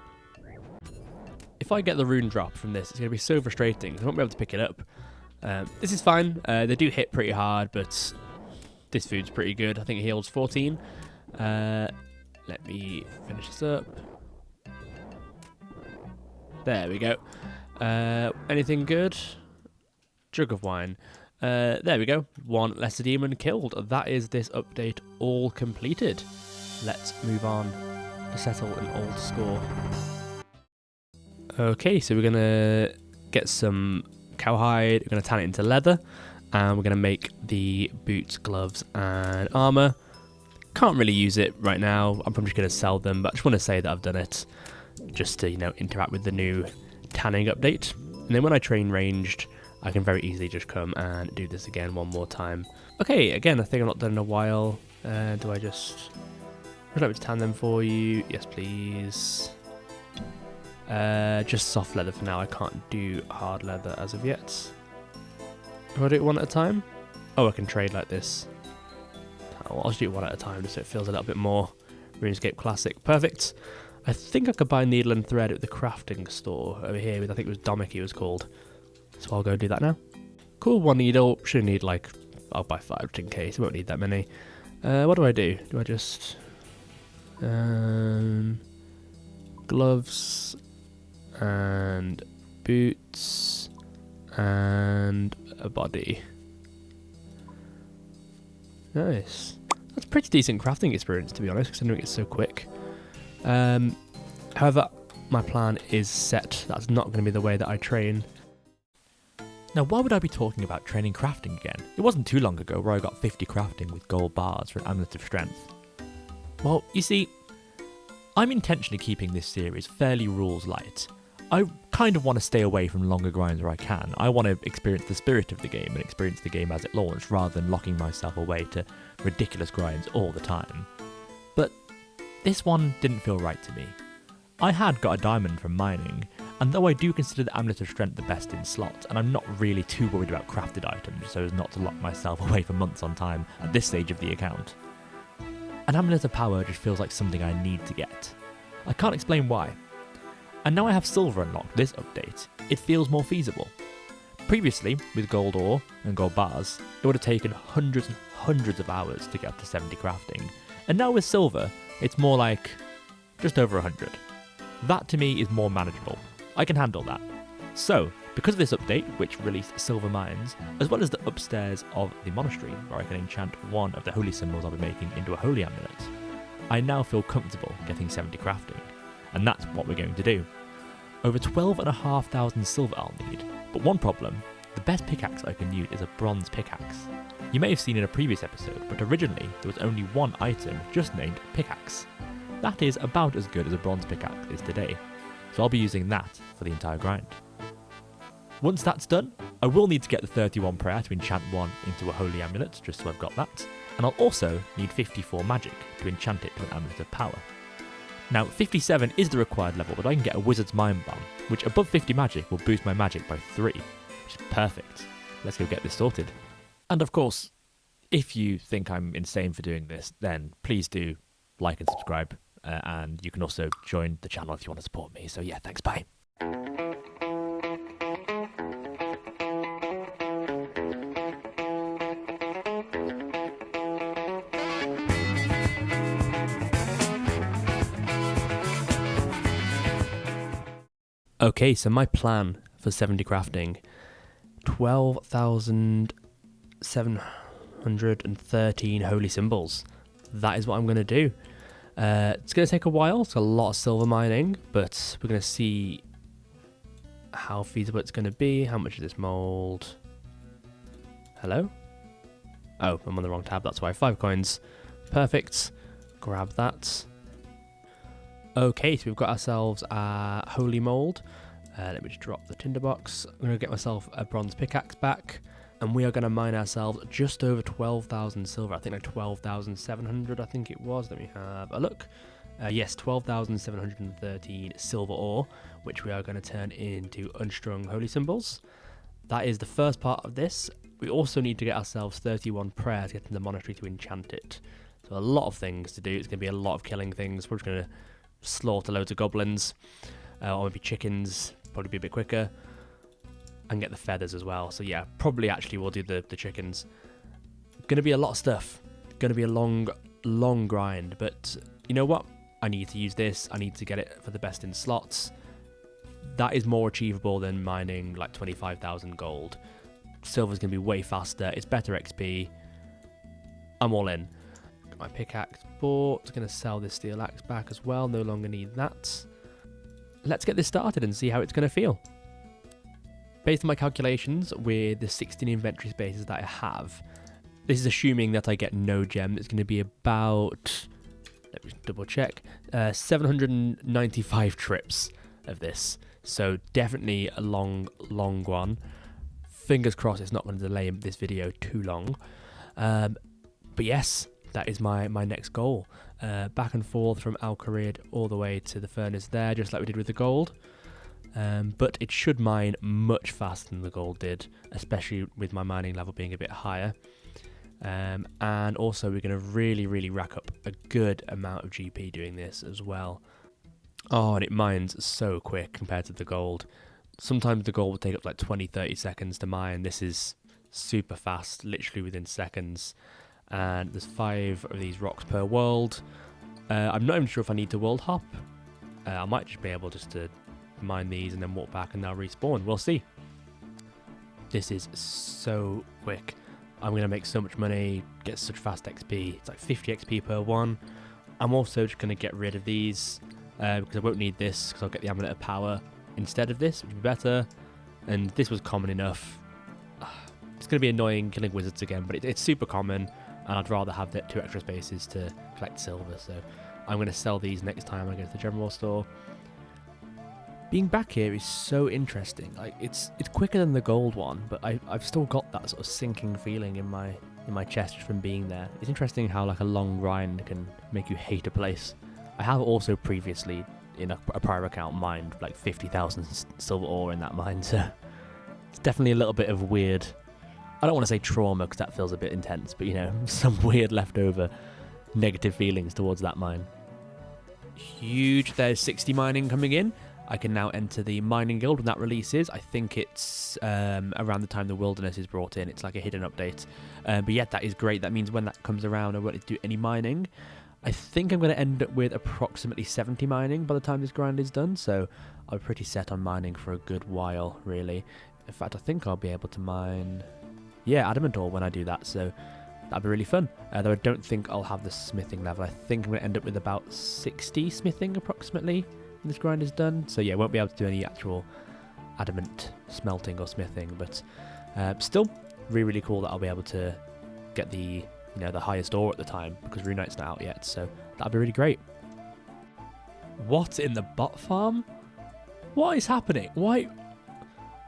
If I get the rune drop from this, it's going to be so frustrating. I won't be able to pick it up. This is fine. They do hit pretty hard, but this food's pretty good. I think it heals 14. Let me finish this up. There we go. Anything good? Jug of wine. There we go. One lesser demon killed. That is this update all completed. Let's move on to settle an old score. Okay, so we're going to get some cowhide. We're going to tan it into leather. And we're going to make the boots, gloves, and armor. Can't really use it right now. I'm probably just going to sell them, but I just want to say that I've done it just to, interact with the new tanning update. And then when I train ranged, I can very easily just come and do this again one more time. Okay, again, I think I've not done in a while. Would you like me to tan them for you? Yes, please. Just soft leather for now. I can't do hard leather as of yet. Do I do it one at a time? Oh, I can trade like this. I'll just do it one at a time just so it feels a little bit more RuneScape classic. Perfect. I think I could buy needle and thread at the crafting store over here with, I think it was Domic he was called. So I'll go do that now. Cool, one needle. Should need I'll buy 5 just in case. I won't need that many. What do? Do I just... gloves and boots and a body. Nice. That's pretty decent crafting experience, to be honest, considering it's so quick. However, my plan is set. That's not going to be the way that I train. Now, why would I be talking about training crafting again? It wasn't too long ago where I got 50 crafting with gold bars for an amulet of strength. Well, you see, I'm intentionally keeping this series fairly rules light. I kind of want to stay away from longer grinds where I can. I want to experience the spirit of the game and experience the game as it launched rather than locking myself away to ridiculous grinds all the time. But this one didn't feel right to me. I had got a diamond from mining, and though I do consider the Amulet of Strength the best in slot, and I'm not really too worried about crafted items so as not to lock myself away for months on time at this stage of the account, an Amulet of Power just feels like something I need to get. I can't explain why. And now I have silver unlocked this update, it feels more feasible. Previously, with gold ore and gold bars, it would have taken hundreds and hundreds of hours to get up to 70 crafting, and now with silver, it's more like just over 100. That to me is more manageable. I can handle that. So, because of this update, which released silver mines, as well as the upstairs of the monastery, where I can enchant one of the holy symbols I'll be making into a holy amulet, I now feel comfortable getting 70 crafting. And that's what we're going to do. Over 12,500 silver I'll need, but one problem, the best pickaxe I can use is a bronze pickaxe. You may have seen in a previous episode, but originally there was only one item just named pickaxe. That is about as good as a bronze pickaxe is today, so I'll be using that for the entire grind. Once that's done, I will need to get the 31 prayer to enchant one into a holy amulet, just so I've got that, and I'll also need 54 magic to enchant it to an amulet of power. Now, 57 is the required level, but I can get a wizard's mind bomb, which above 50 magic will boost my magic by 3, which is perfect. Let's go get this sorted. And of course, if you think I'm insane for doing this, then please do like and subscribe. And you can also join the channel if you want to support me. So yeah, thanks, bye. Okay, so my plan for 70 crafting, 12,713 holy symbols. That is what I'm going to do. It's going to take a while. It's a lot of silver mining, but we're going to see how feasible it's going to be. How much is this mold? Hello? Oh, I'm on the wrong tab. That's why. 5 coins. Perfect. Grab that. Okay, so we've got ourselves a holy mold. Let me just drop the tinderbox. I'm going to get myself a bronze pickaxe back. And we are going to mine ourselves just over 12,000 silver. I think like 12,700 I think it was. Let me have a look. Yes, 12,713 silver ore, which we are going to turn into unstrung holy symbols. That is the first part of this. We also need to get ourselves 31 prayers to get in the monastery to enchant it. So a lot of things to do. It's going to be a lot of killing things. We're just going to slaughter loads of goblins, or maybe chickens, probably be a bit quicker, and get the feathers as well. So yeah, probably actually we'll do the chickens. Going to be a lot of stuff. Going to be a long grind, but you know what? I need to use this. I need to get it for the best in slots. That is more achievable than mining like 25,000 gold. Silver's going to be way faster. It's better XP. I'm all in. Got my pickaxe bought. Going to sell this steel axe back as well. No longer need that. Let's get this started and see how it's going to feel. Based on my calculations with the 16 inventory spaces that I have, this is assuming that I get no gem. It's going to be about, let me double check, 795 trips of this. So definitely a long one. Fingers crossed it's not going to delay this video too long. But yes, that is my next goal. Back and forth from Al Kharid all the way to the furnace there, just like we did with the gold. But it should mine much faster than the gold did, especially with my mining level being a bit higher. And also we're going to really rack up a good amount of GP doing this as well. Oh, and it mines so quick compared to the gold. Sometimes the gold will take up like 20-30 seconds to mine. This is super fast, literally within seconds. And there's 5 of these rocks per world. I'm not even sure if I need to world hop. I might just be able just to mine these and then walk back and they'll respawn. We'll see. This is so quick. I'm going to make so much money, get such fast XP. It's like 50 XP per one. I'm also just going to get rid of these because I won't need this because I'll get the Amulet of Power instead of this, which would be better. And this was common enough. It's going to be annoying killing wizards again, but it's super common. And I'd rather have the 2 extra spaces to collect silver. So I'm going to sell these next time I go to the general store. Being back here is so interesting. Like it's quicker than the gold one, but I've still got that sort of sinking feeling in my chest just from being there. It's interesting how like a long grind can make you hate a place. I have also previously in a prior account mined like 50,000 silver ore in that mine, so it's definitely a little bit of weird. I don't want to say trauma because that feels a bit intense, but you know, some weird leftover negative feelings towards that mine. Huge. There's 60 mining coming in. I can now enter the mining guild when that releases. I think it's around the time the wilderness is brought in. It's like a hidden update. But yeah, that is great. That means when that comes around, I won't need to do any mining. I think I'm going to end up with approximately 70 mining by the time this grind is done. So I'm pretty set on mining for a good while, really. In fact, I think I'll be able to mine, yeah, adamant ore when I do that. So that'll be really fun. Though I don't think I'll have the smithing level. I think I'm going to end up with about 60 smithing approximately when this grind is done. So yeah, won't be able to do any actual adamant smelting or smithing, but still really cool that I'll be able to get the the highest ore at the time because Rune Knight's not out yet. So that'll be really great. What in the bot farm? What is happening? Why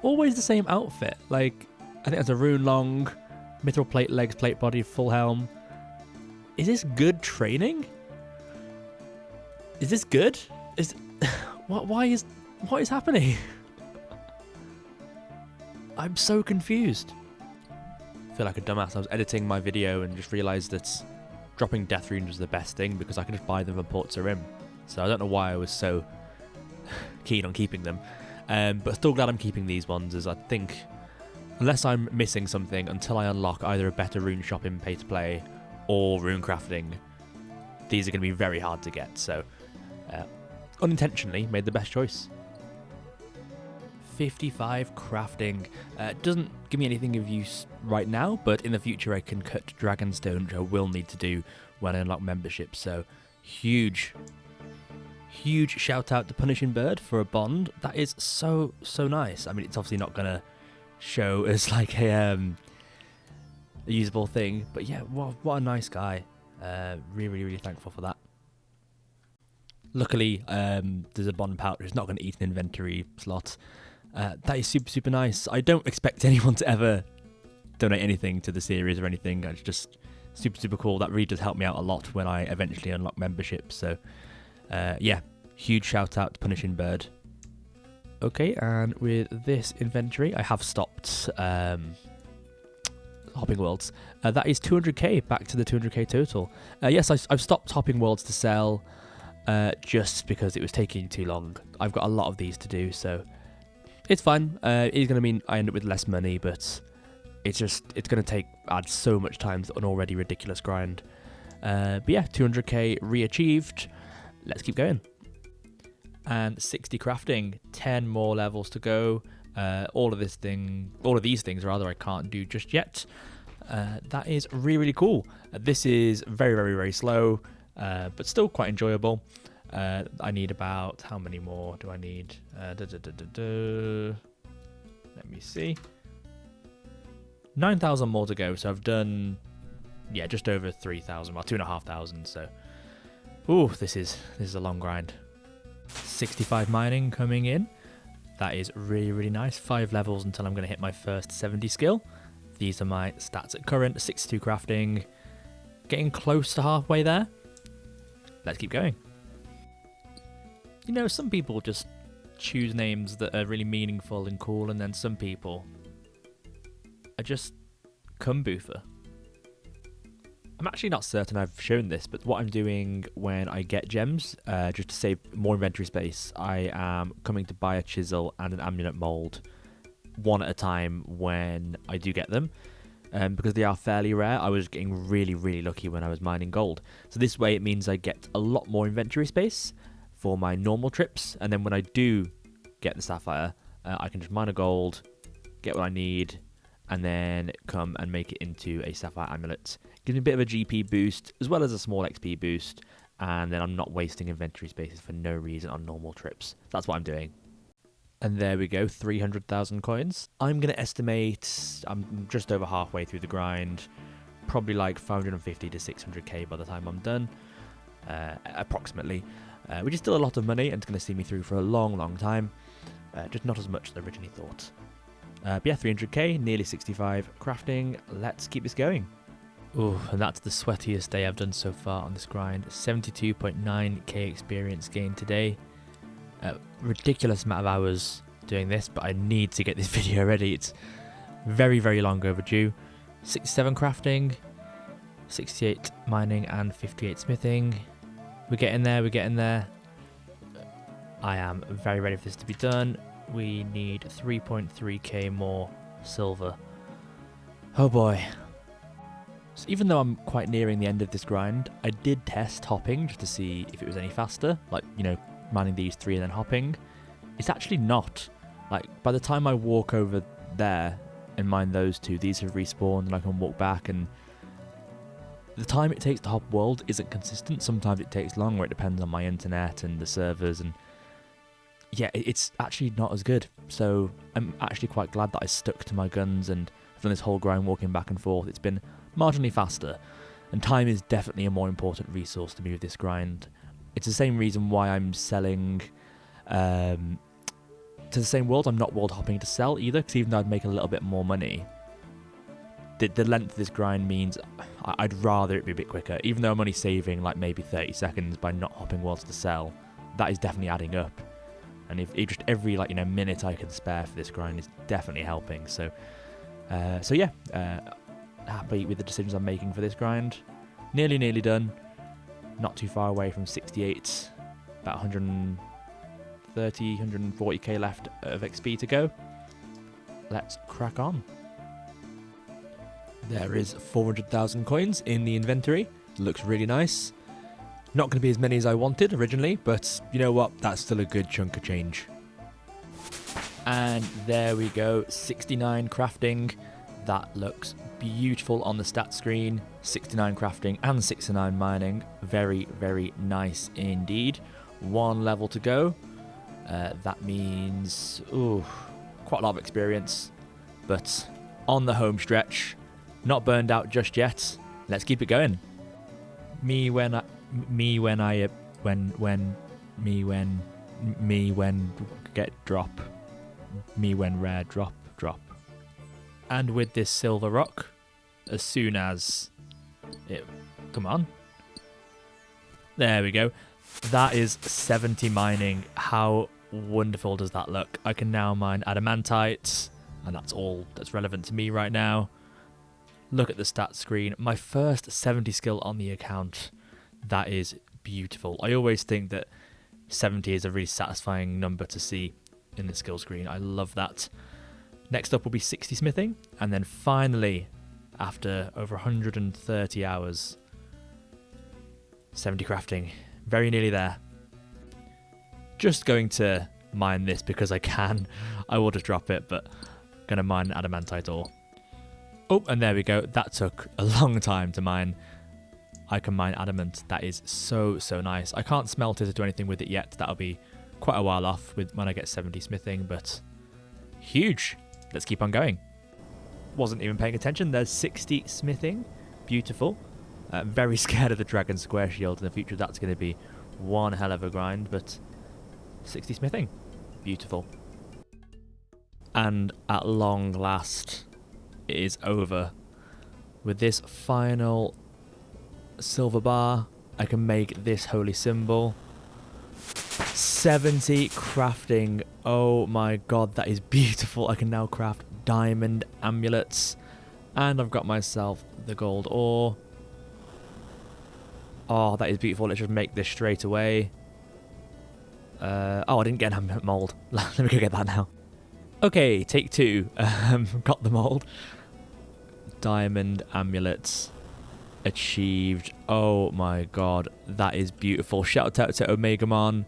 always the same outfit? Like I think there's a rune long, mithril plate legs, plate body, full helm. Is this good training? Is this good? Is what is happening? I'm so confused. I feel like a dumbass. I was editing my video and just realised that dropping death runes was the best thing because I can just buy them from Port Sarim. So I don't know why I was so keen on keeping them. But still glad I'm keeping these ones, as I think, unless I'm missing something, until I unlock either a better rune shop in pay to play or rune crafting, these are going to be very hard to get. So unintentionally made the best choice. 55 crafting. Doesn't give me anything of use right now, but in the future I can cut dragonstone, which I will need to do when I unlock membership. So huge shout out to Punishing Bird for a bond. That is so nice. I mean, it's obviously not gonna show as like a usable thing, but yeah, what a nice guy. Really thankful for that. Luckily, there's a bond pouch. It's not going to eat an inventory slot. That is super nice. I don't expect anyone to ever donate anything to the series or anything. It's just super cool. That really does help me out a lot when I eventually unlock membership. So Yeah, huge shout out to Punishing Bird. Okay, and with this inventory, I have stopped hopping worlds. That is 200k, back to the 200k total. Yes, I've stopped hopping worlds to sell just because it was taking too long. I've got a lot of these to do, so it's fine. It's going to mean I end up with less money, but it's going to add so much time to an already ridiculous grind. But yeah, 200k re-achieved. Let's keep going. And 60 crafting, 10 more levels to go. All of these things rather, I can't do just yet. That is really, really cool. This is very, very, very slow, but still quite enjoyable. I need about, how many more do I need? Let me see. 9,000 more to go, so I've done, yeah, just over 3,000, well, 2,500. So, ooh, this is a long grind. 65 mining coming in. That is really, really nice. 5 levels until I'm going to hit my first 70 skill. These are my stats at current. 62 crafting. Getting close to halfway there. Let's keep going. You know, some people just choose names that are really meaningful and cool, and then some people are just Kumboofer. I'm actually not certain I've shown this, but what I'm doing when I get gems, just to save more inventory space, I am coming to buy a chisel and an amulet mold one at a time when I do get them. Because they are fairly rare, I was getting really, really lucky when I was mining gold. So this way it means I get a lot more inventory space for my normal trips, and then when I do get the sapphire, I can just mine a gold, get what I need, and then come and make it into a sapphire amulet. Gives me a bit of a GP boost, as well as a small XP boost, and then I'm not wasting inventory spaces for no reason on normal trips. That's what I'm doing. And there we go, 300,000 coins. I'm going to estimate I'm just over halfway through the grind, probably like 550 to 600k by the time I'm done, approximately, which is still a lot of money, and it's going to see me through for a long, long time, just not as much as I originally thought. But yeah, 300k, nearly 65 crafting. Let's keep this going. Ooh, and that's the sweatiest day I've done so far on this grind. 72.9k experience gained today. Ridiculous amount of hours doing this, but I need to get this video ready. It's very, very long overdue. 67 crafting, 68 mining, and 58 smithing. We're getting there, we're getting there. I am very ready for this to be done. We need 3.3k more silver. Oh boy. So even though I'm quite nearing the end of this grind, I did test hopping just to see if it was any faster. Like, you know, mining these 3 and then hopping. It's actually not. Like, by the time I walk over there and mine those 2, these have respawned and I can walk back, and the time it takes to hop world isn't consistent. Sometimes it takes longer. It depends on my internet and the servers, and yeah, it's actually not as good. So I'm actually quite glad that I stuck to my guns and I've done this whole grind walking back and forth. It's been marginally faster, and time is definitely a more important resource to me with this grind. It's the same reason why I'm selling to the same world. I'm not world hopping to sell either, because even though I'd make a little bit more money, the length of this grind means I'd rather it be a bit quicker. Even though I'm only saving like maybe 30 seconds by not hopping worlds to sell, that is definitely adding up. And if just every minute I can spare for this grind is definitely helping. So yeah, happy with the decisions I'm making for this grind. Nearly done. Not too far away from 68. About 130, 140k left of XP to go. Let's crack on. There is 400,000 coins in the inventory. Looks really nice. Not going to be as many as I wanted originally, but you know what? That's still a good chunk of change. And there we go, 69 crafting. That looks beautiful on the stat screen. 69 crafting and 69 mining. Very, very nice indeed. 1 level to go. That means quite a lot of experience, but on the home stretch. Not burned out just yet. Let's keep it going. Me when get drop. Me when rare drop. And with this silver rock, as soon as it, come on. There we go. That is 70 mining. How wonderful does that look? I can now mine adamantite, and that's all that's relevant to me right now. Look at the stats screen. My first 70 skill on the account. That is beautiful. I always think that 70 is a really satisfying number to see in the skill screen. I love that. Next up will be 60 smithing, and then finally, after over 130 hours, 70 crafting. Very nearly there. Just going to mine this because I can. I will just drop it, but going to mine adamantite ore. Oh, and there we go. That took a long time to mine. I can mine adamant. That is so, so nice. I can't smelt it or do anything with it yet. That'll be quite a while off with when I get 70 smithing, but huge. Let's keep on going. Wasn't even paying attention. There's 60 smithing. Beautiful. Very scared of the dragon square shield in the future. That's going to be one hell of a grind, but 60 smithing. Beautiful. And at long last, it is over. With this final silver bar, I can make this holy symbol. 70 crafting. Oh my god, that is beautiful. I can now craft diamond amulets. And I've got myself the gold ore. Oh, that is beautiful. Let's just make this straight away. Oh, I didn't get a mold. Let me go get that now. Okay, take two. Got the mold. Diamond amulets achieved. Oh my god, that is beautiful. Shout out to Omegamon.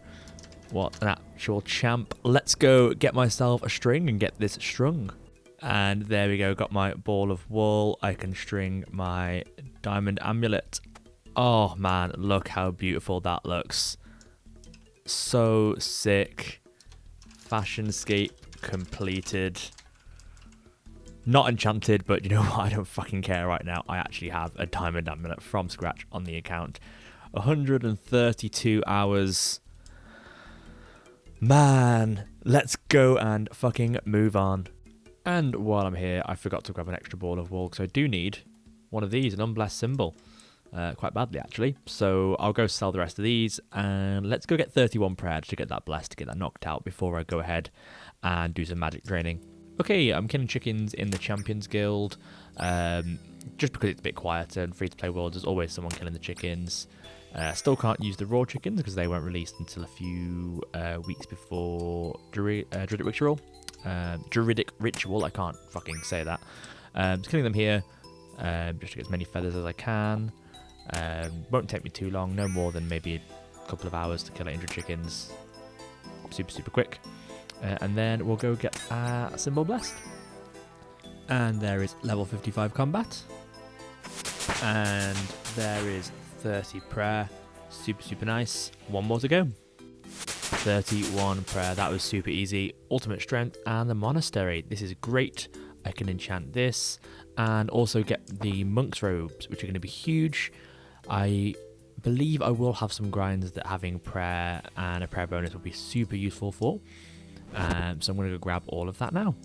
What an actual champ. Let's go get myself a string and get this strung. And there we go, got my ball of wool. I can string my diamond amulet. Oh man, look how beautiful that looks. So sick. Fashionscape completed. Not enchanted, but you know what? I don't fucking care right now. I actually have a diamond amulet from scratch on the account. 132 hours. Man, let's go and fucking move on. And while I'm here, I forgot to grab an extra ball of wool, because I do need one of these, an unblessed symbol. Quite badly, actually. So I'll go sell the rest of these, and let's go get 31 prayer to get that blessed, to get that knocked out before I go ahead and do some magic training. Okay, I'm killing chickens in the Champions Guild, just because it's a bit quieter and free-to-play world. There's always someone killing the chickens. Still can't use the raw chickens because they weren't released until a few weeks before Druidic Ritual. Druidic Ritual, I can't fucking say that. Just killing them here, just to get as many feathers as I can. Won't take me too long, no more than maybe a couple of hours to kill 100 chickens. Super quick. And then we'll go get a symbol blessed. And there is level 55 combat. And there is 30 prayer. Super nice. One more to go. 31 prayer. That was super easy. Ultimate strength and the monastery. This is great. I can enchant this and also get the monk's robes, which are going to be huge. I believe I will have some grinds that having prayer and a prayer bonus will be super useful for. So I'm going to go grab all of that now.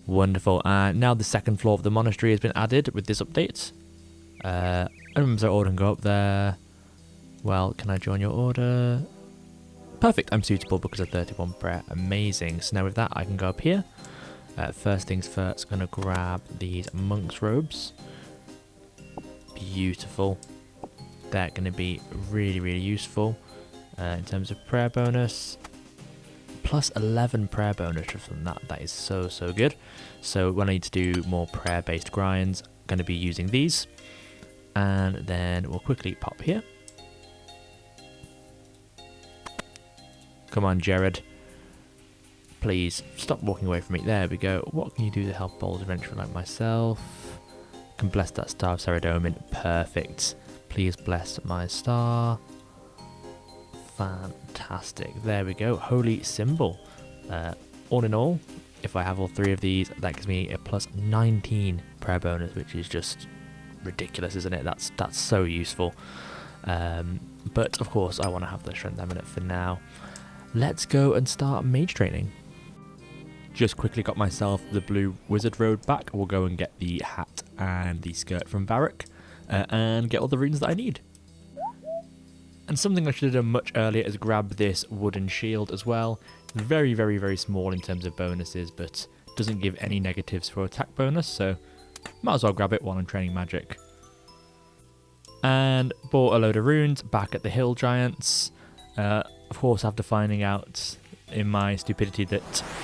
Wonderful. Now the second floor of the monastery has been added with this update. Items are ordered and go up there. Well, can I join your order? Perfect. I'm suitable because of 31 prayer. Amazing. So now with that, I can go up here. First things first, I'm going to grab these monk's robes. Beautiful. They're going to be really useful in terms of prayer bonus. Plus 11 prayer bonus from that. That is so good. So when I need to do more prayer based grinds, I'm going to be using these. And then we'll quickly pop here. Come on, Jared. Please stop walking away from me. There we go. What can you do to help bold adventurer like myself? Can bless that star of Saradomin. Perfect. Please bless my star. Fantastic. There we go. Holy symbol. All in all, if I have all three of these, that gives me a plus 19 prayer bonus, which is just ridiculous, isn't it? That's so useful. But of course, I want to have the strength amulet for now. Let's go and start mage training. Just quickly got myself the blue wizard robe back. We'll go and get the hat and the skirt from Varric and get all the runes that I need. And something I should have done much earlier is grab this wooden shield as well. Very, very, very small in terms of bonuses, but doesn't give any negatives for attack bonus, so might as well grab it while I'm training magic. And bought a load of runes back at the Hill Giants. Of course, after finding out in my stupidity that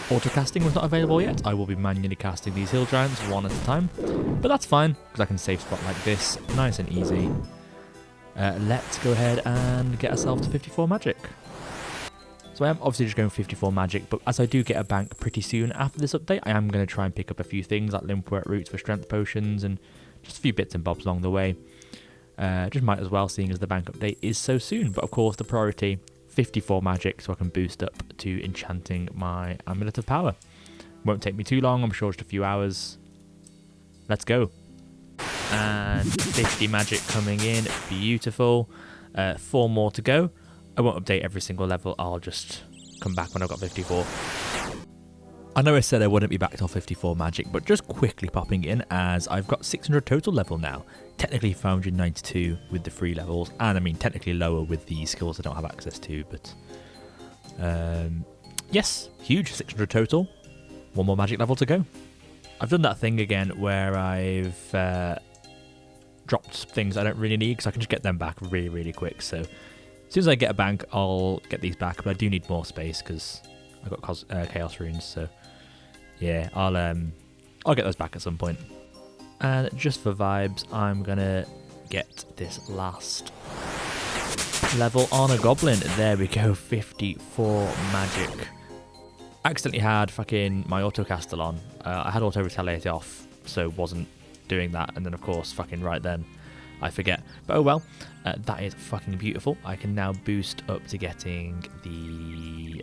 autocasting was not available yet, I will be manually casting these Hill Giants one at a time. But that's fine, because I can save spot like this, nice and easy. Let's go ahead and get ourselves to 54 magic. So I am obviously just going 54 magic, but as I do get a bank pretty soon after this update, I am going to try and pick up a few things like Limpwort roots for strength potions and just a few bits and bobs along the way. Just might as well, seeing as the bank update is so soon. But of course, the priority, 54 magic, so I can boost up to enchanting my Amulet of Power. Won't take me too long, I'm sure just a few hours. Let's go. And 50 magic coming in, beautiful. 4 more to go. I won't update every single level, I'll just come back when I've got 54. I know I said I wouldn't be back till 54 magic, but just quickly popping in as I've got 600 total level now. Technically 592 with the free levels, and I mean technically lower with the skills I don't have access to, but yes, huge, 600 total. 1 more magic level to go. I've done that thing again where I've dropped things I don't really need because I can just get them back really, really quick. So as soon as I get a bank, I'll get these back, but I do need more space because I've got chaos runes. So yeah, I'll get those back at some point. And just for vibes, I'm gonna get this last level on a goblin. There we go, 54 magic. I accidentally had fucking my autocaster on. I had auto retaliate off, so wasn't doing that. And then of course, fucking right then, I forget. But oh well, that is fucking beautiful. I can now boost up to getting the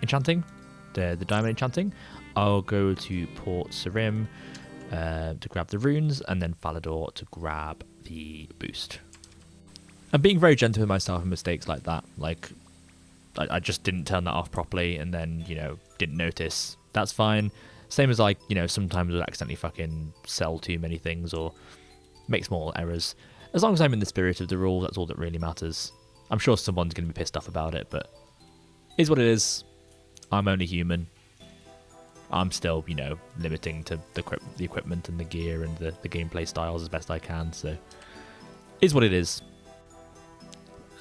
enchanting, the diamond enchanting. I'll go to Port Sarim to grab the runes, and then Falador to grab the boost. I'm being very gentle with myself in mistakes like that. Like, I just didn't turn that off properly, and then, you know, didn't notice. That's fine. Same as, like, you know, sometimes I'll accidentally fucking sell too many things or make small errors. As long as I'm in the spirit of the rule, that's all that really matters. I'm sure someone's going to be pissed off about it, but it is what it is. I'm only human. I'm still, you know, limiting to the equipment and the gear and the gameplay styles as best I can, so is what it is.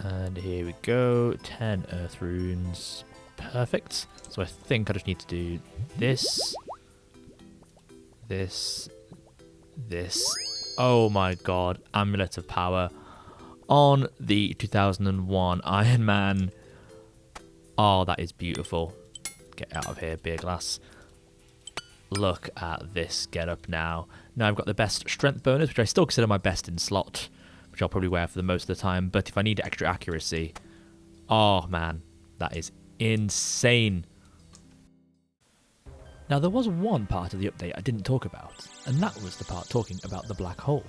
And here we go, 10 earth runes, perfect. So I think I just need to do this, this. Oh my god, Amulet of Power on the 2001 Ironman. Oh, that is beautiful. Get out of here, beer glass. Look at this getup now. Now I've got the best strength bonus, which I still consider my best in slot, which I'll probably wear for the most of the time. But if I need extra accuracy, oh man, that is insane. Now there was one part of the update I didn't talk about, and that was the part talking about the black hole.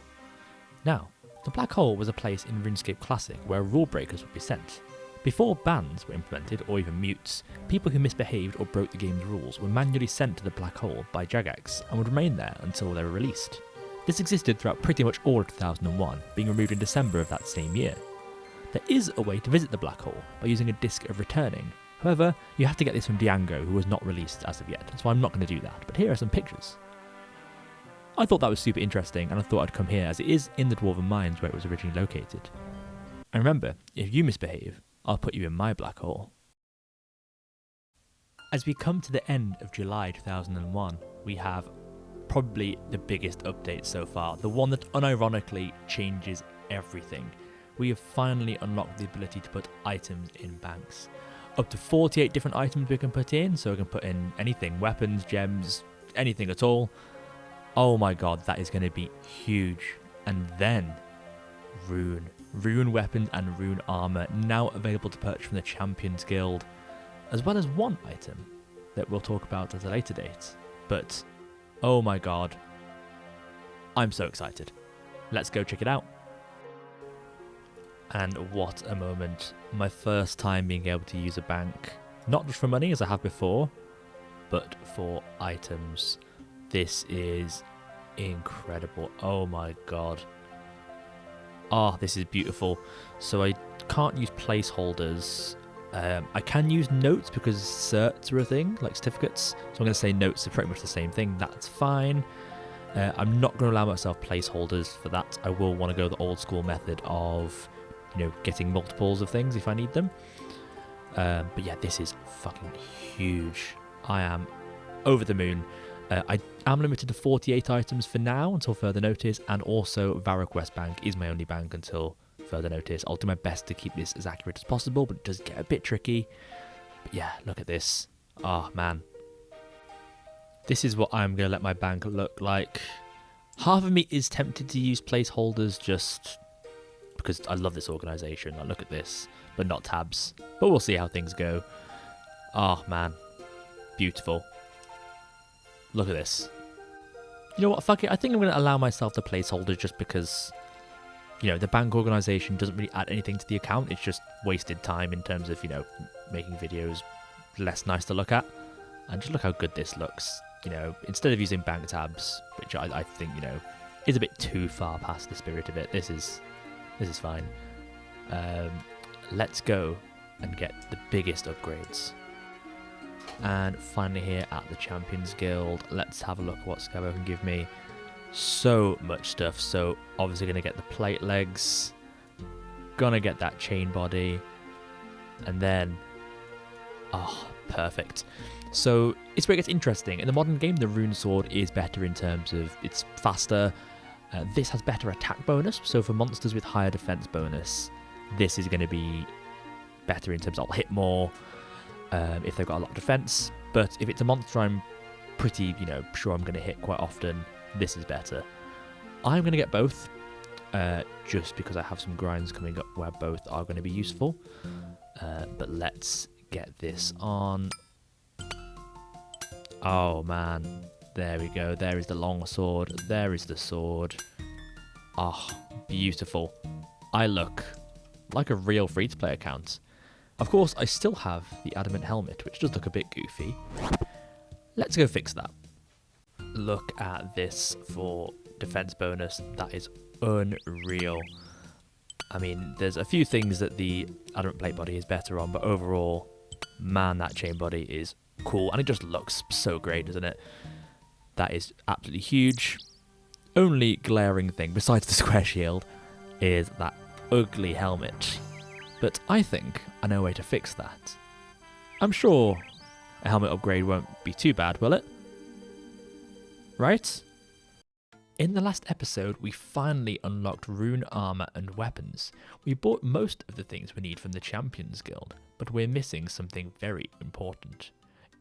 Now, the black hole was a place in RuneScape Classic where rule breakers would be sent. Before bans were implemented, or even mutes, people who misbehaved or broke the game's rules were manually sent to the black hole by Jagex and would remain there until they were released. This existed throughout pretty much all of 2001, being removed in December of that same year. There is a way to visit the black hole by using a Disc of Returning. However, you have to get this from Diango, who was not released as of yet, so I'm not going to do that, but here are some pictures. I thought that was super interesting, and I thought I'd come here as it is in the Dwarven Mines where it was originally located. And remember, if you misbehave, I'll put you in my black hole. As we come to the end of July 2001, we have probably the biggest update so far, the one that unironically changes everything. We have finally unlocked the ability to put items in banks. Up to 48 different items we can put in, so we can put in anything, weapons, gems, anything at all. Oh my god, that is going to be huge. And then rune weapons and rune armor now available to purchase from the Champions Guild, as well as one item that we'll talk about at a later date. But oh my god, I'm so excited. Let's go check it out. And what a moment. My first time being able to use a bank, not just for money as I have before, but for items. This is incredible. Oh my god. Ah, this is beautiful. So I can't use placeholders. I can use notes because certs are a thing, like certificates. So I'm going to say notes are pretty much the same thing. That's fine. I'm not going to allow myself placeholders for that. I will want to go the old school method of, getting multiples of things if I need them. But yeah, this is fucking huge. I am over the moon. I am limited to 48 items for now until further notice, and also Varrock West Bank is my only bank until further notice. I'll do my best to keep this as accurate as possible, but it does get a bit tricky. But yeah, look at this. Oh man. This is what I'm going to let my bank look like. Half of me is tempted to use placeholders just because I love this organization. Like, look at this, but not tabs. But we'll see how things go. Oh man. Beautiful. Look at this. You know what? Fuck it. I think I'm going to allow myself the placeholders just because, the bank organization doesn't really add anything to the account. It's just wasted time in terms of, making videos less nice to look at. And just look how good this looks. Instead of using bank tabs, which I think, is a bit too far past the spirit of it. This is fine. Let's go and get the biggest upgrades. And finally here at the Champions Guild, let's have a look at what Scabo can give me. So much stuff. So obviously going to get the plate legs, gonna get that chain body, and then, oh, perfect. So it's where it gets interesting. In the modern game, the rune sword is better in terms of it's faster. This has better attack bonus. So for monsters with higher defense bonus, this is going to be better in terms of I'll hit more if they've got a lot of defense. But if it's a monster I'm pretty, sure I'm going to hit quite often, this is better. I'm going to get both just because I have some grinds coming up where both are going to be useful. But let's get this on. Oh man, there we go. There is the long sword. There is the sword. Oh, beautiful. I look like a real free-to-play account. Of course, I still have the adamant helmet, which does look a bit goofy. Let's go fix that. Look at this for defense bonus. That is unreal. I mean, there's a few things that the adamant plate body is better on, but overall, man, that chain body is cool, and it just looks so great, doesn't it? That is absolutely huge. Only glaring thing besides the square shield is that ugly helmet, but I think I know a way to fix that. I'm sure a helmet upgrade won't be too bad, will it? Right? In the last episode, we finally unlocked rune armor and weapons. We bought most of the things we need from the Champions Guild, but we're missing something very important.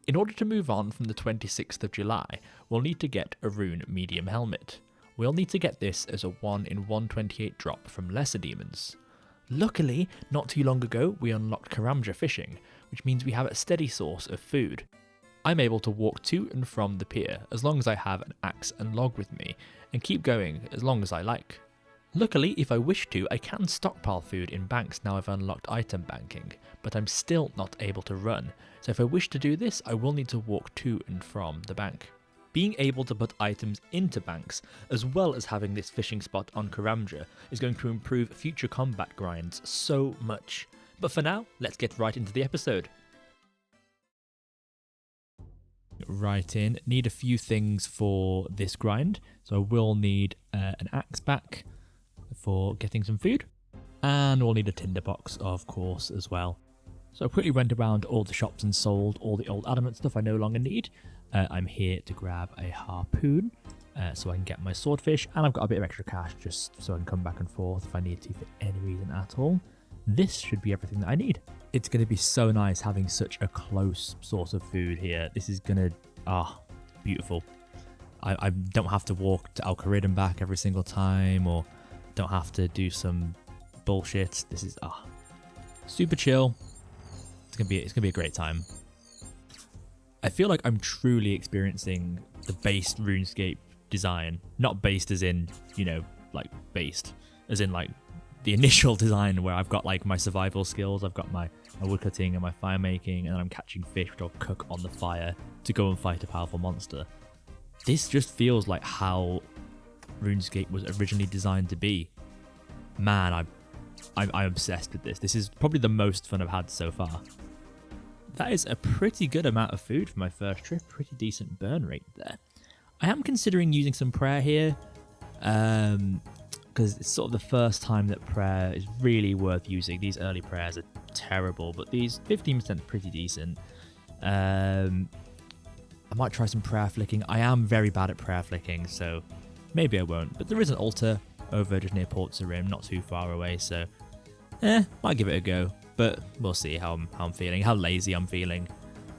In order to move on from the 26th of July, we'll need to get a rune medium helmet. We'll need to get this as a 1 in 128 drop from lesser demons. Luckily, not too long ago, we unlocked Karamja fishing, which means we have a steady source of food. I'm able to walk to and from the pier as long as I have an axe and log with me, and keep going as long as I like. Luckily, if I wish to, I can stockpile food in banks now I've unlocked item banking, but I'm still not able to run, so if I wish to do this, I will need to walk to and from the bank. Being able to put items into banks, as well as having this fishing spot on Karamja, is going to improve future combat grinds so much. But for now, let's get right into the episode. Right in, need a few things for this grind, so I will need an axe back for getting some food, and we'll need a tinderbox of course as well. So I quickly went around all the shops and sold all the old adamant stuff I no longer need. I'm here to grab a harpoon so I can get my swordfish, and I've got a bit of extra cash just so I can come back and forth if I need to for any reason at all. This should be everything that I need. It's going to be so nice having such a close source of food here. This is going to, beautiful. I don't have to walk to Al Kharid and back every single time, or don't have to do some bullshit. This is super chill. It's gonna be a great time. I feel like I'm truly experiencing the based RuneScape design. Not based as in, like based. As in like the initial design where I've got like my survival skills, I've got my woodcutting and my fire making, and I'm catching fish which I'll cook on the fire to go and fight a powerful monster. This just feels like how RuneScape was originally designed to be. Man, I'm obsessed with this. This is probably the most fun I've had so far. That is a pretty good amount of food for my first trip. Pretty decent burn rate there. I am considering using some prayer here, because it's sort of the first time that prayer is really worth using. These early prayers are terrible, but these 15% are pretty decent. I might try some prayer flicking. I am very bad at prayer flicking, so maybe I won't. But there is an altar over just near Port Sarim, not too far away, so might give it a go. But we'll see how I'm feeling, how lazy I'm feeling.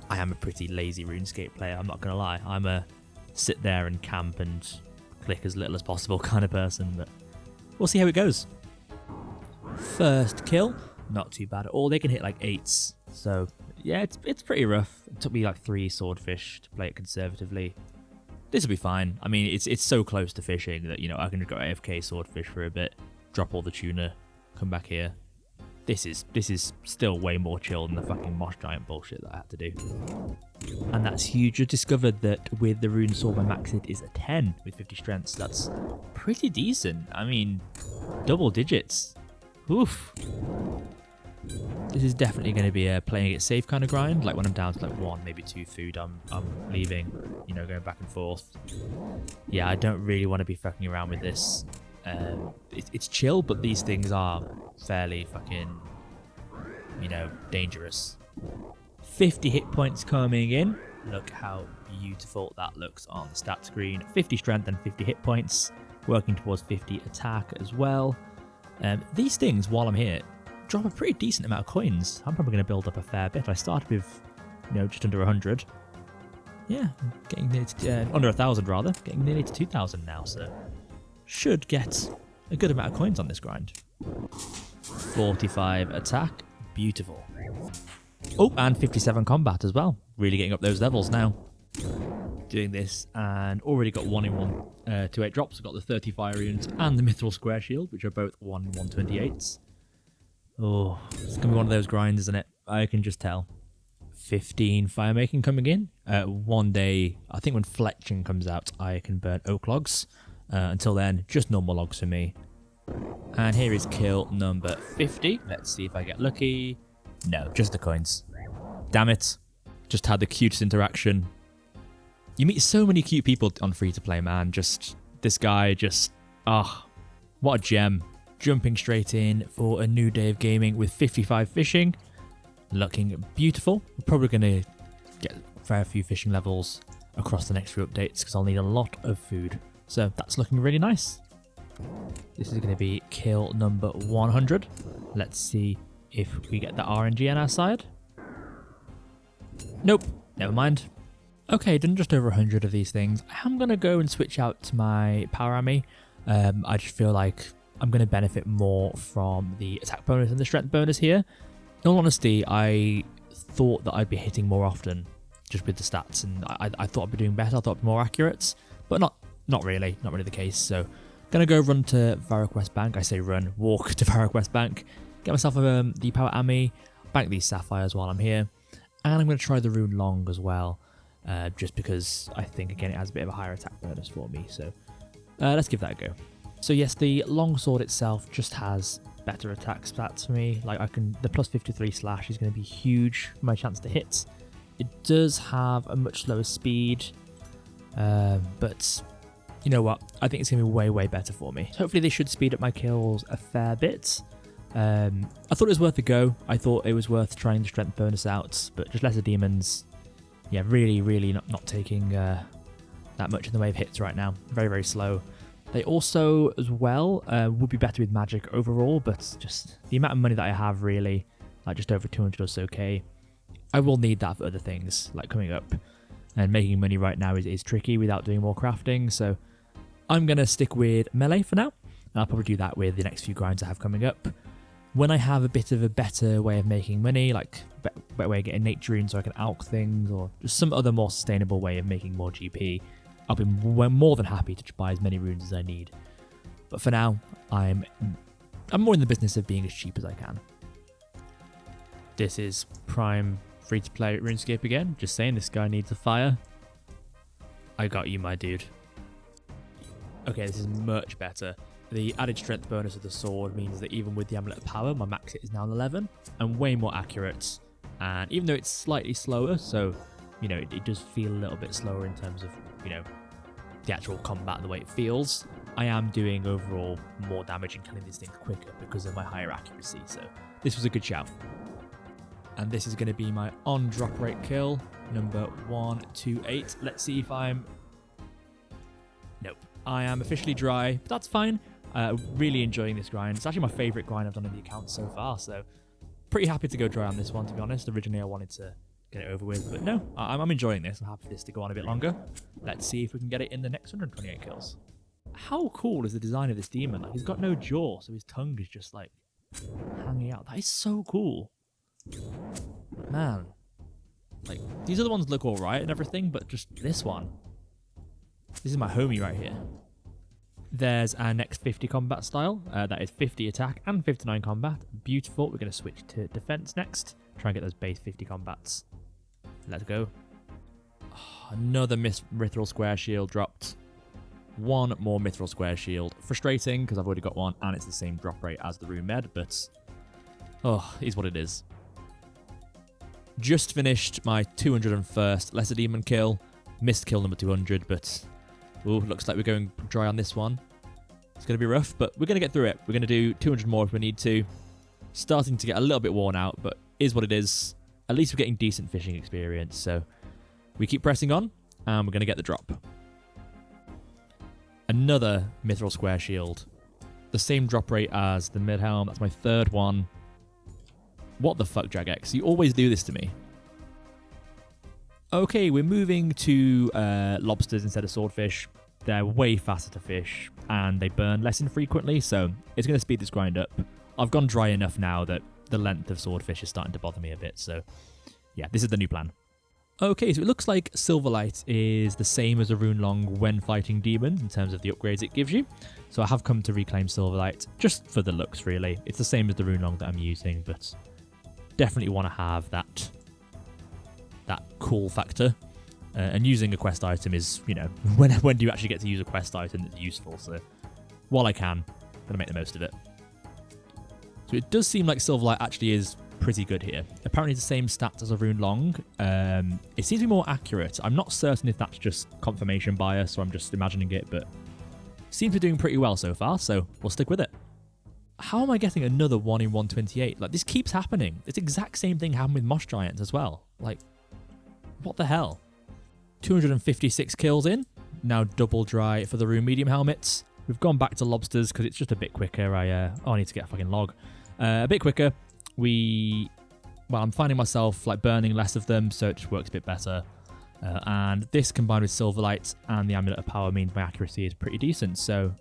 I am a pretty lazy RuneScape player, I'm not going to lie. I'm a sit there and camp and click as little as possible kind of person, but we'll see how it goes. First kill, not too bad at all. They can hit like 8s, so yeah, it's pretty rough. It took me like 3 swordfish to play it conservatively. This will be fine. I mean, it's so close to fishing that, you know, I can just go AFK swordfish for a bit, drop all the tuna, come back here. This is still way more chill than the fucking Mosh Giant bullshit that I had to do. And that's huge. I discovered that with the Rune Sword, my max hit is a 10 with 50 strengths. That's pretty decent. I mean, double digits. Oof. This is definitely going to be a playing it safe kind of grind. Like when I'm down to like 1, maybe 2 food, I'm leaving, you know, going back and forth. Yeah, I don't really want to be fucking around with this. It's chill, but these things are fairly fucking, you know, dangerous. 50 hit points coming in. Look how beautiful that looks on the stat screen. 50 strength and 50 hit points. Working towards 50 attack as well. These things, while I'm here, drop a pretty decent amount of coins. I'm probably going to build up a fair bit. I started with, you know, just under 100. Yeah, getting nearly to, under 1,000 rather. Getting nearly to 2,000 now, so should get a good amount of coins on this grind. 45 attack, beautiful. Oh, and 57 combat as well. Really getting up those levels now. Doing this and already got 1 in 1 to 8 drops. I've got the 30 fire runes and the mithril square shield, which are both 1 in 128s. Oh, it's gonna be one of those grinds, isn't it? I can just tell. 15 fire making coming in. One day, I think when fletching comes out, I can burn oak logs. Until then, just normal logs for me. And here is kill number 50. Let's see if I get lucky. No, just the coins. Damn it. Just had the cutest interaction. You meet so many cute people on free-to-play, man. Just, this guy just, what a gem. Jumping straight in for a new day of gaming with 55 fishing. Looking beautiful. We're probably going to get a fair few fishing levels across the next few updates because I'll need a lot of food. So that's looking really nice. This is going to be kill number 100. Let's see if we get the RNG on our side. Nope, never mind. Okay, done just over 100 of these things. I'm going to go and switch out to my power army. I just feel like I'm going to benefit more from the attack bonus and the strength bonus here. In all honesty, I thought that I'd be hitting more often just with the stats, and I thought I'd be doing better. I thought I'd be more accurate, but not really the case. So gonna go run to Varrock West Bank. I say run, walk to Varrock West Bank, get myself the power army, bank these sapphires while I'm here, and I'm gonna try the rune long as well, just because I think again it has a bit of a higher attack bonus for me. So let's give that a go. So yes, the long sword itself just has better attack stats for me. Like the plus 53 slash is going to be huge for my chance to hit. It does have a much slower speed, but you know what? I think it's going to be way better for me. Hopefully they should speed up my kills a fair bit. I thought it was worth a go. I thought it was worth trying the strength bonus out, but just lesser demons, yeah, really not taking that much in the way of hits right now. Very slow. They also, as well, would be better with magic overall, but just the amount of money that I have, really, like just over 200 or so K, I will need that for other things, like coming up. And making money right now is tricky without doing more crafting, so I'm going to stick with melee for now. And I'll probably do that with the next few grinds I have coming up. When I have a bit of a better way of making money, like a better way of getting nature runes so I can alch things, or just some other more sustainable way of making more GP, I'll be more than happy to buy as many runes as I need. But for now, I'm more in the business of being as cheap as I can. This is prime free-to-play RuneScape again. Just saying, this guy needs a fire. I got you, my dude. Okay, this is much better. The added strength bonus of the sword means that even with the Amulet of Power, my max hit is now 11 and way more accurate. And even though it's slightly slower, so, you know, it does feel a little bit slower in terms of, you know, the actual combat, the way it feels, I am doing overall more damage and killing these things quicker because of my higher accuracy. So this was a good shout. And this is going to be my on drop rate kill, number 128. Let's see if I'm... Nope. I am officially dry, but that's fine. Really enjoying this grind. It's actually my favourite grind I've done in the account so far, so pretty happy to go dry on this one, to be honest. Originally I wanted to get it over with, but no, I'm enjoying this. I'm happy for this to go on a bit longer. Let's see if we can get it in the next 128 kills. How cool is the design of this demon? Like, he's got no jaw, so his tongue is just like hanging out. That is so cool. Man. Like, these other ones look alright and everything, but just this one. This is my homie right here. There's our next 50 combat style. That is 50 attack and 59 combat. Beautiful. We're going to switch to defense next. Try and get those base 50 combats. Let's go. Oh, another Mithril Square Shield dropped. One more Mithril Square Shield. Frustrating because I've already got one and it's the same drop rate as the Rune Med, but oh, is what it is. Just finished my 201st Lesser Demon kill. Missed kill number 200, but ooh, looks like we're going dry on this one. It's going to be rough, but we're going to get through it. We're going to do 200 more if we need to. Starting to get a little bit worn out, but is what it is. At least we're getting decent fishing experience, so we keep pressing on, and we're going to get the drop. Another Mithril Square Shield. The same drop rate as the Mid-Helm. That's my third one. What the fuck, Jagex? You always do this to me. Okay, we're moving to lobsters instead of swordfish. They're way faster to fish, and they burn less infrequently, so it's going to speed this grind up. I've gone dry enough now that the length of swordfish is starting to bother me a bit, so yeah, this is the new plan. Okay, so it looks like Silverlight is the same as a Rune Long when fighting demons in terms of the upgrades it gives you. So I have come to reclaim Silverlight, just for the looks really. It's the same as the Rune Long that I'm using, but definitely want to have that cool factor. And using a quest item is, you know, when do you actually get to use a quest item that's useful? So while I can, I'm going to make the most of it. So it does seem like Silverlight actually is pretty good here. Apparently it's the same stats as a Rune Long. It seems to be more accurate. I'm not certain if that's just confirmation bias or I'm just imagining it, but seems to be doing pretty well so far, so we'll stick with it. How am I getting another 1 in 128? Like, this keeps happening. This exact same thing happened with Mosh Giants as well. Like, what the hell? 256 kills in. Now double dry for the Rune Medium helmets. We've gone back to lobsters because it's just a bit quicker. I need to get a fucking log. A bit quicker. I'm finding myself like burning less of them, so it just works a bit better. And this combined with Silverlight and the Amulet of Power means my accuracy is pretty decent. So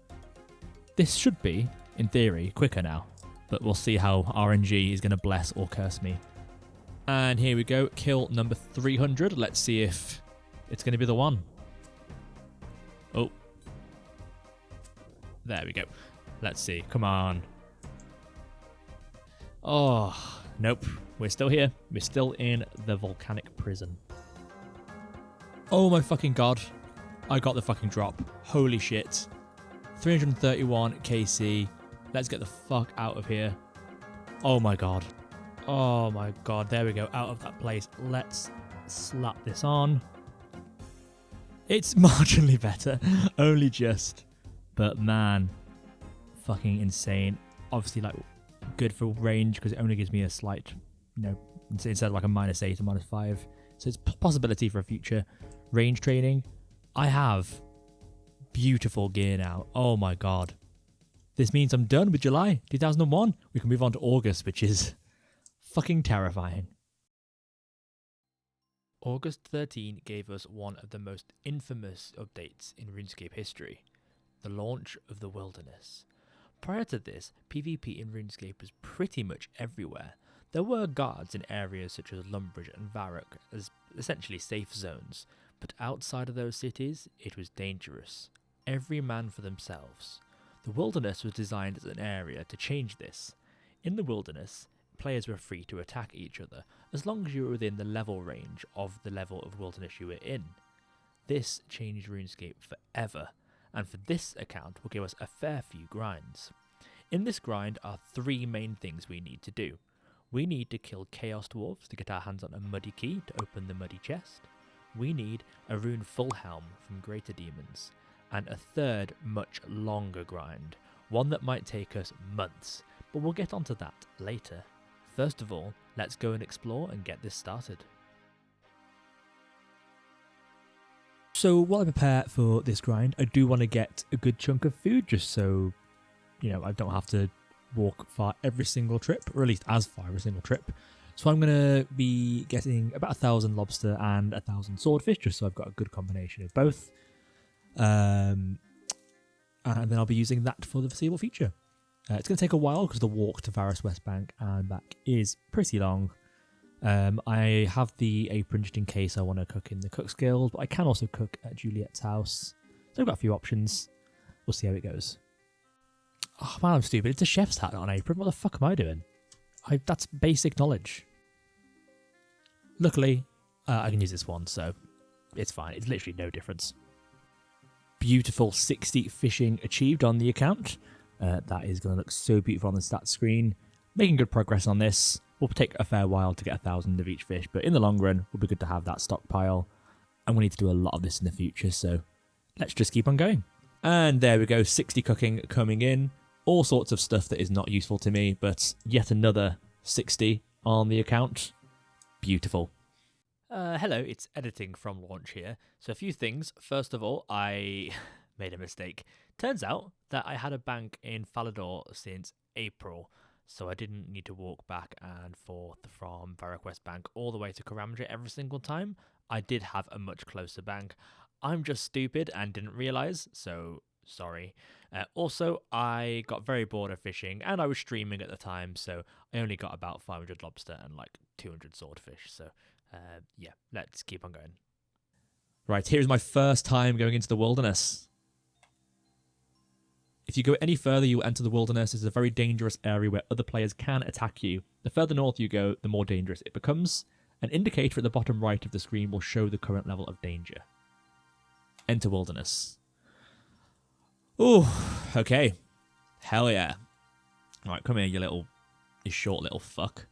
this should be, in theory, quicker now. But we'll see how RNG is going to bless or curse me. And here we go. Kill number 300. Let's see if it's going to be the one. Oh. There we go. Let's see. Come on. Oh, nope. We're still here. We're still in the volcanic prison. Oh my fucking god. I got the fucking drop. Holy shit. 331 KC. Let's get the fuck out of here. Oh my god. Oh my god. There we go. Out of that place. Let's slap this on. It's marginally better. Only just. But man. Fucking insane. Obviously, like, good for range because it only gives me a slight, you know, instead of like a -8 or -5. So it's a possibility for a future range training. I have beautiful gear now. Oh my god. This means I'm done with July 2001. We can move on to August, which is fucking terrifying. August 13 gave us one of the most infamous updates in RuneScape history, the launch of the Wilderness. Prior to this, PvP in RuneScape was pretty much everywhere. There were guards in areas such as Lumbridge and Varrock as essentially safe zones, but outside of those cities, it was dangerous. Every man for themselves. The Wilderness was designed as an area to change this. In the Wilderness, players were free to attack each other as long as you were within the level range of the level of Wilderness you were in. This changed RuneScape forever, and for this account will give us a fair few grinds. In this grind are 3 main things we need to do. We need to kill Chaos Dwarves to get our hands on a Muddy Key to open the Muddy Chest. We need a Rune Full Helm from Greater Demons. And a third, much longer grind. One that might take us months, but we'll get onto that later. First of all, let's go and explore and get this started. So while I prepare for this grind, I do want to get a good chunk of food just so, I don't have to walk far every single trip, or at least as far every single trip. So I'm going to be getting about 1,000 lobster and 1,000 swordfish, just so I've got a good combination of both. And then I'll be using that for the foreseeable future. It's going to take a while because the walk to Varus West Bank and back is pretty long. I have the apron just in case I want to cook in the Cook's Guild, but I can also cook at Juliet's house. So I've got a few options. We'll see how it goes. Oh man, I'm stupid. It's a chef's hat, not an apron. What the fuck am I doing? That's basic knowledge. Luckily, I can use this one, so it's fine. It's literally no difference. Beautiful 60 fishing achieved on the account. That is going to look so beautiful on the stats screen. Making good progress on this. Will take a fair while to get 1,000 of each fish, but in the long run, it will be good to have that stockpile. And we need to do a lot of this in the future, so let's just keep on going. And there we go, 60 cooking coming in. All sorts of stuff that is not useful to me, but yet another 60 on the account. Beautiful. Hello, it's editing from launch here. So a few things. First of all, I made a mistake. Turns out that I had a bank in Falador since April, so I didn't need to walk back and forth from Varrock West Bank all the way to Karamja every single time. I did have a much closer bank. I'm just stupid and didn't realise, so sorry. Also, I got very bored of fishing and I was streaming at the time, so I only got about 500 lobster and like 200 swordfish, so yeah, let's keep on going. Right, here's my first time going into the wilderness. If you go any further, you'll enter the wilderness. It's a very dangerous area where other players can attack you. The further north you go, the more dangerous it becomes. An indicator at the bottom right of the screen will show the current level of danger. Enter wilderness. Ooh, okay. Hell yeah. Alright, come here, you short little fuck.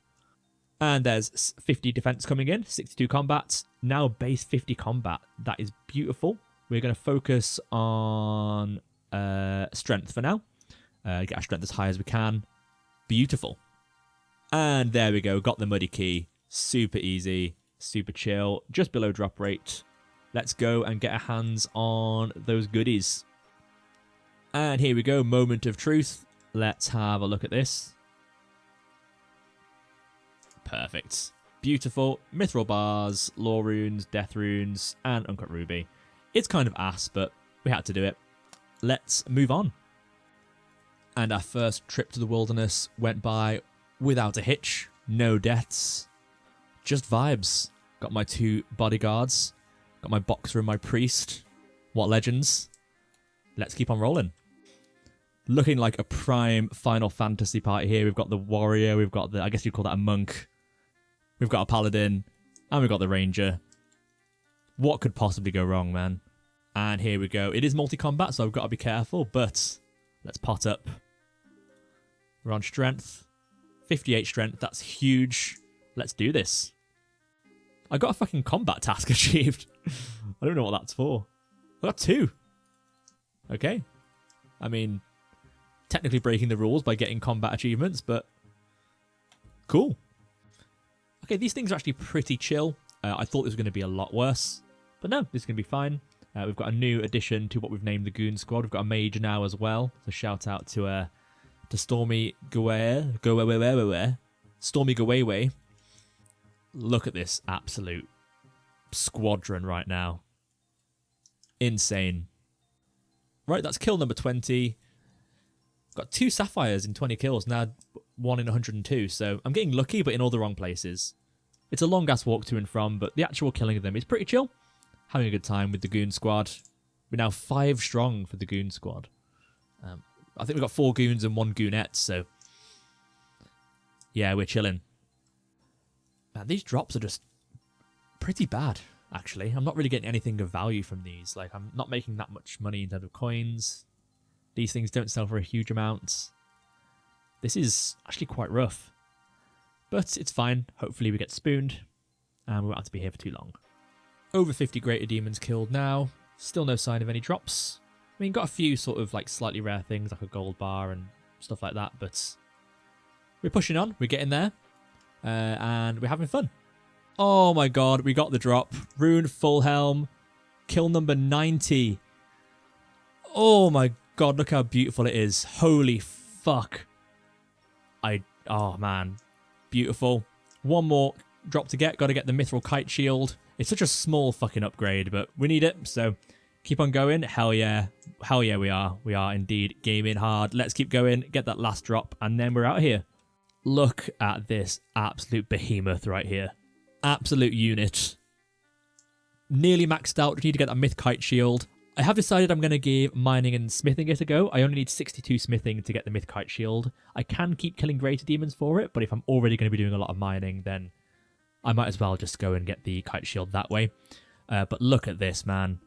And there's 50 defense coming in, 62 combat. Now base 50 combat. That is beautiful. We're going to focus on strength for now. Get our strength as high as we can. Beautiful. And there we go. Got the Muddy Key. Super easy. Super chill. Just below drop rate. Let's go and get our hands on those goodies. And here we go. Moment of truth. Let's have a look at this. Perfect. Beautiful. Mithril bars, lore runes, death runes, and uncut ruby. It's kind of ass, but we had to do it. Let's move on. And our first trip to the wilderness went by without a hitch. No deaths. Just vibes. Got my 2 bodyguards. Got my boxer and my priest. What legends. Let's keep on rolling. Looking like a prime Final Fantasy party here. We've got the warrior. We've got the, I guess you'd call that a monk. We've got a paladin. And we've got the ranger. What could possibly go wrong, man? And here we go. It is multi-combat, so I've got to be careful, but let's pot up. We're on strength. 58 strength. That's huge. Let's do this. I got a fucking combat task achieved. I don't know what that's for. I got 2. Okay. I mean, technically breaking the rules by getting combat achievements, but cool. Okay, these things are actually pretty chill. I thought this was going to be a lot worse, but no, this is going to be fine. We've got a new addition to what we've named the Goon Squad. We've got a mage now as well. So shout out to Stormy Stormy Gawayway. Look at this absolute squadron right now. Insane. Right, that's kill number 20. Got 2 sapphires in 20 kills, now 1 in 102. So I'm getting lucky, but in all the wrong places. It's a long-ass walk to and from, but the actual killing of them is pretty chill. Having a good time with the Goon Squad. We're now 5 strong for the Goon Squad. I think we've got 4 goons and 1 goonette, so yeah, we're chilling. Man, these drops are just pretty bad. actually. I'm not really getting anything of value from these. Like, I'm not making that much money in terms of coins. These things don't sell for a huge amount. This is actually quite rough. But it's fine. Hopefully we get spooned, and we won't have to be here for too long. Over 50 greater demons killed now. Still no sign of any drops. I mean, got a few sort of like slightly rare things like a gold bar and stuff like that, but we're pushing on. We're getting there, and we're having fun. Oh my god, we got the drop. Rune full helm, kill number 90. Oh my god, look how beautiful it is. Holy fuck. Oh man, beautiful. One more drop to get. Got to get the mithril kite shield. It's such a small fucking upgrade, but we need it, so keep on going. Hell yeah. Hell yeah, we are. We are indeed gaming hard. Let's keep going, get that last drop, and then we're out of here. Look at this absolute behemoth right here. Absolute unit. Nearly maxed out. Need to get that myth kite shield. I have decided I'm going to give mining and smithing it a go. I only need 62 smithing to get the myth kite shield. I can keep killing greater demons for it, but if I'm already going to be doing a lot of mining, then I might as well just go and get the kite shield that way. But look at this, man.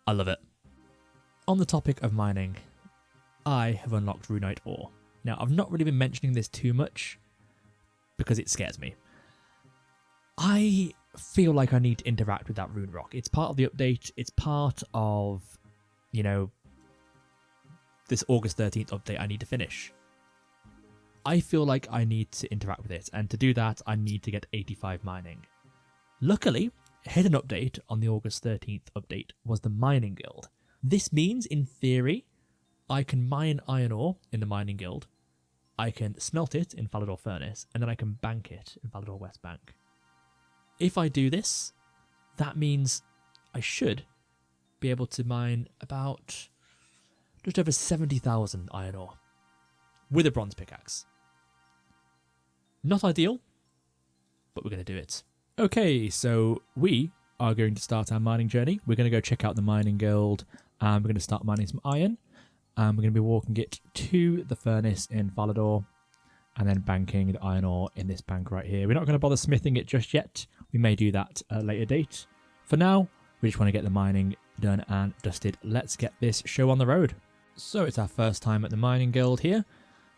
I love it. On the topic of mining, I have unlocked runite ore. Now, I've not really been mentioning this too much because it scares me. I feel like I need to interact with that rune rock. It's part of the update. It's part of, you know, this August 13th update I need to finish. I feel like I need to interact with it, and to do that, I need to get 85 mining. Luckily, a hidden update on the August 13th update was the mining guild. This means, in theory, I can mine iron ore in the mining guild, I can smelt it in Falador Furnace, and then I can bank it in Falador West Bank. If I do this, that means I should be able to mine about just over 70,000 iron ore with a bronze pickaxe. Not ideal, but we're going to do it. Okay, so we are going to start our mining journey. We're going to go check out the mining guild, and we're going to start mining some iron. And we're going to be walking it to the furnace in Falador, and then banking the iron ore in this bank right here. We're not going to bother smithing it just yet. We may do that at a later date. For now, we just want to get the mining done and dusted. Let's get this show on the road. So it's our first time at the mining guild here.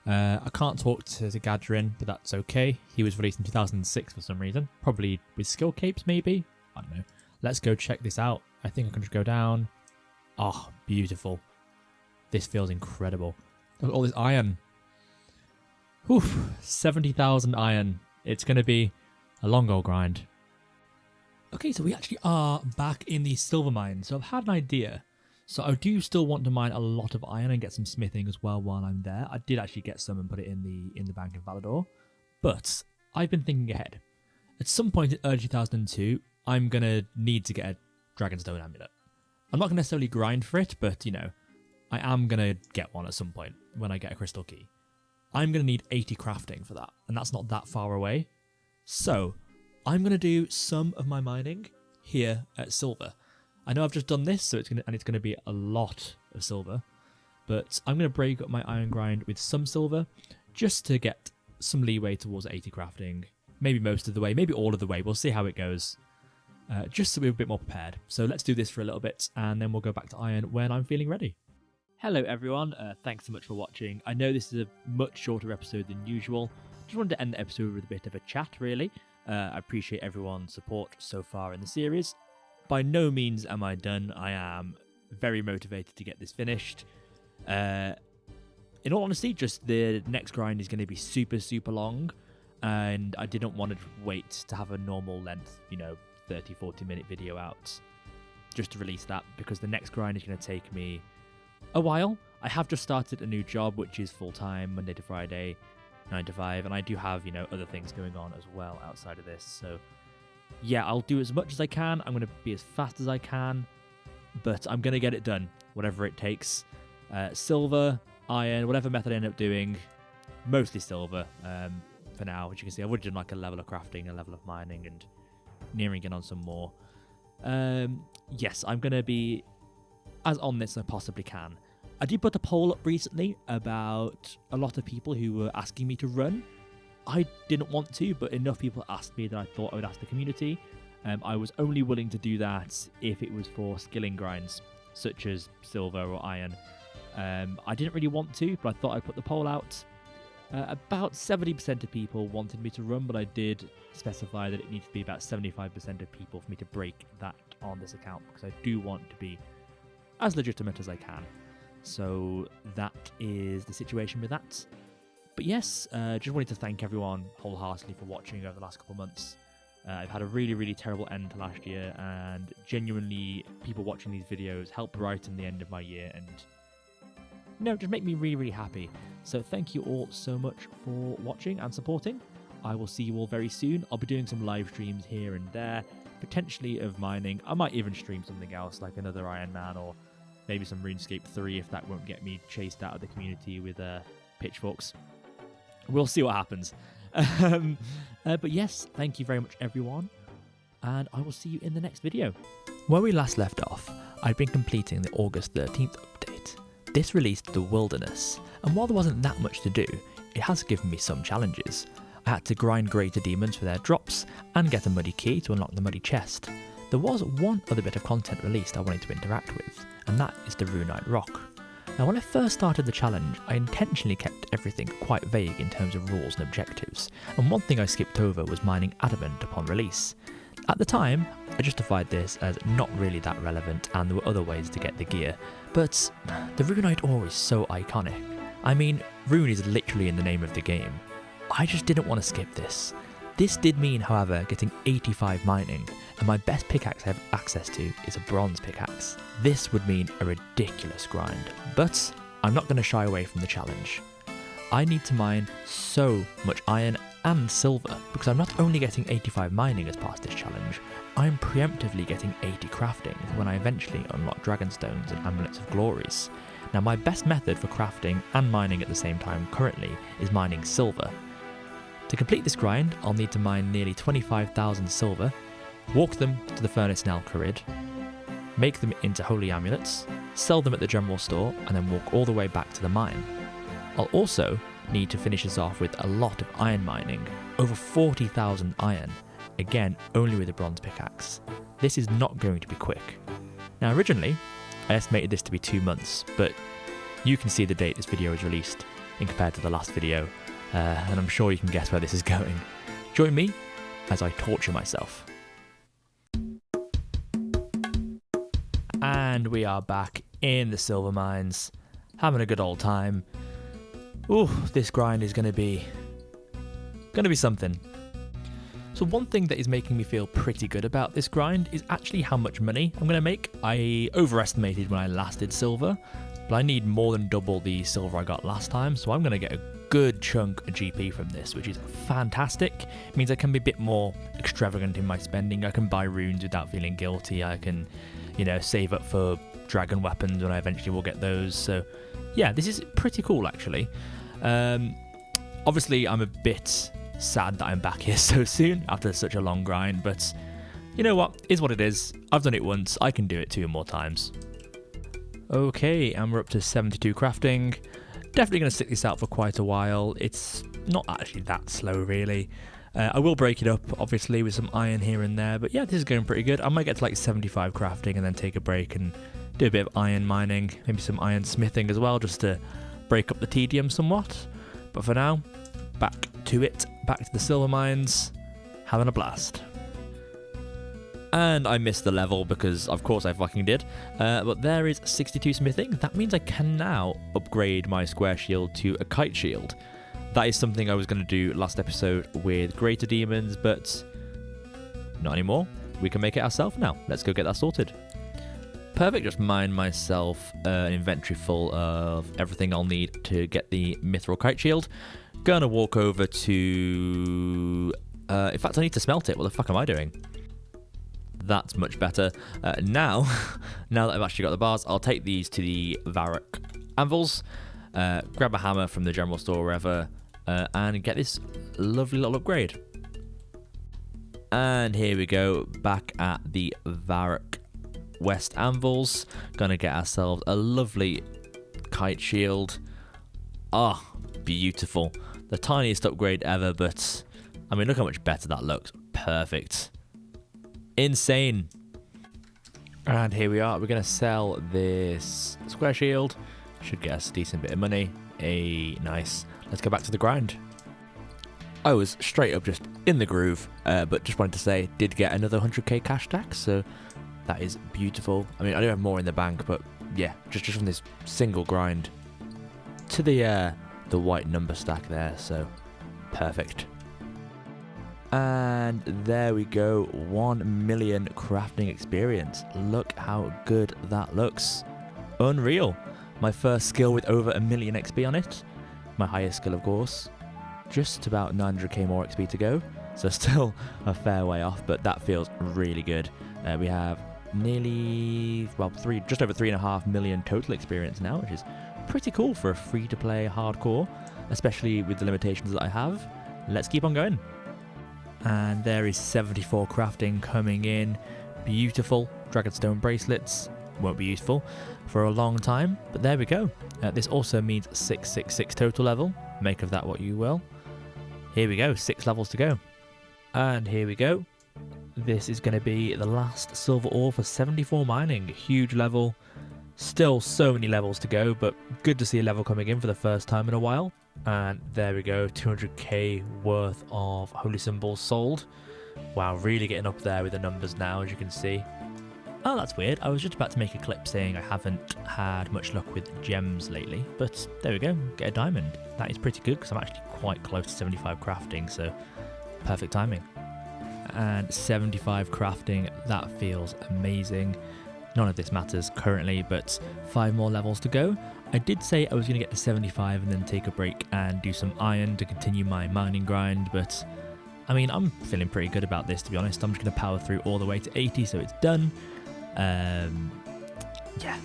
I can't talk to Gadrin, but that's okay. He was released in 2006 for some reason. Probably with skill capes, maybe? I don't know. Let's go check this out. I think I can just go down. Oh, beautiful. This feels incredible. Look at all this iron. Whew, 70,000 iron. It's going to be a long old grind. Okay, so we actually are back in the silver mine. So I've had an idea. So I do still want to mine a lot of iron and get some smithing as well while I'm there. I did actually get some and put it in the bank in Falador. But I've been thinking ahead. At some point in early 2002, I'm going to need to get a Dragonstone amulet. I'm not going to necessarily grind for it, but, you know, I am going to get one at some point when I get a crystal key. I'm going to need 80 crafting for that, and that's not that far away. So I'm going to do some of my mining here at silver. I know I've just done this, so it's going to be a lot of silver, but I'm going to break up my iron grind with some silver just to get some leeway towards 80 crafting. Maybe most of the way, maybe all of the way. We'll see how it goes. Just so we're a bit more prepared. So let's do this for a little bit, and then we'll go back to iron when I'm feeling ready. Hello everyone, thanks so much for watching. I know this is a much shorter episode than usual. Just wanted to end the episode with a bit of a chat, really. I appreciate everyone's support so far in the series. By no means am I done. I am very motivated to get this finished. In all honesty, just the next grind is going to be super, super long. And I didn't want to wait to have a normal length, 30, 40 minute video out just to release that, because the next grind is going to take me a while. I have just started a new job, which is full-time, Monday to Friday, 9 to 5, and I do have, other things going on as well outside of this. So yeah, I'll do as much as I can. I'm going to be as fast as I can, but I'm going to get it done, whatever it takes. Silver, iron, whatever method I end up doing, mostly silver for now. As you can see, I've already done like a level of crafting, a level of mining, and nearing in on some more. Yes, I'm going to be as on this as I possibly can. I did put a poll up recently about a lot of people who were asking me to run. I didn't want to, but enough people asked me that I thought I would ask the community. I was only willing to do that if it was for skilling grinds, such as silver or iron. I didn't really want to, but I thought I'd put the poll out. About 70% of people wanted me to run, but I did specify that it needs to be about 75% of people for me to break that on this account, because I do want to be as legitimate as I can. So that is the situation with that. But yes, just wanted to thank everyone wholeheartedly for watching over the last couple of months. I've had a really, really terrible end to last year, and genuinely people watching these videos help brighten the end of my year and just make me really, really happy. So thank you all so much for watching and supporting. I will see you all very soon. I'll be doing some live streams here and there, potentially of mining. I might even stream something else, like another Ironman, or maybe some RuneScape 3 if that won't get me chased out of the community with pitchforks. We'll see what happens. But yes, thank you very much, everyone, and I will see you in the next video. Where we last left off, I'd been completing the August 13th update. This released the Wilderness, and while there wasn't that much to do, it has given me some challenges. I had to grind greater demons for their drops, and get a muddy key to unlock the muddy chest. There was one other bit of content released I wanted to interact with, and that is the Runite Rock. Now, when I first started the challenge, I intentionally kept everything quite vague in terms of rules and objectives, and one thing I skipped over was mining adamant upon release. At the time, I justified this as not really that relevant and there were other ways to get the gear, but the Runite ore is so iconic. I mean, Rune is literally in the name of the game. I just didn't want to skip this. This did mean, however, getting 85 mining, and my best pickaxe I have access to is a bronze pickaxe. This would mean a ridiculous grind, but I'm not going to shy away from the challenge. I need to mine so much iron and silver, because I'm not only getting 85 mining as part of this challenge, I'm preemptively getting 80 crafting when I eventually unlock Dragonstones and Amulets of Glories. Now, my best method for crafting and mining at the same time currently is mining silver. To complete this grind, I'll need to mine nearly 25,000 silver, walk them to the furnace in Al Kharid, make them into holy amulets, sell them at the general store, and then walk all the way back to the mine. I'll also need to finish this off with a lot of iron mining, over 40,000 iron, again only with a bronze pickaxe. This is not going to be quick. Now, originally I estimated this to be 2 months, but you can see the date this video is released in compared to the last video, and I'm sure you can guess where this is going. Join me as I torture myself. And we are back in the silver mines, having a good old time. Ooh, this grind is gonna be something. So one thing that is making me feel pretty good about this grind is actually how much money I'm gonna make. I overestimated when I last did silver, but I need more than double the silver I got last time, so I'm gonna get a good chunk of GP from this, which is fantastic. It means I can be a bit more extravagant in my spending. I can buy runes without feeling guilty. I can, save up for dragon weapons when I eventually will get those. So yeah, this is pretty cool actually. Obviously I'm a bit sad that I'm back here so soon after such a long grind, but you know what, is what it is. I've done it once, I can do it 2 more times. Okay, and we're up to 72 crafting. Definitely going to stick this out for quite a while. It's not actually that slow really. I will break it up obviously with some iron here and there, but yeah, this is going pretty good. I might get to like 75 crafting and then take a break and do a bit of iron mining, maybe some iron smithing as well, just to break up the tedium somewhat. But for now, back to it, back to the silver mines, having a blast. And I missed the level because of course I fucking did, but there is 62 smithing. That means I can now upgrade my square shield to a kite shield. That is something I was going to do last episode with greater demons, but not anymore. We can make it ourselves now. Let's go get that sorted. Perfect, just mine myself an inventory full of everything I'll need to get the mithril kite shield. Gonna walk over to... in fact, I need to smelt it. What the fuck am I doing? That's much better. Now that I've actually got the bars, I'll take these to the Varrock anvils, grab a hammer from the general store or wherever, and get this lovely little upgrade. And here we go, back at the Varrock West anvils. Gonna get ourselves a lovely kite shield. Ah, beautiful. The tiniest upgrade ever, but I mean, look how much better that looks. Perfect. Insane. And here we are. We're going to sell this square shield. Should get us a decent bit of money. Nice. Let's go back to the grind. I was straight up just in the groove, but just wanted to say, did get another 100k cash tax, so that is beautiful. I mean, I do have more in the bank, but yeah, just from this single grind to the white number stack there, so perfect. And there we go, 1 million crafting experience. Look how good that looks. Unreal. My first skill with over 1 million XP on it. My highest skill, of course. Just about 900k more XP to go. So still a fair way off, but that feels really good. We have nearly, well, just over 3.5 million total experience now, which is pretty cool for a free-to-play hardcore, especially with the limitations that I have. Let's keep on going. And there is 74 crafting coming in. Beautiful. Dragonstone bracelets. Won't be useful for a long time, but there we go. This also means 666 total level. Make of that what you will. Here we go, 6 levels to go. And here we go. This is going to be the last silver ore for 74 mining. Huge level. Still so many levels to go, but good to see a level coming in for the first time in a while. And there we go, 200k worth of holy symbols sold. Wow, really getting up there with the numbers now, as you can see. Oh, that's weird. I was just about to make a clip saying I haven't had much luck with gems lately, but there we go, get a diamond. That is pretty good because I'm actually quite close to 75 crafting, so perfect timing. And 75 crafting, that feels amazing. None of this matters currently, but 5 more levels to go. I did say I was going to get to 75 and then take a break and do some iron to continue my mining grind, but I mean, I'm feeling pretty good about this, to be honest. I'm just going to power through all the way to 80, so it's done. Yeah,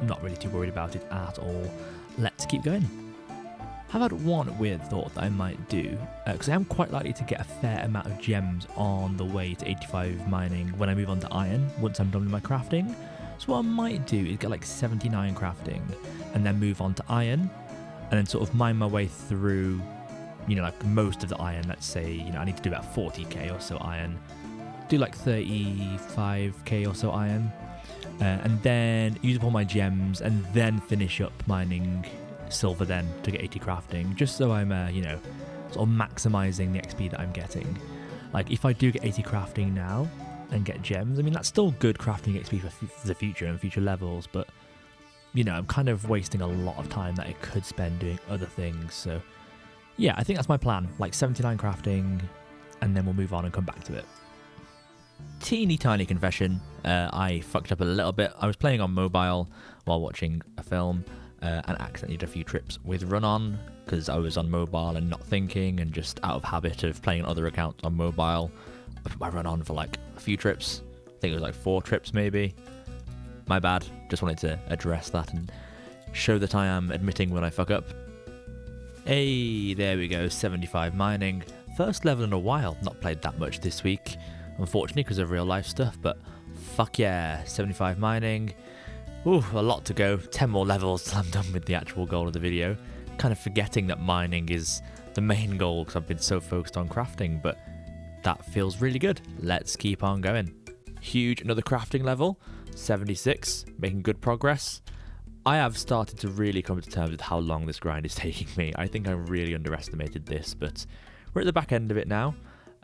I'm not really too worried about it at all. Let's keep going. I've had one weird thought that I might do, because I am quite likely to get a fair amount of gems on the way to 85 mining when I move on to iron, once I'm done with my crafting. So what I might do is get like 79 crafting, and then move on to iron, and then sort of mine my way through, you know, like most of the iron. Let's say, you know, I need to do about 40k or so iron, do like 35k or so iron, and then use up all my gems, and then finish up mining silver then to get 80 crafting, just so I'm you know, sort of maximizing the XP that I'm getting. Like if I do get 80 crafting now and get gems, I mean that's still good crafting XP for the future and future levels, but you know, I'm kind of wasting a lot of time that I could spend doing other things. So yeah, I think that's my plan, like 79 crafting, and then we'll move on and come back to it. Teeny tiny confession, I fucked up a little bit. I was playing on mobile while watching a film, and accidentally did a few trips with Run On, because I was on mobile and not thinking, and just out of habit of playing on other accounts on mobile, I put my Run On for like a few trips. I think it was like 4 trips maybe. My bad. Just wanted to address that and show that I am admitting when I fuck up. Hey, there we go, 75 mining. First level in a while. Not played that much this week, unfortunately, because of real life stuff, but fuck yeah, 75 mining. Ooh, a lot to go. 10 more levels till I'm done with the actual goal of the video. Kind of forgetting that mining is the main goal because I've been so focused on crafting, but that feels really good. Let's keep on going. Huge, another crafting level, 76, making good progress. I have started to really come to terms with how long this grind is taking me. I think I really underestimated this, but we're at the back end of it now.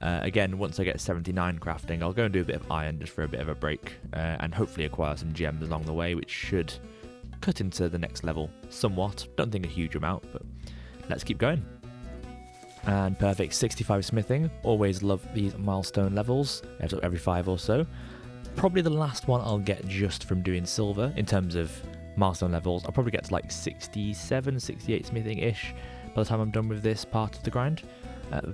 Again, once I get 79 crafting, I'll go and do a bit of iron just for a bit of a break, and hopefully acquire some gems along the way, which should cut into the next level somewhat. Don't think a huge amount, but let's keep going. And perfect, 65 smithing. Always love these milestone levels, every 5 or so. Probably the last one I'll get just from doing silver in terms of milestone levels. I'll probably get to like 67, 68 smithing-ish by the time I'm done with this part of the grind.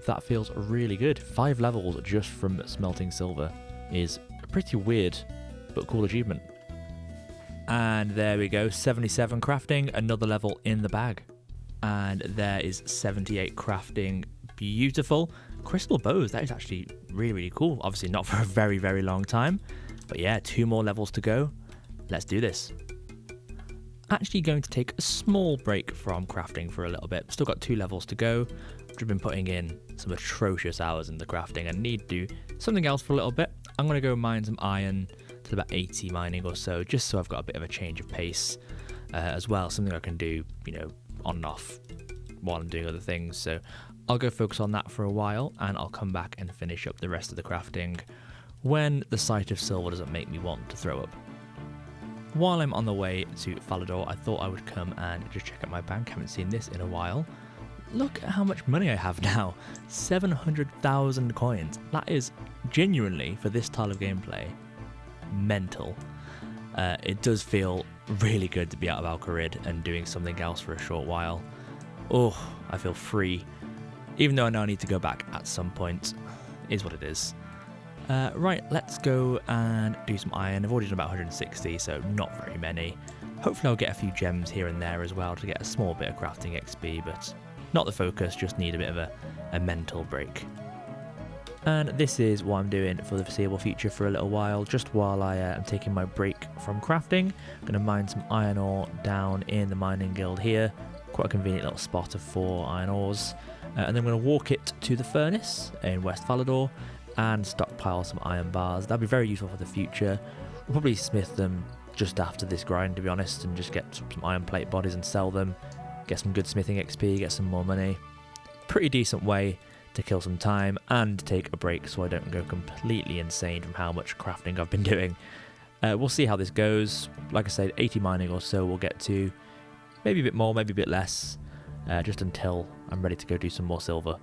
That feels really good. 5 levels just from smelting silver is a pretty weird but cool achievement. And there we go, 77 crafting, another level in the bag. And there is 78 crafting, beautiful. Crystal bows, that is actually really, really cool. Obviously not for a very, very long time, but yeah, 2 more levels to go. Let's do this. Actually going to take a small break from crafting for a little bit. Still got 2 levels to go. after I've been putting in some atrocious hours in the crafting and need to do something else for a little bit, I'm going to go mine some iron to about 80 mining or so, just so I've got a bit of a change of pace as well, something I can do, you know, on and off while I'm doing other things. So I'll go focus on that for a while, and I'll come back and finish up the rest of the crafting when the sight of silver doesn't make me want to throw up. While I'm on the way to Falador, I thought I would come and just check out my bank. Haven't seen this in a while. Look at how much money I have now. 700,000 coins. That is genuinely, for this style of gameplay, mental. It does feel really good to be out of Al-Kharid and doing something else for a short while. Oh, I feel free. Even though I know I need to go back at some point. Is what it is. Right, let's go and do some iron. I've already done about 160, so not very many. Hopefully I'll get a few gems here and there as well to get a small bit of crafting XP, but not the focus, just need a bit of a mental break. And this is what I'm doing for the foreseeable future for a little while, just while I am taking my break from crafting. I'm going to mine some iron ore down in the mining guild here. Quite a convenient little spot of 4 iron ores. And then I'm going to walk it to the furnace in West Falador and stockpile some iron bars. That'll be very useful for the future. We'll probably smith them just after this grind, to be honest, and just get some iron plate bodies and sell them. Get some good smithing XP, get some more money. Pretty decent way to kill some time and take a break so I don't go completely insane from how much crafting I've been doing. We'll see how this goes. Like I said, 80 mining or so we'll get to. Maybe a bit more, maybe a bit less, just until I'm ready to go do some more silver.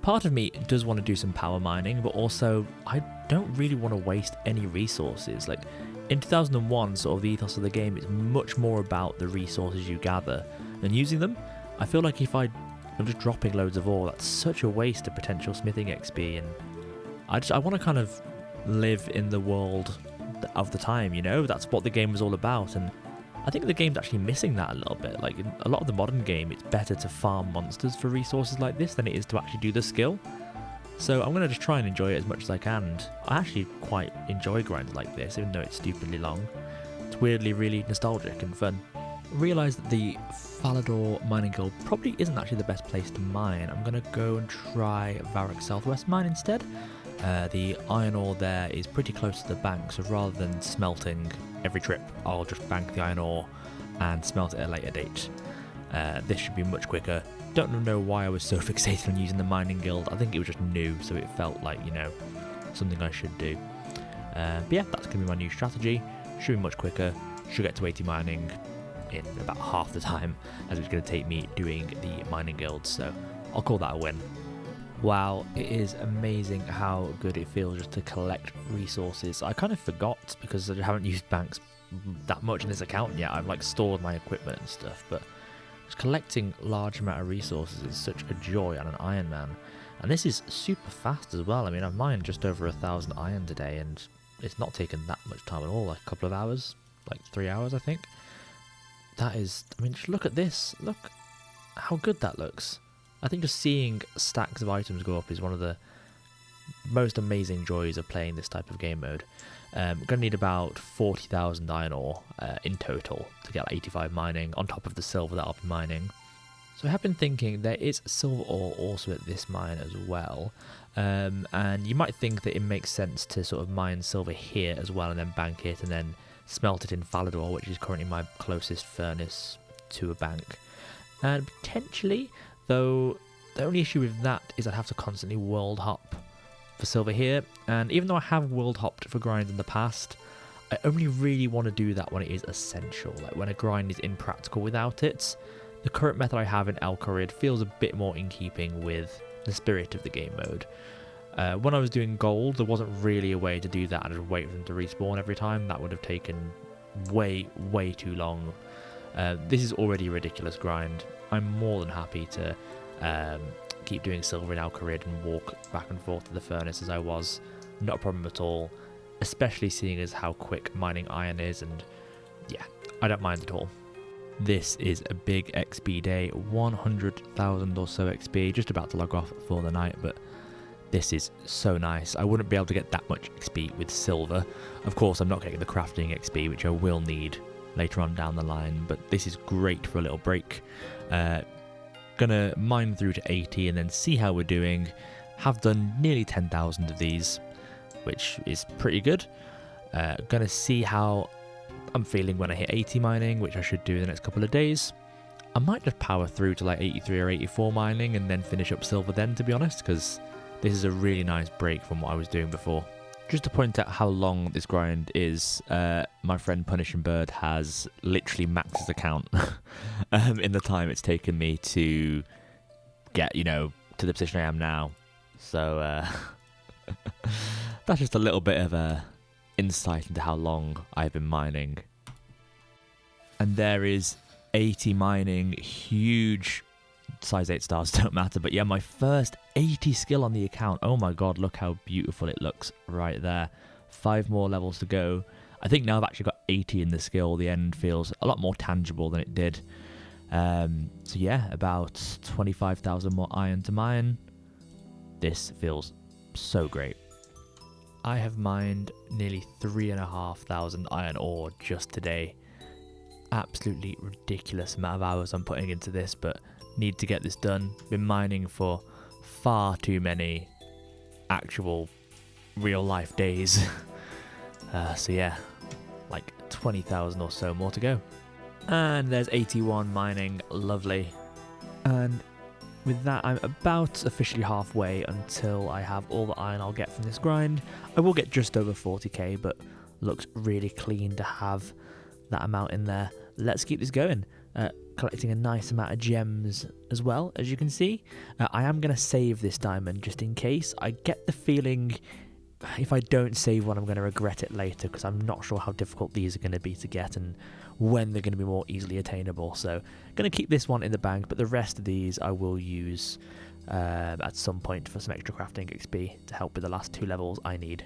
Part of me does want to do some power mining, but also I don't really want to waste any resources. Like in 2001, sort of the ethos of the game is much more about the resources you gather than using them. I feel like if I'm just dropping loads of ore, that's such a waste of potential smithing XP, and I want to kind of live in the world of the time, you know? That's what the game was all about, and I think the game's actually missing that a little bit. Like in a lot of the modern game, it's better to farm monsters for resources like this than it is to actually do the skill. So I'm going to just try and enjoy it as much as I can. And I actually quite enjoy grinds like this, even though it's stupidly long. It's weirdly really nostalgic and fun. Realised that the Falador mining guild probably isn't actually the best place to mine. I'm going to go and try Varrock Southwest mine instead. The iron ore there is pretty close to the bank, so rather than smelting every trip, I'll just bank the iron ore and smelt it at a later date. This should be much quicker. Don't know why I was so fixated on using the mining guild. I think it was just new, so it felt like, you know, something I should do. But yeah, that's going to be my new strategy. Should be much quicker. Should get to 80 mining in about half the time as it's going to take me doing the mining guild, so I'll call that a win. Wow, it is amazing how good it feels just to collect resources. I kind of forgot because I haven't used banks that much in this account yet. I've like stored my equipment and stuff, but just collecting large amount of resources is such a joy on an Ironman. And this is super fast as well. I mean, I've mined just over 1,000 iron today, and it's not taken that much time at all, like a couple of hours, like 3 hours, I think. That is, I mean, just look at this. Look how good that looks. I think just seeing stacks of items go up is one of the most amazing joys of playing this type of game mode. I'm going to need about 40,000 iron ore in total to get like 85 mining on top of the silver that I'll be mining. So I have been thinking there is silver ore also at this mine as well, and you might think that it makes sense to sort of mine silver here as well and then bank it and then smelt it in Falador, which is currently my closest furnace to a bank. And potentially, though, the only issue with that is I'd have to constantly world hop for silver here, and even though I have world hopped for grinds in the past, I only really want to do that when it is essential, like when a grind is impractical without it. The current method I have in Al-Kharid feels a bit more in keeping with the spirit of the game mode. When I was doing gold, there wasn't really a way to do that and just wait for them to respawn every time. That would have taken way too long. This is already a ridiculous grind. I'm more than happy to keep doing silver in Al-Kharid and walk back and forth to the furnace as I was. Not a problem at all, especially seeing as how quick mining iron is, and yeah, I don't mind at all. This is a big XP day, 100,000 or so XP, just about to log off for the night, but this is so nice. I wouldn't be able to get that much XP with silver. Of course, I'm not getting the crafting XP, which I will need later on down the line, but this is great for a little break. Gonna mine through to 80 and then see how we're doing. Have done nearly 10,000 of these, which is pretty good. Gonna see how I'm feeling when I hit 80 mining, which I should do in the next couple of days. I might just power through to like 83 or 84 mining and then finish up silver then, to be honest, because this is a really nice break from what I was doing before. Just to point out how long this grind is, my friend Punishing Bird has literally maxed his account in the time it's taken me to get, to the position I am now. So that's just a little bit of a insight into how long I've been mining. And there is 80 mining, huge. Size 8 stars don't matter, but yeah, my first 80 skill on the account. Oh my god, look how beautiful it looks right there. 5 more levels to go. I think now I've actually got 80 in the skill, the end feels a lot more tangible than it did. So yeah, about 25,000 more iron to mine. This feels so great. I have mined nearly 3,500 iron ore just today. Absolutely ridiculous amount of hours I'm putting into this, but need to get this done. Been mining for far too many actual real life days. So yeah, like 20,000 or so more to go. And there's 81 mining, lovely. And with that, I'm about officially halfway until I have all the iron I'll get from this grind. I will get just over 40k, but looks really clean to have that amount in there. Let's keep this going. Collecting a nice amount of gems as well, as you can see. I am going to save this diamond just in case. I get the feeling if I don't save one, I'm going to regret it later, because I'm not sure how difficult these are going to be to get and when they're going to be more easily attainable. So going to keep this one in the bank, but the rest of these I will use at some point for some extra crafting XP to help with the last 2 levels I need.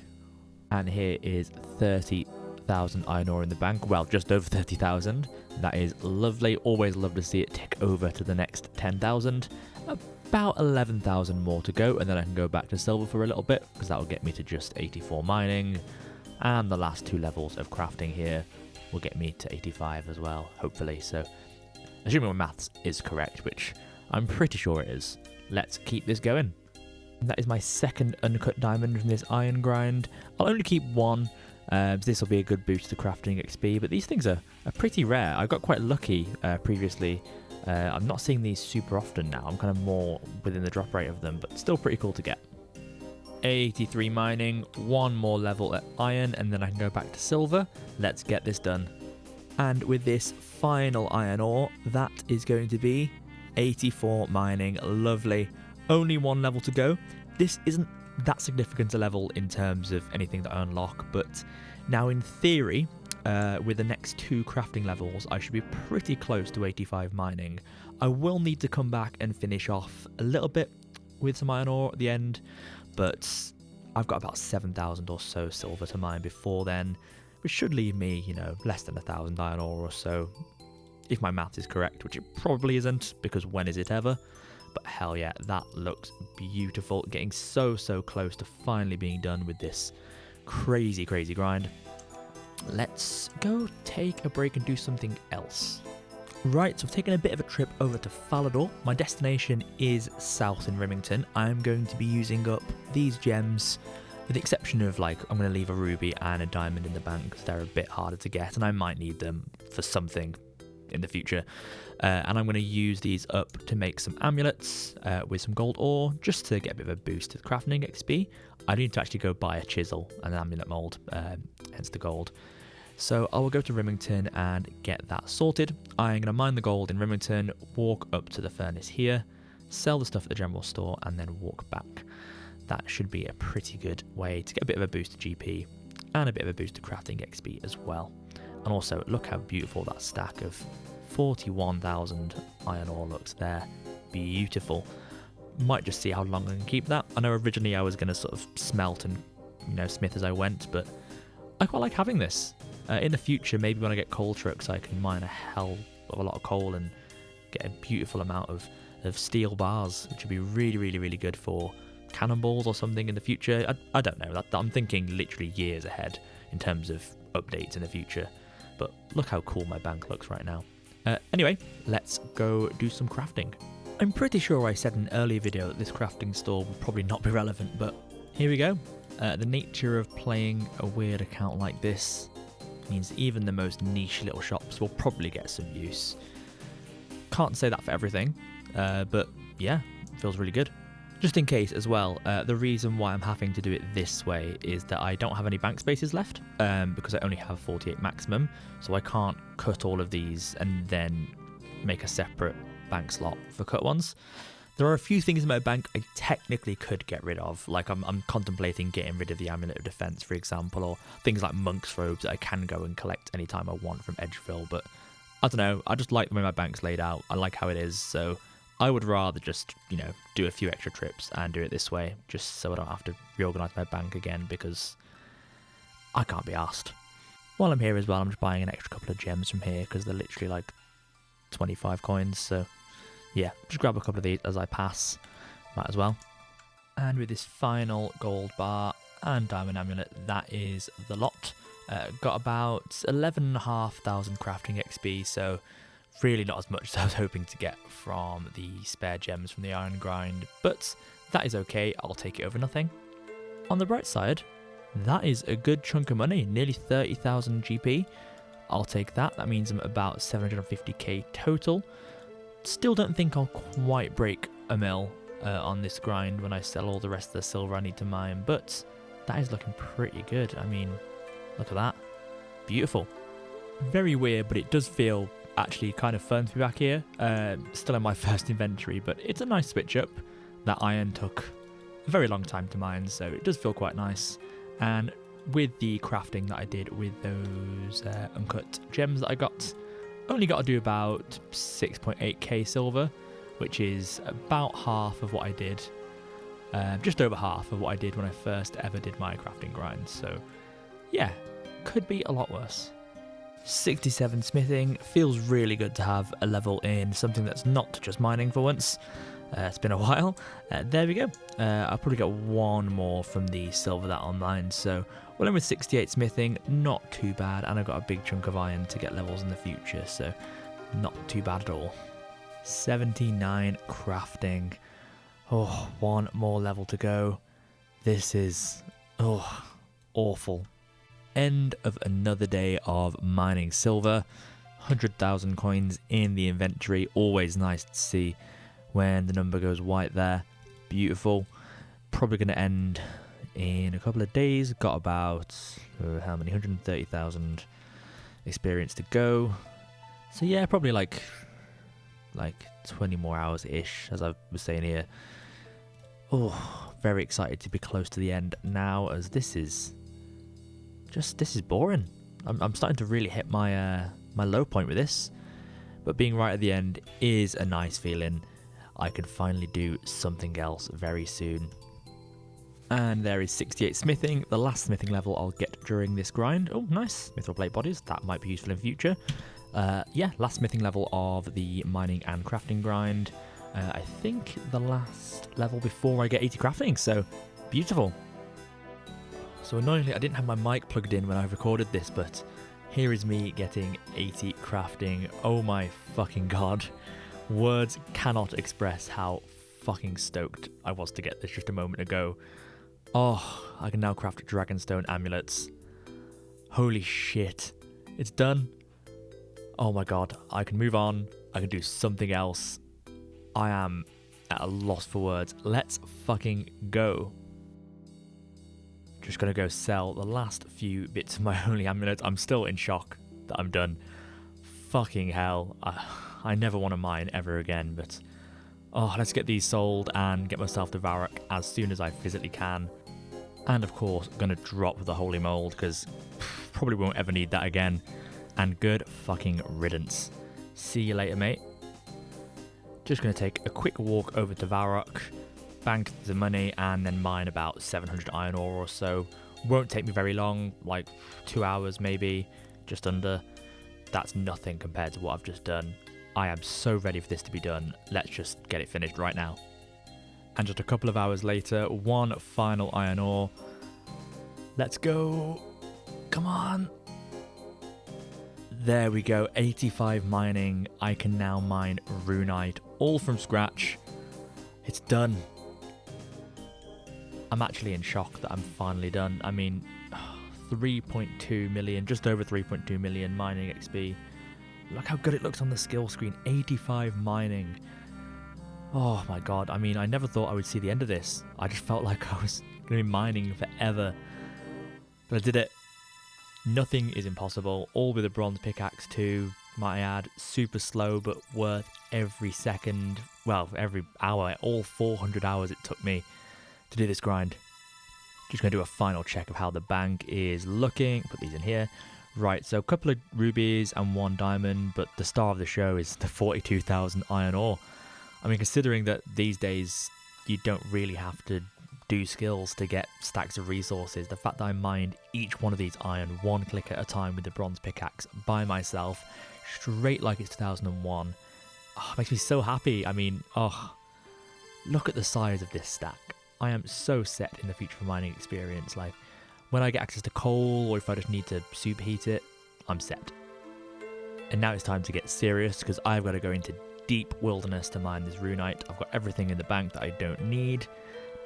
And here is 30,000 iron ore in the bank. Well, just over 30,000. That is lovely. Always love to see it tick over to the next 10,000. About 11,000 more to go, and then I can go back to silver for a little bit, because that will get me to just 84 mining. And the last 2 levels of crafting here will get me to 85 as well, hopefully. So, assuming my maths is correct, which I'm pretty sure it is, let's keep this going. And that is my second uncut diamond from this iron grind. I'll only keep 1. This will be a good boost to crafting XP, but these things are pretty rare. I got quite lucky previously. I'm not seeing these super often now. I'm kind of more within the drop rate of them, but still pretty cool to get. 83 mining, 1 more level at iron, and then I can go back to silver. Let's get this done. And with this final iron ore, that is going to be 84 mining. Lovely. Only 1 level to go. This isn't that significant a level in terms of anything that I unlock, but now in theory, with the next 2 crafting levels, I should be pretty close to 85 mining. I will need to come back and finish off a little bit with some iron ore at the end, but I've got about 7,000 or so silver to mine before then, which should leave me, less than 1,000 iron ore or so, if my math is correct, which it probably isn't, because when is it ever? But hell yeah, that looks beautiful. Getting so close to finally being done with this crazy grind. Let's go take a break and do something else. Right, so I've taken a bit of a trip over to Falador. My destination is south in Rimington. I'm going to be using up these gems, with the exception of, I'm going to leave a ruby and a diamond in the bank, because they're a bit harder to get, and I might need them for something in the future. And I'm going to use these up to make some amulets with some gold ore, just to get a bit of a boost to the crafting XP. I need to actually go buy a chisel and an amulet mold, hence the gold. So I will go to Rimington and get that sorted. I'm going to mine the gold in Rimington, walk up to the furnace here, sell the stuff at the general store, and then walk back. That should be a pretty good way to get a bit of a boost to GP and a bit of a boost to crafting XP as well. And also, look how beautiful that stack of 41,000 iron ore looks there. Beautiful. Might just see how long I can keep that. I know originally I was going to sort of smelt and, smith as I went, but I quite like having this. In the future, maybe when I get coal trucks, I can mine a hell of a lot of coal and get a beautiful amount of steel bars, which would be really good for cannonballs or something in the future. I don't know. I'm thinking literally years ahead in terms of updates in the future. But look how cool my bank looks right now. Anyway, let's go do some crafting. I'm pretty sure I said in an earlier video that this crafting store would probably not be relevant, but here we go. The nature of playing a weird account like this means even the most niche little shops will probably get some use. Can't say that for everything, but yeah, feels really good. Just in case as well, the reason why I'm having to do it this way is that I don't have any bank spaces left, because I only have 48 maximum, so I can't cut all of these and then make a separate bank slot for cut ones. There are a few things in my bank I technically could get rid of, like I'm contemplating getting rid of the Amulet of Defense, for example, or things like Monk's Robes that I can go and collect anytime I want from Edgefill, but I don't know, I just like the way my bank's laid out, I like how it is, so I would rather just, you know, do a few extra trips and do it this way, just so I don't have to reorganise my bank again, because I can't be arsed. While I'm here as well, I'm just buying an extra couple of gems from here, because they're literally like 25 coins, so yeah, just grab a couple of these as I pass, might as well. And with this final gold bar and diamond amulet, that is the lot. Got about 11,500 crafting XP, so really not as much as I was hoping to get from the spare gems from the iron grind, but that is okay, I'll take it over nothing. On the bright side, that is a good chunk of money, nearly 30,000 GP. I'll take that, that means I'm at about 750k total. Still don't think I'll quite break a mil on this grind when I sell all the rest of the silver I need to mine, but that is looking pretty good. I mean, look at that. Beautiful. Very weird, but it does feel actually kind of fun to be back here. Still in my first inventory, but it's a nice switch up. That iron took a very long time to mine, so it does feel quite nice. And with the crafting that I did with those uncut gems that I got, only got to do about 6.8k silver, which is about half of what I did, just over half of what I did when I first ever did my crafting grind. So yeah, could be a lot worse. 67 smithing, feels really good to have a level in something that's not just mining for once. It's been a while. There we go. I'll probably get one more from the silver that I'll mine, so well, I'm with 68 smithing, not too bad, and I've got a big chunk of iron to get levels in the future, so not too bad at all. 79 crafting. Oh, one more level to go. This is, awful. End of another day of mining silver. 100,000 coins in the inventory, always nice to see when the number goes white there. Beautiful. Probably going to end in a couple of days. Got about, how many, 130,000 experience to go. So yeah, probably like 20 more hours-ish, as I was saying here. Oh, very excited to be close to the end now, as this is boring. I'm starting to really hit my my low point with this, but being right at the end is a nice feeling. I can finally do something else very soon. And there is 68 smithing, the last smithing level I'll get during this grind. Oh, nice. Mithril plate bodies, that might be useful in future. Yeah, last smithing level of the mining and crafting grind. I think the last level before I get 80 crafting, so beautiful. So annoyingly, I didn't have my mic plugged in when I recorded this, but here is me getting 80 crafting. Oh my fucking god. Words cannot express how fucking stoked I was to get this just a moment ago. Oh, I can now craft Dragonstone amulets. Holy shit. It's done. Oh my god, I can move on. I can do something else. I am at a loss for words. Let's fucking go. Just gonna go sell the last few bits of my only amulet. I'm still in shock that I'm done. Fucking hell. I never want to mine ever again, but let's get these sold and get myself to Varrock as soon as I physically can. And of course, gonna drop the Holy Mold, because probably won't ever need that again. And good fucking riddance. See you later, mate. Just gonna take a quick walk over to Varrock, bank the money, and then mine about 700 iron ore or so. Won't take me very long, like 2 hours maybe, just under. That's nothing compared to what I've just done. I am so ready for this to be done. Let's just get it finished right now. And just a couple of hours later, one final iron ore. Let's go. Come on. There we go, 85 mining. I can now mine Runite, all from scratch. It's done. I'm actually in shock that I'm finally done. I mean, 3.2 million, just over 3.2 million mining XP. Look how good it looks on the skill screen, 85 mining. Oh my god, I mean, I never thought I would see the end of this. I just felt like I was going to be mining forever. But I did it. Nothing is impossible, all with a bronze pickaxe too, might I add. Super slow, but worth every second, well, every hour, all 400 hours it took me to do this grind. Just going to do a final check of how the bank is looking. Put these in here. Right, so a couple of rubies and 1 diamond, but the star of the show is the 42,000 iron ore. I mean, considering that these days you don't really have to do skills to get stacks of resources, the fact that I mined each one of these iron 1 click at a time with the bronze pickaxe by myself, straight like it's 2001, makes me so happy. I mean, look at the size of this stack. I am so set in the future for mining experience. Like, when I get access to coal, or if I just need to superheat it, I'm set. And now it's time to get serious, because I've got to go into deep wilderness to mine this runite. I've got everything in the bank that I don't need.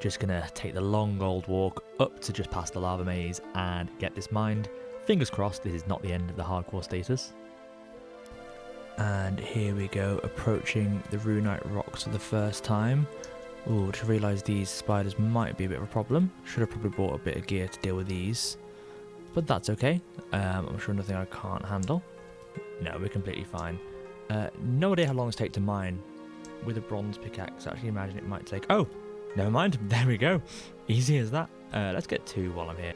Just gonna take the long old walk up to just past the lava maze and get this mined. Fingers crossed this is not the end of the hardcore status. And here we go, approaching the runite rocks for the first time. Ooh, just realised these spiders might be a bit of a problem. Should have probably bought a bit of gear to deal with these. But that's okay. I'm sure nothing I can't handle. No, we're completely fine. No idea how long it's take to mine with a bronze pickaxe. I actually imagine it might take... Oh, never mind. There we go. Easy as that. Let's get 2 while I'm here.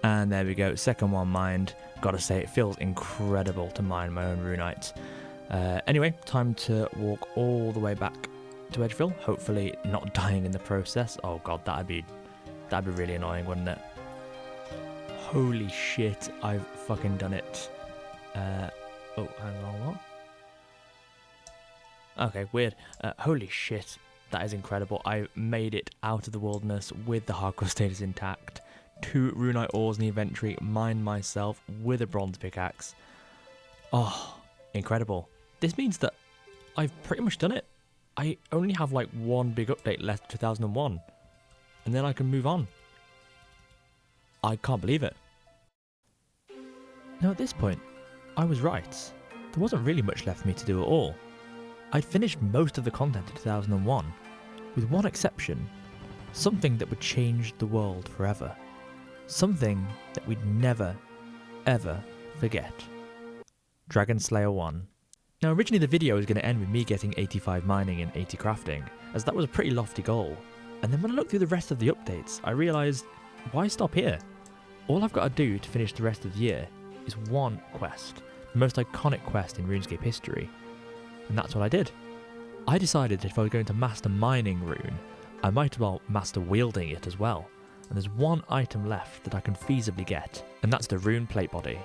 And there we go, second one mined. Gotta say, it feels incredible to mine my own runite. Anyway, time to walk all the way back to Edgeville. Hopefully not dying in the process. Oh god, that'd be really annoying, wouldn't it? Holy shit, I've fucking done it. Oh, hang on, what? Okay, weird. Holy shit, that is incredible. I made it out of the wilderness with the hardcore status intact. 2 runite ores in the inventory, mined myself with a bronze pickaxe. Oh, incredible. This means that I've pretty much done it. I only have like 1 big update left of 2001, and then I can move on. I can't believe it. Now at this point, I was right. There wasn't really much left for me to do at all. I'd finished most of the content in 2001, with one exception. Something that would change the world forever. Something that we'd never, ever forget. Dragon Slayer 1. Now originally the video was going to end with me getting 85 mining and 80 crafting, as that was a pretty lofty goal. And then when I looked through the rest of the updates, I realised, why stop here? All I've got to do to finish the rest of the year is 1 quest, the most iconic quest in RuneScape history. And that's what I did. I decided that if I was going to master mining rune, I might as well master wielding it as well. And there's 1 item left that I can feasibly get, and that's the rune plate body.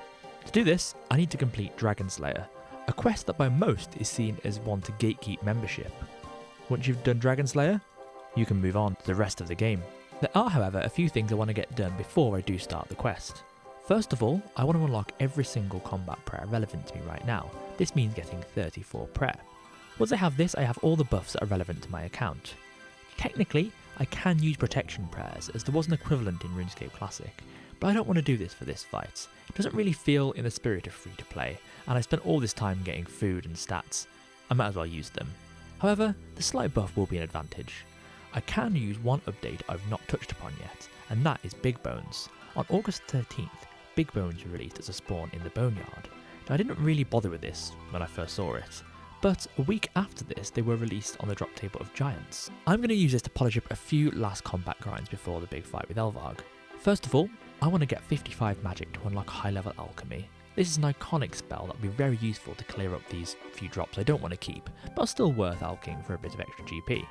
To do this, I need to complete Dragon Slayer, a quest that by most is seen as one to gatekeep membership. Once you've done Dragon Slayer, you can move on to the rest of the game. There are, however, a few things I want to get done before I do start the quest. First of all, I want to unlock every single combat prayer relevant to me right now. This means getting 34 prayer. Once I have this, I have all the buffs that are relevant to my account. Technically, I can use protection prayers, as there was an equivalent in RuneScape Classic, but I don't want to do this for this fight. It doesn't really feel in the spirit of free to play, and I spent all this time getting food and stats. I might as well use them. However, the slight buff will be an advantage. I can use 1 update I've not touched upon yet, and that is Big Bones. On August 13th, Big Bones were released as a spawn in the Boneyard. Now, I didn't really bother with this when I first saw it, but a week after this they were released on the drop table of Giants. I'm going to use this to polish up a few last combat grinds before the big fight with Elvarg. First of all, I want to get 55 magic to unlock high level alchemy. This is an iconic spell that will be very useful to clear up these few drops I don't want to keep, but are still worth alching for a bit of extra GP.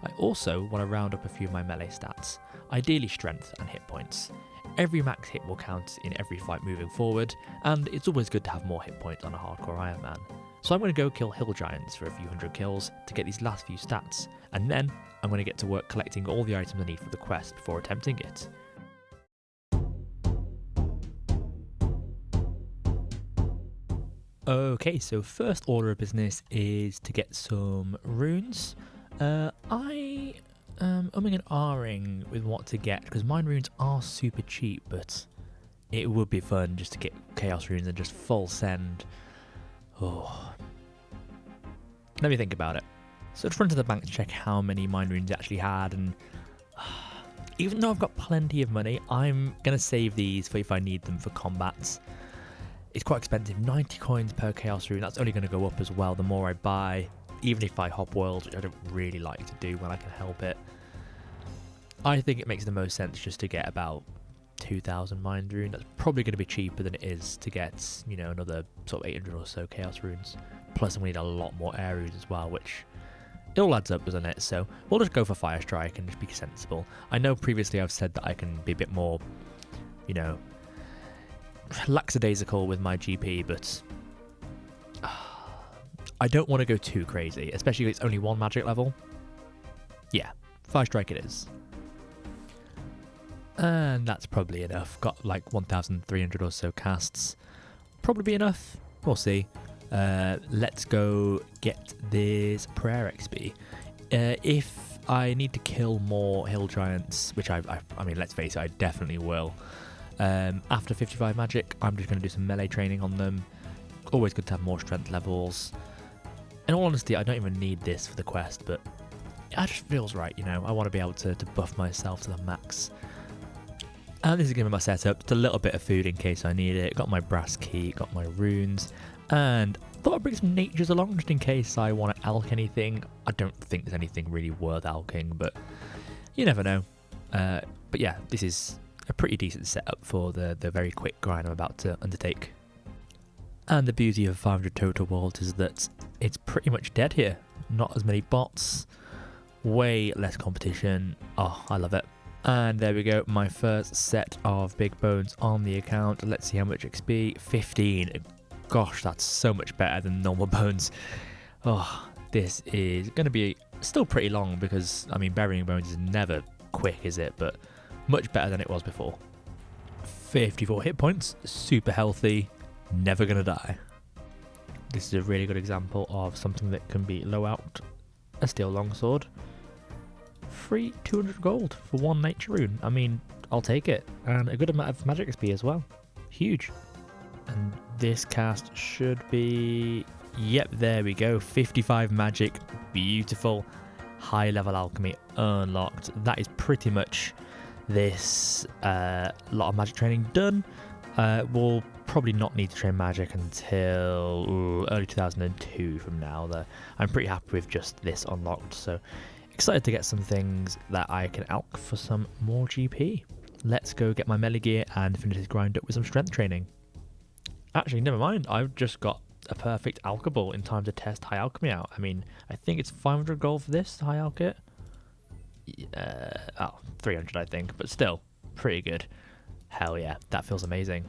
I also want to round up a few of my melee stats, ideally strength and hit points. Every max hit will count in every fight moving forward, and it's always good to have more hit points on a hardcore Ironman. So I'm going to go kill hill giants for a few hundred kills to get these last few stats, and then I'm going to get to work collecting all the items I need for the quest before attempting it. Okay, so first order of business is to get some runes. I am umming and ahhing with what to get, because mine runes are super cheap, but it would be fun just to get chaos runes and just full send. Oh. Let me think about it. So I'd run to the bank to check how many mine runes I actually had, and even though I've got plenty of money, I'm going to save these for if I need them for combats. It's quite expensive, 90 coins per chaos rune. That's only going to go up as well the more I buy, even if I hop worlds, which I don't really like to do when I can help it. I think it makes the most sense just to get about 2,000 mine rune. That's probably going to be cheaper than it is to get, you know, another sort of 800 or so chaos runes. Plus we need a lot more air runes as well, which it all adds up, doesn't it? So we'll just go for Fire Strike and just be sensible. I know previously I've said that I can be a bit more, you know, lackadaisical with my GP, but I don't want to go too crazy, especially if it's only one magic level. Yeah, Fire Strike it is. And that's probably enough. Got like 1,300 or so casts. Probably be enough. We'll see. Let's go get this prayer XP. If I need to kill more hill giants, which I mean, let's face it, I definitely will. After 55 magic, I'm just going to do some melee training on them. Always good to have more strength levels. In all honesty, I don't even need this for the quest, but it just feels right, you know. I want to be able to buff myself to the max. And this is going to be my setup. Just a little bit of food in case I need it. Got my brass key, got my runes, and thought I'd bring some natures along just in case I want to alch anything. I don't think there's anything really worth alching, but you never know. But yeah, this is a pretty decent setup for the very quick grind I'm about to undertake. And the beauty of 500 total worlds is that it's pretty much dead here. Not as many bots, way less competition. Oh, I love it. And there we go, my first set of big bones on the account. Let's see how much XP. 15. Gosh, that's so much better than normal bones. Oh, this is going to be still pretty long because, I mean, burying bones is never quick, is it? But much better than it was before. 54 hit points, super healthy, never gonna die. This is a really good example of something that can be low out. A steel longsword. Free 200 gold for one nature rune. I mean, I'll take it. And a good amount of magic XP as well. Huge. And this cast should be... Yep, there we go. 55 magic. Beautiful. High level alchemy unlocked. That is pretty much this lot of magic training done. We'll probably not need to train magic until early 2002 from now. I'm pretty happy with just this unlocked, so excited to get some things that I can alch for some more GP. Let's go get my melee gear and finish this grind up with some strength training. Actually, never mind, I've just got a perfect alchable in time to test high alchemy out. I mean, I think it's 500 gold for this high alch it. 300 I think, but still pretty good. Hell yeah, that feels amazing.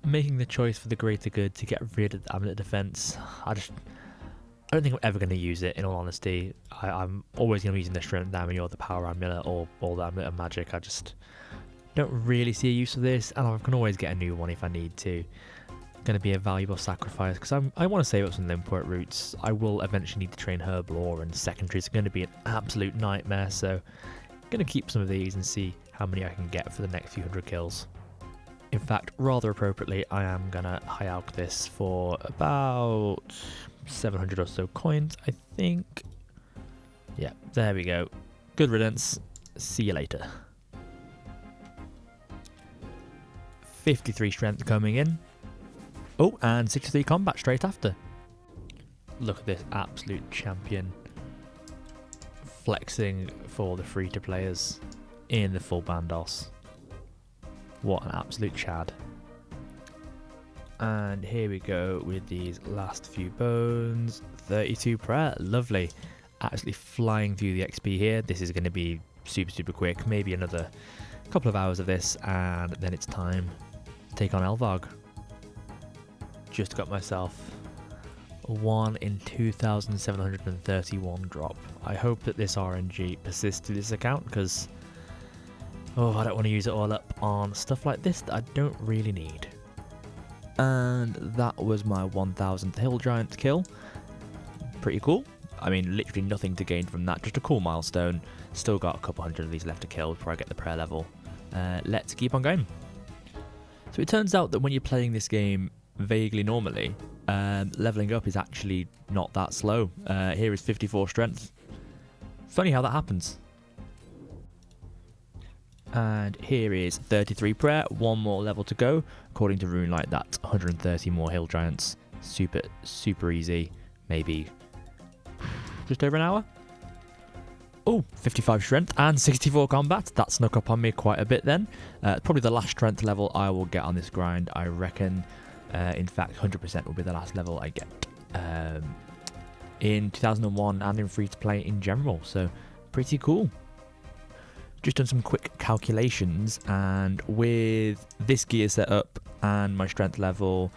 Making the choice for the greater good to get rid of the amulet defense, I don't think I'm ever going to use it, in all honesty. I'm always going to be using the strength damage or the power amulet or the amulet of magic. I just don't really see a use of this, and I can always get a new one if I need to. Going to be a valuable sacrifice because I want to save up some import routes. I will eventually need to train herb lore, and secondaries are going to be an absolute nightmare, so I'm going to keep some of these and see how many I can get for the next few hundred kills. In fact, rather appropriately, I am going to high alch this for about 700 or so coins, I think. Yeah, there we go. Good riddance. See you later. 53 strength coming in. Oh, and 63 combat straight after. Look at this absolute champion. Flexing for the free-to-players in the full Bandos. What an absolute chad. And here we go with these last few bones. 32 prayer, lovely. Actually flying through the XP here. This is going to be super quick. Maybe another couple of hours of this, and then it's time to take on Elvarg. Just got myself 1 in 2,731 drop. I hope that this RNG persists to this account because, oh, I don't want to use it all up on stuff like this that I don't really need. And that was my 1000th Hill Giant kill. Pretty cool. I mean, literally nothing to gain from that, just a cool milestone. Still got a couple hundred of these left to kill before I get the prayer level. Let's keep on going. So it turns out that when you're playing this game vaguely normally, leveling up is actually not that slow. Here is 54 strength. Funny how that happens. And here is 33 prayer, one more level to go. According to RuneLight, that's 130 more Hill Giants. Super easy. Maybe just over an hour. Oh, 55 strength and 64 combat. That snuck up on me quite a bit then. Probably the last strength level I will get on this grind, I reckon. In fact, 100% will be the last level I get in 2001 and in free-to-play in general. So, pretty cool. Just done some quick calculations, and with this gear set up and my strength level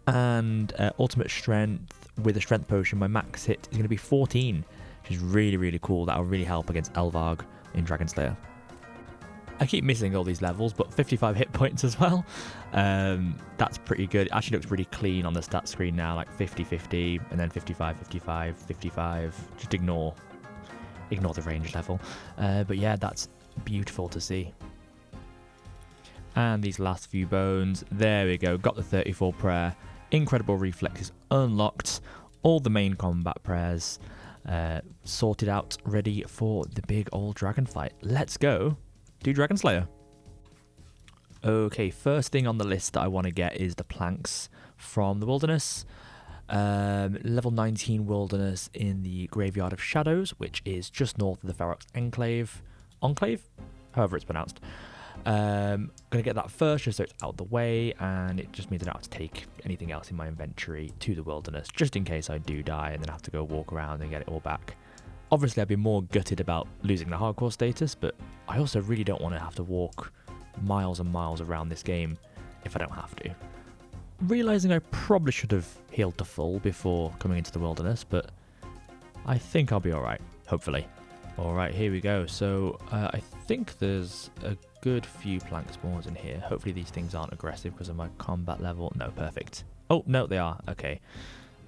and ultimate strength with a strength potion, my max hit is going to be 14, which is really cool. That will really help against Elvarg in Dragon Slayer. I keep missing all these levels, but 55 hit points as well. That's pretty good. It actually looks really clean on the stat screen now, like 50-50 and then 55-55-55. Just ignore the range level. But yeah, that's beautiful to see. And these last few bones, there we go, got the 34 prayer, incredible reflexes unlocked, all the main combat prayers sorted out, ready for the big old dragon fight. Let's go do Dragon Slayer. Okay, first thing on the list that I want to get is the planks from the wilderness. Level 19 wilderness in the Graveyard of Shadows, which is just north of the Ferox Enclave, however it's pronounced. Gonna get that first just so it's out the way, and it just means I don't have to take anything else in my inventory to the wilderness, just in case I do die and then have to go walk around and get it all back. Obviously I'd be more gutted about losing the hardcore status, but I also really don't want to have to walk miles and miles around this game if I don't have to. Realising I probably should have healed to full before coming into the wilderness, but I think I'll be alright, hopefully. Alright, here we go. So I think there's a good few plank spawns in here. Hopefully these things aren't aggressive because of my combat level. No, perfect. Oh, no, they are. Okay.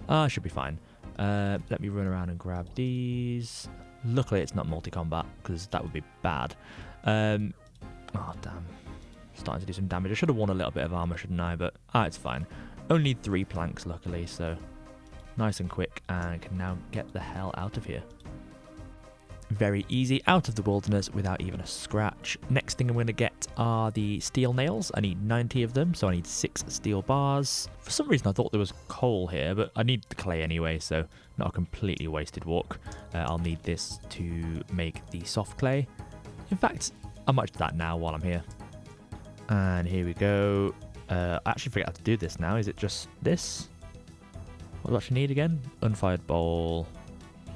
I should be fine. Let me run around and grab these. Luckily it's not multi-combat because that would be bad. Oh, damn. Starting to do some damage. I should have worn a little bit of armor, shouldn't I? But it's fine. Only need 3 planks, luckily, so nice and quick, and can now get the hell out of here. Very easy, out of the wilderness without even a scratch. Next thing I'm going to get are the steel nails. I need 90 of them, so I need 6 steel bars. For some reason I thought there was coal here, but I need the clay anyway, so not a completely wasted walk. I'll need this to make the soft clay. In fact, I might do that now while I'm here. And here we go. I actually forget how to do this now. Is it just this? What do I actually need again? Unfired bowl.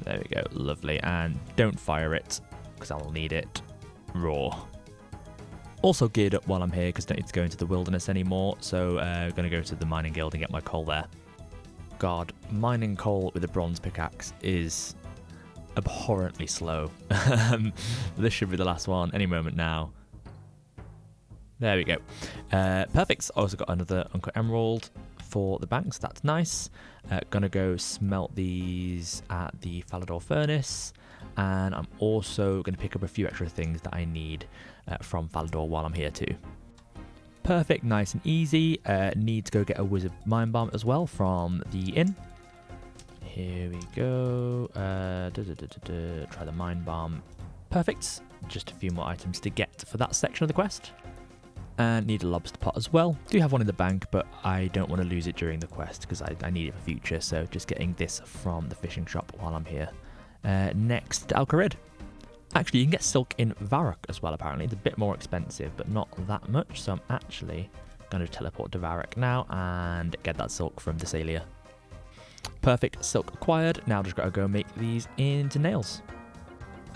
There we go, lovely. And don't fire it, because I will need it raw. Also geared up while I'm here, because I don't need to go into the wilderness anymore. So I'm going to go to the mining guild and get my coal there. God, mining coal with a bronze pickaxe is abhorrently slow. This should be the last one, any moment now. There we go. Perfect. Also got another uncut emerald for the banks. That's nice. Gonna go smelt these at the Falador furnace, and I'm also gonna pick up a few extra things that I need from Falador while I'm here too. Perfect, nice and easy. Need to go get a wizard mine bomb as well from the inn. Here we go. Try the mine bomb. Perfect. Just a few more items to get for that section of the quest. And need a lobster pot as well. Do have one in the bank, but I don't want to lose it during the quest because I need it for future. So just getting this from the fishing shop while I'm here. Next, Alcarid. Actually, you can get silk in Varrock as well, apparently. It's a bit more expensive, but not that much. So I'm actually going to teleport to Varrock now and get that silk from Thessalia. Perfect, silk acquired. Now just got to go make these into nails.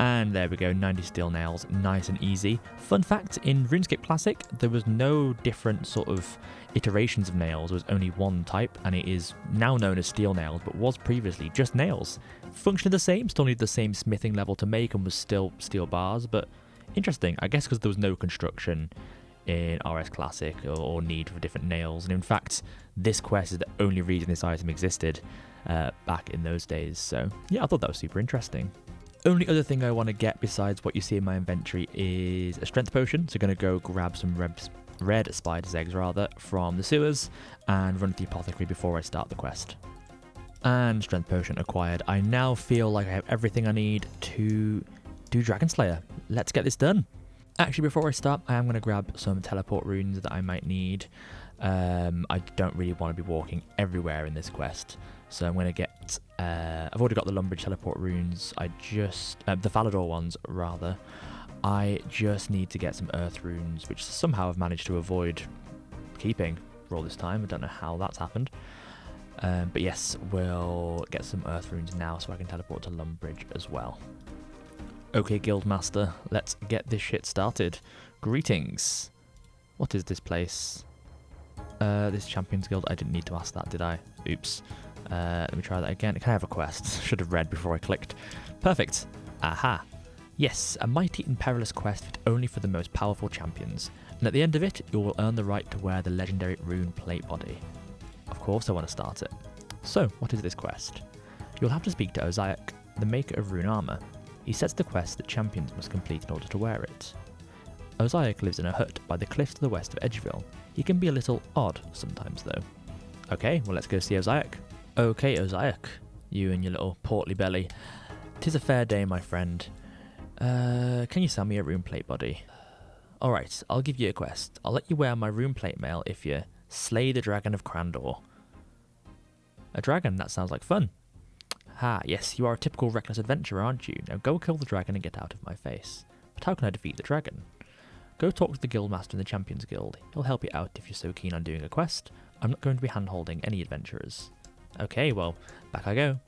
And there we go, 90 steel nails, nice and easy. Fun fact, in RuneScape Classic, there was no different sort of iterations of nails. There was only one type, and it is now known as steel nails, but was previously just nails. Functionally the same, still need the same smithing level to make, and was still steel bars, but interesting. I guess because there was no construction in RS Classic or need for different nails. And in fact, this quest is the only reason this item existed back in those days. So yeah, I thought that was super interesting. Only other thing I want to get besides what you see in my inventory is a strength potion. So going to go grab some red spider's eggs rather from the sewers and run to the apothecary before I start the quest. And strength potion acquired. I now feel like I have everything I need to do Dragon Slayer. Let's get this done. Actually, before I start, I am going to grab some teleport runes that I might need. I don't really want to be walking everywhere in this quest. So I'm going to get, I've already got the Lumbridge teleport runes. The Falador ones, rather. I just need to get some earth runes, which somehow I've managed to avoid keeping for all this time. I don't know how that's happened. But yes, we'll get some earth runes now so I can teleport to Lumbridge as well. Okay, Guildmaster, let's get this shit started. Greetings. What is this place? This Champions Guild. I didn't need to ask that, did I? Oops. Let me try that again. Can I have a quest? Should have read before I clicked. Perfect. Aha. Yes, a mighty and perilous quest fit only for the most powerful champions. And at the end of it, you will earn the right to wear the legendary rune plate body. Of course I want to start it. So, what is this quest? You'll have to speak to Oziak, the maker of rune armor. He sets the quest that champions must complete in order to wear it. Oziak lives in a hut by the cliffs to the west of Edgeville. He can be a little odd sometimes though. Okay, well let's go see Oziak. Okay, Oziak, you and your little portly belly. 'Tis a fair day, my friend. Can you sell me a rune plate body? Alright, I'll give you a quest. I'll let you wear my rune plate mail if you slay the dragon of Crandor. A dragon? That sounds like fun. Ha, yes, you are a typical reckless adventurer, aren't you? Now go kill the dragon and get out of my face. But how can I defeat the dragon? Go talk to the Guildmaster in the Champions Guild. He'll help you out if you're so keen on doing a quest. I'm not going to be hand-holding any adventurers. Okay, well, back I go.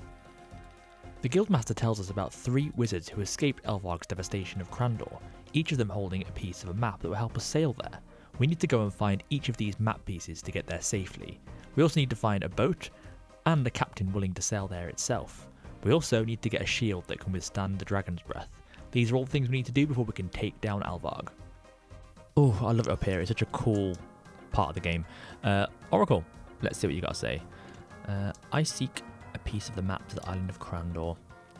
The Guildmaster tells us about 3 wizards who escaped Elvarg's devastation of Crandor, each of them holding a piece of a map that will help us sail there. We need to go and find each of these map pieces to get there safely. We also need to find a boat and a captain willing to sail there itself. We also need to get a shield that can withstand the dragon's breath. These are all the things we need to do before we can take down Elvarg. Oh, I love it up here. It's such a cool part of the game. Oracle, let's see what you got to say. I seek a piece of the map to the island of Crandor.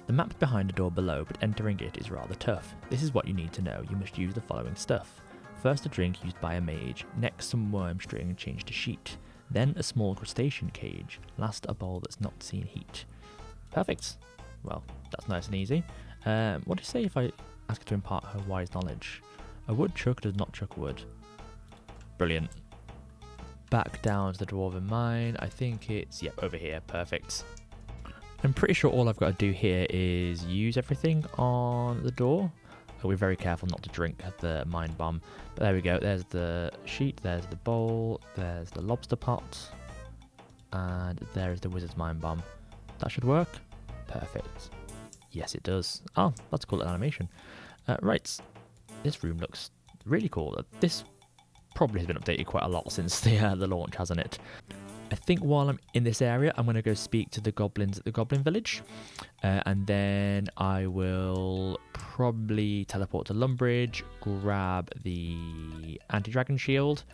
The map's behind a door below, but entering it is rather tough. This is what you need to know. You must use the following stuff. First a drink used by a mage, next some worm string changed to sheet, then a small crustacean cage, last a bowl that's not seen heat. Perfect. Well, that's nice and easy. What do you say if I ask her to impart her wise knowledge? A woodchuck does not chuck wood. Brilliant. Back down to the dwarven mine. I think it's, yep, over here. Perfect. I'm pretty sure all I've got to do here is use everything on the door. I'll be very careful not to drink the mine bomb. But there we go. There's the sheet. There's the bowl. There's the lobster pot. And there's the wizard's mine bomb. That should work. Perfect. Yes, it does. Oh, that's a cool little animation. Right. This room looks really cool. This probably has been updated quite a lot since the launch, hasn't it? I think while I'm in this area, I'm going to go speak to the goblins at the Goblin Village. And then I will probably teleport to Lumbridge, grab the anti-dragon shield,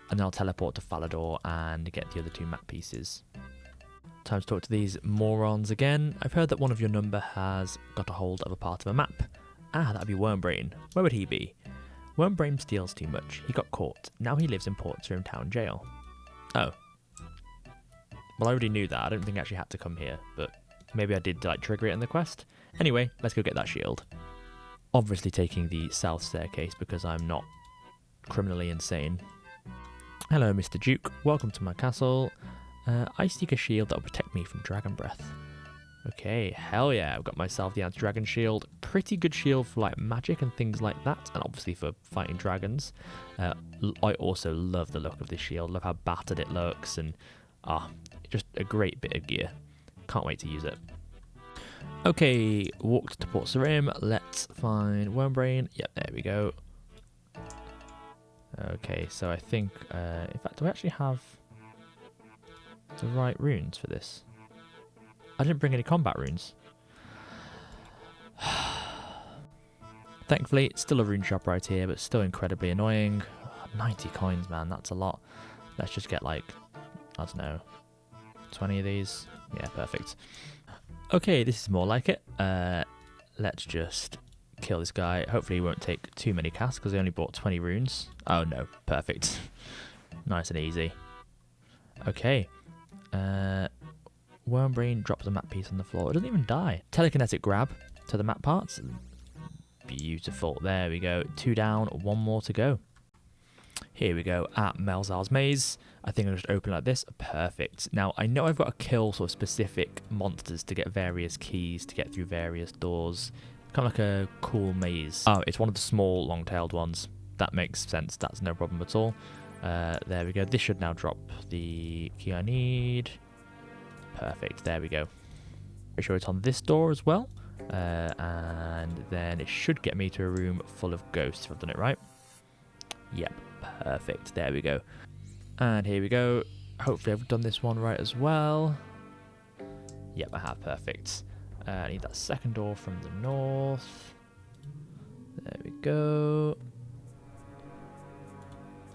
and then I'll teleport to Falador and get the other 2 map pieces. Time to talk to these morons again. I've heard that one of your number has got a hold of a part of a map. Ah, that'd be Wormbrain. Where would he be? Wormbrain steals too much. He got caught. Now he lives in Portsroom Town Jail. Oh. Well, I already knew that. I don't think I actually had to come here, but maybe I did like trigger it in the quest. Anyway, let's go get that shield. Obviously taking the south staircase because I'm not criminally insane. Hello, Mr. Duke. Welcome to my castle. I seek a shield that will protect me from dragon breath. Okay, hell yeah, I've got myself the anti-dragon shield. Pretty good shield for like magic and things like that, and obviously for fighting dragons. I also love the look of this shield, love how battered it looks, and just a great bit of gear. Can't wait to use it. Okay, walked to Port Sarim. Let's find Wormbrain. Yep, there we go. Okay, so I think, in fact, do I actually have the right runes for this? I didn't bring any combat runes. Thankfully, it's still a rune shop right here, but still incredibly annoying. 90 coins, man, that's a lot. Let's just get like, I don't know, 20 of these. Yeah, perfect. Okay, this is more like it. Let's just kill this guy. Hopefully he won't take too many casts because I only bought 20 runes. Oh no, perfect. Nice and easy. Okay. Wormbrain drops a map piece on the floor. It doesn't even die. Telekinetic grab to the map parts. Beautiful. There we go. 2 down, 1 more to go. Here we go at Melzar's Maze. I think I'll just open like this. Perfect. Now, I know I've got to kill sort of specific monsters to get various keys, to get through various doors. Kind of like a cool maze. Oh, it's one of the small, long-tailed ones. That makes sense. That's no problem at all. There we go. This should now drop the key I need. Perfect. There we go. Pretty sure it's on this door as well. And then it should get me to a room full of ghosts if I've done it right. Yep. Perfect. There we go. And here we go. Hopefully I've done this one right as well. Yep, I have. Perfect. I need that second door from the north. There we go.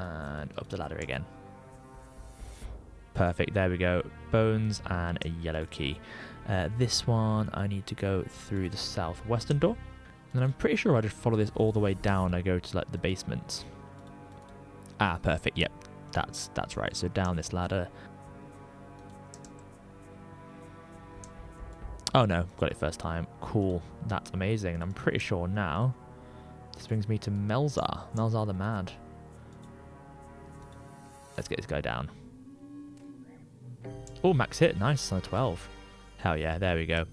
And up the ladder again. Perfect. There we go. Bones and a yellow key. This one I need to go through the southwestern door. And I'm pretty sure I just follow this all the way down. I go to like the basement. Ah, perfect. Yep, that's right. So down this ladder. Oh no, got it first time. Cool. That's amazing. And I'm pretty sure now this brings me to Melzar. Melzar the Mad. Let's get this guy down. Oh, max hit. Nice on a 12. Hell yeah, there we go.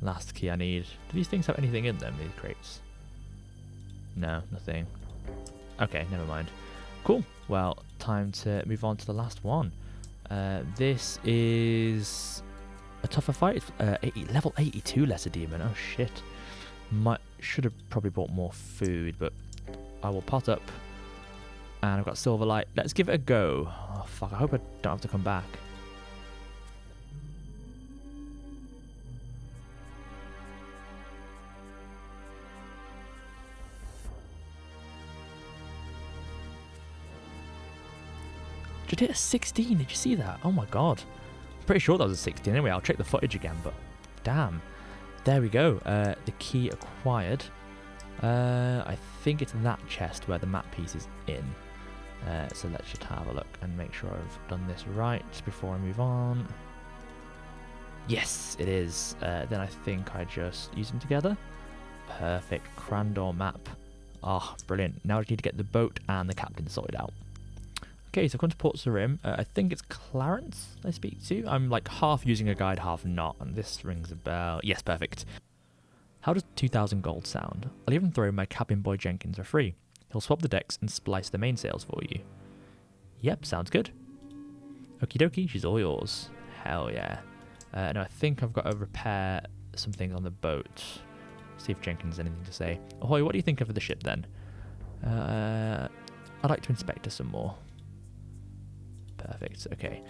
Last key I need. Do these things have anything in them, these crates? No, nothing. Okay, never mind. Cool. Well, time to move on to the last one. This is a tougher fight. It's level 82 Lesser Demon. Oh shit. Should have probably bought more food, but I will pot up. And I've got Silverlight. Let's give it a go. Oh fuck, I hope I don't have to come back. Did it hit a 16? Did you see that? Oh my god. I'm pretty sure that was a 16. Anyway, I'll check the footage again, but damn. There we go. The key acquired. I think it's that chest where the map piece is in. So let's just have a look and make sure I've done this right before I move on. Yes, it is. Then I think I just use them together. Perfect. Crandor map. Oh, brilliant. Now I just need to get the boat and the captain sorted out. Okay, so I've gone to Port Sarim. I think it's Clarence I speak to. I'm like half using a guide, half not, and this rings a bell. Yes, perfect. How does 2,000 gold sound? I'll even throw my cabin boy Jenkins for free. He'll swap the decks and splice the mainsails for you. Yep, sounds good. Okie dokie, she's all yours. Hell yeah. Now I think I've got to repair some things on the boat. See if Jenkins has anything to say. Ahoy, what do you think of the ship then? I'd like to inspect her some more. Perfect, okay.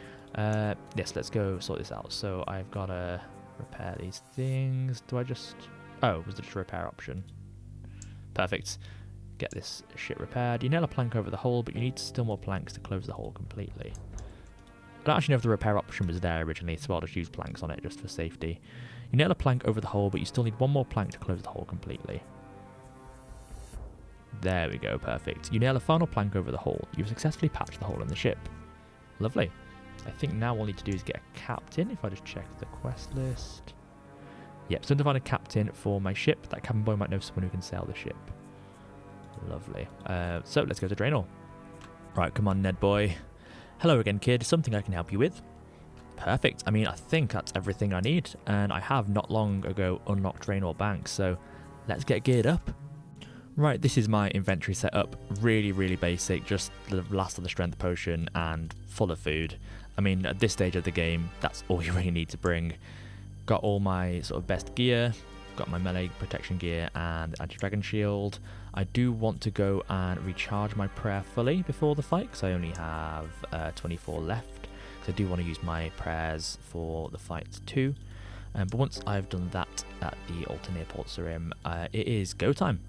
Yes, let's go sort this out. So I've got to repair these things. Do I just... Oh, was it just a repair option? Perfect. Get this shit repaired. You nail a plank over the hole, but you need still more planks to close the hole completely. I don't actually know if the repair option was there originally, so I'll just use planks on it just for safety. You nail a plank over the hole, but you still need one more plank to close the hole completely. There we go, perfect. You nail a final plank over the hole. You've successfully patched the hole in the ship. Lovely. I think now all I need to do is get a captain, if I just check the quest list. Yep, so to find a captain for my ship. That cabin boy might know someone who can sail the ship. Lovely. So let's go to Draenor. Right, come on, Ned boy. Hello again, kid. Something I can help you with? Perfect. I mean, I think that's everything I need. And I have not long ago unlocked Draenor Bank, so let's get geared up. Right, this is my inventory setup. Really, really basic. Just the last of the strength potion and full of food. I mean, at this stage of the game, that's all you really need to bring. Got all my sort of best gear. Got my melee protection gear and anti-dragon shield. I do want to go and recharge my prayer fully before the fight because I only have 24 left. So I do want to use my prayers for the fight too. But once I've done that at the altar near Port Sarim, it is go time.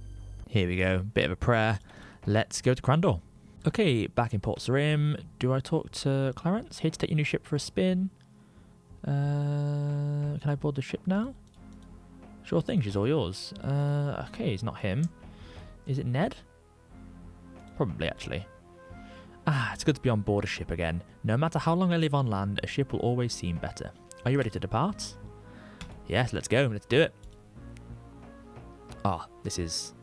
Here we go, bit of a prayer. Let's go to Crandor. Okay, back in Port Sarim. Do I talk to Clarence? Here to take your new ship for a spin. Can I board the ship now? Sure thing, she's all yours. Okay, it's not him. Is it Ned? Probably, actually. Ah, it's good to be on board a ship again. No matter how long I live on land, a ship will always seem better. Are you ready to depart? Yes, let's go. Let's do it. Ah, this is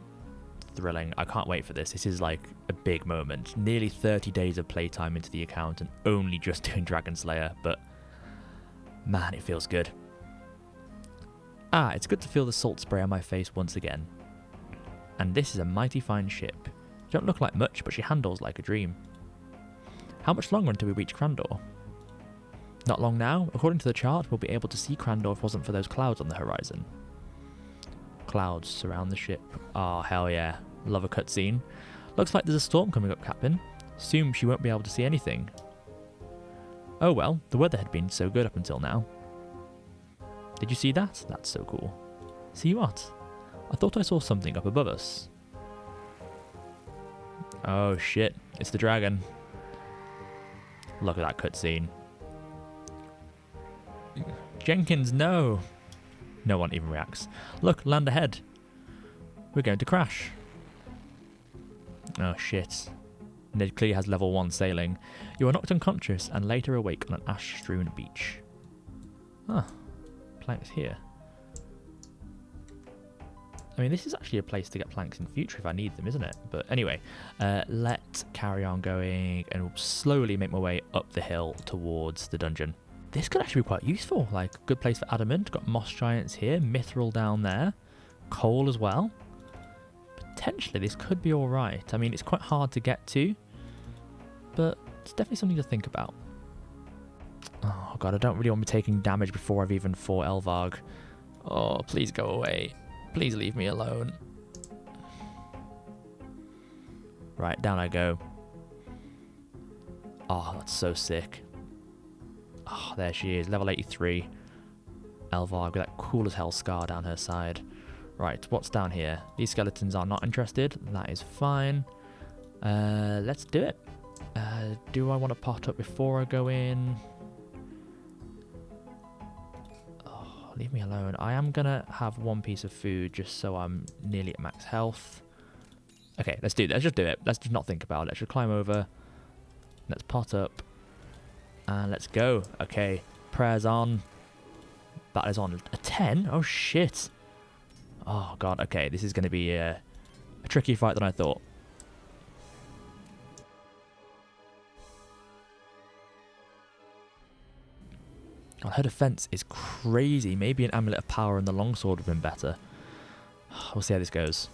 thrilling. I can't wait for this. This is like a big moment. Nearly 30 days of playtime into the account and only just doing Dragon Slayer, but man, it feels good. Ah, it's good to feel the salt spray on my face once again. And this is a mighty fine ship. She don't look like much, but she handles like a dream. How much longer until we reach Crandor? Not long now. According to the chart, we'll be able to see Crandor if it wasn't for those clouds on the horizon. Clouds surround the ship. Oh, hell yeah. Love a cutscene. Looks like there's a storm coming up, Captain. Assume she won't be able to see anything. Oh well, the weather had been so good up until now. Did you see that? That's so cool. See what? I thought I saw something up above us. Oh shit, it's the dragon. Look at that cutscene. Jenkins, no! No one even reacts. Look, land ahead. We're going to crash. Oh shit. Ned clearly has level 1 sailing. You are knocked unconscious and later awake on an ash-strewn beach. Ah, planks here. I mean, this is actually a place to get planks in future if I need them, isn't it? But anyway, let's carry on going and we'll slowly make my way up the hill towards the dungeon. This could actually be quite useful. Like, good place for adamant. Got moss giants here, mithril down there, coal as well. Potentially, this could be all right. I mean, it's quite hard to get to, but it's definitely something to think about. Oh god, I don't really want to be taking damage before I've even fought Elvarg. Oh, please go away. Please leave me alone. Right, down I go. Oh, that's so sick. Oh, there she is, level 83. Elvarg with that cool as hell scar down her side. Right, what's down here? These skeletons are not interested. That is fine. Let's do it. Do I want to pot up before I go in? Oh, leave me alone. I am going to have one piece of food just so I'm nearly at max health. Okay, let's do that. Let's just do it. Let's just not think about it. Let's just climb over. Let's pot up. And let's go. Okay, prayers on. That is on a 10. Oh, shit. Oh, God. Okay, this is going to be a tricky fight than I thought. God, her defense is crazy. Maybe an Amulet of Power and the Longsword would have been better. We'll see how this goes.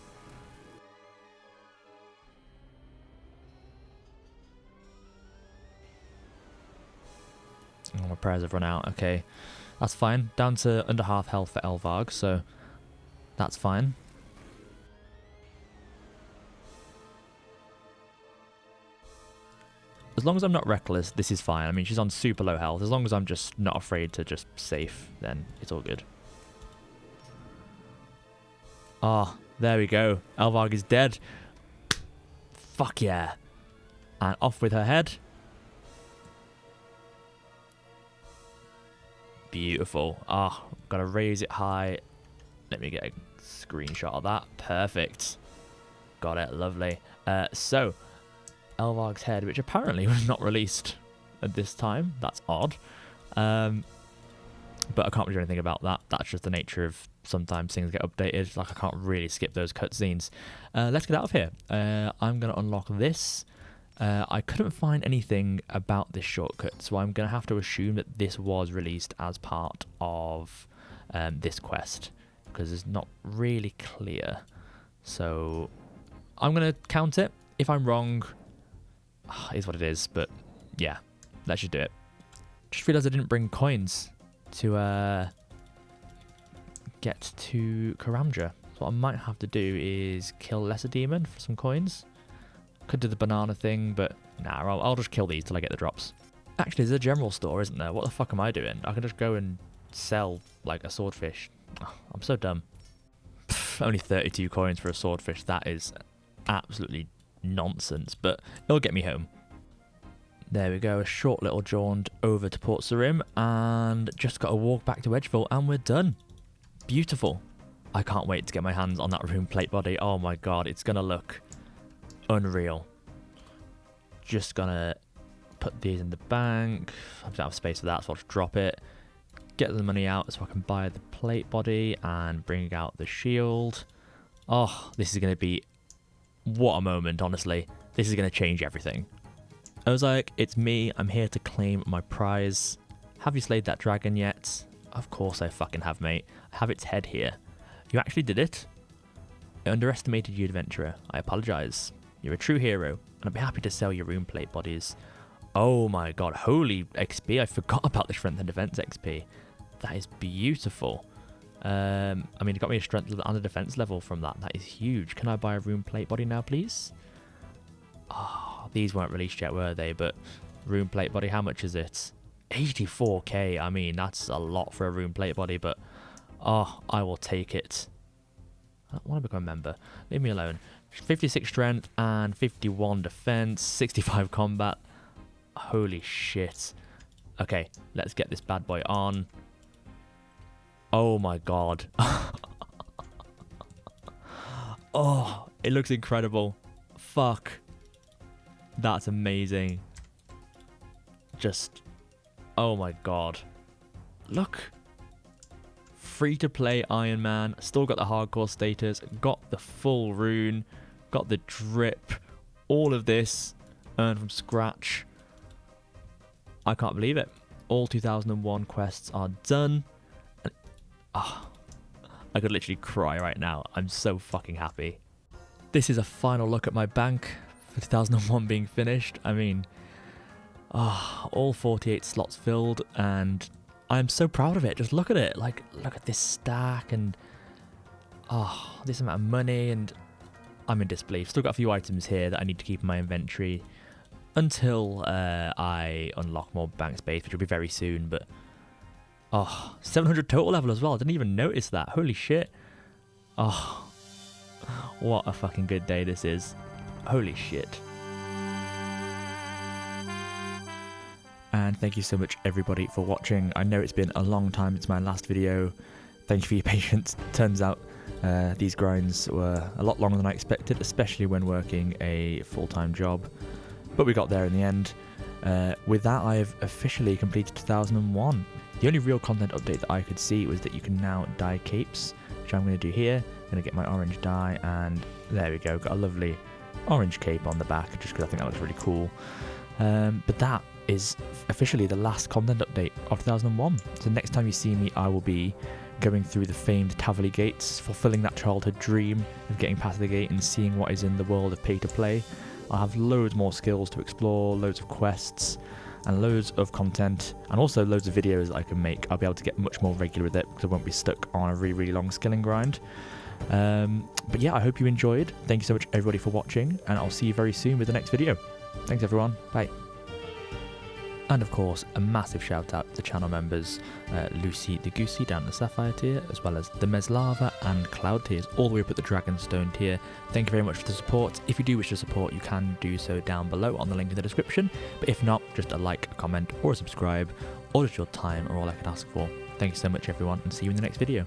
Oh, my prayers have run out. Okay, that's fine. Down to under half health for Elvarg, so that's fine. As long as I'm not reckless, this is fine. I mean, she's on super low health. As long as I'm just not afraid to just safe, then it's all good. Ah, there we go. Elvarg is dead. Fuck yeah. And off with her head. Beautiful. Ah, gotta raise it high. Let me get a screenshot of that. Perfect. Got it. Lovely. So, Elvarg's head, which apparently was not released at this time. That's odd. But I can't really do anything about that. That's just the nature of sometimes things get updated. Like, I can't really skip those cutscenes. Let's get out of here. I'm going to unlock this. I couldn't find anything about this shortcut, so I'm going to have to assume that this was released as part of this quest, because it's not really clear. So I'm going to count it. If I'm wrong, it is what it is, but yeah, let's just do it. Just realised I didn't bring coins to get to Karamja. So what I might have to do is kill Lesser Demon for some coins. Could do the banana thing, but nah, I'll just kill these till I get the drops. Actually, there's a general store, isn't there? What the fuck am I doing? I can just go and sell, like, a swordfish. Oh, I'm so dumb. Pff, only 32 coins for a swordfish. That is absolutely nonsense, but it'll get me home. There we go, a short little jaunt over to Port Sarim, and just got to walk back to Edgeville, and we're done. Beautiful. I can't wait to get my hands on that rune plate body. Oh my god, it's going to look unreal. Just gonna put these in the bank. I don't have space for that, so I'll just drop it. Get the money out so I can buy the plate body and bring out the shield. Oh, this is going to be... what a moment, honestly. This is going to change everything. I was like, it's me. I'm here to claim my prize. Have you slayed that dragon yet? Of course I fucking have, mate. I have its head here. You actually did it. I underestimated you, adventurer. I apologise. You're a true hero, and I'd be happy to sell your rune plate bodies. Oh my god, holy XP. I forgot about the strength and defense XP. That is beautiful. I mean, it got me a strength and a defense level from that. That is huge. Can I buy a rune plate body now, please? Oh, these weren't released yet, were they? But rune plate body, how much is it? 84k. I mean, that's a lot for a rune plate body, but oh, I will take it. I want to become a member. Leave me alone. 56 strength and 51 defense, 65 combat. Holy shit. Okay, let's get this bad boy on. Oh my god. Oh, it looks incredible. Fuck. That's amazing. Just, oh my god. Look. Free to play Ironman. Still got the hardcore status. Got the full rune. Got the drip. All of this earned from scratch. I can't believe it. All 2001 quests are done. Oh, I could literally cry right now. I'm so fucking happy. This is a final look at my bank for 2001 being finished. I mean, all 48 slots filled, and I'm so proud of it. Just look at it. Like, look at this stack, and this amount of money, and I'm in disbelief. Still got a few items here that I need to keep in my inventory until I unlock more bank space, which will be very soon. But 700 total level as well. I didn't even notice that. Holy shit. Oh, what a fucking good day this is. Holy shit. And thank you so much, everybody, for watching. I know it's been a long time since my last video. Thank you for your patience. Turns out these grinds were a lot longer than I expected, especially when working a full-time job. But we got there in the end. With that, I've officially completed 2001. The only real content update that I could see was that you can now dye capes, which I'm going to do here. I'm going to get my orange dye, and there we go. Got a lovely orange cape on the back, just because I think that looks really cool. But that is officially the last content update of 2001. So next time you see me, I will be going through the famed Taverley Gates, fulfilling that childhood dream of getting past the gate and seeing what is in the world of pay-to-play. I'll have loads more skills to explore, loads of quests, and loads of content, and also loads of videos that I can make. I'll be able to get much more regular with it because I won't be stuck on a really, really long skilling grind. But yeah, I hope you enjoyed. Thank you so much, everybody, for watching, and I'll see you very soon with the next video. Thanks, everyone. Bye. And of course, a massive shout out to channel members Lucy the Goosey down the Sapphire tier, as well as the Meslava and Cloud tiers, all the way up at the Dragonstone tier. Thank you very much for the support. If you do wish to support, you can do so down below on the link in the description. But if not, just a like, a comment, or a subscribe, or just your time are all I can ask for. Thank you so much, everyone, and see you in the next video.